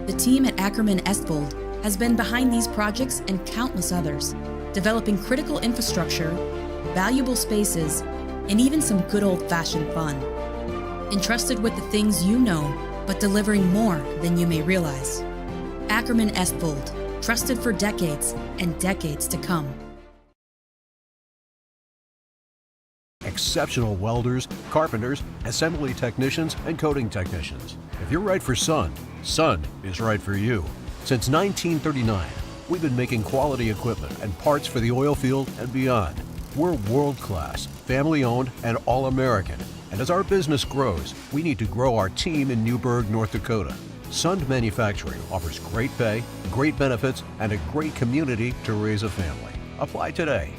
The team at Ackerman Estvold has been behind these projects and countless others, developing critical infrastructure, valuable spaces, and even some good old-fashioned fun. Entrusted with the things you know, but delivering more than you may realize. Ackerman Estvold, trusted for decades and decades to come. Exceptional welders, carpenters, assembly technicians, and coating technicians. If you're right for Sun, Sun is right for you. Since 1939, we've been making quality equipment and parts for the oil field and beyond. We're world-class, family-owned, and all-American. And as our business grows, we need to grow our team in Newburgh, North Dakota. Sund Manufacturing offers great pay, great benefits, and a great community to raise a family. Apply today.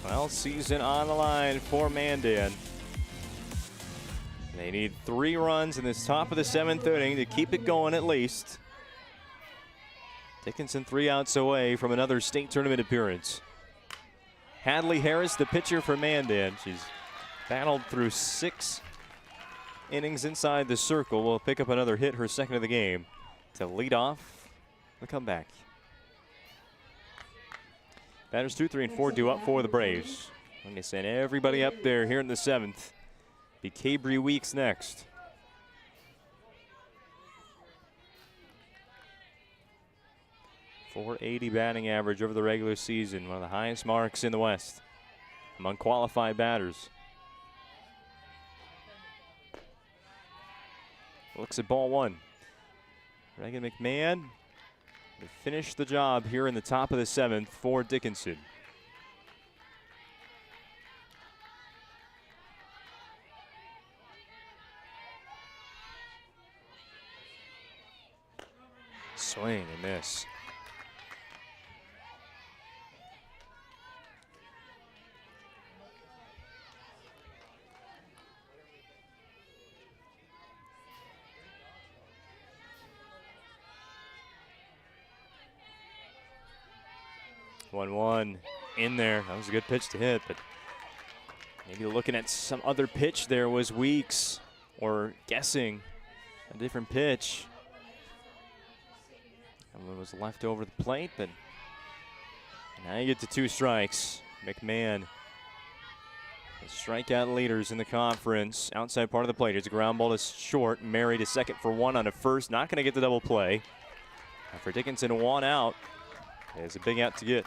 Well, season on the line for Mandan. They need 3 runs in this top of the 7th inning to keep it going at least. Dickinson 3 outs away from another state tournament appearance. Hadley Harris, the pitcher for Mandan. She's battled through 6 innings inside the circle. Will pick up another hit, her 2nd of the game, to lead off the comeback. Batters 2, 3, and 4 due up for the Braves. I'm going to send everybody up there here in the 7th. Be Cabry Weeks next. .480 batting average over the regular season, one of the highest marks in the West among qualified batters. Looks at ball 1. Reagan McMahon to finish the job here in the top of the 7th for Dickinson. Swing and miss. One in there. That was a good pitch to hit, but maybe looking at some other pitch there was Weeks, or guessing a different pitch. One was left over the plate, but now you get to 2 strikes. McMahon, the strikeout leaders in the conference. Outside part of the plate. Here's a ground ball to short. Mary to second for 1 on a first. Not going to get the double play. For Dickinson, 1 out. It's a big out to get.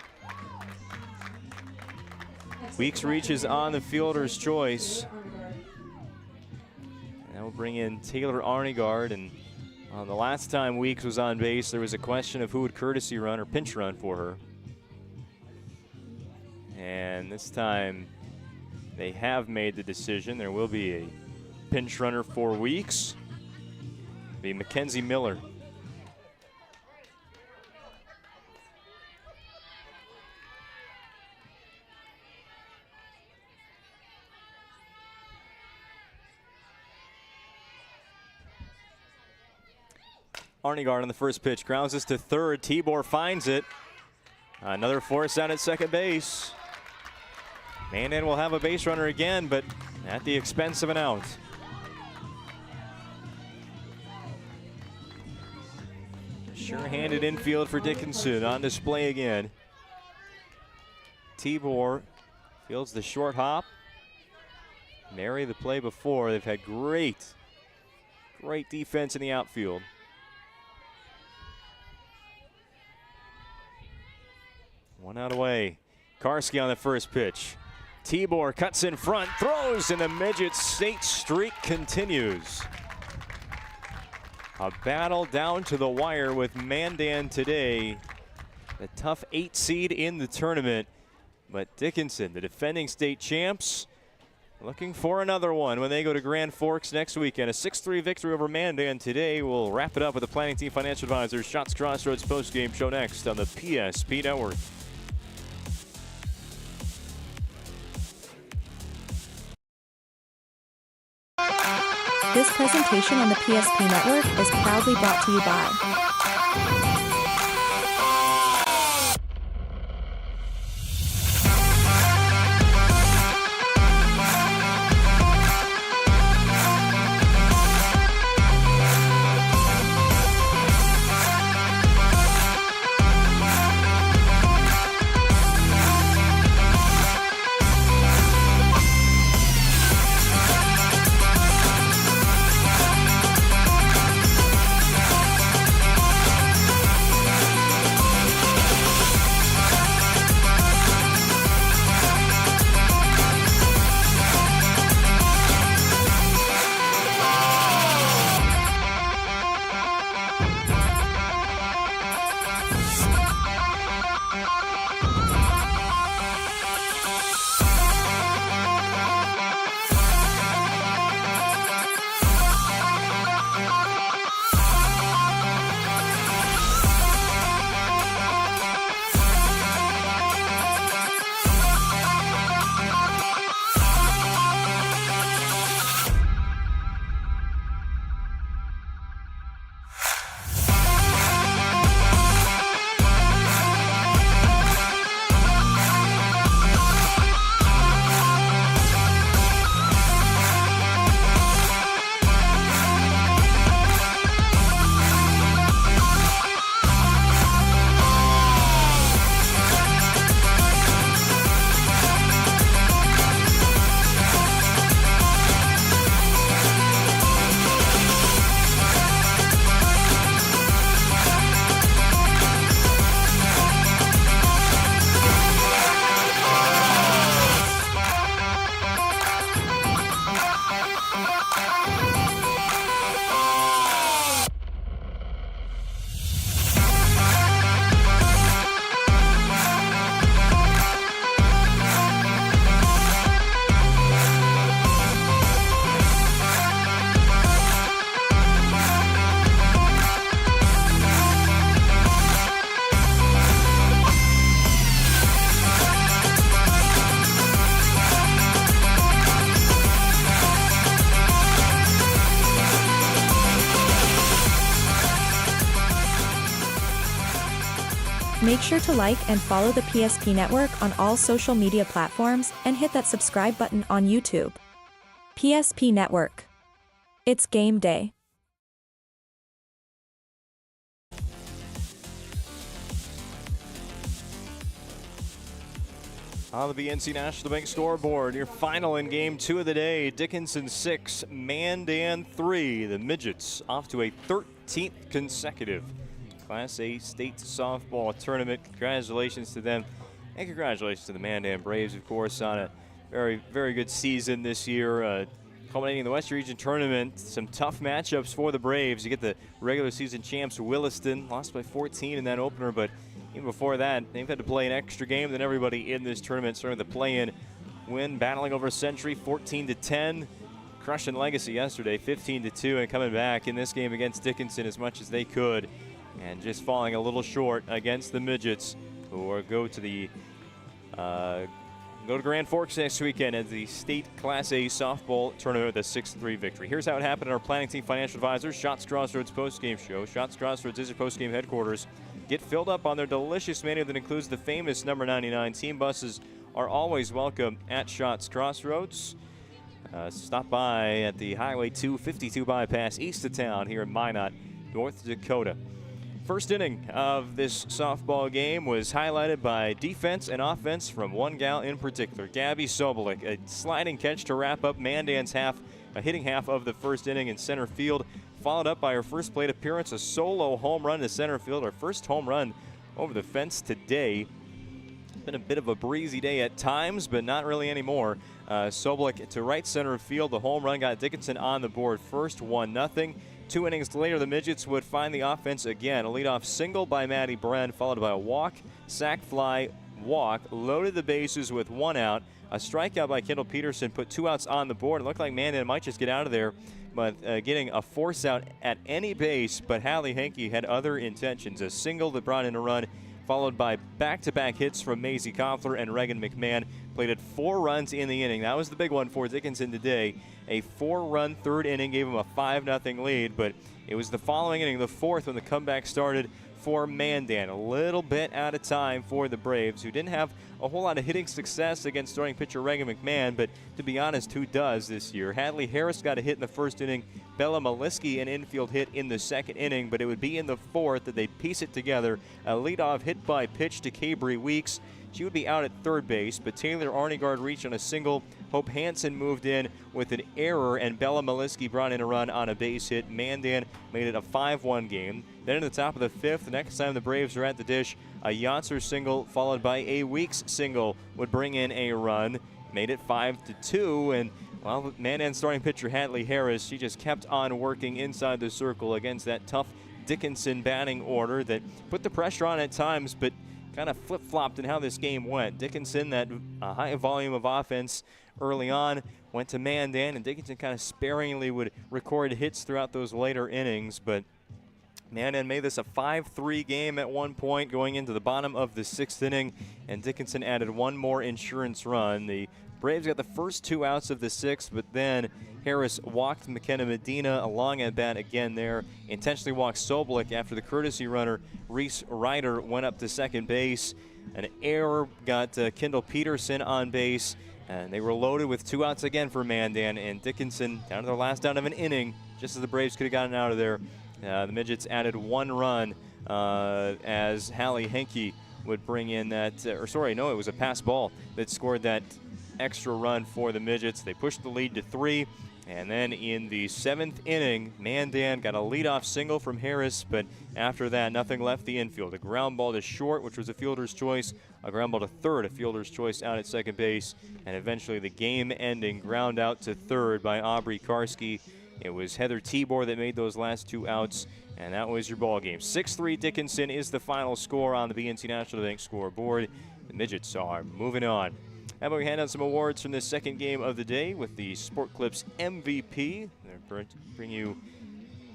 Weeks reaches on the fielder's choice. And that will bring in Taylor Arnegard, and The last time Weeks was on base, there was a question of who would courtesy run or pinch run for her. And this time, they have made the decision. There will be a pinch runner for Weeks. It'll be Mackenzie Miller. Arnegard on the first pitch, grounds this to third. Tibor finds it. Another force out at second base. Mandan will have a base runner again, but at the expense of an out. Sure-handed infield for Dickinson on display again. Tibor fields the short hop. Mary the play before. They've had great defense in the outfield. One out away. Karski on the first pitch. Tibor cuts in front, throws, and the Midget State streak continues. A battle down to the wire with Mandan today. A tough 8 seed in the tournament. But Dickinson, the defending state champs, looking for another one when they go to Grand Forks next weekend. A 6-3 victory over Mandan today. We'll wrap it up with the Planning Team Financial Advisors Shots Crossroads postgame show next on the PSP Network. This presentation on the PSP Network is proudly brought to you by Make sure to like and follow the PSP Network on all social media platforms and hit that subscribe button on YouTube. PSP Network. It's game day. On the BNC National Bank scoreboard, your final in game 2 of the day, Dickinson 6, Mandan 3. The Midgets off to a 13th consecutive Class A state softball tournament. Congratulations to them, and congratulations to the Mandan Braves, of course, on a very, very good season this year. culminating in the West Region Tournament. Some tough matchups for the Braves. You get the regular season champs Williston, lost by 14 in that opener, but even before that, they've had to play an extra game than everybody in this tournament, starting the play-in win, battling over Century 14-10. Crushing Legacy yesterday, 15-2, and coming back in this game against Dickinson as much as they could, and just falling a little short against the Midgets, who are go to Grand Forks next weekend at the State Class A softball tournament with a 6-3 victory. Here's how it happened in our planning team financial advisors, Shots Crossroads postgame show. Shots Crossroads is your postgame headquarters. Get filled up on their delicious menu that includes the famous number 99. Team buses are always welcome at Shots Crossroads. Stop by at the Highway 252 bypass east of town here in Minot, North Dakota. First inning of this softball game was highlighted by defense and offense from one gal in particular, Gabby Sobolik. A sliding catch to wrap up Mandan's hitting half of the first inning in center field, followed up by her first plate appearance, a solo home run to center field, her first home run over the fence today. Been a bit of a breezy day at times, but not really anymore. Sobolik to right center field. The home run got Dickinson on the board first, 1-0. 2 innings later, the Midgets would find the offense again. A leadoff single by Maddie Bren, followed by a walk, sac fly, walk, loaded the bases with 1 out. A strikeout by Kendall Peterson put 2 outs on the board. It looked like Mandan might just get out of there, but getting a force out at any base, but Hallie Henke had other intentions. A single that brought in a run, followed by back-to-back hits from Maisie Koffler and Reagan McMahon. Plated 4 runs in the inning. That was the big one for Dickinson today. A 4-run third inning gave them a 5-0 lead, but it was the following inning, the fourth, when the comeback started for Mandan. A little bit out of time for the Braves, who didn't have a whole lot of hitting success against starting pitcher Reagan McMahon, but to be honest, who does this year? Hadley Harris got a hit in the first inning. Bella Maliski an infield hit in the second inning, but it would be in the fourth that they'd piece it together. A leadoff hit by pitch to Cabry Weeks. She would be out at third base, but Taylor Arnegard reached on a single. Hope Hansen moved in with an error, and Bella Maliski brought in a run on a base hit. Mandan made it a 5-1 game. Then in the top of the fifth, the next time the Braves were at the dish, a Yonser single followed by a Weeks single would bring in a run. Made it 5-2, and well, Mandan starting pitcher Hadley Harris, she just kept on working inside the circle against that tough Dickinson batting order that put the pressure on at times, but kind of flip-flopped in how this game went. Dickinson, that high volume of offense early on, went to Mandan, and Dickinson kind of sparingly would record hits throughout those later innings, but Mandan made this a 5-3 game at one point going into the bottom of the 6th inning, and Dickinson added 1 more insurance run. The Braves got the first 2 outs of the 6th, but then Harris walked McKenna Medina along at bat again there, intentionally walked Sobolik after the courtesy runner Reese Ryder went up to second base. An error got Kendall Peterson on base, and they were loaded with 2 outs again for Mandan, and Dickinson down to their last down of an inning, just as the Braves could have gotten out of there. The Midgets added 1 run as Hallie Henke would bring in that, it was a pass ball that scored that extra run for the Midgets. They pushed the lead to 3, and then in the 7th inning, Mandan got a leadoff single from Harris, but after that, nothing left the infield. A ground ball to short, which was a fielder's choice, a ground ball to third, a fielder's choice out at second base, and eventually the game-ending ground out to third by Aubrey Karski. It was Heather Tibor that made those last 2 outs, and that was your ball game. 6-3 Dickinson is the final score on the BNC National Bank scoreboard. The Midgets are moving on. How about we hand out some awards from this second game of the day with the Sport Clips MVP. They're bring you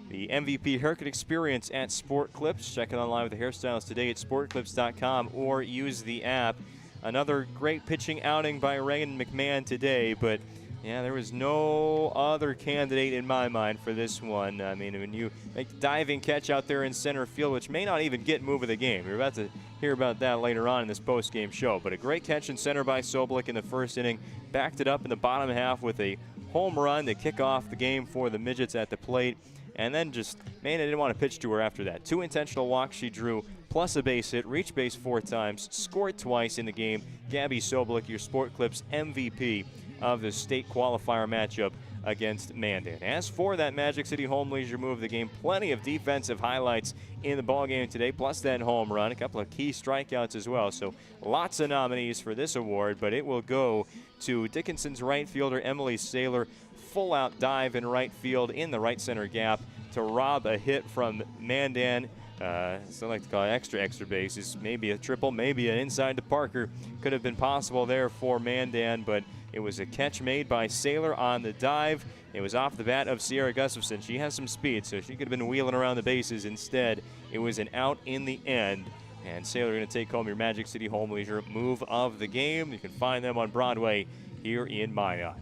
the MVP haircut experience at Sport Clips. Check it online with the hairstyles today at sportclips.com or use the app. Another great pitching outing by Reagan McMahon today, but yeah, there was no other candidate in my mind for this one. I mean, when you make the diving catch out there in center field, which may not even get move of the game. You're about to hear about that later on in this post-game show. But a great catch in center by Sobolik in the first inning. Backed it up in the bottom half with a home run to kick off the game for the Midgets at the plate. And then just, man, I didn't want to pitch to her after that. 2 intentional walks she drew, plus a base hit, reached base 4 times, scored twice in the game. Gabby Sobolik, your Sport Clips MVP of the state qualifier matchup against Mandan. As for that Magic City Home Leisure move of the game, plenty of defensive highlights in the ballgame today, plus that home run, a couple of key strikeouts as well. So lots of nominees for this award, but it will go to Dickinson's right fielder, Emily Saylor. Full-out dive in right field in the right center gap to rob a hit from Mandan. So I like to call it extra bases. Maybe a triple, maybe an inside to Parker. Could have been possible there for Mandan, but it was a catch made by Saylor on the dive. It was off the bat of Sierra Gustafson. She has some speed, so she could have been wheeling around the bases. Instead, it was an out in the end. And Saylor going to take home your Magic City Home Leisure move of the game. You can find them on Broadway here in Minot.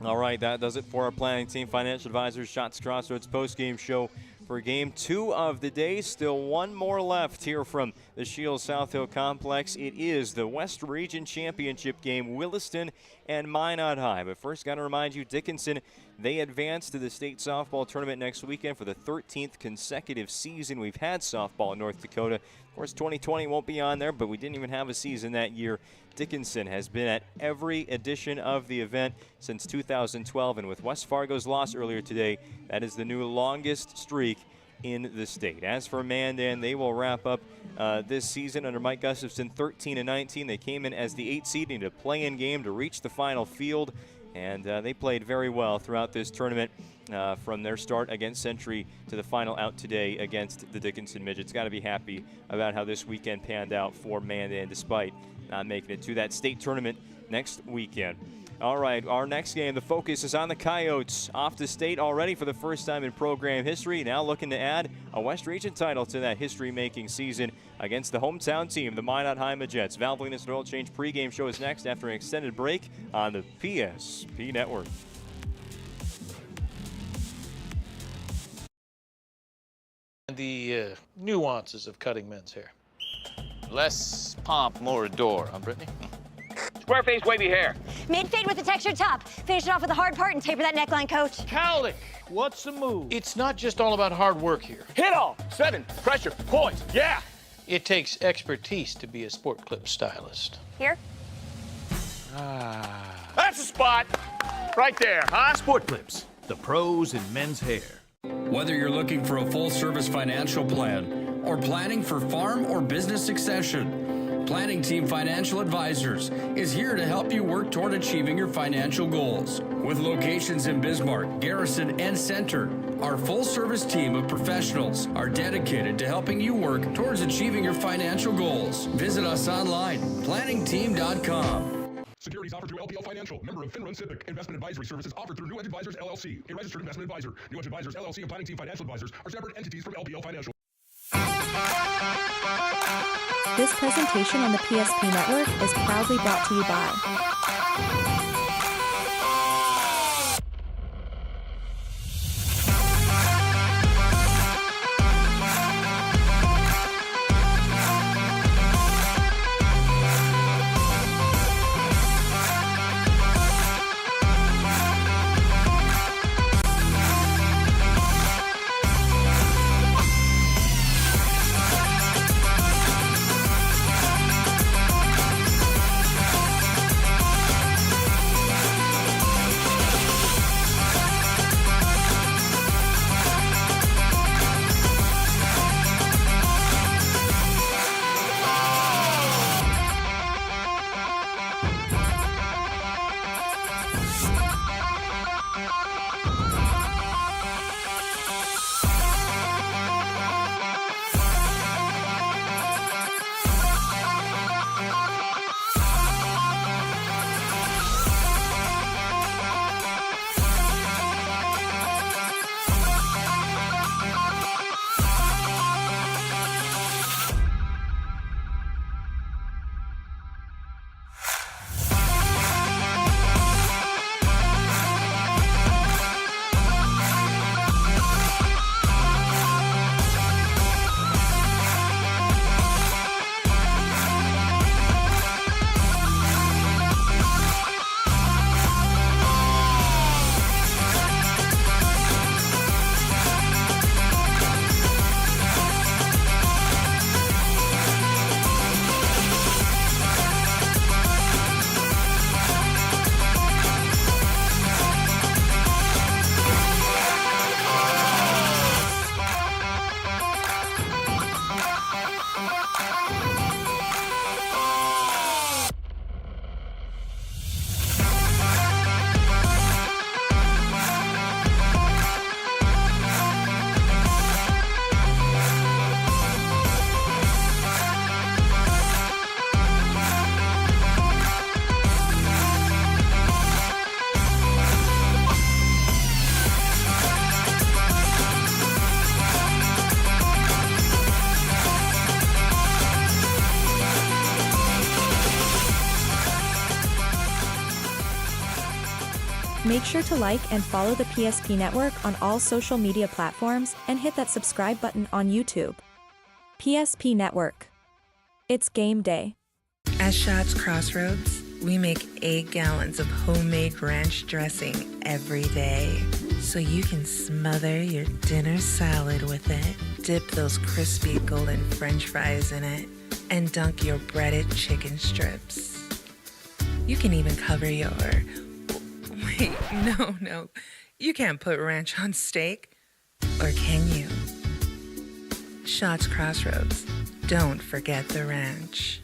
All right, that does it for our planning team, financial advisors, Shots Crossroads post-game show for Game 2 of the day. Still one more left here from the Shields South Hill Complex. It is the West Region Championship game, Williston and Minot High. But first, got to remind you, Dickinson, they advance to the state softball tournament next weekend for the 13th consecutive season we've had softball in North Dakota. Of course, 2020 won't be on there, but we didn't even have a season that year. Dickinson has been at every edition of the event since 2012, and with West Fargo's loss earlier today, that is the new longest streak in the state. As for Mandan, they will wrap up this season under Mike Gustafson 13-19. They came in as the 8th seed in a play-in game to reach the final field, and they played very well throughout this tournament from their start against Century to the final out today against the Dickinson Midgets. Got to be happy about how this weekend panned out for Mandan despite not making it to that state tournament next weekend. All right, our next game, the focus is on the Coyotes. Off to state already for the first time in program history. Now looking to add a West Region title to that history-making season against the hometown team, the Minot High Majettes. Valvoline Oil Change pregame show is next after an extended break on the PSP Network. The nuances of cutting men's hair. Less pomp, more adore, huh, Brittany? Square face, wavy hair. Mid-fade with a textured top. Finish it off with a hard part and taper that neckline, coach. Cowlick, what's the move? It's not just all about hard work here. Hit all. 7. Pressure. Points. Yeah. It takes expertise to be a sport clip stylist. Here? That's the spot. Right there, huh? Sport Clips, the pros in men's hair. Whether you're looking for a full-service financial plan or planning for farm or business succession, Planning Team Financial Advisors is here to help you work toward achieving your financial goals. With locations in Bismarck, Garrison, and Center, our full-service team of professionals are dedicated to helping you work towards achieving your financial goals. Visit us online, planningteam.com. Securities offered through LPL Financial, member of FINRA Civic. Investment advisory services offered through New Edge Advisors, LLC, a registered investment advisor. New Edge Advisors, LLC, and Planning Team Financial Advisors are separate entities from LPL Financial. This presentation on the PSP Network is proudly brought to you by Make sure to like and follow the PSP Network on all social media platforms and hit that subscribe button on YouTube. PSP Network. It's game day. At Shots Crossroads, we make 8 gallons of homemade ranch dressing every day, so you can smother your dinner salad with it, dip those crispy golden French fries in it, and dunk your breaded chicken strips. You can even cover your... Wait, no. You can't put ranch on steak. Or can you? Shots Crossroads. Don't forget the ranch.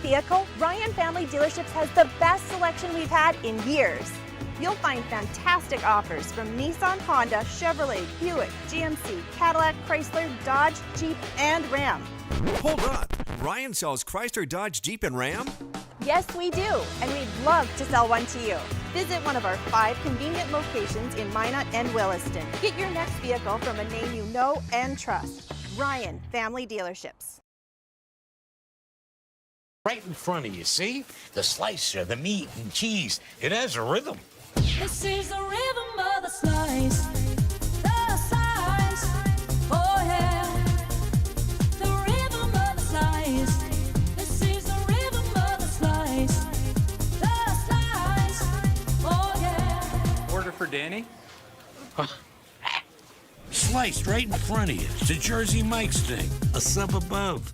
vehicle, Ryan Family Dealerships has the best selection we've had in years. You'll find fantastic offers from Nissan, Honda, Chevrolet, Buick, GMC, Cadillac, Chrysler, Dodge, Jeep, and Ram. Hold on. Ryan sells Chrysler, Dodge, Jeep, and Ram? Yes, we do, and we'd love to sell one to you. Visit one of our 5 convenient locations in Minot and Williston. Get your next vehicle from a name you know and trust. Ryan Family Dealerships. Right in front of you, see? The slicer, the meat and cheese. It has a rhythm. This is the rhythm of the slice. The slice. Oh, yeah. The rhythm of the slice. This is the rhythm of the slice. The slice. Oh, yeah. Order for Danny? Sliced right in front of you. It's a Jersey Mike's thing. A sub above.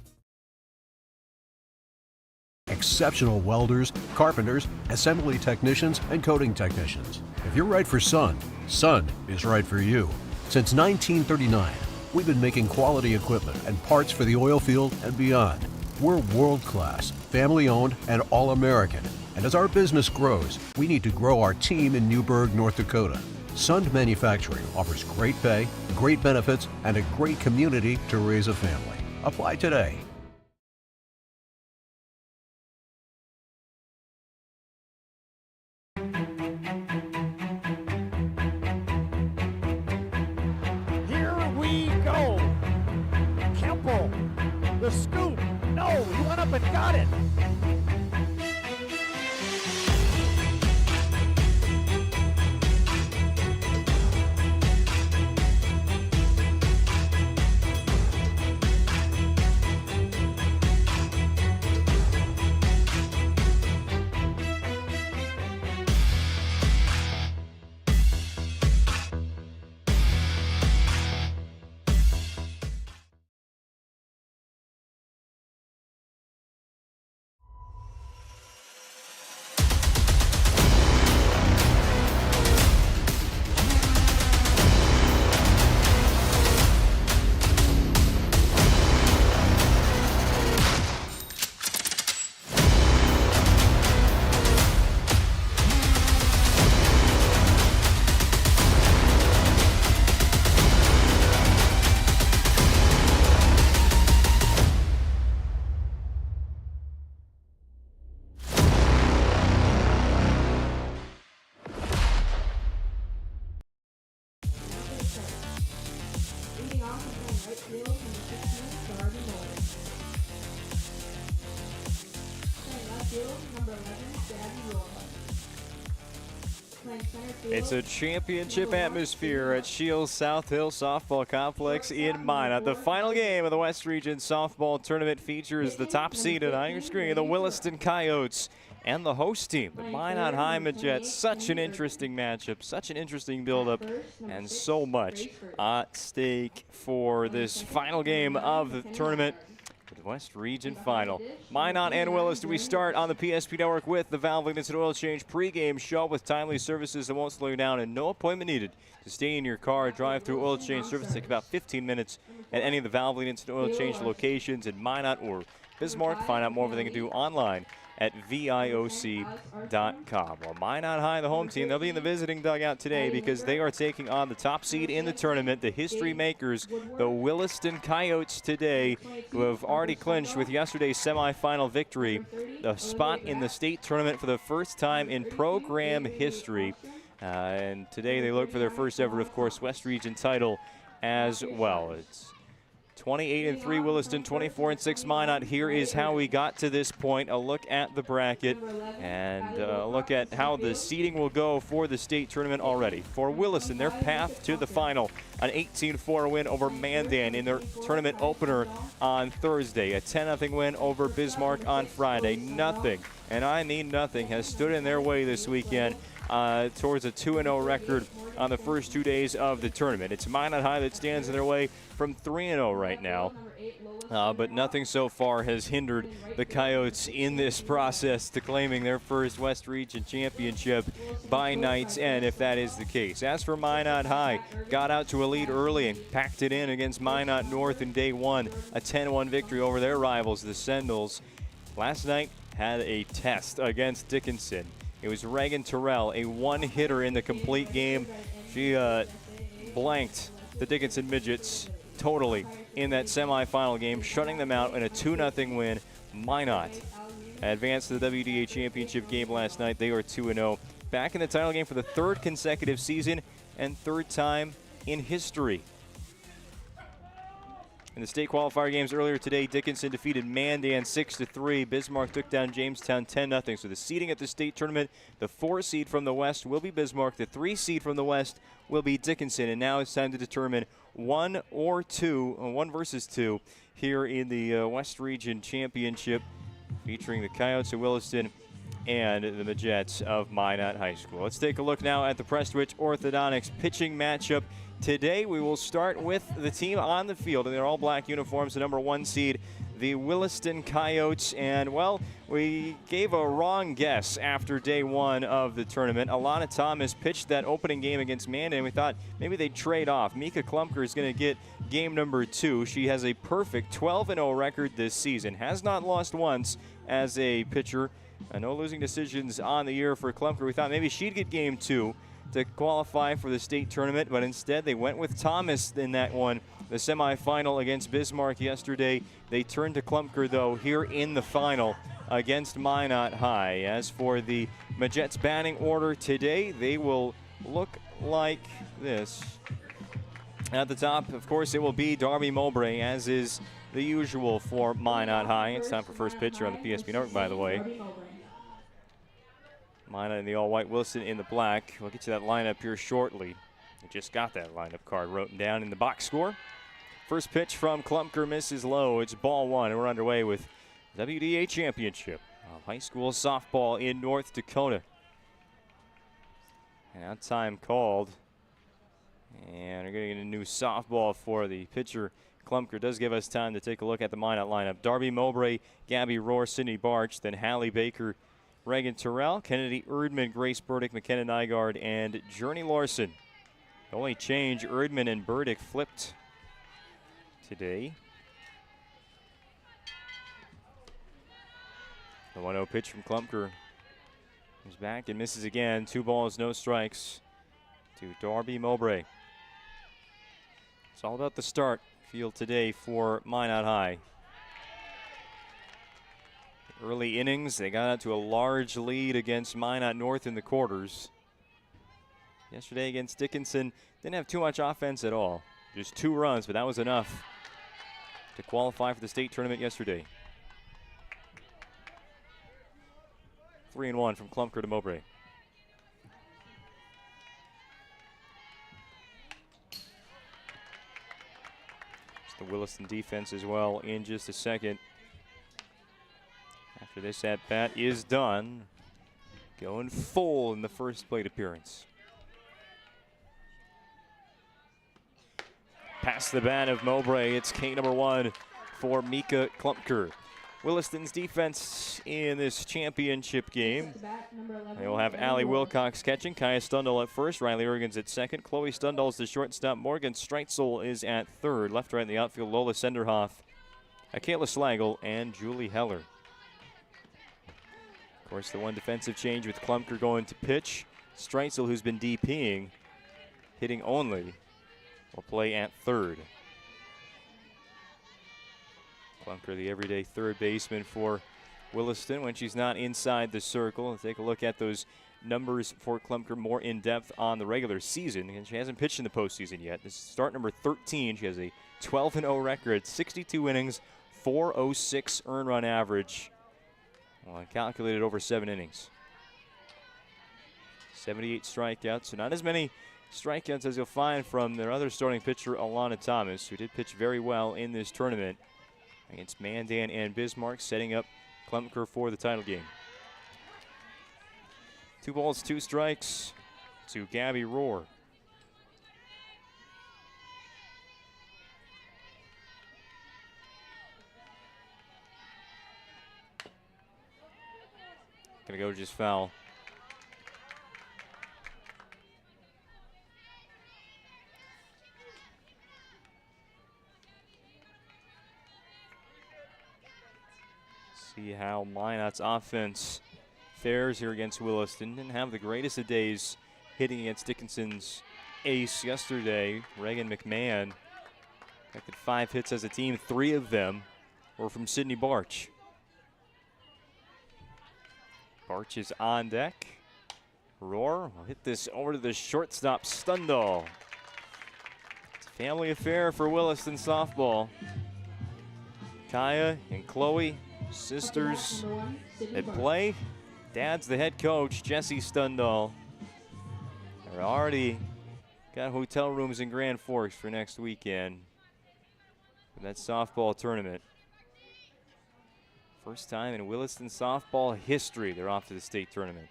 Exceptional welders, carpenters, assembly technicians, and coating technicians. If you're right for Sun, Sun is right for you. Since 1939, we've been making quality equipment and parts for the oil field and beyond. We're world-class, family-owned, and all-American. And as our business grows, we need to grow our team in Newburgh, North Dakota. Sun Manufacturing offers great pay, great benefits, and a great community to raise a family. Apply today. The scoop. No, he went up and got it. It's a championship atmosphere at Shields South Hill Softball Complex in Minot. The final game of the West Region Softball Tournament features the top seeded on your screen, the Williston Coyotes, and the host team, the Minot High Jets. Such an interesting matchup, such an interesting build-up, and so much at stake for this final game of the tournament. The West Region Final. Minot and Williston, we start on the PSP Network with the Valvoline Instant Oil Change pregame show with timely services that won't slow you down and no appointment needed to stay in your car. Drive-through oil change service take about 15 minutes at any of the Valvoline Instant Oil Change locations in Minot or Bismarck. Find out more of everything you can do online at VIOC.com. Well, Minot High, the home team, they'll be in the visiting dugout today because they are taking on the top seed in the tournament, the history makers, the Williston Coyotes today, who have already clinched with yesterday's semifinal victory, the spot in the state tournament for the first time in program history. And today they look for their first ever, of course, West Region title as well. It's 28-3 Williston, 24-6 Minot. Here is how we got to this point. A look at the bracket and a look at how the seeding will go for the state tournament already. For Williston, their path to the final, an 18-4 win over Mandan in their tournament opener on Thursday. A 10-0 win over Bismarck on Friday. Nothing, and I mean nothing, has stood in their way this weekend towards a 2-0 record on the first 2 days of the tournament. It's Minot High that stands in their way from 3-0 right now. But nothing so far has hindered the Coyotes in this process to claiming their first West Region championship by night's end, if that is the case. As for Minot High, got out to a lead early and packed it in against Minot North in day one, a 10-1 victory over their rivals, the Sendles. Last night, had a test against Dickinson. It was Reagan Terrell, a one-hitter in the complete game. She blanked the Dickinson Midgets totally in that semifinal game, shutting them out in a 2-0 win. Minot advanced to the WDA championship game last night. They are 2-0. Back in the title game for the third consecutive season and third time in history. In the state qualifier games earlier today, Dickinson defeated Mandan 6-3. Bismarck took down Jamestown 10-0. So the seeding at the state tournament, the 4 seed from the West will be Bismarck. The 3 seed from the West will be Dickinson. And now it's time to determine one versus two here in the West Region Championship, featuring the Coyotes of Williston and the Midgets of Minot High School. Let's take a look now at the Prestwich Orthodontics pitching matchup. Today we will start with the team on the field in their all-black uniforms, the number 1 seed, the Williston Coyotes. And, well, we gave a wrong guess after day 1 of the tournament. Alana Thomas pitched that opening game against Mandan, and we thought maybe they'd trade off. Mika Klumpker is going to get game number 2. She has a perfect 12-0 record this season, has not lost once as a pitcher. No losing decisions on the year for Klumpker. We thought maybe she'd get game 2 to qualify for the state tournament, but instead they went with Thomas in that one. The semifinal against Bismarck yesterday. They turned to Klumpker, though, here in the final against Minot High. As for the Midgets batting order today, they will look like this. At the top, of course, it will be Darby Mowbray, as is the usual for Minot High. It's time for first pitcher on the PSP Network, by the way. Minot in the all-white, Wilson in the black. We'll get to that lineup here shortly. We just got that lineup card written down in the box score. First pitch from Klumpker misses low. It's ball 1, and we're underway with WDA Championship of high school softball in North Dakota. And now time called. And we're going to get a new softball for the pitcher. Klumpker does give us time to take a look at the Minot lineup. Darby Mowbray, Gabby Rohr, Sydney Barch, then Hallie Baker, Reagan Terrell, Kennedy Erdman, Grace Burdick, McKenna Nygaard, and Journey Larson. The only change, Erdman and Burdick flipped today. The 1-0 pitch from Klumpker. He's back and misses again. 2 balls, no strikes to Darby Mowbray. It's all about the start field today for Minot High. Early innings, they got out to a large lead against Minot North in the quarters. Yesterday against Dickinson, didn't have too much offense at all. Just 2 runs, but that was enough to qualify for the state tournament yesterday. 3-1 from Klumpker to Mowbray. It's the Williston defense as well in just a second. After this at-bat is done, going full in the first plate appearance. Past the bat of Mowbray, it's K number 1 for Mika Klumpker. Williston's defense in this championship game. They will have Allie Wilcox catching, Kaya Stundal at first, Riley Ergens at second, Chloe Stundal's the shortstop, Morgan Streitzel is at third, left, right in the outfield, Lola Senderhoff, Akela Slagle, and Julie Heller. Of course, the one defensive change with Klumpker going to pitch. Streitzel, who's been DPing, hitting only, will play at third. Klumpker, the everyday third baseman for Williston when she's not inside the circle. Let's take a look at those numbers for Klumpker more in depth on the regular season. And she hasn't pitched in the postseason yet. This is start number 13. She has a 12-0 record, 62 innings, 4.06 earned run average. Well, calculated over 7 innings. 78 strikeouts, so not as many strikeouts as you'll find from their other starting pitcher, Alana Thomas, who did pitch very well in this tournament against Mandan and Bismarck, setting up Klumpker for the title game. 2 balls, 2 strikes to Gabby Rohr. Gonna go just foul. See how Minot's offense fares here against Williston. Didn't have the greatest of days hitting against Dickinson's ace yesterday, Reagan McMahon. Collected 5 hits as a team. 3 of them were from Sydney Barch. Barch is on deck. Roar will hit this over to the shortstop, Stundall. It's a family affair for Williston softball. Kaya and Chloe, sisters at play. Dad's the head coach, Jesse Stundall. They're already got hotel rooms in Grand Forks for next weekend for that softball tournament. First time in Williston softball history they're off to the state tournament.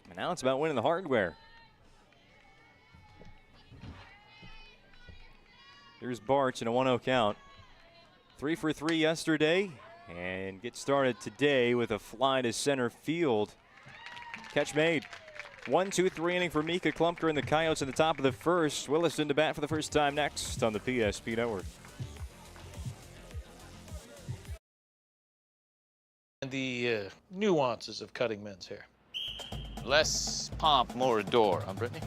And now it's about winning the hardware. Here's Barch in a 1-0 count. 3 for 3 yesterday and get started today with a fly to center field. Catch made. 1-2-3 inning for Mika Klumpker and the Coyotes at the top of the first. Williston to bat for the first time next on the PSP Network. And the nuances of cutting men's hair. Less pomp, more adore, huh, Brittany?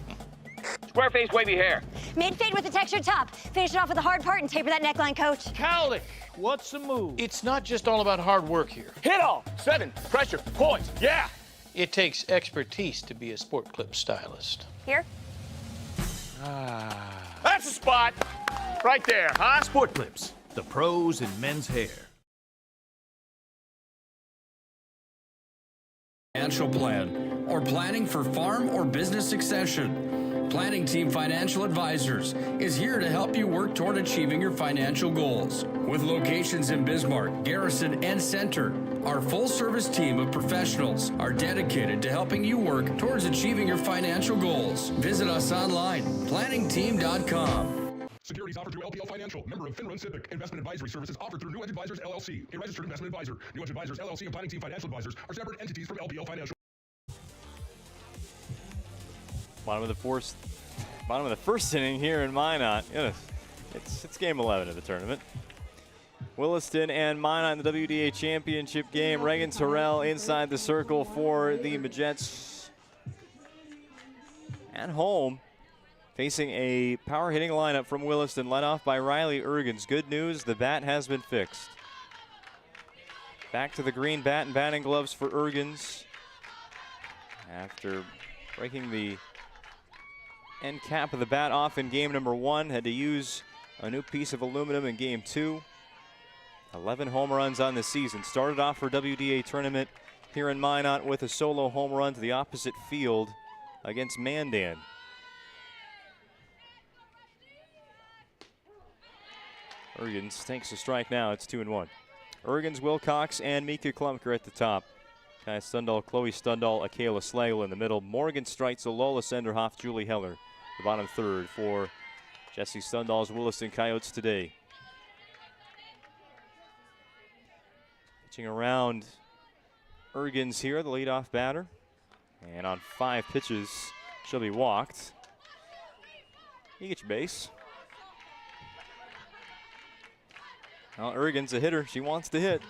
Square face wavy hair. Mid-fade with a textured top. Finish it off with the hard part and taper that neckline, coach. Cowlick, what's the move? It's not just all about hard work here. Hit all. 7. Pressure. Points. Yeah. It takes expertise to be a sport clip stylist. Here? That's a spot. Right there, huh? Sport Clips, the pros in men's hair. Financial plan or planning for farm or business succession. Planning Team Financial Advisors is here to help you work toward achieving your financial goals. With locations in Bismarck, Garrison, and Center, our full-service team of professionals are dedicated to helping you work towards achieving your financial goals. Visit us online, planningteam.com. Securities offered through LPL Financial, member of Finland Civic. Investment advisory services offered through New Edge Advisors LLC, a registered investment advisor. New Edge Advisors LLC and Planning Team Financial Advisors are separate entities from LPL Financial. Bottom of the first inning here in Minot. It's game 11 of the tournament. Williston and Minot in the WDA championship game. Reagan Terrell inside the circle for the Majets. At home, facing a power hitting lineup from Williston, led off by Riley Ergens. Good news, the bat has been fixed. Back to the green bat and batting gloves for Ergens. After breaking the end cap of the bat off in game number 1, had to use a new piece of aluminum in game 2. 11 home runs on the season. Started off for WDA tournament here in Minot with a solo home run to the opposite field against Mandan. Ergens takes a strike now. It's 2-1. Ergens, Wilcox, and Mika Klumpker at the top. Kai Stundall, Chloe Stundall, Akela Slagle in the middle. Morgan Streitzel, Lola Senderhoff, Julie Heller, the bottom third for Jesse Stundall's Williston Coyotes today. Pitching around Ergens here, the leadoff batter. And on 5 pitches, she'll be walked. You get your base. Well, Ergens, a hitter. She wants to hit.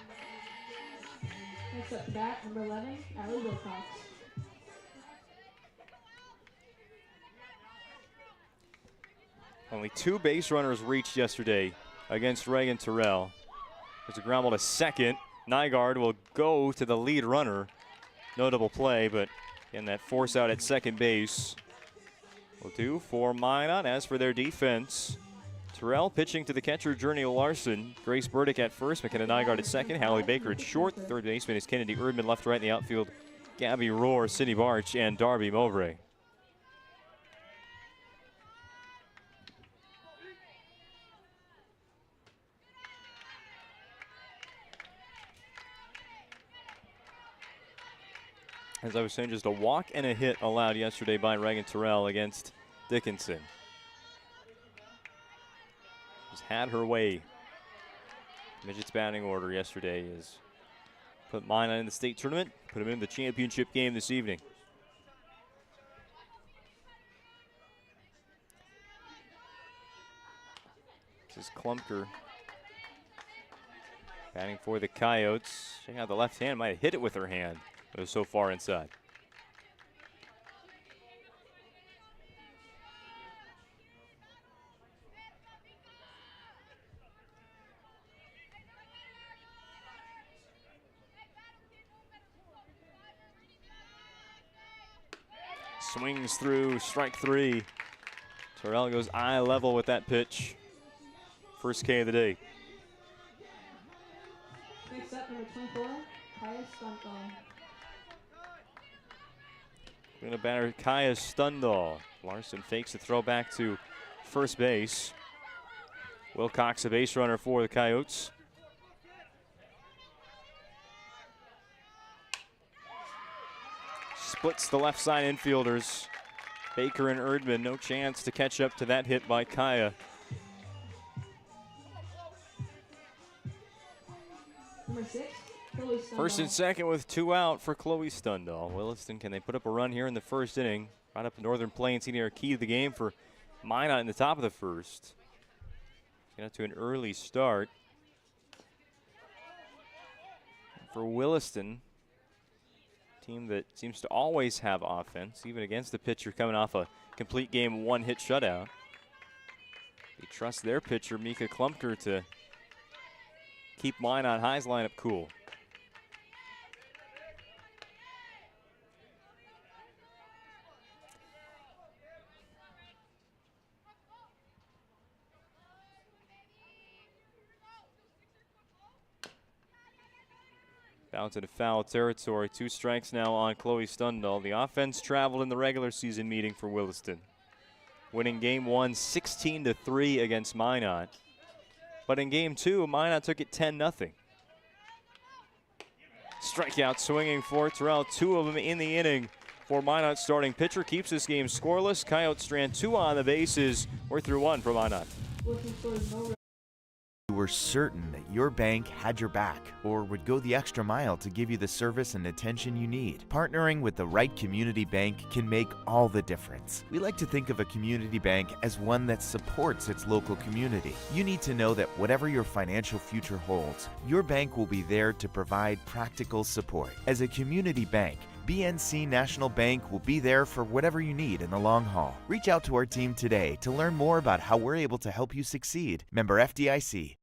Next up, bat number 11, Allie Wilcox. Only 2 base runners reached yesterday against Reagan Terrell. There's a ground ball to second. Nygaard will go to the lead runner. No double play, but again, that force out at second base will do for Minot. As for their defense, Terrell pitching to the catcher, Journey Larson. Grace Burdick at first, McKenna Nygaard at second. Hallie Baker at short. Third baseman is Kennedy Erdman. Left, right in the outfield, Gabby Rohr, Cindy Barch, and Darby Mowbray. As I was saying, just a walk and a hit allowed yesterday by Reagan Terrell against Dickinson. Just had her way. Midget's batting order yesterday is put Minot in the state tournament, put him in the championship game this evening. This is Klumpker Batting for the Coyotes. Checking out the left hand, might have hit it with her hand. It was so far inside. Swings through, strike three. Terrell goes eye level with that pitch. First K of the day. Next up, number 24, Kaya Stunthal. We're going to batter Kaya Stundal. Larson fakes the throw back to first base. Wilcox, a base runner for the Coyotes. Splits the left side infielders. Baker and Erdman, no chance to catch up to that hit by Kaya. Number 6, Chloe Stundal. First and second with 2 out for Chloe Stundal. Williston, can they put up a run here in the first inning? Right up the Northern Plains, hitting our key to the game for Minot in the top of the first. Get out to an early start. For Williston, team that seems to always have offense, even against the pitcher coming off a complete game 1-hit shutout. They trust their pitcher, Mika Klumpker, to keep Minot High's lineup cool. Bounce into foul territory. 2 strikes now on Chloe Stundal. The offense traveled in the regular season meeting for Williston, winning game 1 16-3 against Minot. But in game 2, Minot took it 10-0. Strikeout swinging for Terrell. 2 of them in the inning for Minot starting pitcher. Keeps this game scoreless. Coyotes strand 2 on the bases. We're through 1 for Minot. You were certain that your bank had your back or would go the extra mile to give you the service and attention you need. Partnering with the right community bank can make all the difference. We like to think of a community bank as one that supports its local community. You need to know that whatever your financial future holds, your bank will be there to provide practical support. As a community bank, BNC National Bank will be there for whatever you need in the long haul. Reach out to our team today to learn more about how we're able to help you succeed. Member FDIC.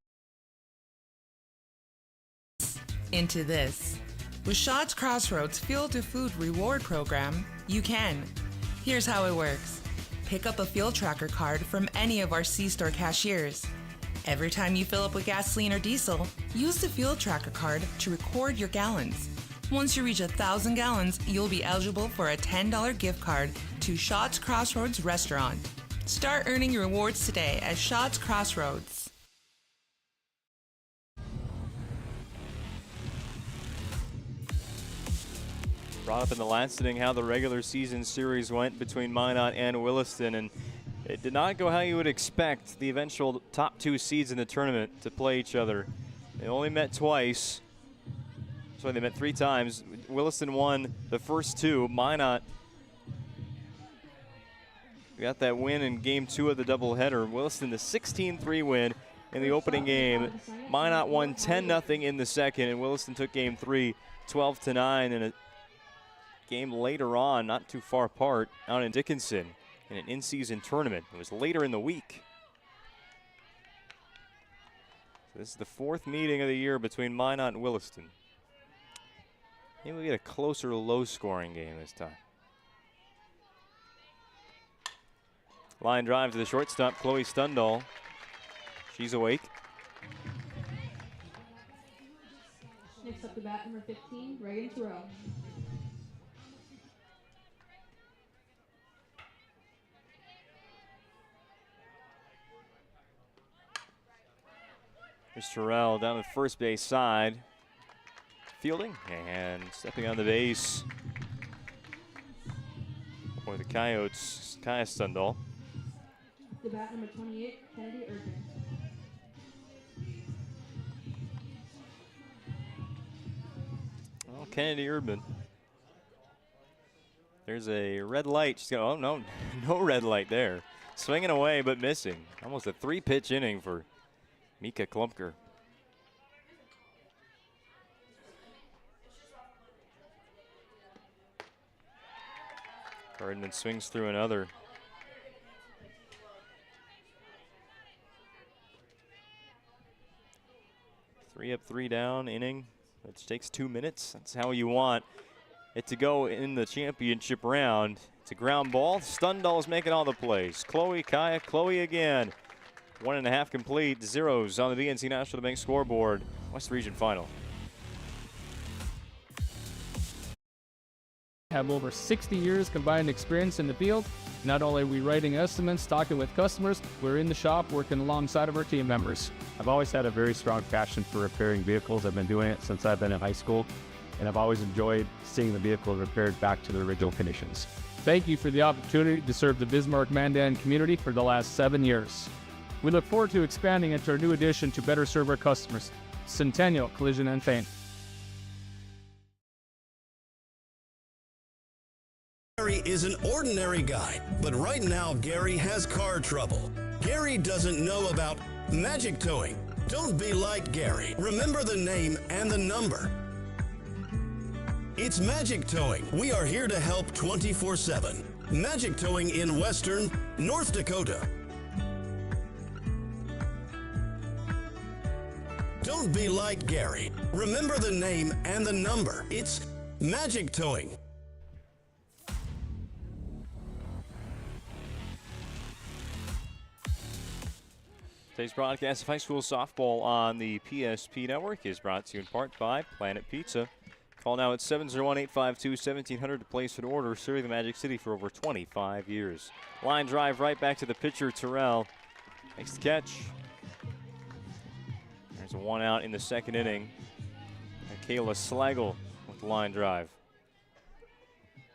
Into this. With Shaw's Crossroads Field to Food Reward Program, you can. Here's how it works. Pick up a Fuel Tracker card from any of our C-Store cashiers. Every time you fill up with gasoline or diesel, use the Fuel Tracker card to record your gallons. Once you reach 1,000 gallons, you'll be eligible for a $10 gift card to Shaw's Crossroads Restaurant. Start earning your rewards today at Shaw's Crossroads. Brought up in the last inning how the regular season series went between Minot and Williston, and it did not go how you would expect the eventual top 2 seeds in the tournament to play each other. They only met twice. Sorry, they met 3 times. Williston won the first 2. Minot got that win in game 2 of the doubleheader. Williston the 16-3 win in the opening game. Minot won 10-0 in the second, and Williston took game 3 12-9 in a game later on, not too far apart, out in Dickinson in an in-season tournament. It was later in the week. So this is the 4th meeting of the year between Minot and Williston. Maybe we get a closer, low-scoring game this time. Line drive to the shortstop, Chloe Stundal. She's awake. Next up to bat, number 15, Reagan Terrell. Here's Terrell down the first base side. Fielding and stepping on the base for the Coyotes, Kaya Stundal. The bat number 28, Kennedy Erdman. Well, Kennedy Erdman. There's a red light. She's got, oh no, no red light there. Swinging away but missing. Almost a 3-pitch inning for Mika Klumpker. Ferdinand swings through another. Three up, three down inning, which takes 2 minutes. That's how you want it to go in the championship round. It's a ground ball. Stundall's making all the plays. Chloe, Kaya, Chloe again. 1.5 complete, zeros on the BNC National Bank scoreboard. West Region Final. Have over 60 years combined experience in the field. Not only are we writing estimates, talking with customers, we're in the shop working alongside of our team members. I've always had a very strong passion for repairing vehicles. I've been doing it since I've been in high school, and I've always enjoyed seeing the vehicle repaired back to the original conditions. Thank you for the opportunity to serve the Bismarck-Mandan community for the last 7 years. We look forward to expanding into our new addition to better serve our customers, Centennial Collision and Paint. Gary is an ordinary guy, but right now Gary has car trouble. Gary doesn't know about magic towing. Don't be like Gary. Remember the name and the number. It's Magic Towing. We are here to help 24/7. Magic Towing in Western North Dakota. Don't be like Gary. Remember the name and the number. It's Magic Towing. Today's broadcast of high school softball on the PSP Network is brought to you in part by Planet Pizza. Call now at 701-852-1700 to place an order, serving the Magic City for over 25 years. Line drive right back to the pitcher, Terrell. Makes the catch. There's a one out in the second inning. Kayla Slagle with the line drive.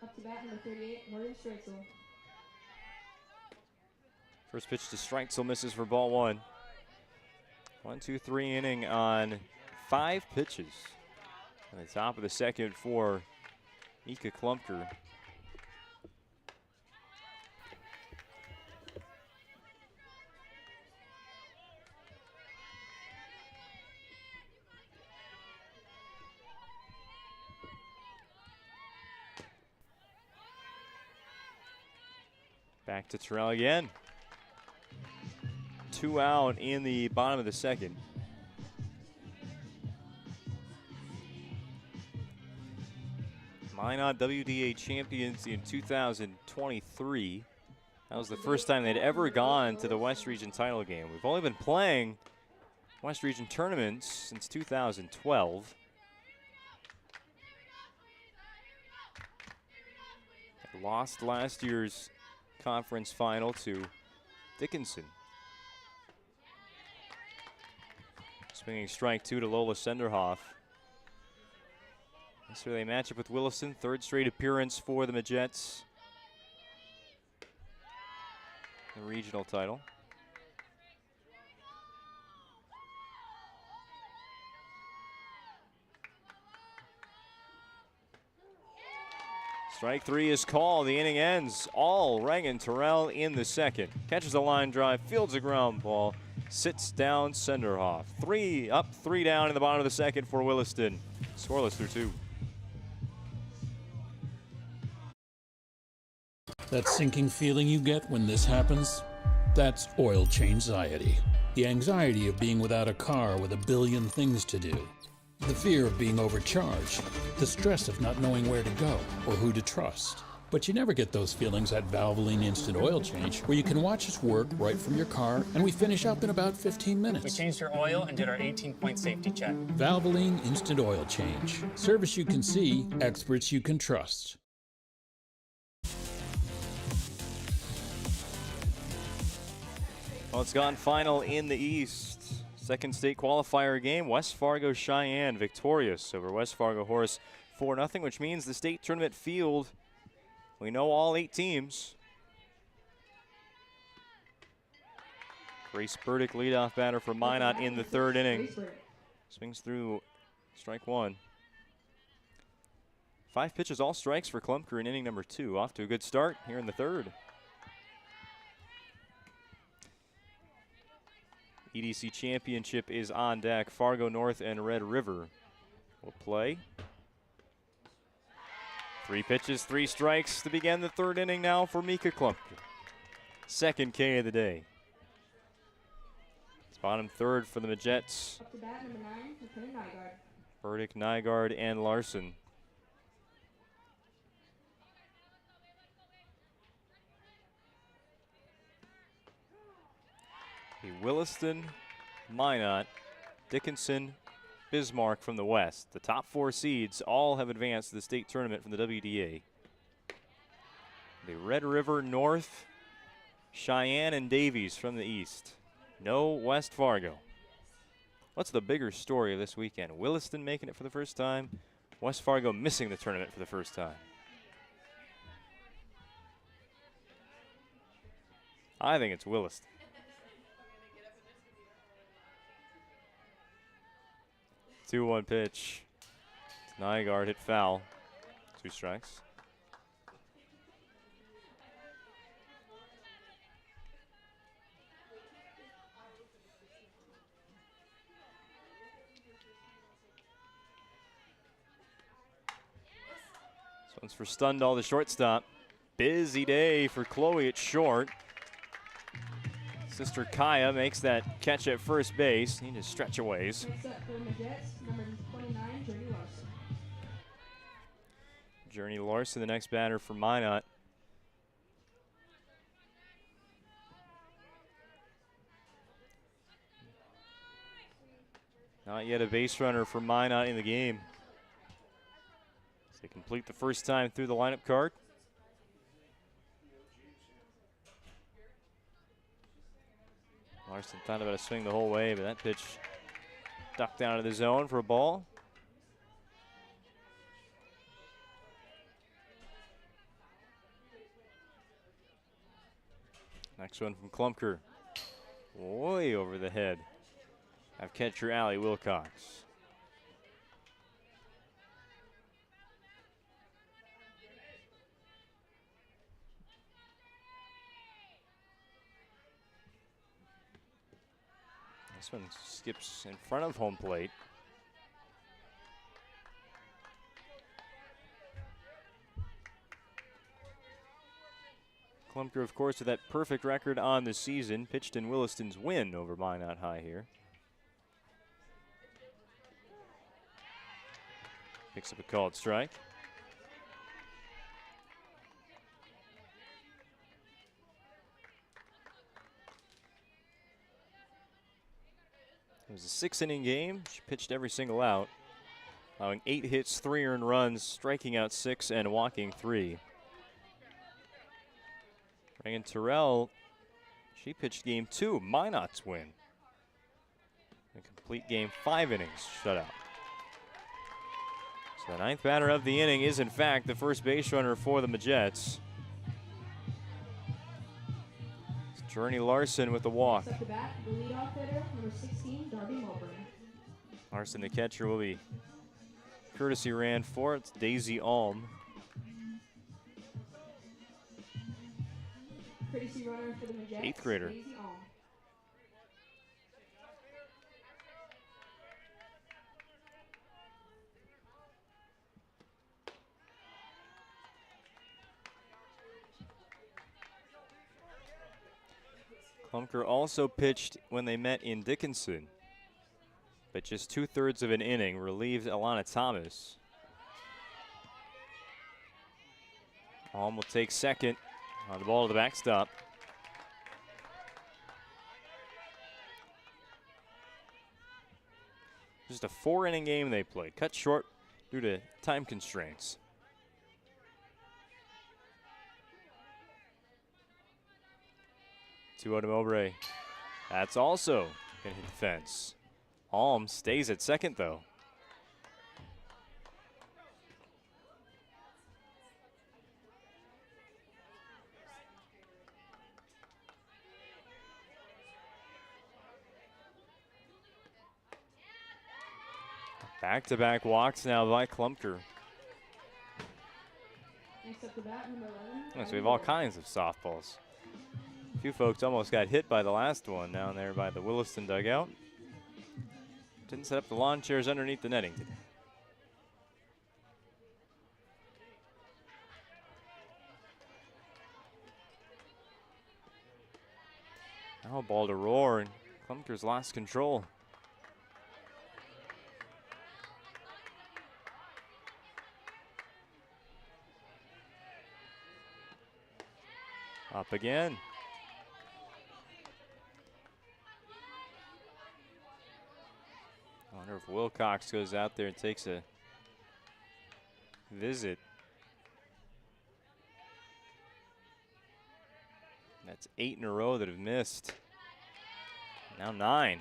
Up to bat number 38, Morgan Streitzel. First pitch to Streitzel, misses for ball one. 1-2-3 inning on 5 pitches. At the top of the second for Ika Klumpker. Back to Terrell again. 2 out in the bottom of the second. Minot WDA champions in 2023. That was the first time they'd ever gone to the West Region title game. We've only been playing West Region tournaments since 2012. They lost last year's conference final to Dickinson. Swinging strike 2 to Lola Senderhoff. Yesterday they match up with Williston, 3rd straight appearance for the Majettes. The regional title. Strike 3 is called. The inning ends. All Reagan Terrell in the second. Catches a line drive, fields a ground ball, sits down Senderhoff. 3 up, 3 down in the bottom of the second for Williston. Scoreless through 2. That sinking feeling you get when this happens? That's oil change-anxiety. The anxiety of being without a car with a billion things to do. The fear of being overcharged. The stress of not knowing where to go or who to trust. But you never get those feelings at Valvoline Instant Oil Change, where you can watch us work right from your car, and we finish up in about 15 minutes. We changed your oil and did our 18-point safety check. Valvoline Instant Oil Change. Service you can see, experts you can trust. Well, it's gone final in the East. Second state qualifier game. West Fargo Cheyenne victorious over West Fargo Horace 4-0, which means the state tournament field, we know all 8 teams. Grace Burdick, leadoff batter for Minot in the 3rd inning. Swings through strike 1. 5 pitches, all strikes for Klumpker in inning number 2. Off to a good start here in the 3rd. EDC Championship is on deck. Fargo North and Red River will play. 3 pitches, 3 strikes to begin the 3rd inning now for Mika Klumpke. 2nd K of the day. It's bottom 3rd for the Majettes. Up to bat, number 9, Lieutenant Nygaard. Burdick, Nygaard, and Larson. The Williston, Minot, Dickinson, Bismarck from the West. The top 4 seeds all have advanced to the state tournament from the WDA. The Red River North, Cheyenne, and Davies from the East. No West Fargo. What's the bigger story of this weekend? Williston making it for the first time, West Fargo missing the tournament for the first time. I think it's Williston. The 2-1 pitch. Nygaard hit foul. 2 strikes. This one's for Stundall, the shortstop. Busy day for Chloe at short. Sister Kaya makes that catch at first base. Need to stretch a ways. Next up for the Jets, number 29, Journey Larson. Journey Larson, the next batter for Minot. Not yet a base runner for Minot in the game. As they complete the first time through the lineup card. Larson thought about a swing the whole way, but that pitch ducked down to the zone for a ball. Next one from Klumpker. Way over the head of catcher Allie Wilcox. This one skips in front of home plate. Klumpker, of course, with that perfect record on the season, pitched in Williston's win over Minot High here. Picks up a called strike. It was a 6-inning game. She pitched every single out, allowing 8 hits, 3 earned runs, striking out 6 and walking 3. Reagan Terrell, she pitched game 2, Minot's win. A complete game, 5 innings shutout. So the 9th batter of the inning is in fact the first base runner for the Majettes. Journey Larson with the walk. Next up to bat, the leadoff hitter, number 16, Darby Mulberry. Larson, the catcher, will be courtesy ran for. It's Daisy Alm. Courtesy runner for the Majettes, 8th grader. Daisy Alm. Klumpker also pitched when they met in Dickinson, but just 2/3 of an inning, relieved Alana Thomas. Alm will take second on the ball to the backstop. Just a 4-inning game they played, cut short due to time constraints. To Mowbray. That's also going to hit the fence. Alm stays at second, though. Back-to-back walks now by Klumpker. Next up to bat, number 11. So we have all kinds of softballs. A few folks almost got hit by the last one down there by the Williston dugout. Didn't set up the lawn chairs underneath the netting today. Now a ball to Roar, and Klumker's lost control. Up again. I wonder if Wilcox goes out there and takes a visit. That's 8 in a row that have missed. Now 9.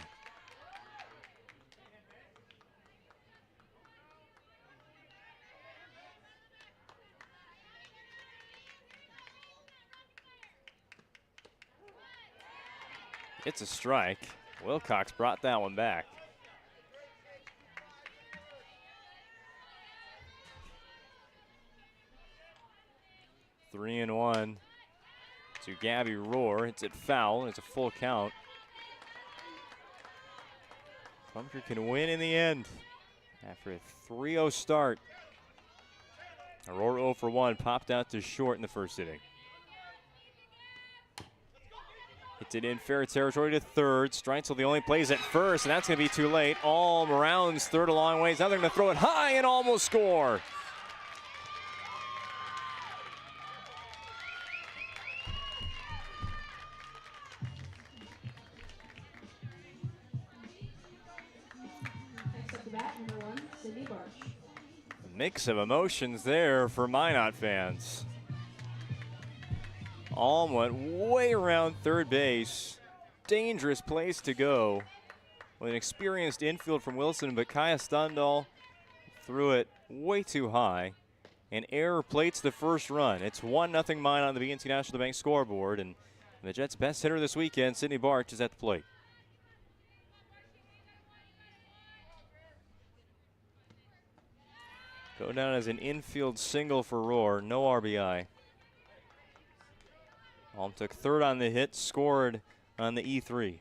It's a strike. Wilcox brought that one back. Three and one to Gabby Roar. It's at foul. It's a full count. Klumker can win in the end after a 3-0 start. Roar 0 for 1, popped out to short in the first inning. Hits it in fair territory to third. Streitzel the only plays at first, and that's going to be too late. Alm rounds third a long ways. Now they're going to throw it high and almost score. Next up to bat, number 1, Sydney Barch. A mix of emotions there for Minot fans. Alm went way around third base. Dangerous place to go with an experienced infield from Wilson, but Kaya Stundal threw it way too high. And error plates the first run. It's 1-0 Minot on the BNC National Bank scoreboard, and the Jets' best hitter this weekend, Sydney Barch, is at the plate. Go down as an infield single for Roar, no RBI. Alm took third on the hit, scored on the E3.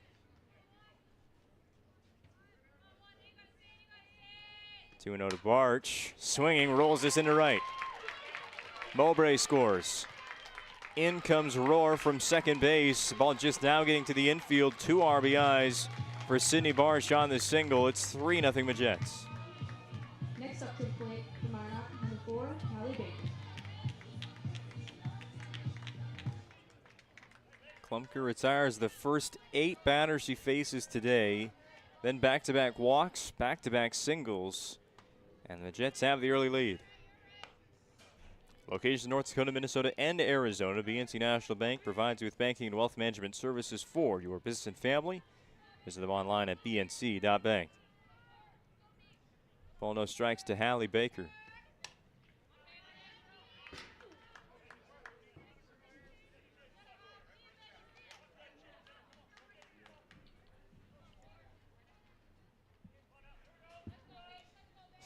2-0 to Barch. Swinging, rolls this into right. Mowbray scores. In comes Roar from second base. Ball just now getting to the infield. 2 RBIs for Sydney Barch on the single. It's 3-0 Majets. Next up to the plate, for Minot, number 4, Hallie Baker. Klumker retires the first 8 batters she faces today. Then back-to-back walks, back-to-back singles. And the Jets have the early lead. Locations North Dakota, Minnesota, and Arizona. BNC National Bank provides you with banking and wealth management services for your business and family. Visit them online at bnc.bank. Ball no strikes to Hallie Baker.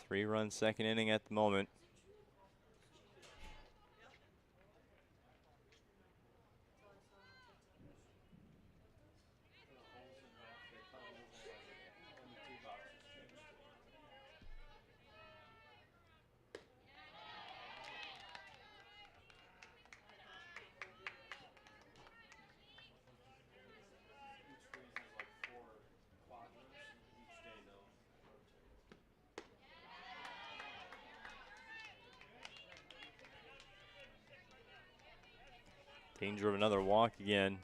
Three-run second inning at the moment. Danger of another walk again.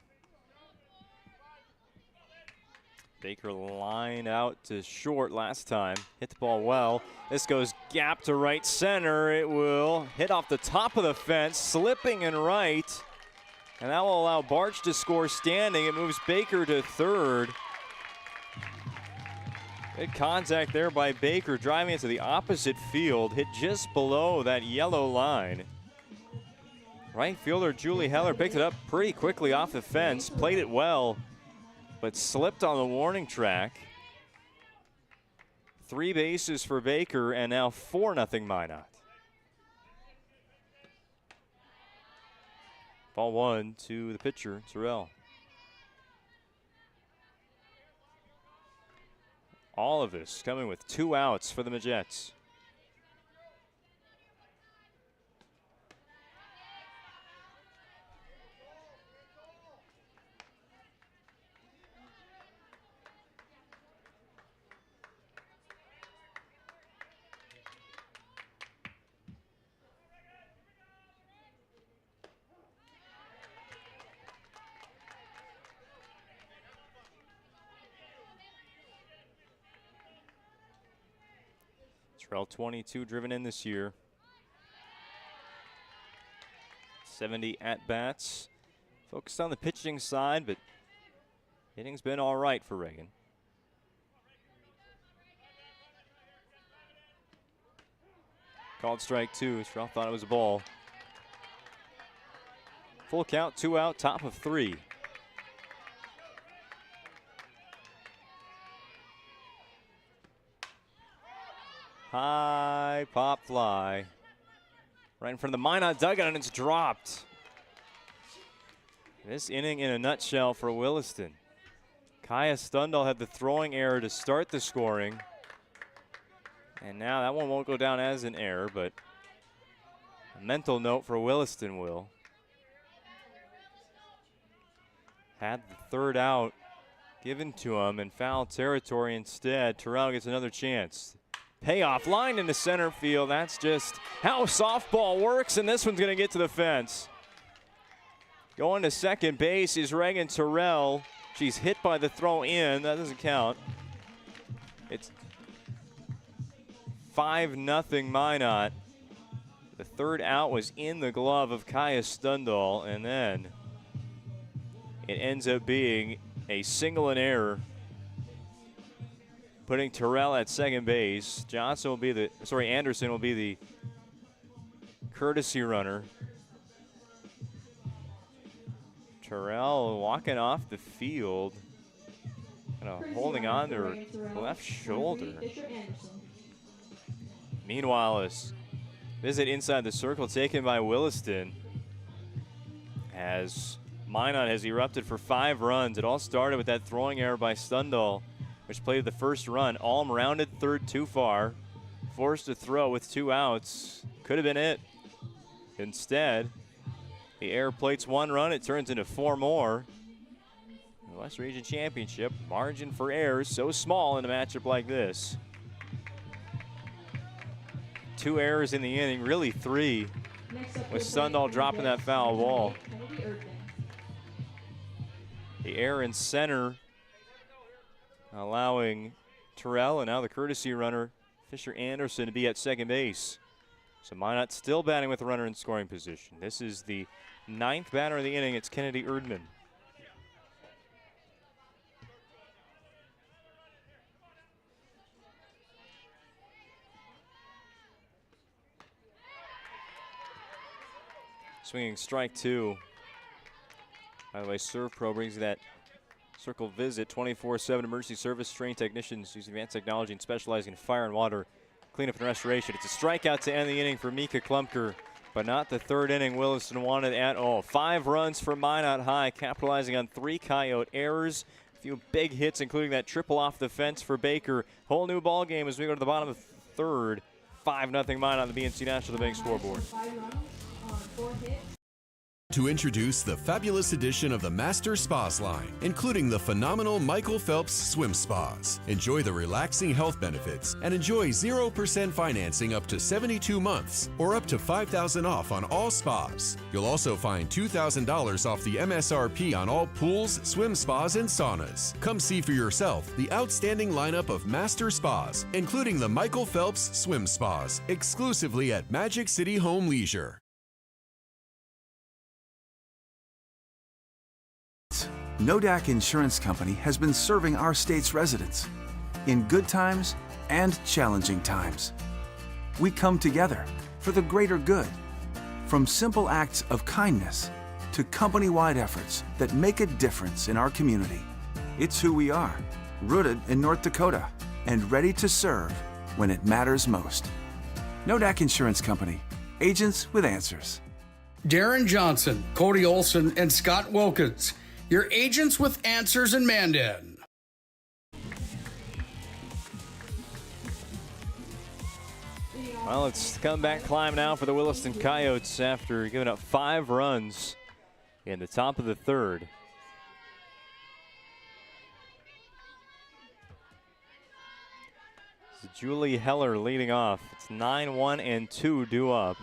Baker line out to short last time. Hit the ball well. This goes gap to right center. It will hit off the top of the fence, slipping in right. And that will allow Barch to score standing. It moves Baker to third. Good contact there by Baker, driving into the opposite field. Hit just below that yellow line. Right fielder Julie Heller picked it up pretty quickly off the fence, played it well, but slipped on the warning track. 3 bases for Baker, and now 4-0 Minot. Ball 1 to the pitcher, Terrell. All of this coming with 2 outs for the Majets. Terrell 22 driven in this year. 70 at-bats. Focused on the pitching side, but hitting's been all right for Reagan. Called strike 2. Terrell thought it was a ball. Full count, 2 out, top of 3. High pop fly. Right in front of the Minot dugout, and it's dropped. This inning in a nutshell for Williston. Kaya Stundal had the throwing error to start the scoring. And now that one won't go down as an error, but a mental note for Williston will. Had the third out given to him in foul territory instead. Terrell gets another chance. Payoff line into center field. That's just how softball works, and this one's going to get to the fence. Going to second base is Reagan Terrell. She's hit by the throw in. That doesn't count. It's 5-0 Minot. The third out was in the glove of Kaya Stundal, and then it ends up being a single and error, putting Terrell at second base. Anderson will be the courtesy runner. Terrell walking off the field, kind of holding on to her left shoulder. Meanwhile, a visit inside the circle taken by Williston as Minot has erupted for 5 runs. It all started with that throwing error by Stundal, which played the first run. Alm rounded third too far, forced to throw with 2 outs. Could have been it. Instead, the error plates 1 run. It turns into 4 more. The West Region Championship, margin for errors so small in a matchup like this. 2 errors in the inning, really 3, with Stundal dropping that foul ball. The error in center, allowing Terrell and now the courtesy runner, Fisher Anderson, to be at second base. So Minot still batting with a runner in scoring position. This is the 9th batter of the inning. It's Kennedy Erdman. Swinging strike 2. By the way, Serve Pro brings you that circle visit, 24/7 emergency service, trained technicians using advanced technology and specializing in fire and water cleanup and restoration. It's a strikeout to end the inning for Mika Klumker, but not the third inning Williston wanted at all. 5 runs for Minot High, capitalizing on 3 Coyote errors. A few big hits, including that triple off the fence for Baker. Whole new ball game as we go to the bottom of the third. 5-0 Minot on the BNC National Bank scoreboard. To introduce the fabulous edition of the Master Spas line, including the phenomenal Michael Phelps Swim Spas. Enjoy the relaxing health benefits and enjoy 0% financing up to 72 months or up to $5,000 off on all spas. You'll also find $2,000 off the MSRP on all pools, swim spas, and saunas. Come see for yourself the outstanding lineup of Master Spas, including the Michael Phelps Swim Spas, exclusively at Magic City Home Leisure. Nodak Insurance Company has been serving our state's residents in good times and challenging times. We come together for the greater good, from simple acts of kindness to company-wide efforts that make a difference in our community. It's who we are, rooted in North Dakota and ready to serve when it matters most. Nodak Insurance Company, agents with answers. Darren Johnson, Cody Olson, and Scott Wilkins, your agents with answers in Mandan. Well, it's comeback climb now for the Williston Coyotes after giving up 5 runs in the top of the third. It's Julie Heller leading off. It's 9-1 and 2 due up.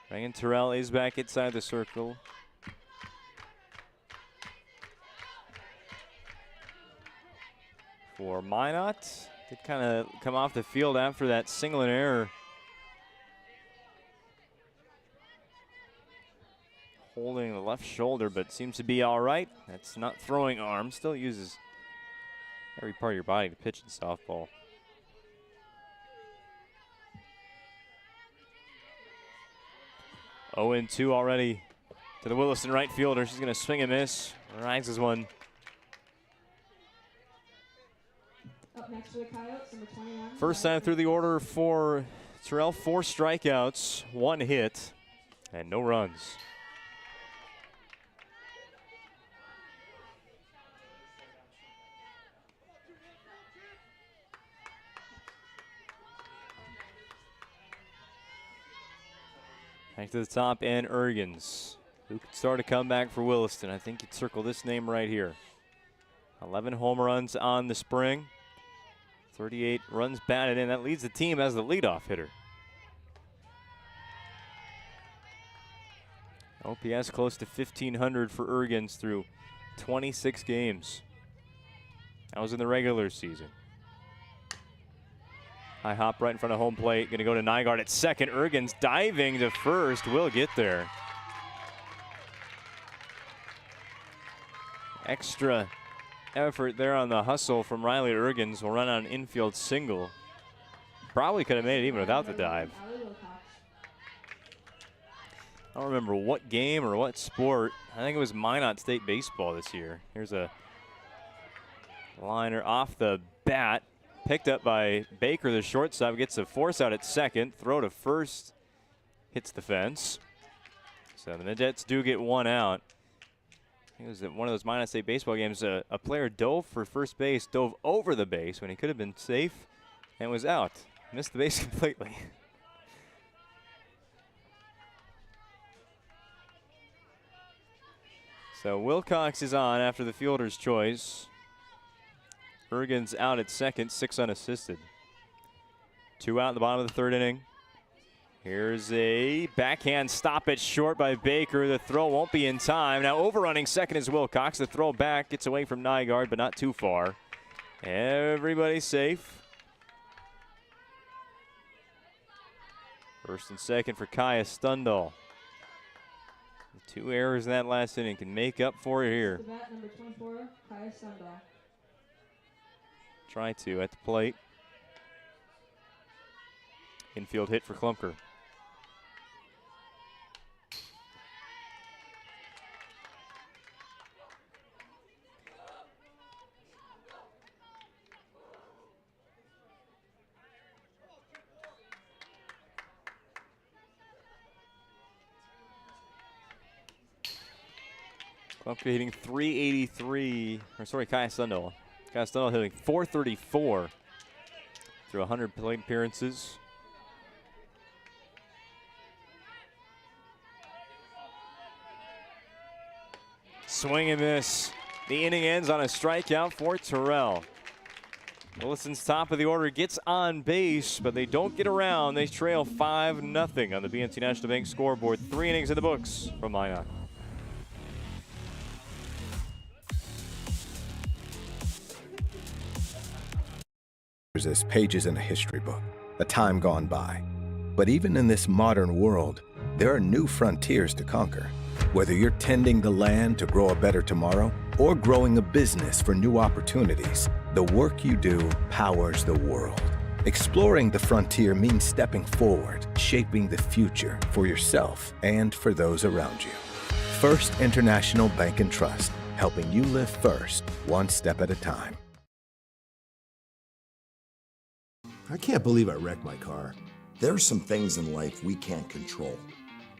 Reagan Terrell is back inside the circle. For Minot, Did kind of come off the field after that single and error. Holding the left shoulder, but seems to be all right. That's not throwing arm. Still uses every part of your body to pitch in softball. Oh, 0-2 already to the Williston right fielder. She's going to swing and miss. Rises one. Up next for the Coyotes, number 21. First time through the order for Terrell. 4 strikeouts, 1 hit, and no runs. Back to the top, and Ergens, who could start a comeback for Williston. I think you'd circle this name right here. 11 home runs on the spring. 38 runs batted in. That leads the team as the leadoff hitter. OPS close to 1,500 for Ergens through 26 games. That was in the regular season. High hop right in front of home plate. Going to go to Nygaard at second. Ergens diving to first. Will get there. Extra effort there on the hustle from Riley Ergens. Will run on an infield single. Probably could have made it even without the dive. I don't remember what game or what sport. I think it was Minot State baseball this year. Here's a liner off the bat. Picked up by Baker, the shortstop. Gets a force out at second. Throw to first. Hits the fence. So the Jets do get one out. It was at one of those Minot State baseball games. A player dove for first base, dove over the base when he could have been safe, and was out. Missed the base completely. So Wilcox is on after the fielder's choice. Ergens out at second, 6 unassisted. 2 out in the bottom of the third inning. Here's a backhand stop at short by Baker. The throw won't be in time. Now overrunning second is Wilcox. The throw back gets away from Nygaard, but not too far. Everybody safe. First and second for Kaya Stundal. 2 errors in that last inning can make up for it here. Bat number 24, Kaya Stundal. Try to at the plate. Infield hit for Klumker. Klumker hitting 383, or sorry, Kaya Stundal. Kaya Stundal hitting 434 through 100 plate appearances. Swing and miss. The inning ends on a strikeout for Terrell. Williston's top of the order gets on base, but they don't get around. They trail 5-0 on the BNC National Bank scoreboard. 3 innings in the books from Minot. As pages in a history book, a time gone by. But even in this modern world, there are new frontiers to conquer. Whether you're tending the land to grow a better tomorrow or growing a business for new opportunities, the work you do powers the world. Exploring the frontier means stepping forward, shaping the future for yourself and for those around you. First International Bank and Trust, helping you live first, one step at a time. I can't believe I wrecked my car. There are some things in life we can't control.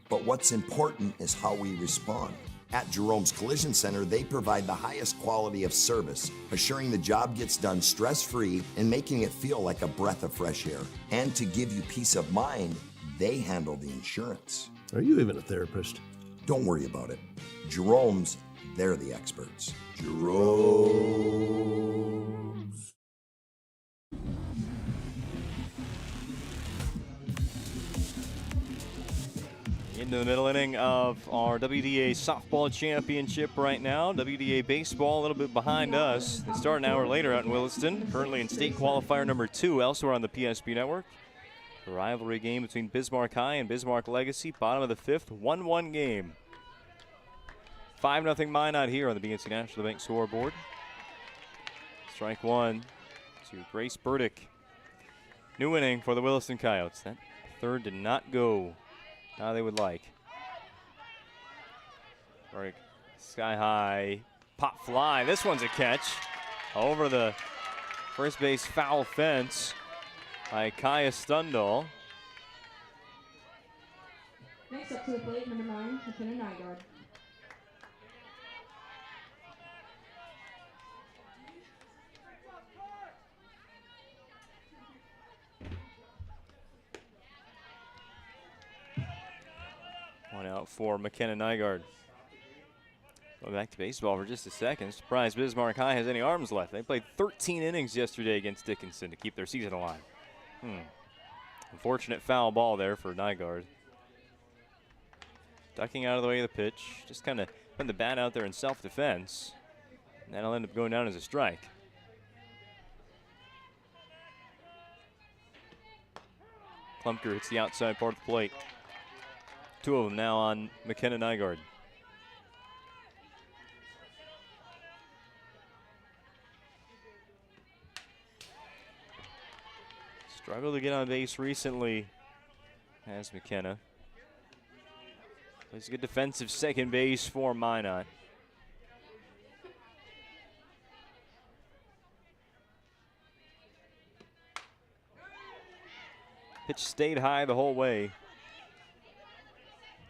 But what's important is how we respond. At Jerome's Collision Center, they provide the highest quality of service, assuring the job gets done stress-free and making it feel like a breath of fresh air. And to give you peace of mind, they handle the insurance. Are you even a therapist? Don't worry about it. Jerome's, they're the experts. Jerome's. Into the middle inning of our WDA softball championship right now. WDA baseball a little bit behind us. They start an hour later out in Williston, currently in state qualifier number 2 elsewhere on the PSP network. The rivalry game between Bismarck High and Bismarck Legacy, bottom of the 5th, 1-1 game. 5-0 Minot here on the BNC National Bank scoreboard. Strike one to Grace Burdick. New inning for the Williston Coyotes. That third did not go how they would like. Burdick, sky high, pop fly. This one's a catch over the first base foul fence by Kaya Stundal. Next up to the plate, number 9, McKenna Nygaard. One out for McKenna Nygaard. Going back to baseball for just a second. Surprised Bismarck High has any arms left. They played 13 innings yesterday against Dickinson to keep their season alive. Unfortunate foul ball there for Nygaard. Ducking out of the way of the pitch. Just kind of putting the bat out there in self-defense. And that'll end up going down as a strike. Klumpker hits the outside part of the plate. 2 of them now on McKenna Nygaard. Struggled to get on base recently as McKenna. Plays a good defensive second base for Minot. Pitch stayed high the whole way.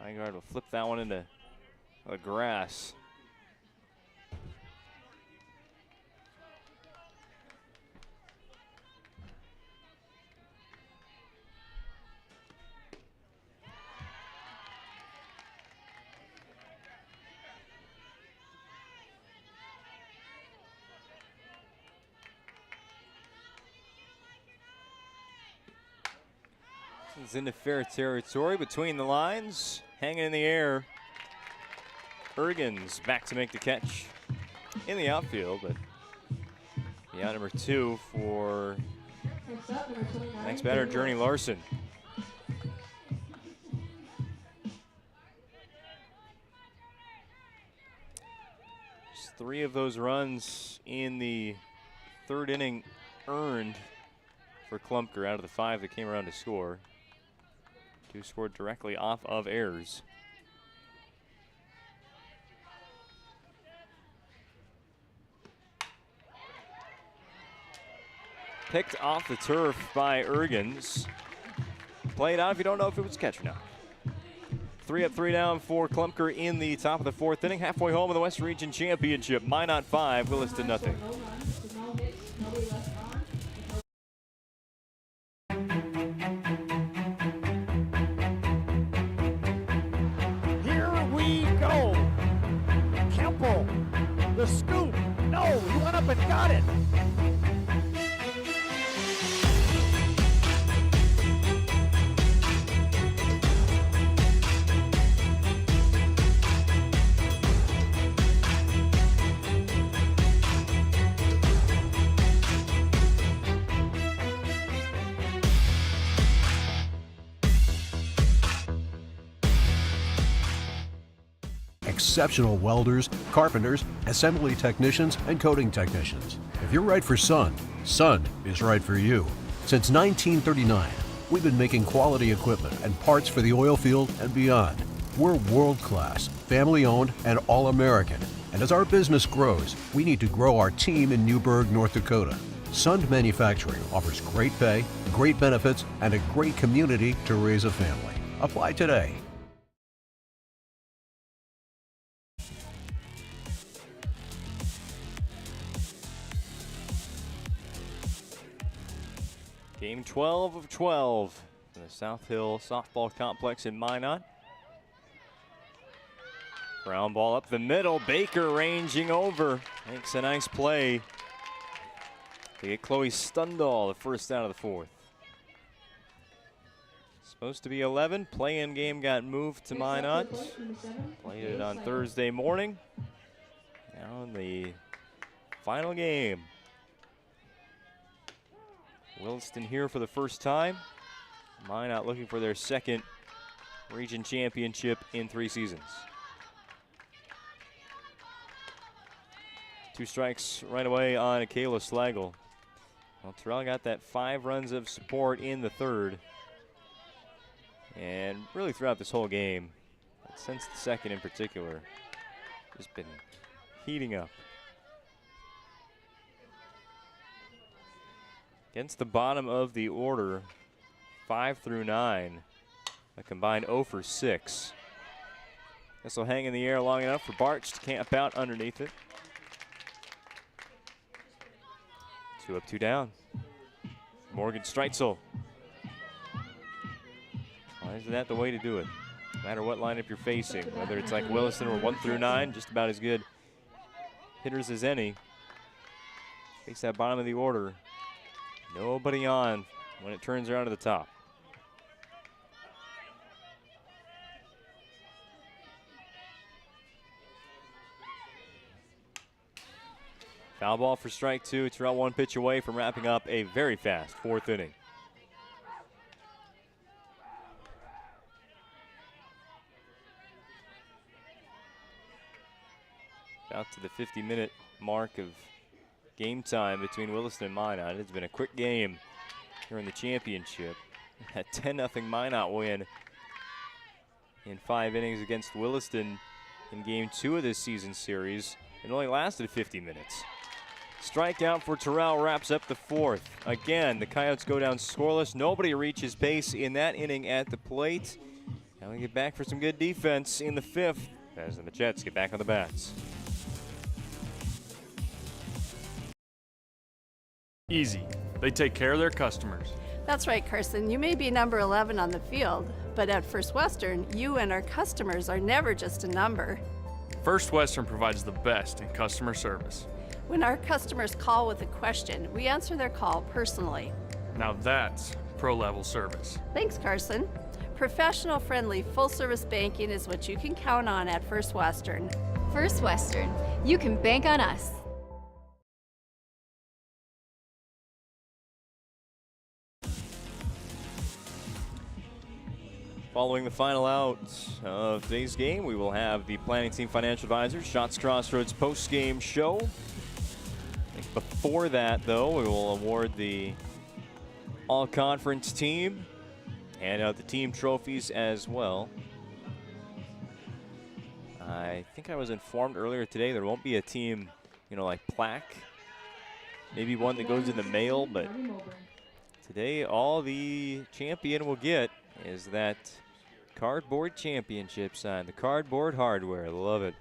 Nygaard will flip that one into the grass. This is into fair territory between the lines. Hanging in the air. Ergens back to make the catch in the outfield, but out number 2 for next batter, Journey Larson. Just 3 of those runs in the 3rd inning earned for Klumpker out of the 5 that came around to score. 2 scored directly off of errors. Picked off the turf by Ergens. Played out if you don't know if it was a catch or not. 3 up, 3 down for Klumpker in the top of the 4th inning. Halfway home of the West Region Championship. Minot 5, Williston nothing. The scoop. No, he went up and got it. Exceptional welders, carpenters, assembly technicians, and coating technicians. If you're right for Sun, Sun is right for you. Since 1939, we've been making quality equipment and parts for the oil field and beyond. We're world-class, family-owned, and all-American. And as our business grows, we need to grow our team in Newburgh, North Dakota. Sun Manufacturing offers great pay, great benefits, and a great community to raise a family. Apply today. Game 12 of 12 in the South Hill Softball Complex in Minot. Ground ball up the middle. Baker ranging over. Makes a nice play to get Chloe Stundal the first out of the 4th. Supposed to be 11. Play-in game got moved to Minot. Played it on Thursday morning. Now in the final game. Williston here for the first time. Minot looking for their second region championship in 3 seasons. 2 strikes right away on Kayla Slagle. Well, Terrell got that 5 runs of support in the third. And really throughout this whole game, but since the second in particular, just been heating up. Against the bottom of the order, 5 through 9, a combined 0 for 6. This will hang in the air long enough for Barch to camp out underneath it. 2 up, 2 down. Morgan Streitzel. Well, isn't that the way to do it? No matter what lineup you're facing, whether it's like Williston or 1 through 9, just about as good hitters as any. Face that bottom of the order. Nobody on when it turns around to the top. Foul ball for strike 2. Terrell 1 pitch away from wrapping up a very fast 4th inning. Out to the 50-minute mark of game time between Williston and Minot. It's been a quick game here in the championship. A 10-0 Minot win in 5 innings against Williston in game 2 of this season series. It only lasted 50 minutes. Strikeout for Terrell wraps up the 4th. Again, the Coyotes go down scoreless. Nobody reaches base in that inning at the plate. Now we get back for some good defense in the 5th as the Machettes get back on the bats. Easy. They take care of their customers. That's right, Carson. You may be number 11 on the field, but at First Western, you and our customers are never just a number. First Western provides the best in customer service. When our customers call with a question, we answer their call personally. Now that's pro-level service. Thanks, Carson. Professional, friendly, full-service banking is what you can count on at First Western. First Western. You can bank on us. Following the final out of today's game, we will have the Planning Team Financial Advisors Shots Crossroads post-game show. I think before that, though, we will award the all-conference team and the team trophies as well. I think I was informed earlier today there won't be a team, like plaque. Maybe one that goes in the mail, but today all the champion will get is that cardboard championship sign, the cardboard hardware. Love it.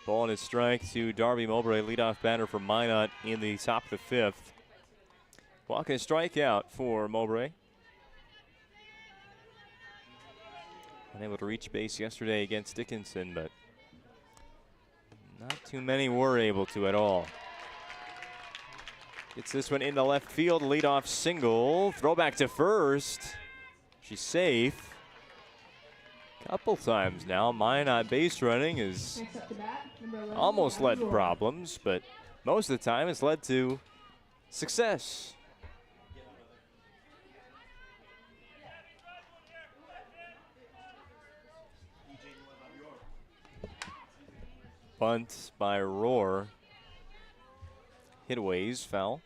Ball and a strike to Darby Mowbray, leadoff batter for Minot in the top of the 5th. Walk and a strikeout for Mowbray. Unable to reach base yesterday against Dickinson, but not too many were able to at all. Gets this one into left field, leadoff single, throwback to first. She's safe. Couple times now, Minot base running is almost led to problems, but most of the time it's led to success. Bunt by Rohr. Hit aways, foul.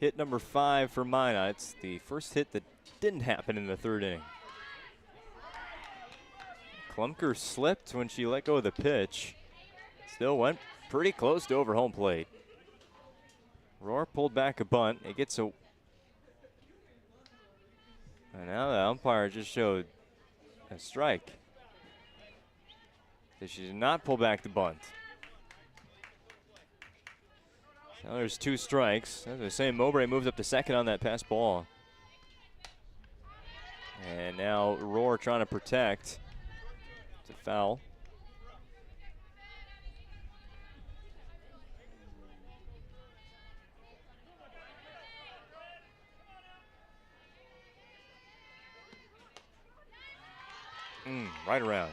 Hit number 5 for Minot. It's the first hit that didn't happen in the 3rd inning. Klumker slipped when she let go of the pitch. Still went pretty close to over home plate. Rohr pulled back a bunt. It gets a... And now the umpire just showed a strike. So she did not pull back the bunt. Now there's 2 strikes. As I was saying, Mowbray moves up to second on that pass ball. And now Rohr trying to protect. It's a foul. Right around.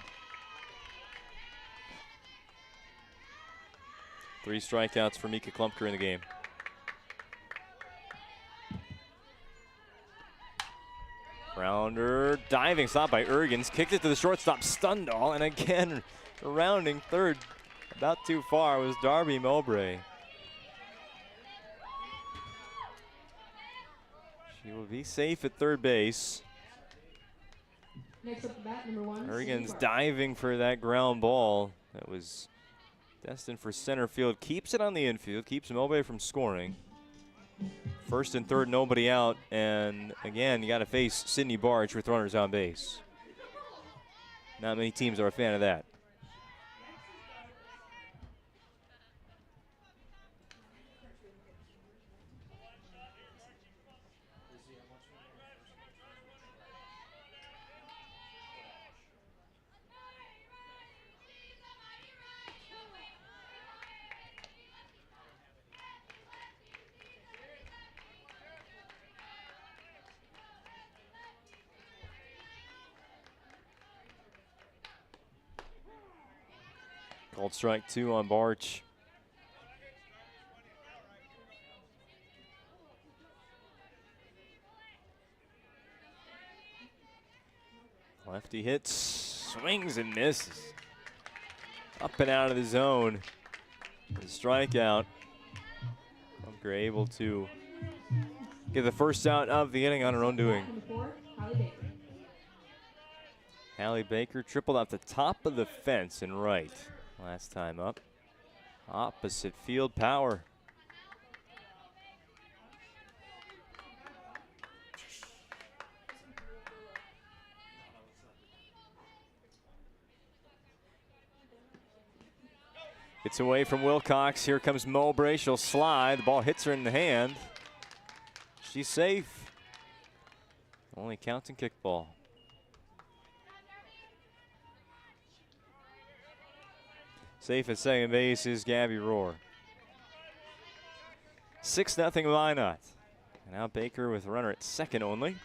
3 strikeouts for Mika Klumpker in the game. Rounder, diving stop by Ergens, kicked it to the shortstop, Stundall, and again, rounding third, about too far, was Darby Mowbray. She will be safe at third base. Next up, bat number 1. Ergens diving for that ground ball that was destined for center field. Keeps it on the infield, keeps Mowbray from scoring. First and third, nobody out. And again, you got to face Sydney Barge with runners on base. Not many teams are a fan of that. Called strike 2 on Barch. Lefty hits, swings and misses. Up and out of the zone. The strikeout. Klumpker able to get the first out of the inning on her own doing. Hallie Baker tripled off the top of the fence and right. Last time up. Opposite field power. It's away from Wilcox. Here comes Mowbray. She'll slide. The ball hits her in the hand. She's safe. Only counting kickball. Safe at second base is Gabby Rohr. 6-0 Minot. And now Baker with a runner at second only.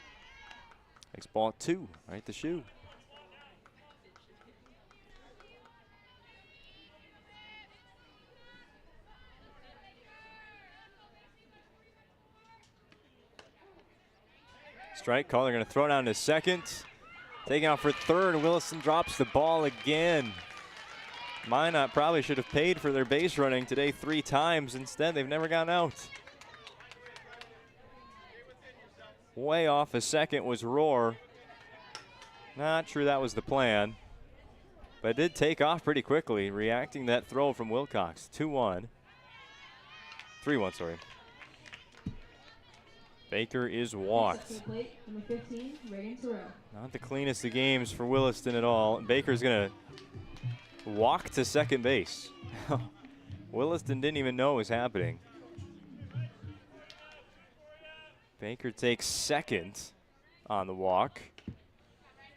Takes ball at 2, right at the shoe. Strike call. They're going to throw down to second. Taking out for third. Williston drops the ball again. Minot probably should have paid for their base running today 3 times. Instead, they've never gotten out. Way off a second was Rohr. Not sure that was the plan. But it did take off pretty quickly, reacting to that throw from Wilcox. 2-1. 3-1, sorry. Baker is walked. Not the cleanest of games for Williston at all. Baker's going to walk to second base. Williston didn't even know it was happening. Baker takes second on the walk.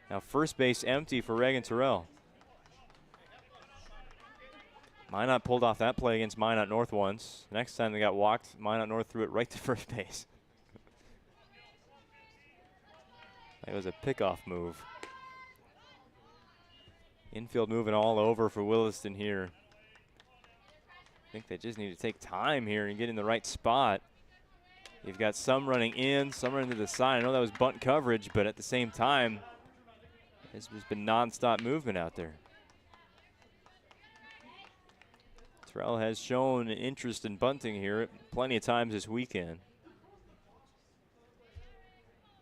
Now first base empty for Reagan Terrell. Minot pulled off that play against Minot North once. Next time they got walked, Minot North threw it right to first base. That was a pickoff move. Infield moving all over for Williston here. I think they just need to take time here and get in the right spot. You've got some running in, some running to the side. I know that was bunt coverage, but at the same time, there's been nonstop movement out there. Terrell has shown interest in bunting here plenty of times this weekend.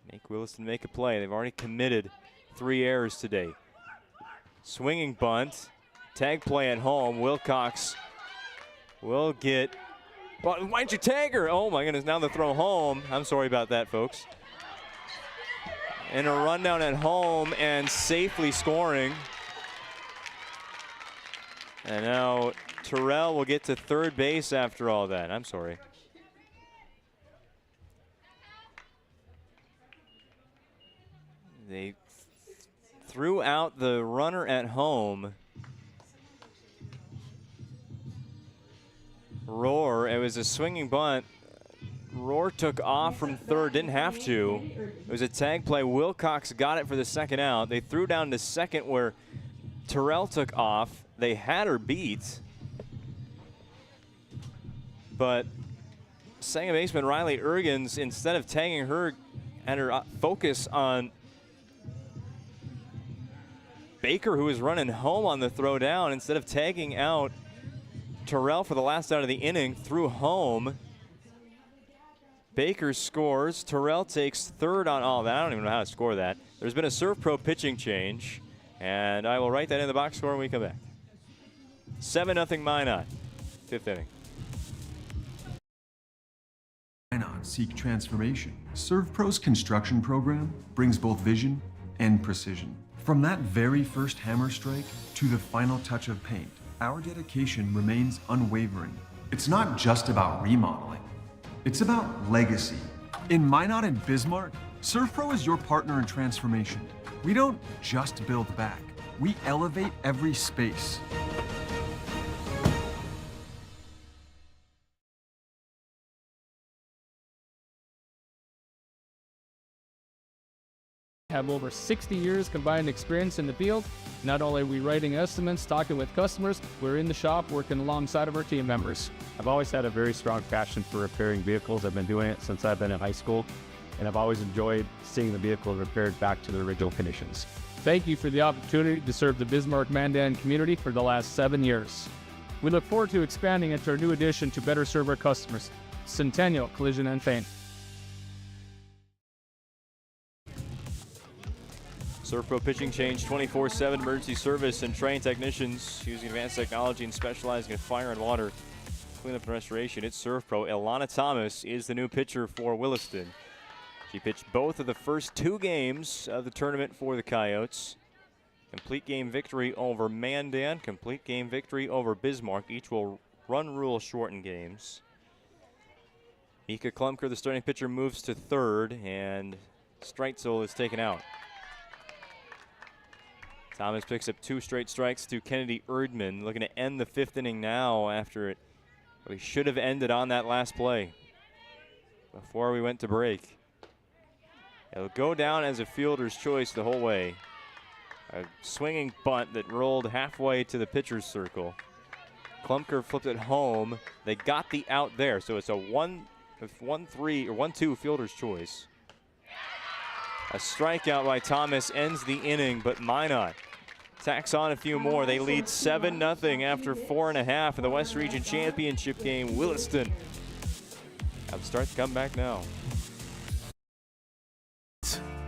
Make Williston make a play. They've already committed 3 errors today. Swinging bunt, tag play at home. Wilcox will get, well, why'd you tag her? Oh my goodness, now the throw home. I'm sorry about that, folks. And a rundown at home and safely scoring. And now Terrell will get to third base after all that. I'm sorry. They threw out the runner at home. Rohr, it was a swinging bunt. Rohr took off from third, didn't have to. It was a tag play. Wilcox got it for the second out. They threw down to second where Terrell took off. They had her beat. But second baseman Riley Ergens, instead of tagging her, had her focus on Baker, who was running home on the throw down. Instead of tagging out Terrell for the last out of the inning, threw home. Baker scores. Terrell takes third on all that. I don't even know how to score that. There's been a Serve Pro pitching change, and I will write that in the box score when we come back. 7-0 Minot, fifth inning. Minot seek transformation. Serve Pro's construction program brings both vision and precision. From that very first hammer strike to the final touch of paint, our dedication remains unwavering. It's not just about remodeling. It's about legacy. In Minot and Bismarck, Serve Pro is your partner in transformation. We don't just build back. We elevate every space. Have over 60 years combined experience in the field. Not only are we writing estimates, talking with customers, we're in the shop working alongside of our team members. I've always had a very strong passion for repairing vehicles. I've been doing it since I've been in high school, and I've always enjoyed seeing the vehicle repaired back to the original conditions. Thank you for the opportunity to serve the Bismarck-Mandan community for the last 7 years. We look forward to expanding into our new addition to better serve our customers, Centennial Collision and Paint. Serve Pro pitching change, 24/7 emergency service and trained technicians using advanced technology and specializing in fire and water cleanup and restoration. It's Serve Pro. Ilana Thomas is the new pitcher for Williston. She pitched both of the first 2 games of the tournament for the Coyotes. Complete game victory over Mandan, complete game victory over Bismarck. Each will run rule shortened games. Mika Klumker, the starting pitcher, moves to third, and Streitzel is taken out. Thomas picks up 2 straight strikes to Kennedy Erdman, looking to end the 5th inning now after it really should have ended on that last play before we went to break. It'll go down as a fielder's choice the whole way. A swinging bunt that rolled halfway to the pitcher's circle. Klumker flipped it home. They got the out there, so it's a 1-3 or 1-2 fielder's choice. A strikeout by Thomas ends the inning, but Minot tacks on a few more. They lead 7-0 after 4.5 in the West Region Championship game. Williston have to start the comeback now.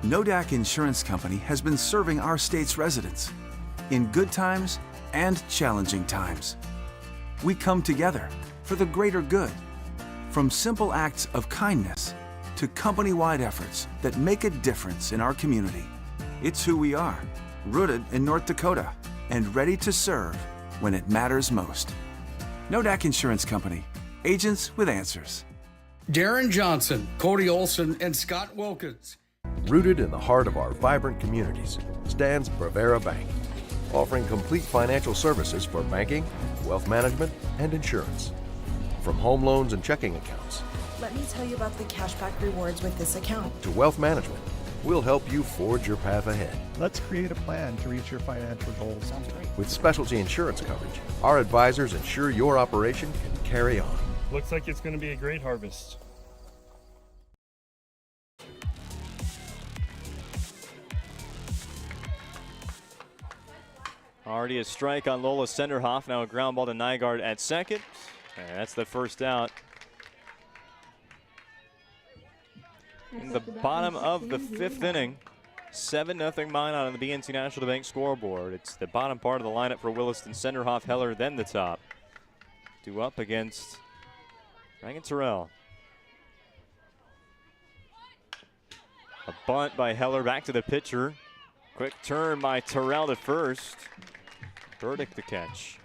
Nodak Insurance Company has been serving our state's residents in good times and challenging times. We come together for the greater good, from simple acts of kindness to company-wide efforts that make a difference in our community. It's who we are, rooted in North Dakota and ready to serve when it matters most. Nodak Insurance Company, agents with answers. Darren Johnson, Cody Olson, and Scott Wilkins. Rooted in the heart of our vibrant communities stands Bravera Bank, offering complete financial services for banking, wealth management, and insurance. From home loans and checking accounts, let me tell you about the cashback rewards with this account, to wealth management, we'll help you forge your path ahead. Let's create a plan to reach your financial goals. Sounds great. With specialty insurance coverage, our advisors ensure your operation can carry on. Looks like it's going to be a great harvest. Already a strike on Lola Senderhoff. Now a ground ball to Nygaard at second. And that's the first out. In the bottom of the 5th inning, 7-0 Minot on the BNC National Bank scoreboard. It's the bottom part of the lineup for Williston. Senderhoff, Heller, then the top. 2 up against Reagan Terrell. A bunt by Heller back to the pitcher. Quick turn by Terrell to first. Burdick the catch.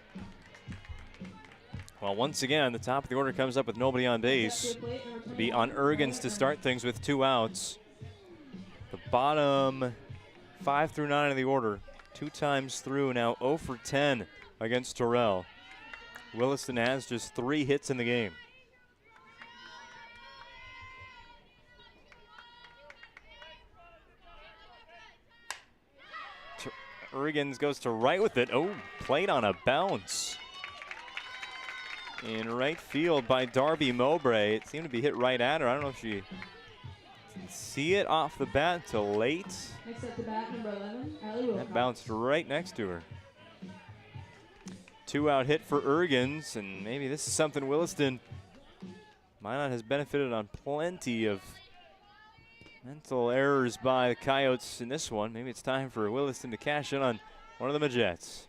Well, once again, the top of the order comes up with nobody on base. It'll be on Ergens to start things with 2 outs. The bottom 5 through 9 of the order, 2 times through, now 0 for 10 against Terrell. Williston has just 3 hits in the game. Ergens goes to right with it. Oh, played on a bounce. In right field by Darby Mowbray. It seemed to be hit right at her. I don't know if she didn't see it off the bat until late. Next up to bat, number 11, Allie Wilcox. That bounced right next to her. 2-out hit for Ergens, and maybe this is something Williston Minot has benefited on plenty of mental errors by the Coyotes in this one. Maybe it's time for Williston to cash in on one of the Majets.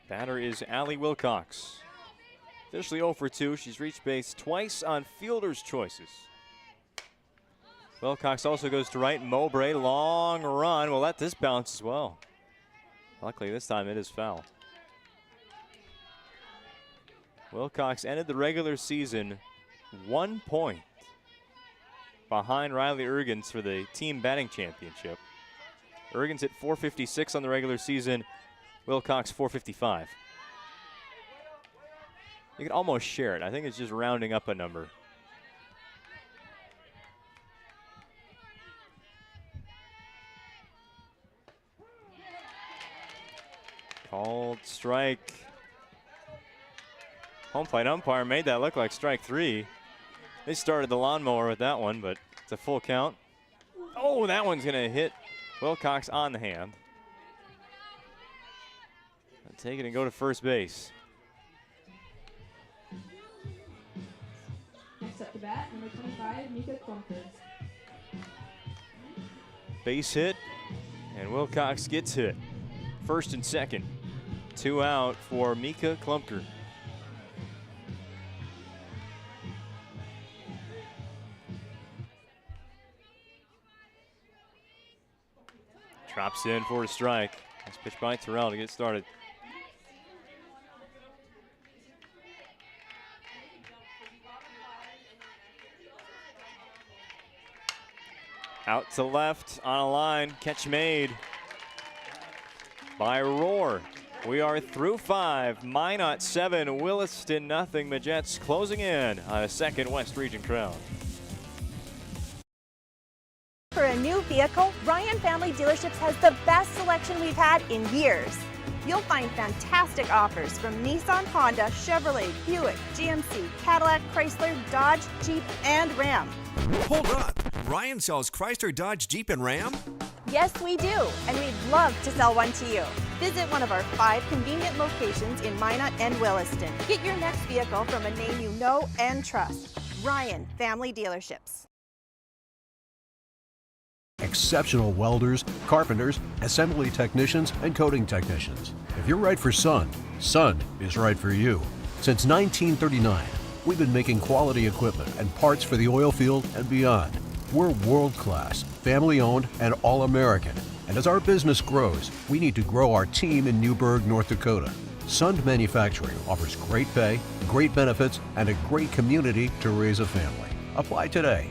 Batter is Allie Wilcox. Officially 0 for 2. She's reached base twice on fielder's choices. Wilcox also goes to right. Mowbray, long run. Will let this bounce as well. Luckily, this time it is foul. Wilcox ended the regular season 1 point behind Riley Ergens for the team batting championship. Ergens hit .456 on the regular season. Wilcox .455. You can almost share it. I think it's just rounding up a number. Called strike. Home plate umpire made that look like strike 3. They started the lawnmower with that one, but it's a full count. Oh, that one's going to hit Wilcox on the hand. Take it and go to first base. Next up to bat, number 25, Mika Klumper. Base hit, and Wilcox gets hit. First and second. 2 out for Mika Klumper. Drops in for a strike. Nice pitch by Terrell to get started. Out to left, on a line, catch made by Rohr. We are through 5, Minot 7, Williston nothing. Majets closing in on a second West Region crowd. For a new vehicle, Ryan Family Dealerships has the best selection we've had in years. You'll find fantastic offers from Nissan, Honda, Chevrolet, Buick, GMC, Cadillac, Chrysler, Dodge, Jeep, and Ram. Hold up. Ryan sells Chrysler, Dodge, Jeep, and Ram? Yes, we do, and we'd love to sell one to you. Visit one of our 5 convenient locations in Minot and Williston. Get your next vehicle from a name you know and trust. Ryan Family Dealerships. Exceptional welders, carpenters, assembly technicians, and coating technicians. If you're right for Sun, Sun is right for you. Since 1939, we've been making quality equipment and parts for the oil field and beyond. We're world-class, family-owned, and all-American. And as our business grows, we need to grow our team in Newburgh, North Dakota. Sund Manufacturing offers great pay, great benefits, and a great community to raise a family. Apply today.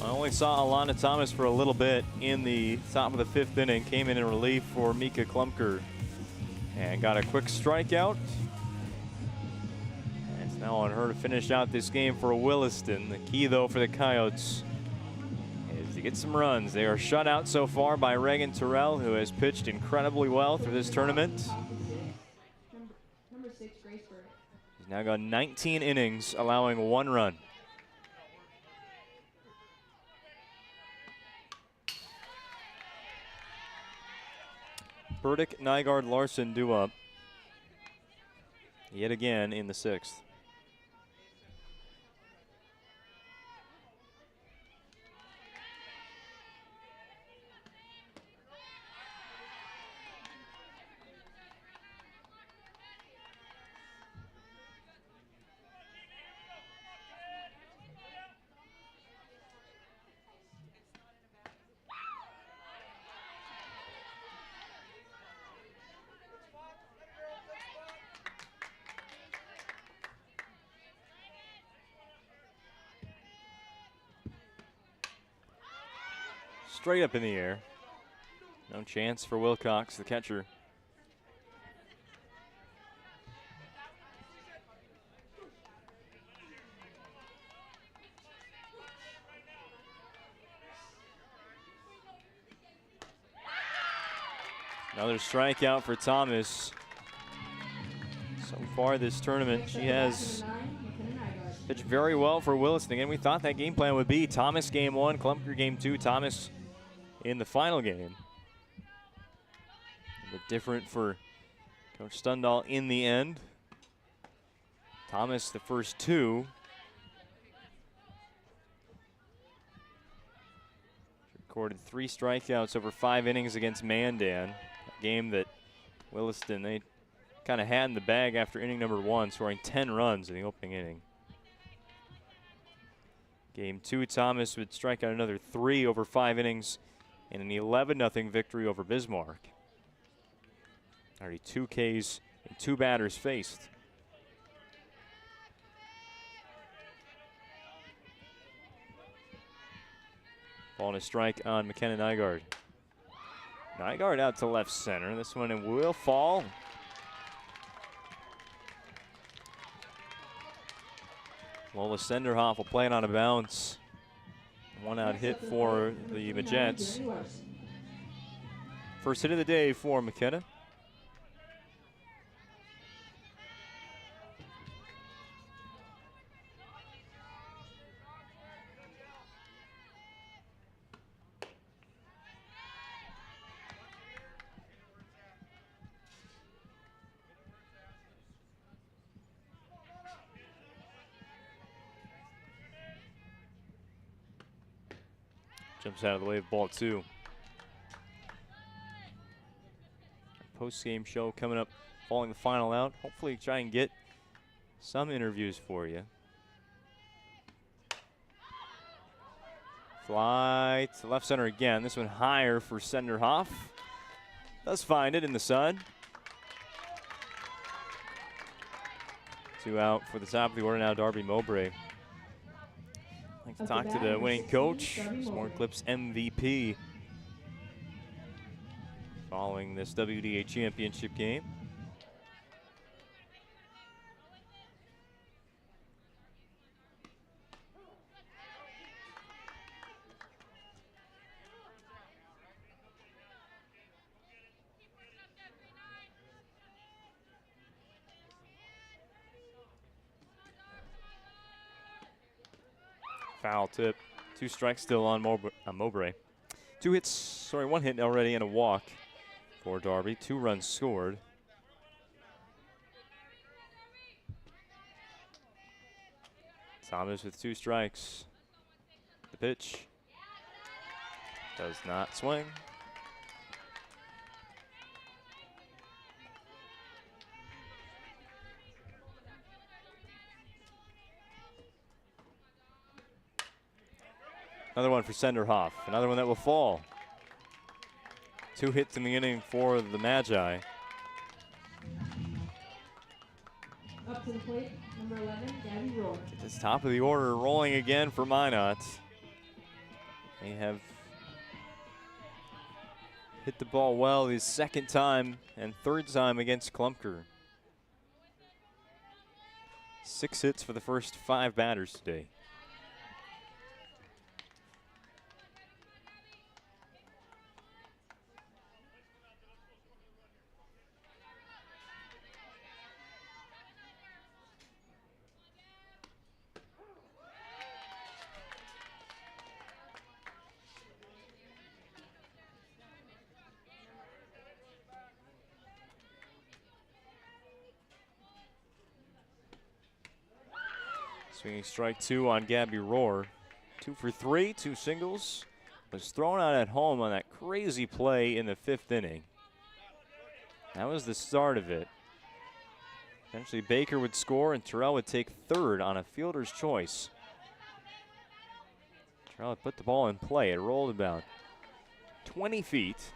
I only saw Alana Thomas for a little bit in the top of the 5th inning. Came in relief for Mika Klumper and got a quick strikeout. And it's now on her to finish out this game for Williston. The key, though, for the Coyotes is to get some runs. They are shut out so far by Reagan Terrell, who has pitched incredibly well through this tournament. Number 6, Grace Burke. He's now gone 19 innings, allowing 1 run. Burdick, Nygaard, Larson due up yet again in the 6th. straight up in the air. No chance for Wilcox, the catcher. Another strikeout for Thomas. So far this tournament, she has pitched very well for Williston. Again, we thought that game plan would be Thomas game 1, Klumpker game 2, Thomas in the final game. A bit different for Coach Stundahl in the end. Thomas the first 2. Recorded 3 strikeouts over 5 innings against Mandan. A game that Williston, they kind of had in the bag after inning number 1, scoring 10 runs in the opening inning. Game 2, Thomas would strike out another 3 over 5 innings in an 11-0 victory over Bismarck. Already 2 Ks and 2 batters faced. Ball and a strike on McKenna Nygaard. Nygaard out to left center. This one will fall. Lola Senderhoff will play it on a bounce. 1-out hit for the Majets. First hit of the day for McKenna. Jumps out of the way of ball 2. Post-game show coming up following the final out. Hopefully try and get some interviews for you. Fly to left center again. This one higher for Senderhoff. Does find it in the sun. 2 out for the top of the order now, Darby Mowbray. I'd like to talk to the winning coach, Smart Clips MVP, following this WDA championship game. Foul tip. 2 strikes still on Mowbray. 1 hit already and a walk for Darby. 2 runs scored. Thomas with 2 strikes. The pitch does not swing. Another one for Senderhoff. Another one that will fall. 2 hits in the inning for the Magi. Up to the plate, number 11, Gabby Rohr. Get this top of the order rolling again for Minot. They have hit the ball well the second time and third time against Klumpker. 6 hits for the first 5 batters today. Swinging strike 2 on Gabby Rohr. 2 for 3, 2 singles. Was thrown out at home on that crazy play in the 5th inning. That was the start of it. Eventually Baker would score and Terrell would take third on a fielder's choice. Terrell had put the ball in play. It rolled about 20 feet.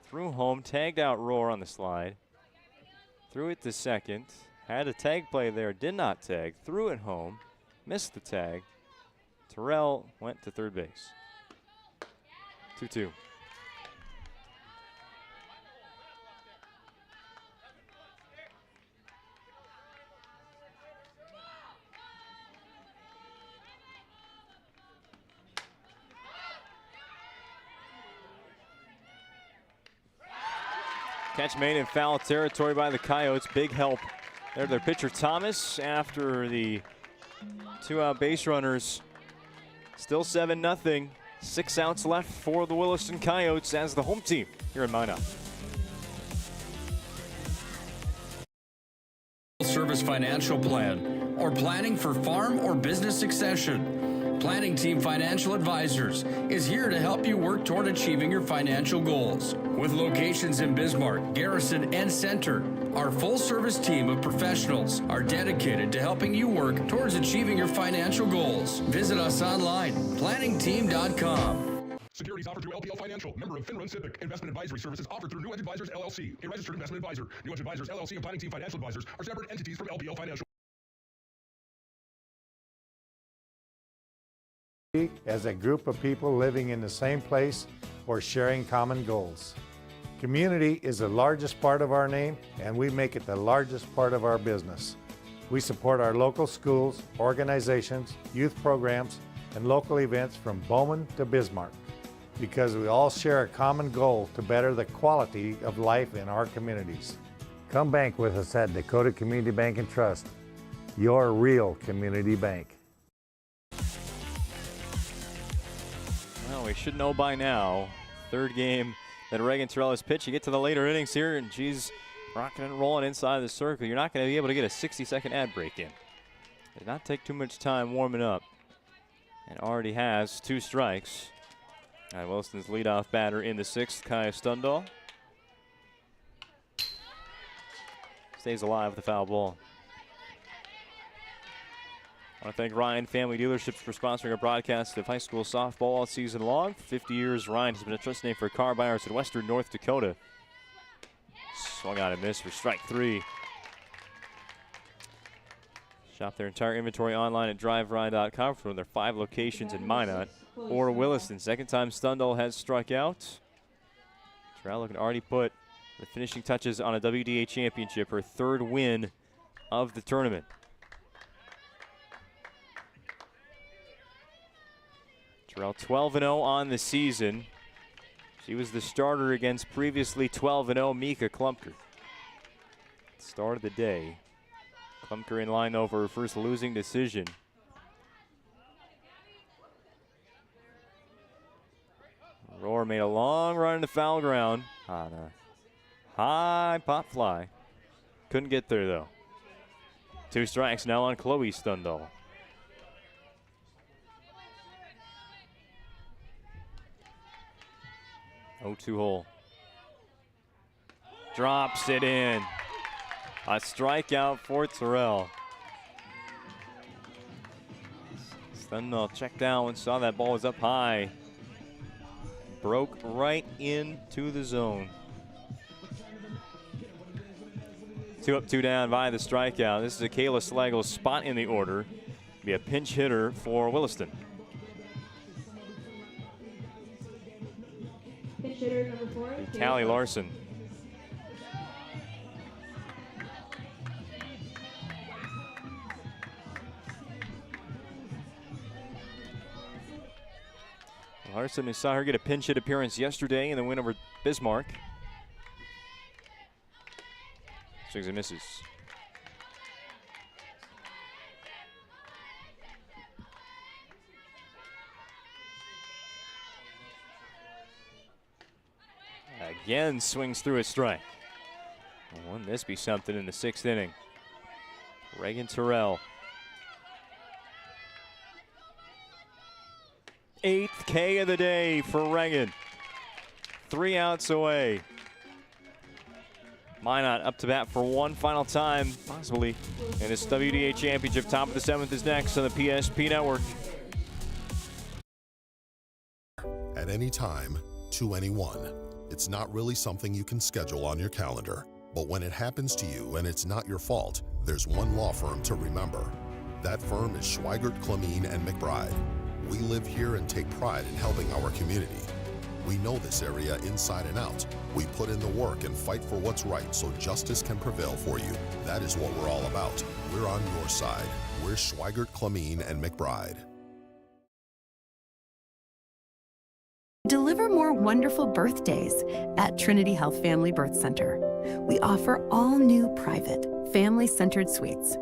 Threw home, tagged out Rohr on the slide. Threw it to second. Had a tag play there, did not tag. Threw it home, missed the tag. Terrell went to third base. 2-2. Catch made in foul territory by the Coyotes. Big help there to their pitcher Thomas after the 2-out base runners. Still 7-0. 6 outs left for the Williston Coyotes as the home team here in Minot. Service financial plan or planning for farm or business succession. Planning Team Financial Advisors is here to help you work toward achieving your financial goals. With locations in Bismarck, Garrison, and Center, our full-service team of professionals are dedicated to helping you work towards achieving your financial goals. Visit us online, planningteam.com. Securities offered through LPL Financial, member of Finland Civic. Investment advisory services offered through New Edge Advisors LLC, a registered investment advisor. New Edge Advisors LLC and Planning Team Financial Advisors are separate entities from LPL Financial. As a group of people living in the same place or sharing common goals. Community is the largest part of our name, and we make it the largest part of our business. We support our local schools, organizations, youth programs, and local events from Bowman to Bismarck, because we all share a common goal to better the quality of life in our communities. Come bank with us at Dakota Community Bank and Trust, your real community bank. Well, we should know by now. Third game that Reagan Terrell has pitched. You get to the later innings here, and she's rocking and rolling inside the circle. You're not going to be able to get a 60-second ad break in. Did not take too much time warming up, and already has 2 strikes. And Wilson's leadoff batter in the 6th, Kaya Stundal. Stays alive with the foul ball. I want to thank Ryan Family Dealerships for sponsoring a broadcast of high school softball all season long. For 50 years, Ryan has been a trust name for car buyers in western North Dakota. Swung out and missed for strike 3. Shop their entire inventory online at driveryan.com for their 5 locations in Minot or Williston. Second time Stundal has struck out. Terrell looking to already put the finishing touches on a WDA championship, her 3rd win of the tournament. Terrell 12-0 on the season. She was the starter against previously 12-0 Mika Klumpker. Start of the day. Klumpker in line though for her first losing decision. Roar made a long run in the foul ground on a high pop fly. Couldn't get there though. 2 strikes now on Chloe Stundal. 0-2 hole. Drops it in. A strikeout for Terrell. Stundal checked down and saw that ball was up high. Broke right into the zone. 2 up, 2 down by the strikeout. This is a Kayla Slagle's spot in the order. Be a pinch hitter for Williston. Pitch hitter number 4, Callie Larson. Larson, who saw her get a pinch hit appearance yesterday in the win over Bismarck. Swings and misses. Again swings through a strike. Well, wouldn't this be something in the 6th inning? Reagan Terrell. 8th K of the day for Reagan. 3 outs away. Minot up to bat for one final time, possibly, in this WDA championship. Top of the 7th is next on the PSP Network. At any time, to anyone. It's not really something you can schedule on your calendar. But when it happens to you and it's not your fault, there's one law firm to remember. That firm is Schweigert, Clemeen, and McBride. We live here and take pride in helping our community. We know this area inside and out. We put in the work and fight for what's right so justice can prevail for you. That is what we're all about. We're on your side. We're Schweigert, Clamine, and McBride. Deliver more wonderful birthdays at Trinity Health Family Birth Center. We offer all new private, family-centered suites.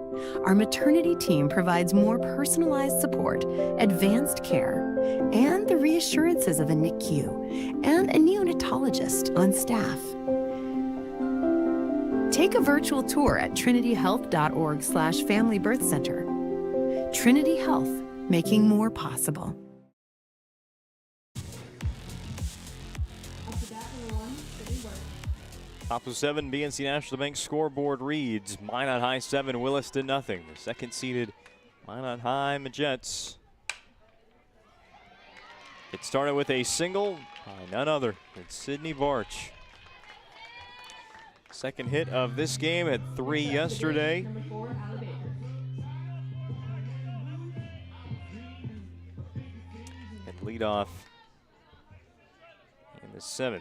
Our maternity team provides more personalized support, advanced care, and the reassurances of a NICU and a neonatologist on staff. Take a virtual tour at trinityhealth.org/Family Birth Center. Trinity Health, making more possible. Top of 7, BNC National Bank scoreboard reads Minot High 7, Williston nothing. The second-seeded Minot High Majets. It started with a single by none other than Sydney Barch. Second hit of this game at 3 yesterday. And lead off in the 7th.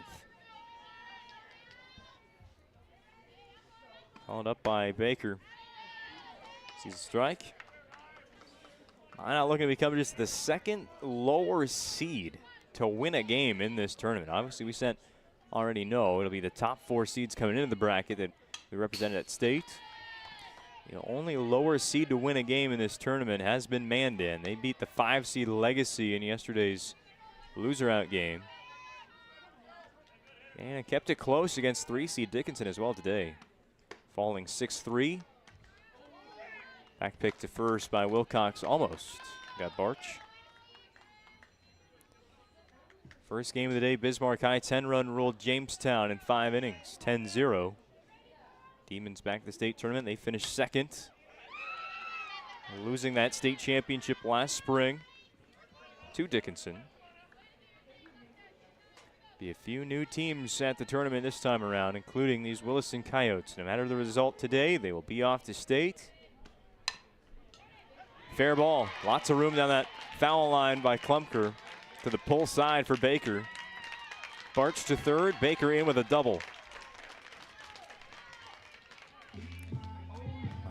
Followed up by Baker. Sees a strike. Minot looking to become just the second lower seed to win a game in this tournament. Obviously, we already know it'll be the top 4 seeds coming into the bracket that we represented at state. The only lower seed to win a game in this tournament has been Mandan. They beat the 5 seed Legacy in yesterday's loser-out game. And it kept it close against 3 seed Dickinson as well today. Falling 6-3. Back pick to first by Wilcox, almost got Barch. First game of the day, Bismarck High 10-run ruled Jamestown in 5 innings, 10-0. Demons back to the state tournament. They finished second, losing that state championship last spring to Dickinson. Be a few new teams at the tournament this time around, including these Williston Coyotes. No matter the result today, they will be off to state. Fair ball. Lots of room down that foul line by Klumker to the pull side for Baker. Barch to third. Baker in with a double.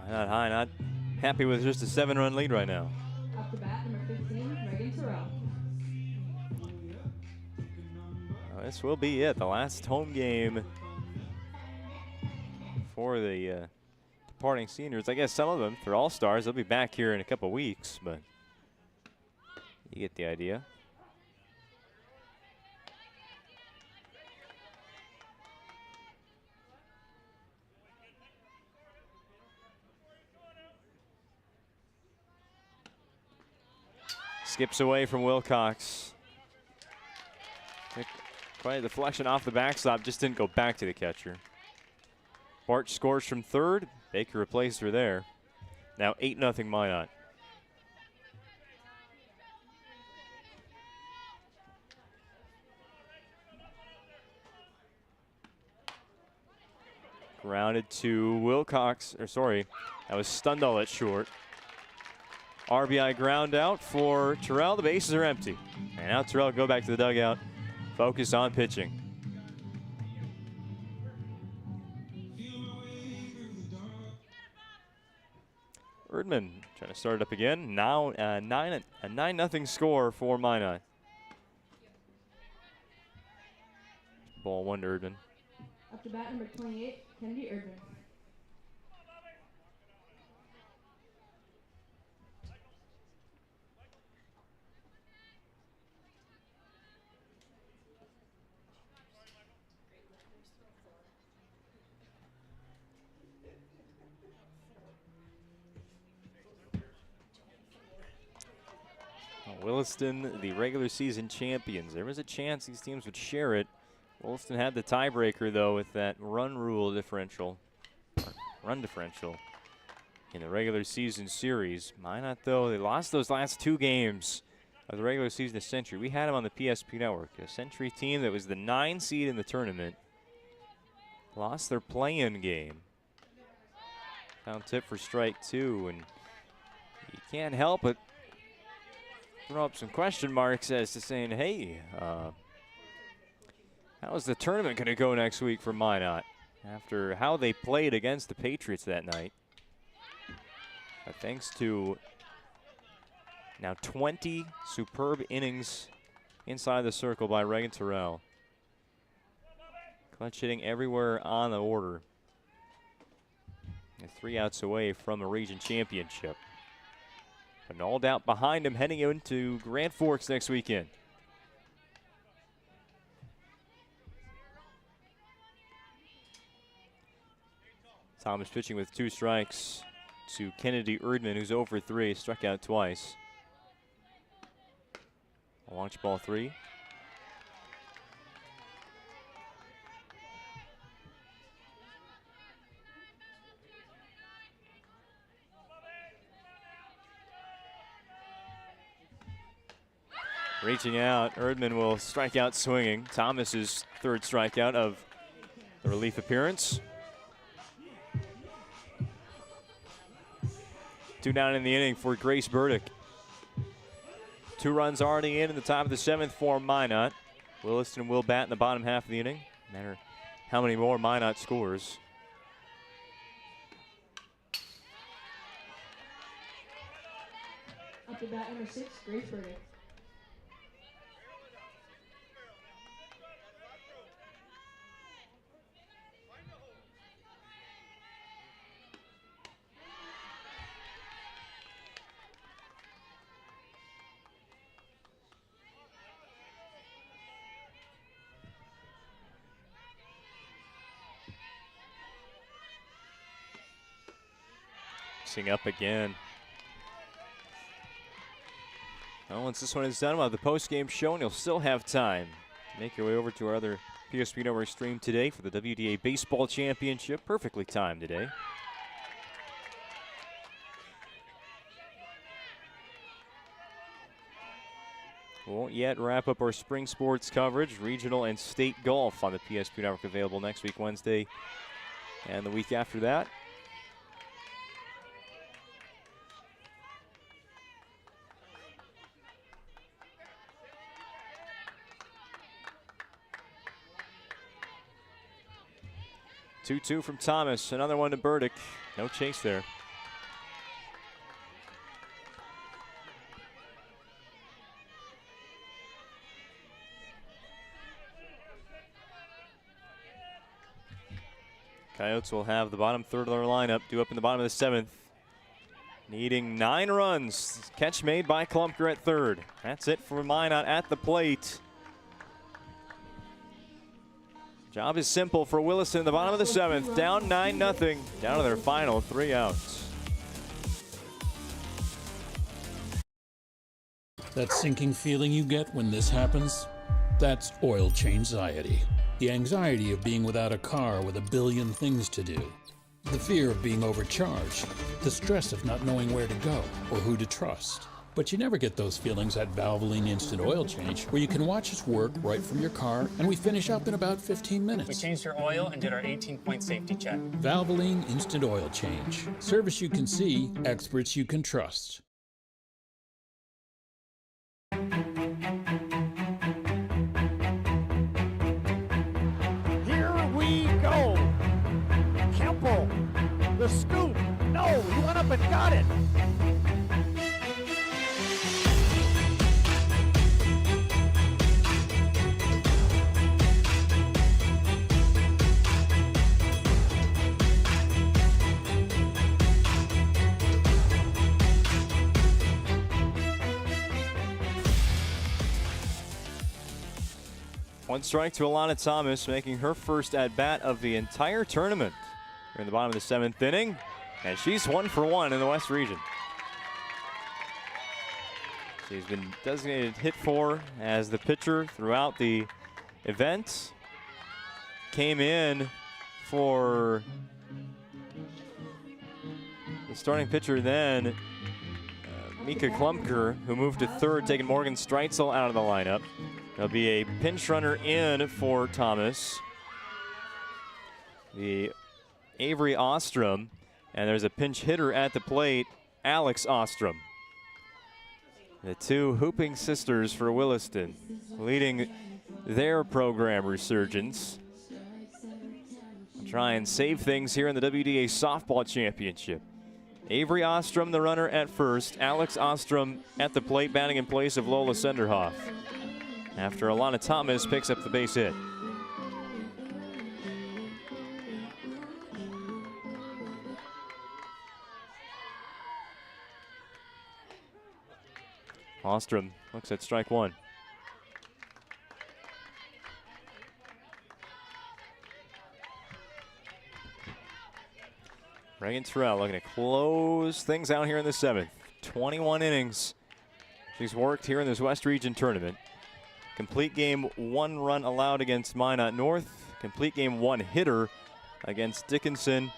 Not high, not happy with just a 7-run lead right now. Up the bat, number 15, Megan Terrell. This will be it, the last home game for the departing seniors. I guess some of them, they're all-stars. They'll be back here in a couple weeks, but you get the idea. Skips away from Wilcox. Quite a deflection off the backstop, just didn't go back to the catcher. Barch scores from third. Baker replaced her there. Now 8-0 Minot. Grounded to Wilcox, or sorry, that was Stundall at short. RBI ground out for Terrell. The bases are empty. And now Terrell will go back to the dugout. Focus on pitching. Erdman trying to start it up again. Now a 9-0 score for Minot. Ball 1 to Erdman. Up to bat, number 28, Kennedy Erdman. Williston, the regular season champions. There was a chance these teams would share it. Williston had the tiebreaker, though, with that run differential in the regular season series. Minot, though, they lost those last 2 games of the regular season to Century. We had them on the PSP network. A Century team that was the 9 seed in the tournament lost their play-in game. Found tip for strike 2, and you can't help but throw up some question marks as to saying, hey, How is the tournament going to go next week for Minot after how they played against the Patriots that night? But thanks to now 20 superb innings inside the circle by Reagan Terrell. Clutch hitting everywhere on the order. And 3 outs away from a region championship. And all doubt behind him heading into Grand Forks next weekend. Thomas pitching with 2 strikes to Kennedy Erdman, who's over 3, struck out twice. A launch ball 3. Reaching out, Erdman will strike out swinging. Thomas's 3rd strikeout of the relief appearance. 2 down in the inning for Grace Burdick. 2 runs already in the top of the 7th for Minot. Williston will bat in the bottom half of the inning. No matter how many more Minot scores. Up to bat number 6, Grace Burdick. Up again. Well, once this one is done, we'll have the post-game show, and you'll still have time to make your way over to our other PSP Network stream today for the WDA Baseball Championship. Perfectly timed today. Won't yet wrap up our spring sports coverage. Regional and state golf on the PSP Network available next week, Wednesday, and the week after that. Two from Thomas, another one to Burdick. No chase there. Coyotes will have the bottom third of their lineup due up in the bottom of the 7th. Needing 9 runs. Catch made by Klumpker at 3rd. That's it for Minot at the plate. Job is simple for Williston in the bottom of the 7th. Down 9-0. Down to their final 3 outs. That sinking feeling you get when this happens? That's oil change-anxiety. The anxiety of being without a car with a billion things to do. The fear of being overcharged. The stress of not knowing where to go or who to trust. But you never get those feelings at Valvoline Instant Oil Change, where you can watch us work right from your car, and we finish up in about 15 minutes. We changed your oil and did our 18-point safety check. Valvoline Instant Oil Change. Service you can see, experts you can trust. Here we go. Kemple, the scoop. No, he went up and got it. One strike to Alana Thomas, making her first at-bat of the entire tournament. We're in the bottom of the 7th inning, and she's 1 for 1 in the West region. She's been designated hit for as the pitcher throughout the event. Came in for the starting pitcher then, Mika Klumpker, who moved to 3rd, taking Morgan Streitzel out of the lineup. There'll be a pinch runner in for Thomas. The Avery Ostrom, and there's a pinch hitter at the plate, Alex Ostrom. The 2 hooping sisters for Williston, leading their program resurgence. Try and save things here in the WDA Softball Championship. Avery Ostrom, the runner at first. Alex Ostrom at the plate, batting in place of Lola Senderhoff. After Alana Thomas picks up the base hit. Ostrom looks at strike one. Reagan Terrell looking to close things out here in the 7th. 21 innings she's worked here in this West Region tournament. Complete game, 1 run allowed against Minot North. Complete game, 1 hitter against Dickinson.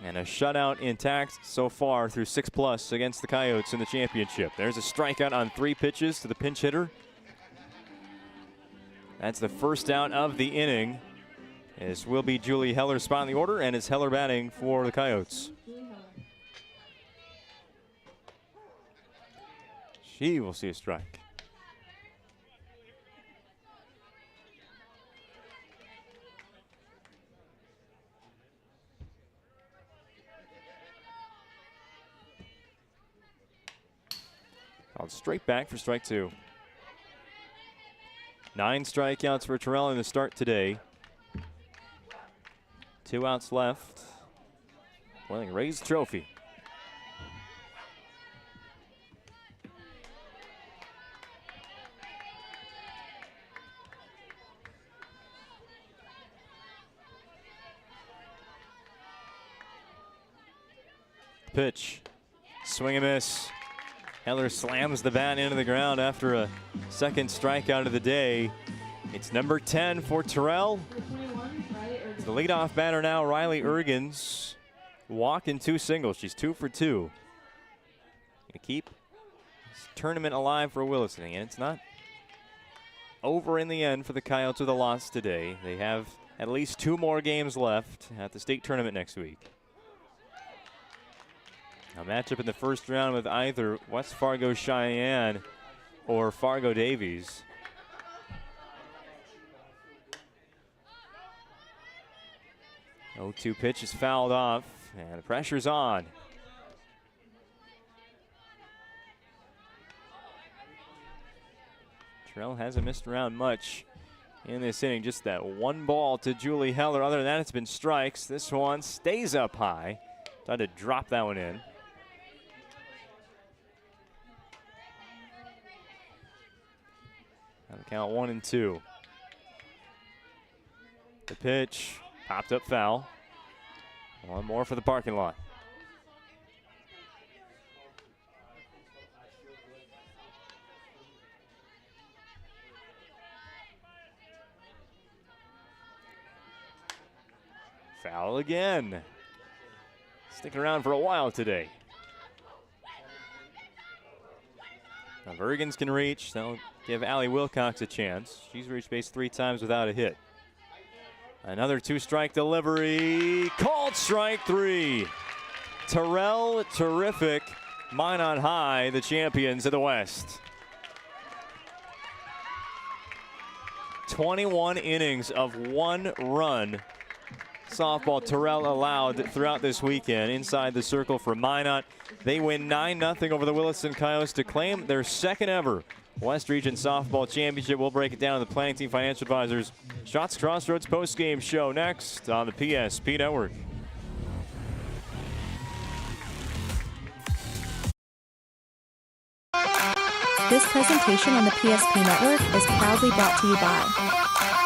And a shutout intact so far through 6+ against the Coyotes in the championship. There's a strikeout on 3 pitches to the pinch hitter. That's the first out of the inning. This will be Julie Heller spotting the order, and it's Heller batting for the Coyotes. She will see a strike. Called straight back for strike 2. 9 strikeouts for Terrell in the start today. 2 outs left. Winning Ray's trophy. Pitch. Swing and miss. Heller slams the bat into the ground after a second strikeout of the day. It's number 10 for Terrell. The leadoff batter now, Riley Ergens. Walk and 2 singles. She's 2 for 2. Gonna keep this tournament alive for Williston, and it's not over in the end for the Coyotes with a loss today. They have at least 2 more games left at the state tournament next week. A matchup in the first round with either West Fargo Cheyenne or Fargo Davies. Oh, 0-2 pitch is fouled off, and the pressure's on. Terrell hasn't missed around much in this inning. Just that 1 ball to Julie Heller. Other than that, it's been strikes. This one stays up high. Tried to drop that one in. On the count 1-2. The pitch. Popped up foul. 1 more for the parking lot. Foul again. Sticking around for a while today. Now Ergens can reach. That'll give Allie Wilcox a chance. She's reached base 3 times without a hit. Another 2-strike delivery. Called strike 3. Terrell, terrific. Minot High, the champions of the West. 21 innings of 1 run. Softball Terrell allowed throughout this weekend inside the circle for Minot. They win 9-0 over the Williston Coyotes to claim their 2nd ever West Region Softball Championship. We'll break it down to the Planning Team Financial Advisors Shots Crossroads postgame show next on the PSP Network. This presentation on the PSP Network is proudly brought to you by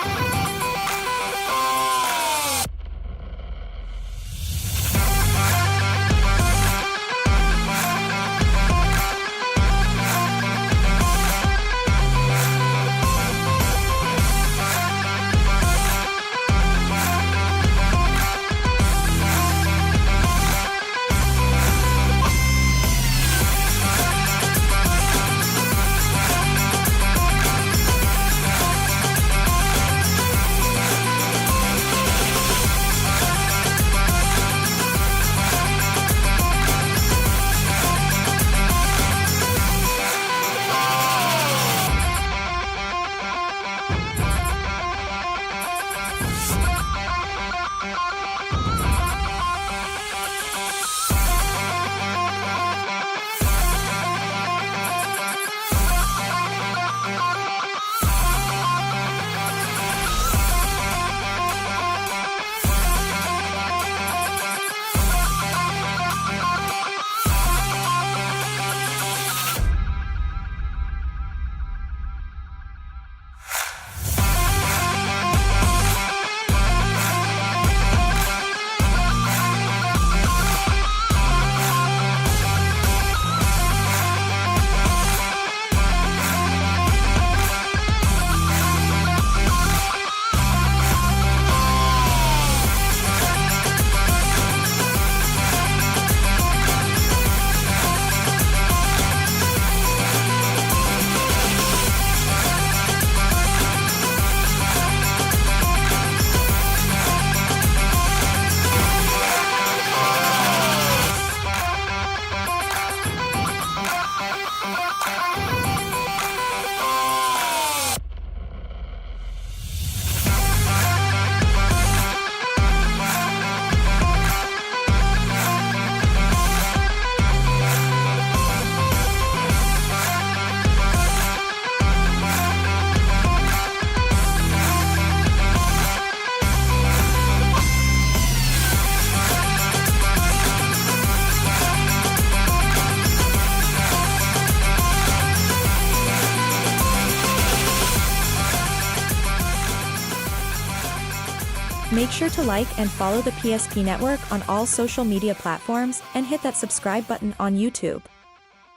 Make sure to like and follow the PSP Network on all social media platforms and hit that subscribe button on YouTube.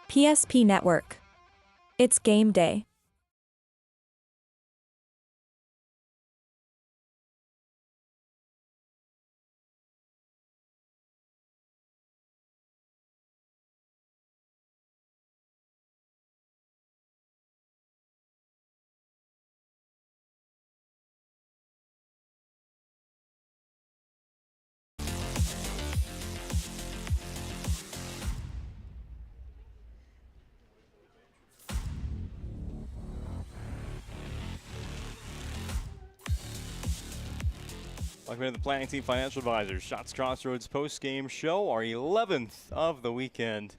PSP Network. It's game day. Welcome to the Planning Team Financial Advisors Shots Crossroads post-game show, our 11th of the weekend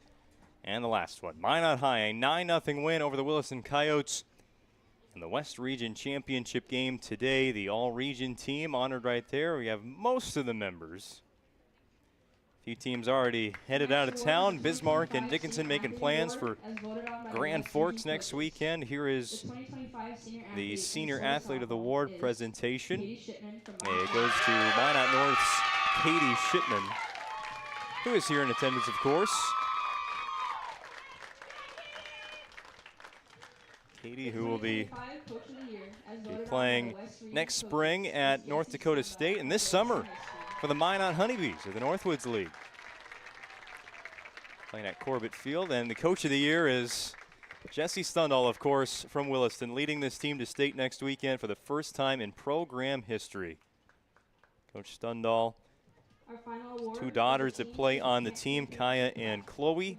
and the last one. Minot High, a 9-0 win over the Williston Coyotes in the West Region Championship game today. The all-region team honored right there. We have most of the members. A few teams already headed out of town. Bismarck and Dickinson making plans for Grand Forks next weekend. Here is the Senior Athlete of the Award presentation. It goes to Minot North's Katie Shipman, who is here in attendance, of course. Katie, who will be playing next spring at North Dakota State and this summer for the Minot Honeybees of the Northwoods League. Playing at Corbett Field, and the Coach of the Year is Jesse Stundall, of course, from Williston, leading this team to state next weekend for the first time in program history. Coach Stundall, two daughters that play on the team, Kaya and Chloe.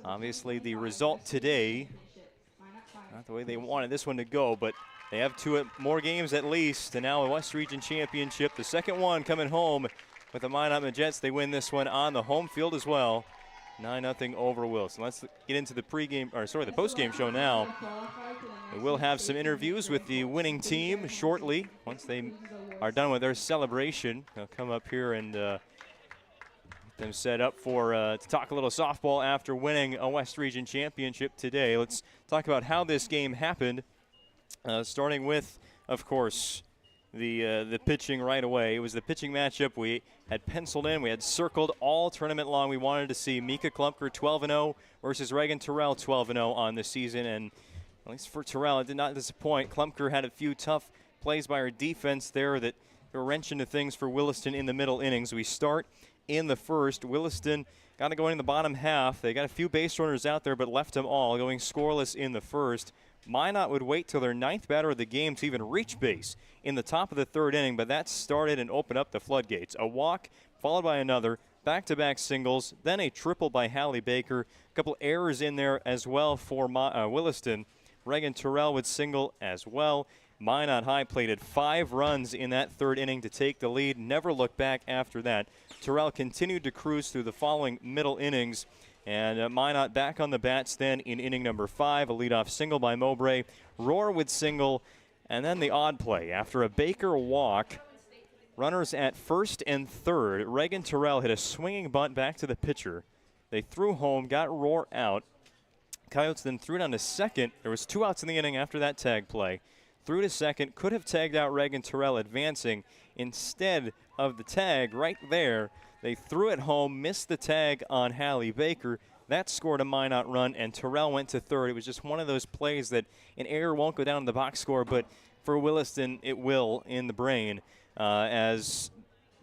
Obviously, the result today, not the way they wanted this one to go, but they have two more games at least, and now a West Region Championship. The second one coming home with the Minot Majettes. They win this one on the home field as well. 9-0 over Wilson. Let's get into the the post-game show now. We will have some interviews with the winning team shortly. Once they are done with their celebration, they'll come up here and get them set up for to talk a little softball after winning a West Region Championship today. Let's talk about how this game happened, starting with, of course, the pitching right away. It was the pitching matchup we had penciled in. We had circled all tournament long. We wanted to see Mika Klumpker 12-0 versus Reagan Terrell 12-0 on the season, and at least for Terrell, it did not disappoint. Klumpker had a few tough plays by our defense there that were wrenching into things for Williston in the middle innings. We start in the first. Williston got to go in the bottom half. They got a few base runners out there, but left them all, going scoreless in the first. Minot would wait till their 9th batter of the game to even reach base in the top of the 3rd inning, but that started and opened up the floodgates. A walk followed by another, back-to-back singles, then a triple by Hallie Baker. A couple errors in there as well for Williston. Reagan Terrell would single as well. Minot High plated 5 runs in that 3rd inning to take the lead, never looked back after that. Terrell continued to cruise through the following middle innings, and Minot back on the bats then in inning number 5, a leadoff single by Mowbray. Rohr would single, and then the odd play. After a Baker walk, runners at 1st and 3rd, Reagan Terrell hit a swinging bunt back to the pitcher. They threw home, got Rohr out. Coyotes then threw down to 2nd. There was 2 outs in the inning after that tag play. Threw to 2nd, could have tagged out Reagan Terrell advancing. Instead of the tag right there, they threw it home, missed the tag on Hallie Baker. That scored a Minot run, and Terrell went to 3rd. It was just one of those plays that an error won't go down in the box score, but for Williston, it will in the brain, as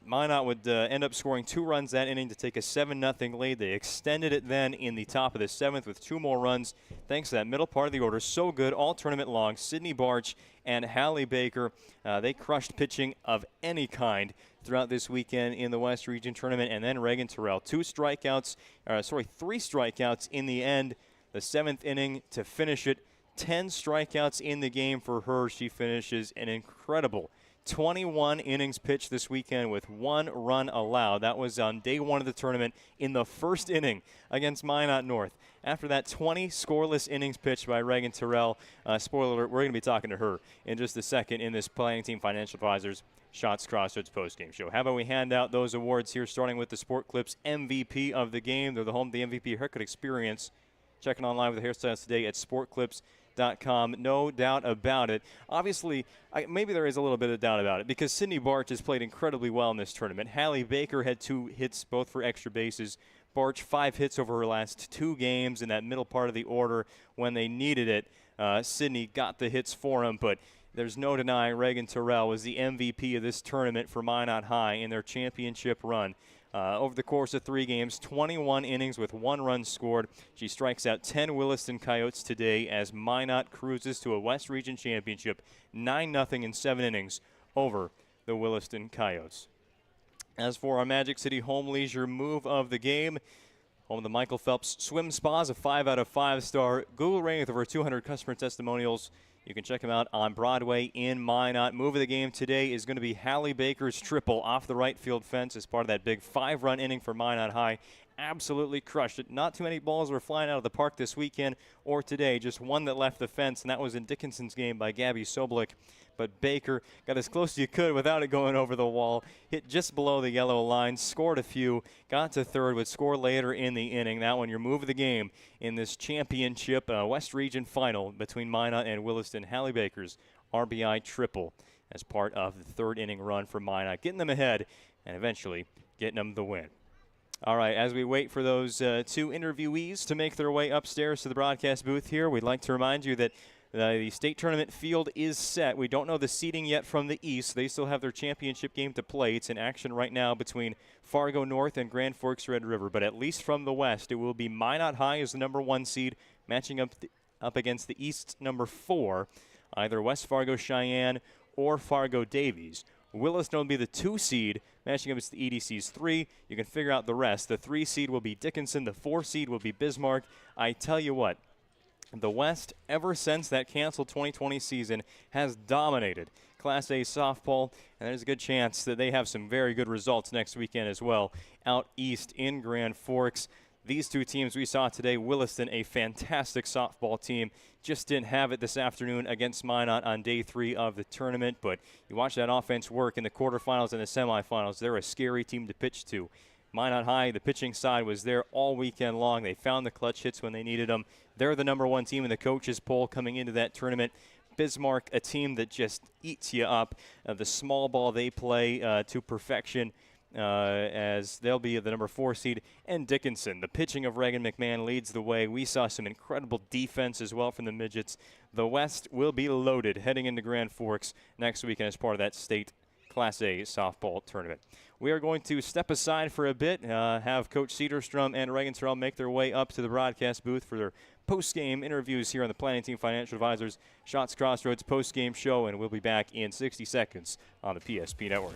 Minot would end up scoring 2 runs that inning to take a 7-0 lead. They extended it then in the top of the 7th with 2 more runs. Thanks to that middle part of the order, so good all tournament long. Sydney Barch and Hallie Baker, they crushed pitching of any kind throughout this weekend in the West Region Tournament. And then Reagan Terrell, 3 strikeouts in the end, the 7th inning to finish it. 10 strikeouts in the game for her. She finishes an incredible 21 innings pitched this weekend with 1 run allowed. That was on day 1 of the tournament in the 1st inning against Minot North. After that, 20 scoreless innings pitched by Reagan Terrell. Spoiler alert, we're going to be talking to her in just a second in this Planning Team Financial Advisors Shots Crossroads postgame show. How about we hand out those awards here, starting with the Sport Clips MVP of the game. They're the home of the MVP haircut experience. checking online with the hairstyles today at sportclips.com. No doubt about it. Obviously, maybe there is a little bit of doubt about it because Sydney Barch has played incredibly well in this tournament. Hallie Baker had 2 hits, both for extra bases. Barch 5 hits over her last 2 games in that middle part of the order when they needed it. Sydney got the hits for him, but there's no denying Reagan Terrell was the MVP of this tournament for Minot High in their championship run. Over the course of 3 games, 21 innings with 1 run scored. She strikes out 10 Williston Coyotes today as Minot cruises to a West Region championship, 9-0 in 7 innings over the Williston Coyotes. As for our Magic City Home Leisure move of the game, home of the Michael Phelps Swim Spa is a 5 out of 5-star Google rating with over 200 customer testimonials. You can check them out on Broadway in Minot. Move of the game today is going to be Hallie Baker's triple off the right field fence as part of that big 5-run inning for Minot High. Absolutely crushed it. Not too many balls were flying out of the park this weekend or today. Just one that left the fence, and that was in Dickinson's game by Gabby Soblik. But Baker got as close as you could without it going over the wall. Hit just below the yellow line, scored a few, got to third, would score later in the inning. That one, your move of the game in this championship West Region final between Minot and Williston. Hallie Baker's RBI triple as part of the 3rd inning run for Minot, getting them ahead and eventually getting them the win. All right, as we wait for those 2 interviewees to make their way upstairs to the broadcast booth here, we'd like to remind you that the state tournament field is set. We don't know the seeding yet from the East. They still have their championship game to play. It's in action right now between Fargo North and Grand Forks Red River. But at least from the West, it will be Minot High as the number 1 seed, matching up against the East's number 4, either West Fargo Cheyenne or Fargo Davies. Williston will be the 2 seed, matching up against the EDC's 3. You can figure out the rest. The 3 seed will be Dickinson. The 4 seed will be Bismarck. I tell you what, the West, ever since that canceled 2020 season, has dominated Class A softball, and there's a good chance that they have some very good results next weekend as well out east in Grand Forks. These 2 teams we saw today, Williston, a fantastic softball team, just didn't have it this afternoon against Minot on day 3 of the tournament, but you watch that offense work in the quarterfinals and the semifinals. They're a scary team to pitch to. Minot High, the pitching side, was there all weekend long. They found the clutch hits when they needed them. They're the number 1 team in the coaches poll coming into that tournament. Bismarck, a team that just eats you up. The small ball they play to perfection as they'll be the number 4 seed. And Dickinson, the pitching of Reagan McMahon leads the way. We saw some incredible defense as well from the midgets. The West will be loaded heading into Grand Forks next weekend as part of that state Class A softball tournament. We are going to step aside for a bit, have Coach Cedarstrom and Reagan Terrell make their way up to the broadcast booth for their post-game interviews here on the Planning Team Financial Advisors Shots Crossroads post-game show, and we'll be back in 60 seconds on the PSP Network.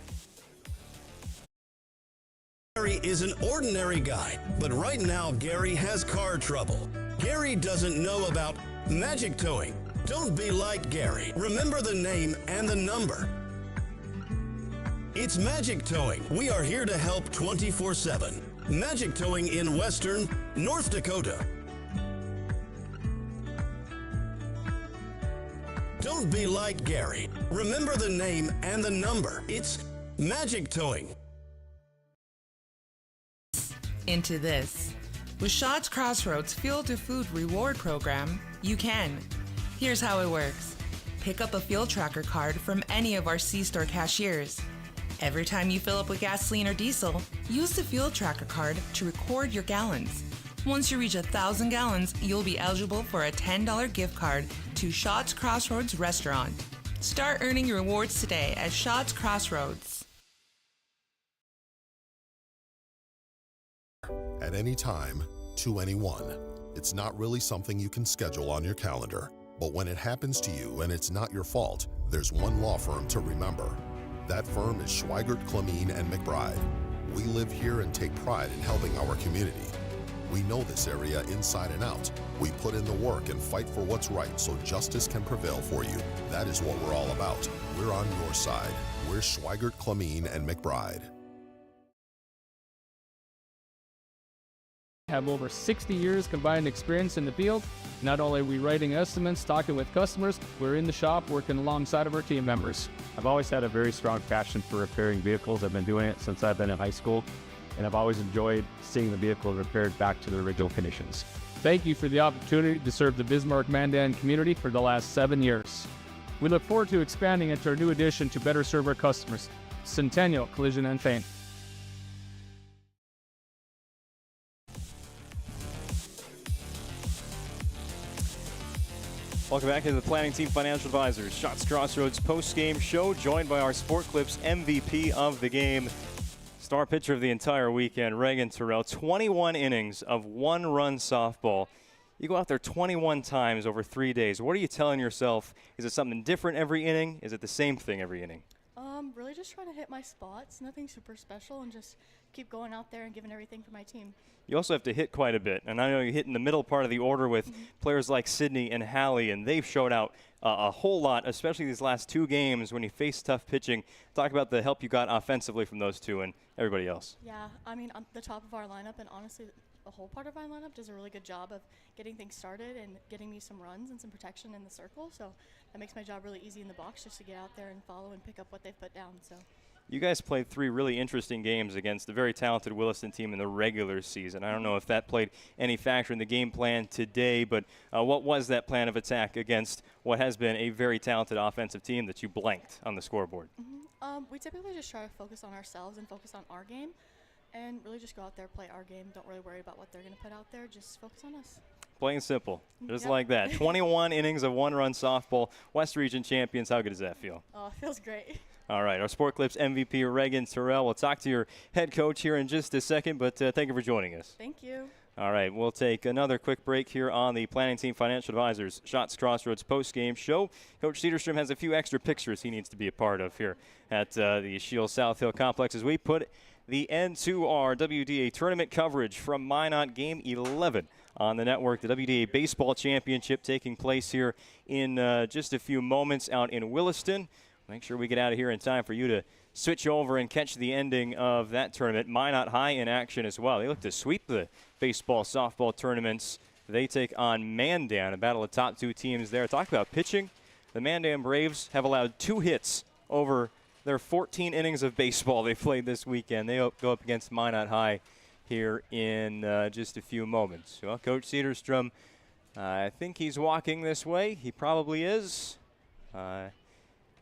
Gary is an ordinary guy, but right now Gary has car trouble. Gary doesn't know about magic towing. Don't be like Gary. Remember the name and the number. It's Magic Towing. We are here to help 24/7. Magic Towing in Western North Dakota. Don't be like Gary. Remember the name and the number. It's Magic Towing. Into this. With Shots Crossroads Fuel to Food Reward Program, you can. Here's how it works. Pick up a fuel tracker card from any of our C-Store cashiers. Every time you fill up with gasoline or diesel, use the fuel tracker card to record your gallons. Once you reach 1,000 gallons, you'll be eligible for a $10 gift card to Shots Crossroads Restaurant. Start earning your rewards today at Shots Crossroads. At any time, to anyone. It's not really something you can schedule on your calendar. But when it happens to you and it's not your fault, there's one law firm to remember. That firm is Schweigert, Clemene, and McBride. We live here and take pride in helping our community. We know this area inside and out. We put in the work and fight for what's right so justice can prevail for you. That is what we're all about. We're on your side. We're Schweigert, Clemene, and McBride. Have over 60 years combined experience in the field. Not only are we writing estimates, talking with customers, we're in the shop working alongside of our team members. I've always had a very strong passion for repairing vehicles. I've been doing it since I've been in high school, and I've always enjoyed seeing the vehicle repaired back to their original conditions. Thank you for the opportunity to serve the Bismarck-Mandan community for the last 7 years. We look forward to expanding into our new addition to better serve our customers, Centennial Collision and Paint. Welcome back to the Planning Team Financial Advisors Shots Crossroads post-game show, joined by our Sport Clips MVP of the game, star pitcher of the entire weekend, Reagan Terrell. 21 innings of one-run softball. You go out there 21 times over 3 days. What are you telling yourself? Is it something different every inning? Is it the same thing every inning? Really just trying to hit my spots. Nothing super special, and just keep going out there and giving everything for my team. You also have to hit quite a bit, and I know you hit in the middle part of the order with players like Sydney and Hallie, and they've showed out a whole lot, especially these last 2 games when you face tough pitching. Talk about the help you got offensively from those two and everybody else. Yeah, I mean, on the top of our lineup, and honestly, the whole part of our lineup does a really good job of getting things started and getting me some runs and some protection in the circle. So that makes my job really easy in the box, just to get out there and follow and pick up what they've put down. So. You guys played 3 really interesting games against the very talented Williston team in the regular season. I don't know if that played any factor in the game plan today, but what was that plan of attack against what has been a very talented offensive team that you blanked on the scoreboard? We typically just try to focus on ourselves and focus on our game, and really just go out there, play our game. Don't really worry about what they're going to put out there. Just focus on us. Plain and simple, just like that. 21 innings of one-run softball. West Region champions. How good does that feel? Oh, it feels great. All right, our Sport Clips MVP, Reagan Terrell. We'll talk to your head coach here in just a second, but thank you for joining us. Thank you. All right, we'll take another quick break here on the Planning Team Financial Advisors Shots Crossroads post-game show. Coach Cedarstrom has a few extra pictures he needs to be a part of here at the Shield South Hill Complex as we put the end to our WDA tournament coverage from Minot Game 11 on the network. The WDA Baseball Championship taking place here in just a few moments out in Williston. Make sure we get out of here in time for you to switch over and catch the ending of that tournament. Minot High in action as well. They look to sweep the baseball, softball tournaments. They take on Mandan, a battle of top 2 teams there. Talk about pitching. The Mandan Braves have allowed 2 hits over their 14 innings of baseball they played this weekend. They go up against Minot High here in just a few moments. Well, Coach Cedarstrom, I think he's walking this way. He probably is.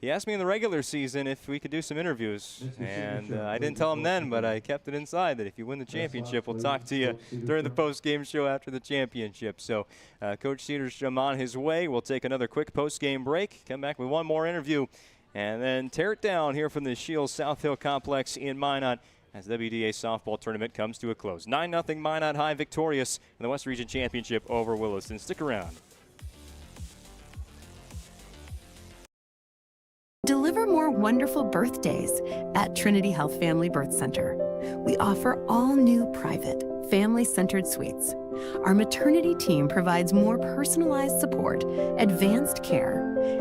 He asked me in the regular season if we could do some interviews, and I didn't tell him then, but I kept it inside that if you win the championship, we'll talk to you during the post-game show after the championship. So Coach Cedarstrom on his way. We'll take another quick post-game break, come back with one more interview, and then tear it down here from the Shields South Hill Complex in Minot as the WDA softball tournament comes to a close. 9-0 Minot High victorious in the West Region Championship over Williston. Stick around. Deliver more wonderful birthdays at Trinity Health Family Birth Center. We offer all new private, family-centered suites. Our maternity team provides more personalized support, advanced care,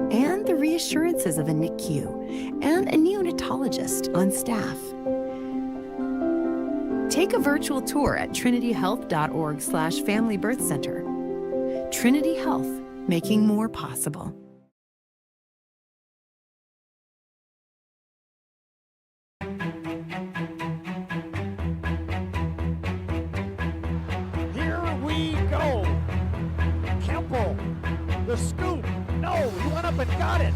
and the reassurances of a NICU and a neonatologist on staff. Take a virtual tour at trinityhealth.org/Family Birth Center. Trinity Health, making more possible. The scoop. No, he went up and got it.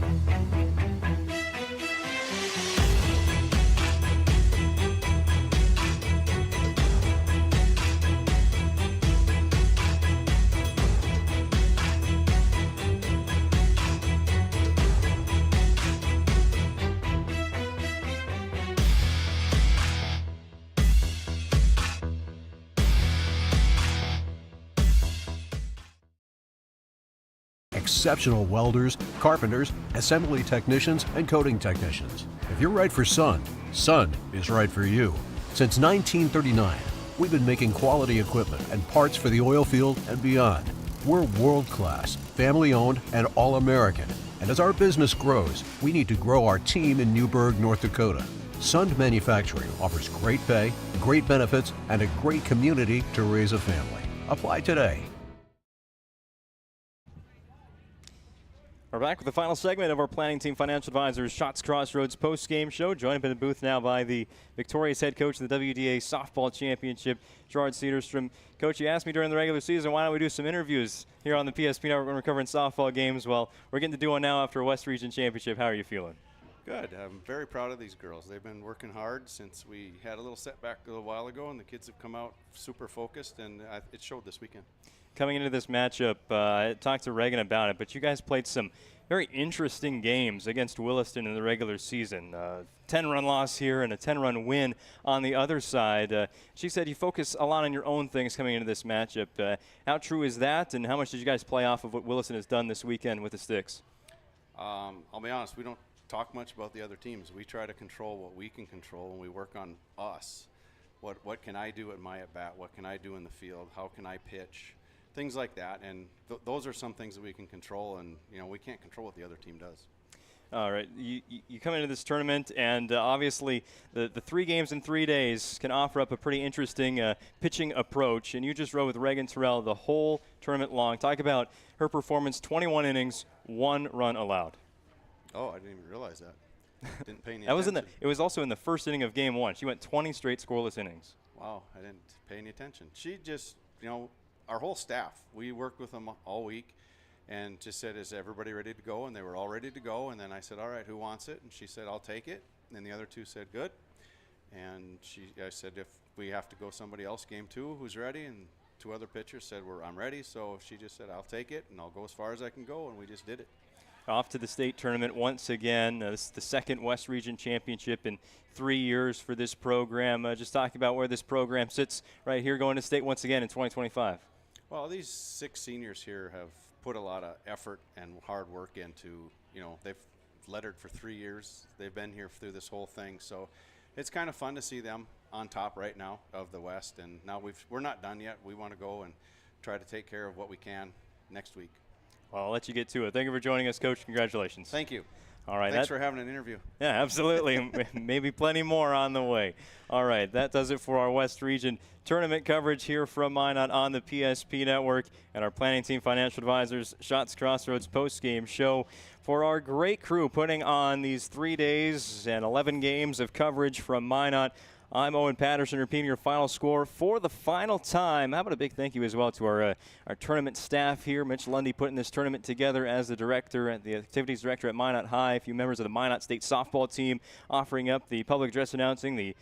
Exceptional welders, carpenters, assembly technicians, and coating technicians. If you're right for Sun, Sun is right for you. Since 1939, we've been making quality equipment and parts for the oil field and beyond. We're world-class, family-owned, and all-American. And as our business grows, we need to grow our team in Newburgh, North Dakota. Sun Manufacturing offers great pay, great benefits, and a great community to raise a family. Apply today. We're back with the final segment of our Planning Team Financial Advisors Shots Crossroads post-game show. Joined up in the booth now by the victorious head coach of the WDA Softball Championship, Gerard Cedarstrom. Coach, you asked me during the regular season, why don't we do some interviews here on the PSP Network when we're covering softball games? Well, we're getting to do one now after a West Region Championship. How are you feeling? Good. I'm very proud of these girls. They've been working hard since we had a little setback a little while ago, and the kids have come out super focused, and it showed this weekend. Coming into this matchup, I talked to Reagan about it, but you guys played some very interesting games against Williston in the regular season. 10-run loss here and a 10-run win on the other side. She said you focus a lot on your own things coming into this matchup. How true is that, and how much did you guys play off of what Williston has done this weekend with the Sticks? I'll be honest, we don't talk much about the other teams. We try to control what we can control, and we work on us. What can I do at my at-bat? What can I do in the field? How can I pitch? Things like that, and those are some things that we can control, and we can't control what the other team does. All right, you come into this tournament, and obviously the 3 games in 3 days can offer up a pretty interesting pitching approach, and you just rode with Reagan Terrell the whole tournament long. Talk about her performance, 21 innings, 1 run allowed. Oh, I didn't even realize that. Didn't pay any attention. It was also in the first inning of game 1. She went 20 straight scoreless innings. Wow, I didn't pay any attention. She just, our whole staff, we worked with them all week and just said, is everybody ready to go? And they were all ready to go. And then I said, all right, who wants it? And she said, I'll take it. And then the other 2 said, good. And I said, if we have to go somebody else, game 2, who's ready? And 2 other pitchers said, I'm ready. So she just said, I'll take it, and I'll go as far as I can go. And we just did it. Off to the state tournament once again. This is the second West Region Championship in 3 years for this program. Just talking about where this program sits right here going to state once again in 2025. Well, these 6 seniors here have put a lot of effort and hard work into, they've lettered for 3 years. They've been here through this whole thing. So it's kind of fun to see them on top right now of the West. And now we're not done yet. We want to go and try to take care of what we can next week. Well, I'll let you get to it. Thank you for joining us, Coach. Congratulations. Thank you. All right. Thanks for having an interview. Yeah, absolutely. Maybe plenty more on the way. All right. That does it for our West Region tournament coverage here from Minot on the PSP Network and our Planning Team Financial Advisors Shots Crossroads post-game show. For our great crew putting on these 3 days and 11 games of coverage from Minot, I'm Owen Patterson, repeating your final score for the final time. How about a big thank you as well to our tournament staff here. Mitch Lundy putting this tournament together as the director, the activities director at Minot High. A few members of the Minot State softball team offering up the public address announcing, the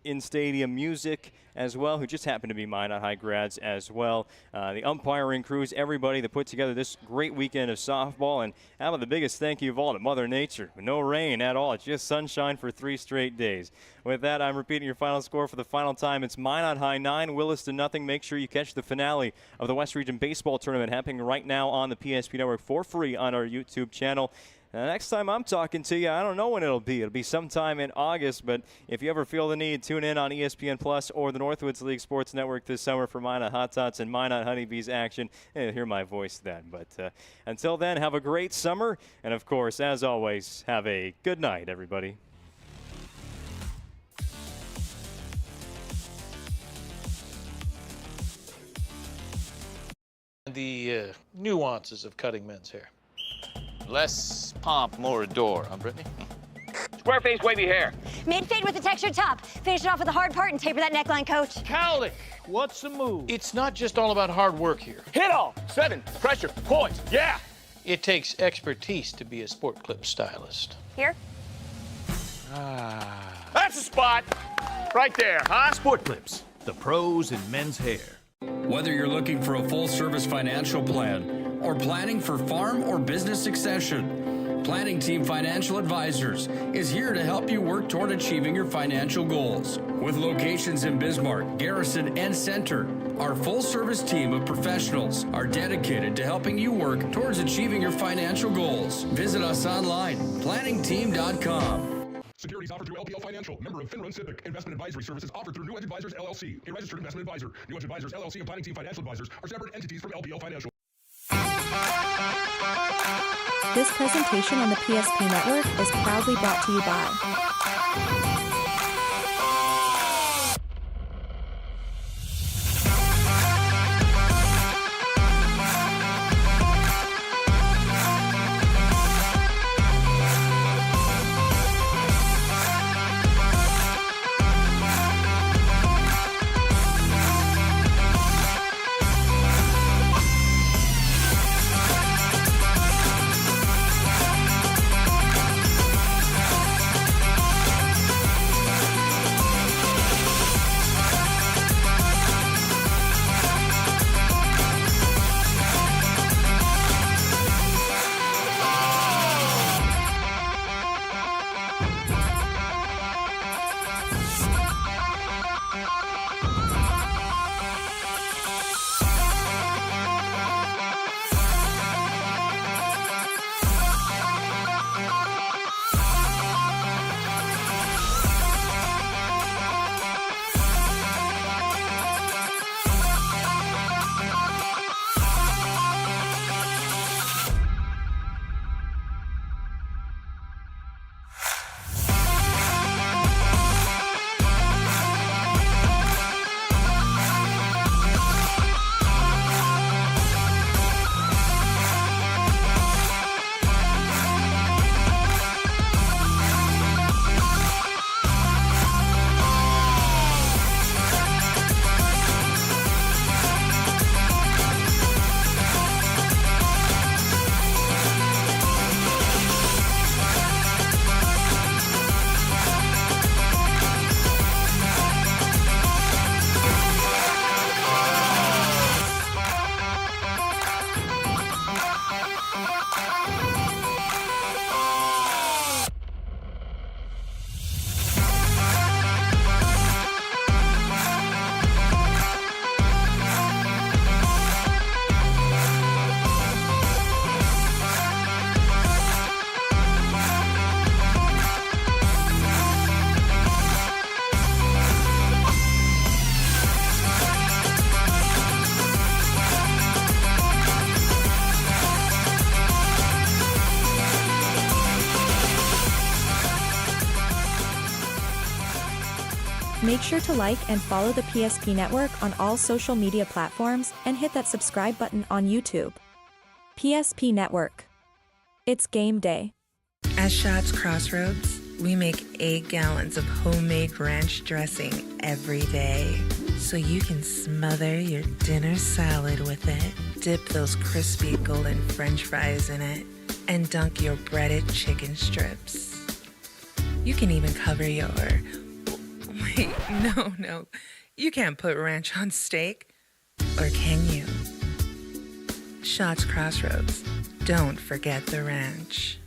in-stadium music as well, who just happen to be Minot High grads as well. The umpiring crews, everybody that put together this great weekend of softball. And how about the biggest thank you of all to Mother Nature? No rain at all. It's just sunshine for 3 straight days. With that, I'm repeating your final score for the final time. It's Minot High 9, Williston nothing. Make sure you catch the finale of the West Region Baseball Tournament happening right now on the PSP Network for free on our YouTube channel. Next time I'm talking to you, I don't know when it'll be. It'll be sometime in August, but if you ever feel the need, tune in on ESPN Plus or the Northwoods League Sports Network this summer for Minot Hot Tots and Minot Honeybees action. You'll hear my voice then. But until then, have a great summer. And, of course, as always, have a good night, everybody. The nuances of cutting men's hair. Less pomp, more adore, huh, Brittany? Square face, wavy hair. Mid-fade with a textured top. Finish it off with the hard part and taper that neckline, Coach. Cowlick, what's the move? It's not just all about hard work here. Hit all. 7. Pressure. Points. Yeah. It takes expertise to be a sport clip stylist. Here? That's a spot. Right there, huh? Sport Clips, the pros in men's hair. Whether you're looking for a full-service financial plan or planning for farm or business succession, Planning Team Financial Advisors is here to help you work toward achieving your financial goals. With locations in Bismarck, Garrison, and Center, our full-service team of professionals are dedicated to helping you work towards achieving your financial goals. Visit us online, planningteam.com. Securities offered through LPL Financial, member of FINRA Civic. Investment advisory services offered through New Edge Advisors, LLC, a registered investment advisor. New Edge Advisors, LLC, and Planning Team Financial Advisors are separate entities from LPL Financial. This presentation on the PSP Network is proudly brought to you by Make sure to like and follow the PSP Network on all social media platforms and hit that subscribe button on YouTube. PSP Network. It's game day. At Shots Crossroads, we make 8 gallons of homemade ranch dressing every day, so you can smother your dinner salad with it, dip those crispy golden French fries in it, and dunk your breaded chicken strips. You can even cover your... Wait, no. You can't put ranch on steak. Or can you? Shots Crossroads. Don't forget the ranch.